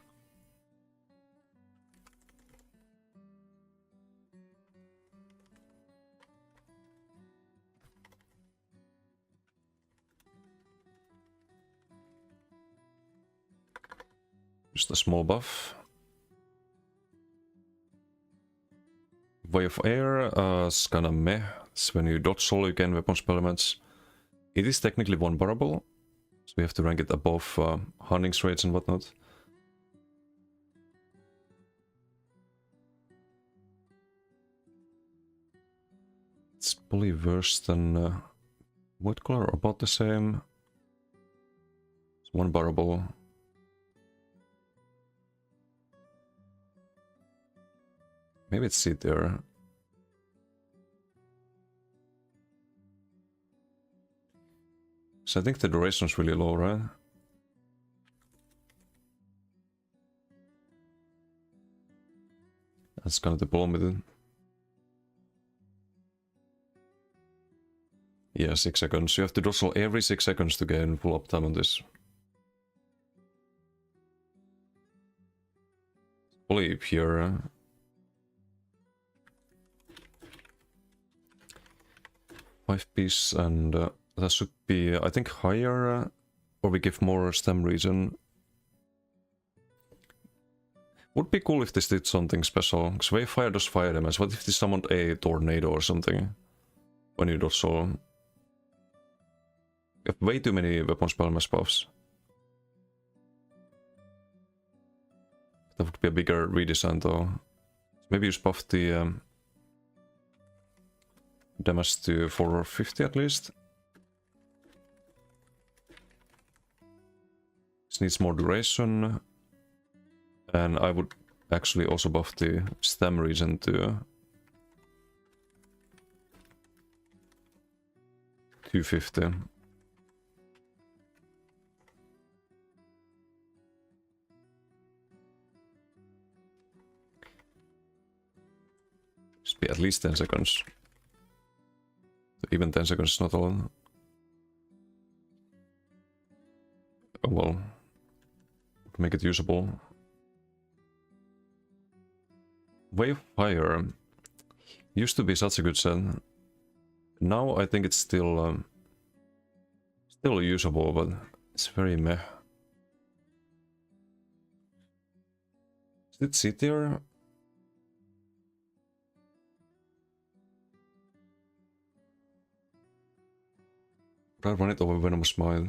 Just a small buff. Way of Air is kinda meh. It's when you dodge solo, you gain weapon spell elements. It is technically one barable. So we have to rank it above hunting rates and whatnot. It's probably worse than White Collar, about the same. It's one barable. Maybe it's C there. So I think the duration is really low, right? That's kind of the problem with it. Yeah, 6 seconds. You have to dodge every 6 seconds to gain full uptime on this. Probably here. 5-piece and that should be, I think, higher, or we give more stem region. Would be cool if this did something special, because Wave Fire does fire damage. What if this summoned a tornado or something when you dodge solo? You have way too many weapon spell mass buffs. That would be a bigger redesign though. Maybe just buff the damage to 450 at least. This needs more duration. And I would actually also buff the stem region to 250. Should be at least 10 seconds. Even 10 seconds is not a lot. Oh well. Make it usable. Wave Fire used to be such a good set. Now I think it's still usable, but it's very meh. Did it sit there? Would I run it over Venomous Smile?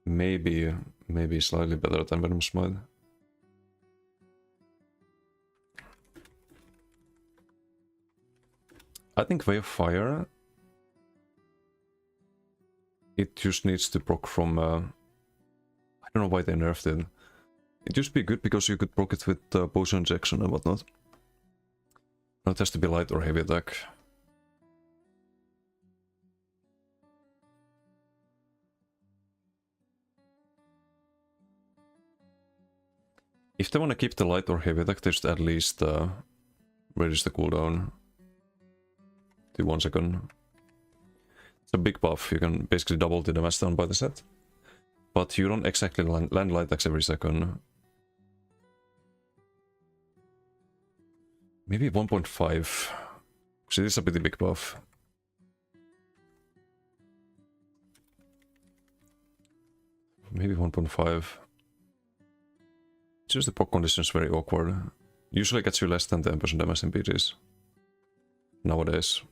Maybe maybe slightly better than Venom Smite. I think Way of Fire, it just needs to proc from, I don't know why they nerfed it. It used to be good because you could proc it with potion injection and whatnot. Now it has to be light or heavy attack. If they want to keep the light or heavy attack, they should at least reduce the cooldown to 1 second. It's a big buff, you can basically double the damage down by the set. But you don't exactly land light attacks every second. Maybe 1.5, because it is a pretty big buff. Maybe 1.5. It's just the proc condition is very awkward. Usually gets you less than 10% damage in PGs. Nowadays.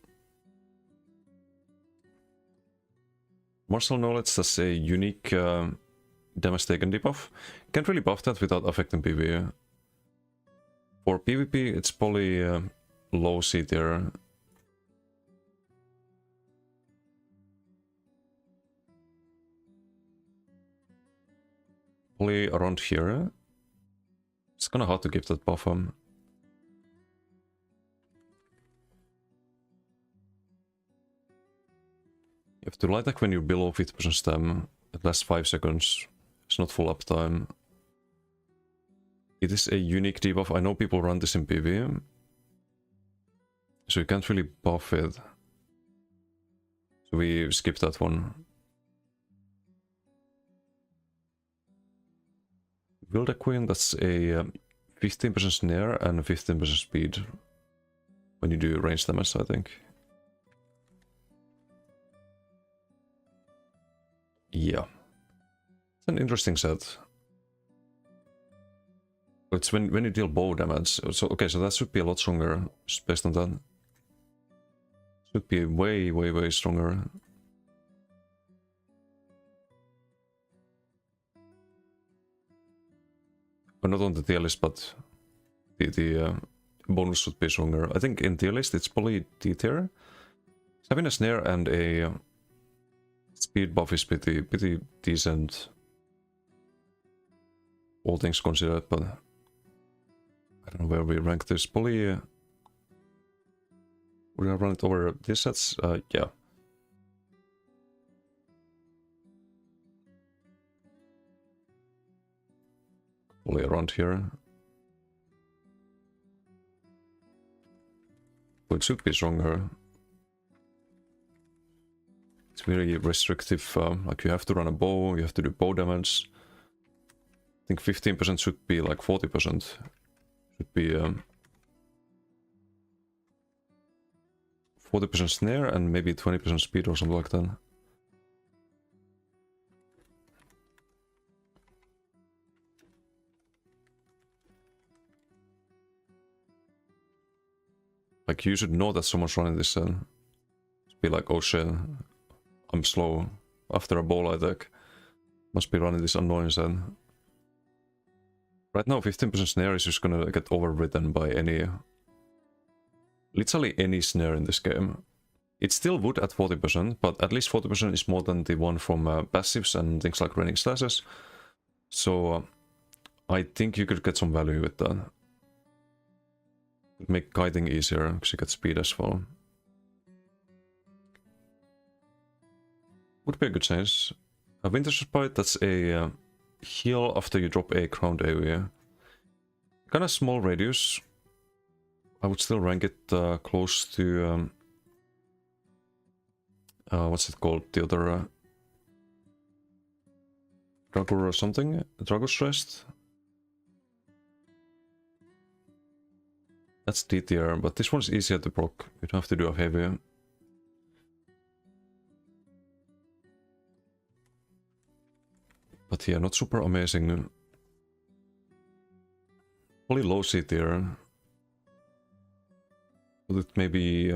Martial Knowledge has a unique damage taken debuff. Can't really buff that without affecting PvE. For PvP, it's probably low C tier. Probably around here. It's kinda hard to give that buff on. You have to light attack when you're below 50% stam. It lasts 5 seconds. It's not full uptime. It is a unique debuff. I know people run this in PvE. So you can't really buff it. So we skip that one. Wilda Queen, that's a 15% snare and 15% speed. When you do range damage, I think. Yeah. It's an interesting set. It's when you deal bow damage. So okay, so that should be a lot stronger, just based on that. Should be way stronger. But not on the tier list, but the bonus should be stronger. I think in tier list it's probably D tier. Having a snare and a speed buff is pretty decent. All things considered, but I don't know where we rank this. Probably we're gonna run it over these sets. Yeah. Probably around here. But it should be stronger. It's very restrictive. Like you have to run a bow, you have to do bow damage. I think 15% should be like 40%. Should be 40% snare and maybe 20% speed or something like that. Like you should know that someone's running this and be like, oh shit, I'm slow after a bow attack. Must be running this annoying set. Right now 15% snare is just gonna get overridden by literally any snare in this game. It still would at 40%, but at least 40% is more than the one from passives and things like raining slashes. So I think you could get some value with that. It'd make kiting easier, because you get speed as well. Would be a good change. A Winter Spite, that's a heal after you drop a ground area. Kinda small radius. I would still rank it close to... what's it called? The other... Dragur or something? Dragus Rest? That's D tier, but this one's easier to proc. You don't have to do a heavy. But yeah, not super amazing. Probably low C tier. But it may be...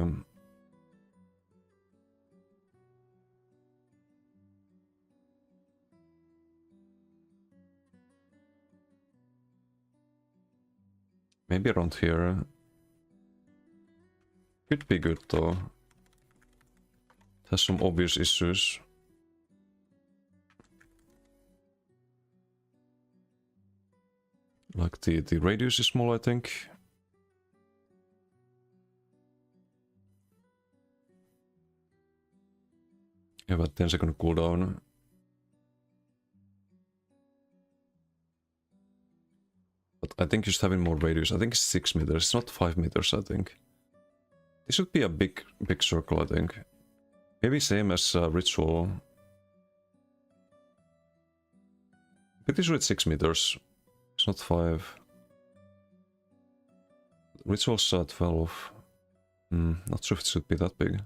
Maybe around here. Could be good though. It has some obvious issues. Like the radius is small, I think. You have a 10-second cooldown. But I think just having more radius. I think it's 6 meters. It's not 5 meters, I think. This should be a big circle, I think. Maybe same as Ritual. Pretty sure it's 6 meters. It's not 5. Ritual's 12. Not sure if it should be that big.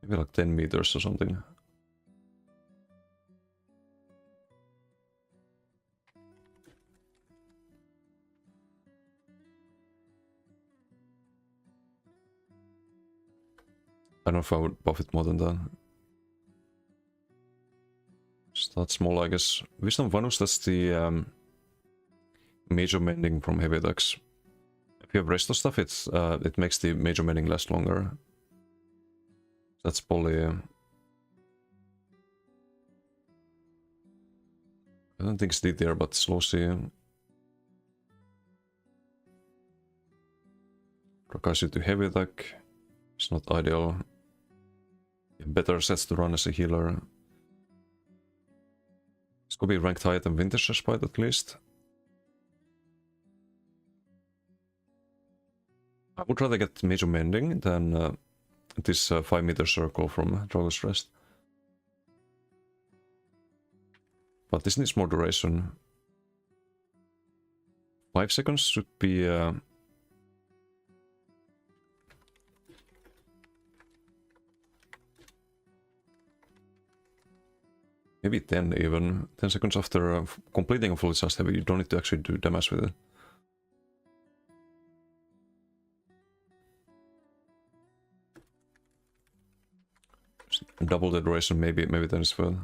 Maybe like 10 meters or something. I don't know if I would buff it more than that. Start small, I guess. Wisdom Vanus, that's the major mending from heavy attacks. If you have rest of stuff, it makes the major mending last longer. That's probably... I don't think it's DTR, but slow C. Requires you to heavy attack. It's not ideal. Better sets to run as a healer. This could be ranked higher than Vintage Respite at least. I would rather get Major Mending than this 5-meter circle from Dragon's Rest. But this needs more duration. 5 seconds should be... maybe 10 even. 10 seconds after completing a fully charged heavy, you don't need to actually do damage with it. Just double the duration, maybe then as well.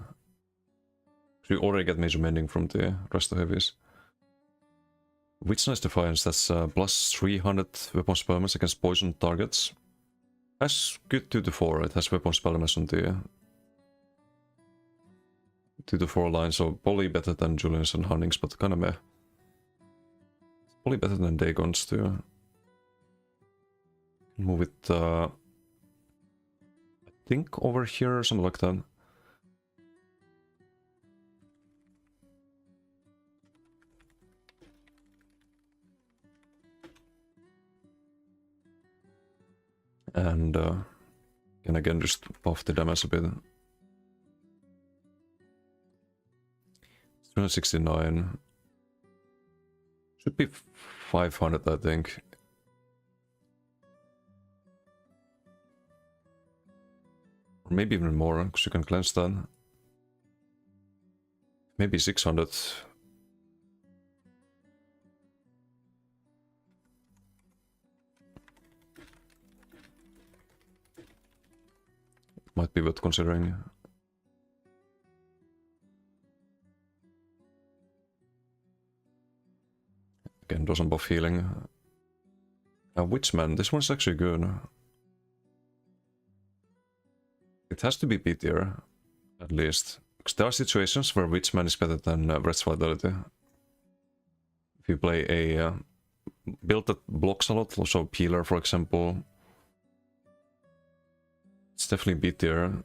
So you already get major mending from the rest of the heavies. Witch Nice Defiance, that's plus 300 weapon spellmans against poison targets. That's good 2 to 4, it has weapon spellmans on the 2 to 4 line, so probably better than Julian's and Hunning's, but kinda meh. It's probably better than Dagon's too. Move it, I think over here or something like that. And can again just buff the damage a bit. 269. Should be 500, I think. Or maybe even more, because you can cleanse that. Maybe 600. Might be worth considering. Again, doesn't buff healing. Witchman, this one's actually good. It has to be B tier, at least. Because there are situations where Witchman is better than Breath's Vitality. If you play a build that blocks a lot, so Peeler for example, it's definitely B tier.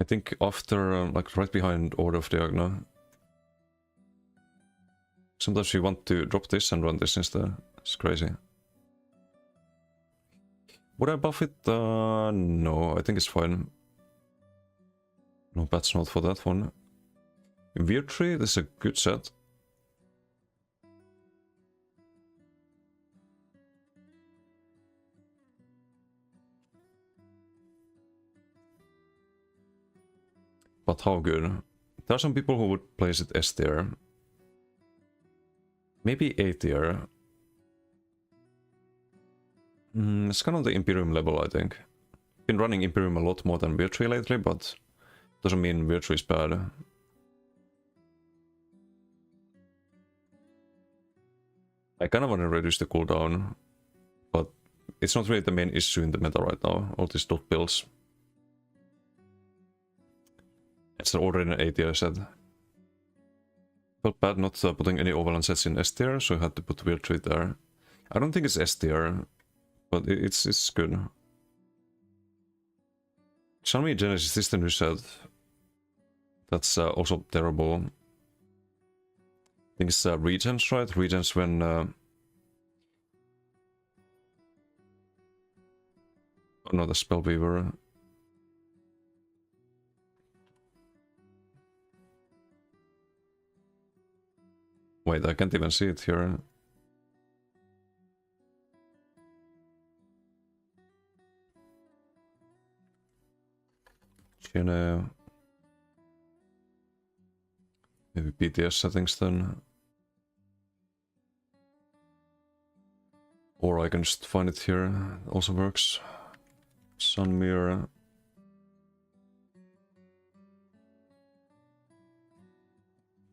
I think after, like right behind Order of Diagna. Sometimes you want to drop this and run this instead. It's crazy. Would I buff it? No, I think it's fine. No patch note for that one. Weird Tree, this is a good set. But how good? There are some people who would place it S tier. Maybe A tier. It's kind of the Imperium level, I think. Been running Imperium a lot more than Weird Tree lately, but doesn't mean Weird Tree is bad. I kind of want to reduce the cooldown, but it's not really the main issue in the meta right now, all these dot builds. It's already an 8 tier set. Felt bad not putting any Overland sets in S tier, so I had to put Weird Treat there. I don't think it's S tier, but it's good. Xiaomi Genesis is the new set. That's also terrible. I think it's Regents, right? Regents when... oh no, the Spellweaver. Wait, I can't even see it here. Gene... Maybe PTS settings then. Or I can just find it here. It also works. Sun Mirror.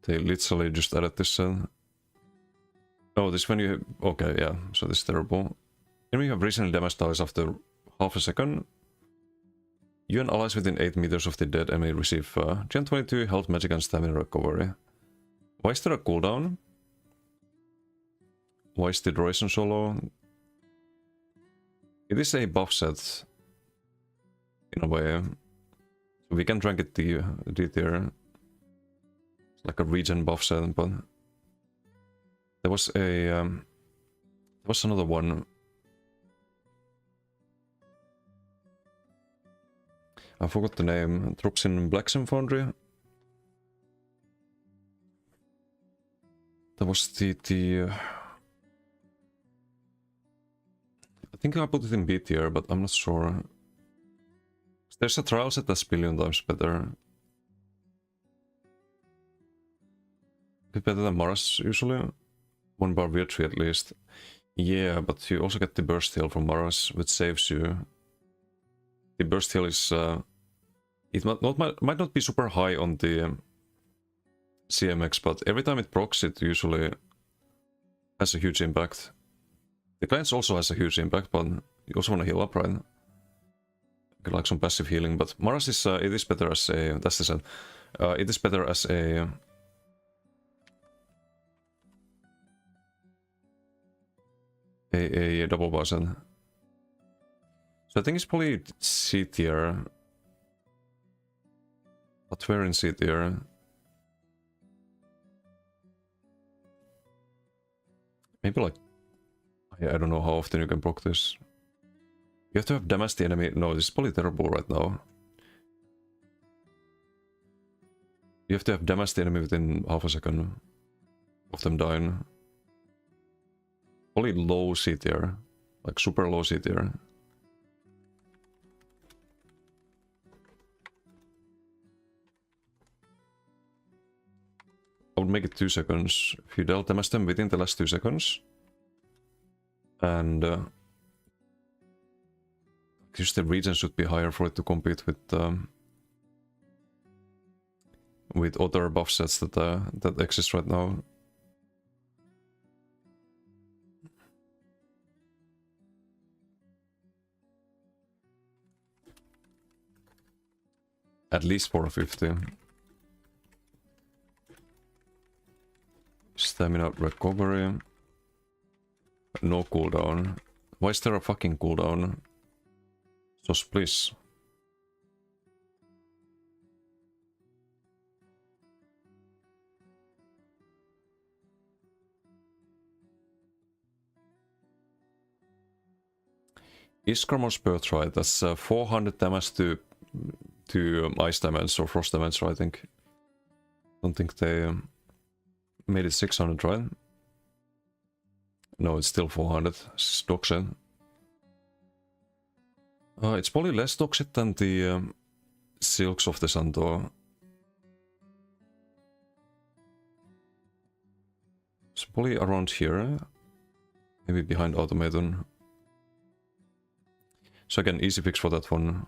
They literally just added this. Oh, this when you... Okay, yeah, so this is terrible. When you have recently damaged allies after half a second, you and allies within 8 meters of the dead enemy receive Gen 22 health, magic, and stamina recovery. Why is there a cooldown? Why is the duration so low? It is a buff set, in a way. So we can rank it D tier. It's like a regen buff set, but there was a there was another one. I forgot the name. Troops in Blacksmith Foundry. That was the I think I put it in B tier, but I'm not sure. There's a trial set that's billion times better. A bit better than Mars usually. 1 bar weird tree at least. Yeah, but you also get the burst heal from Mars, which saves you. The burst heal is it might not be super high on the CMX, but every time it procs, it usually has a huge impact. The clients also has a huge impact, but you also want to heal up, right? Like some passive healing, but Mars is it is better as a... That's the set. It is better as a double bar set. So I think it's probably C tier. But where in C tier? Maybe like... I don't know how often you can proc this. You have to have damaged the enemy. No, this is probably terrible right now. You have to have damaged the enemy within half a second of them dying. Probably low C tier. Like super low C tier. I would make it 2 seconds. If you dealt damage them within the last 2 seconds. And just the region should be higher for it to compete with other buff sets that exist right now. At least 450. Stamina recovery. No cooldown. Why is there a fucking cooldown? So please. Iskarmon's Birthright, that's 400 damage to ice damage or frost damage, I think. Don't think they made it 600, right? No, it's still 400. It's Doxed. It's probably less Doxed than the Silks of the Santo. It's probably around here. Maybe behind Automaton. So again, easy fix for that one.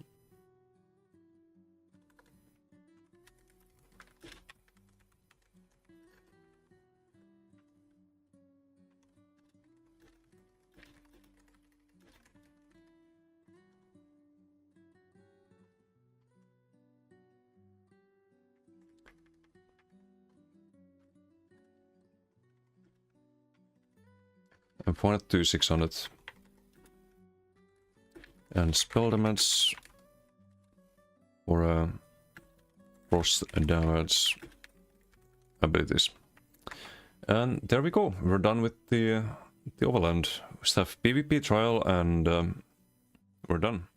and 402, 600. And spell damage for frost damage abilities. And there we go. We're done with the Overland. We have PvP trial and we're done.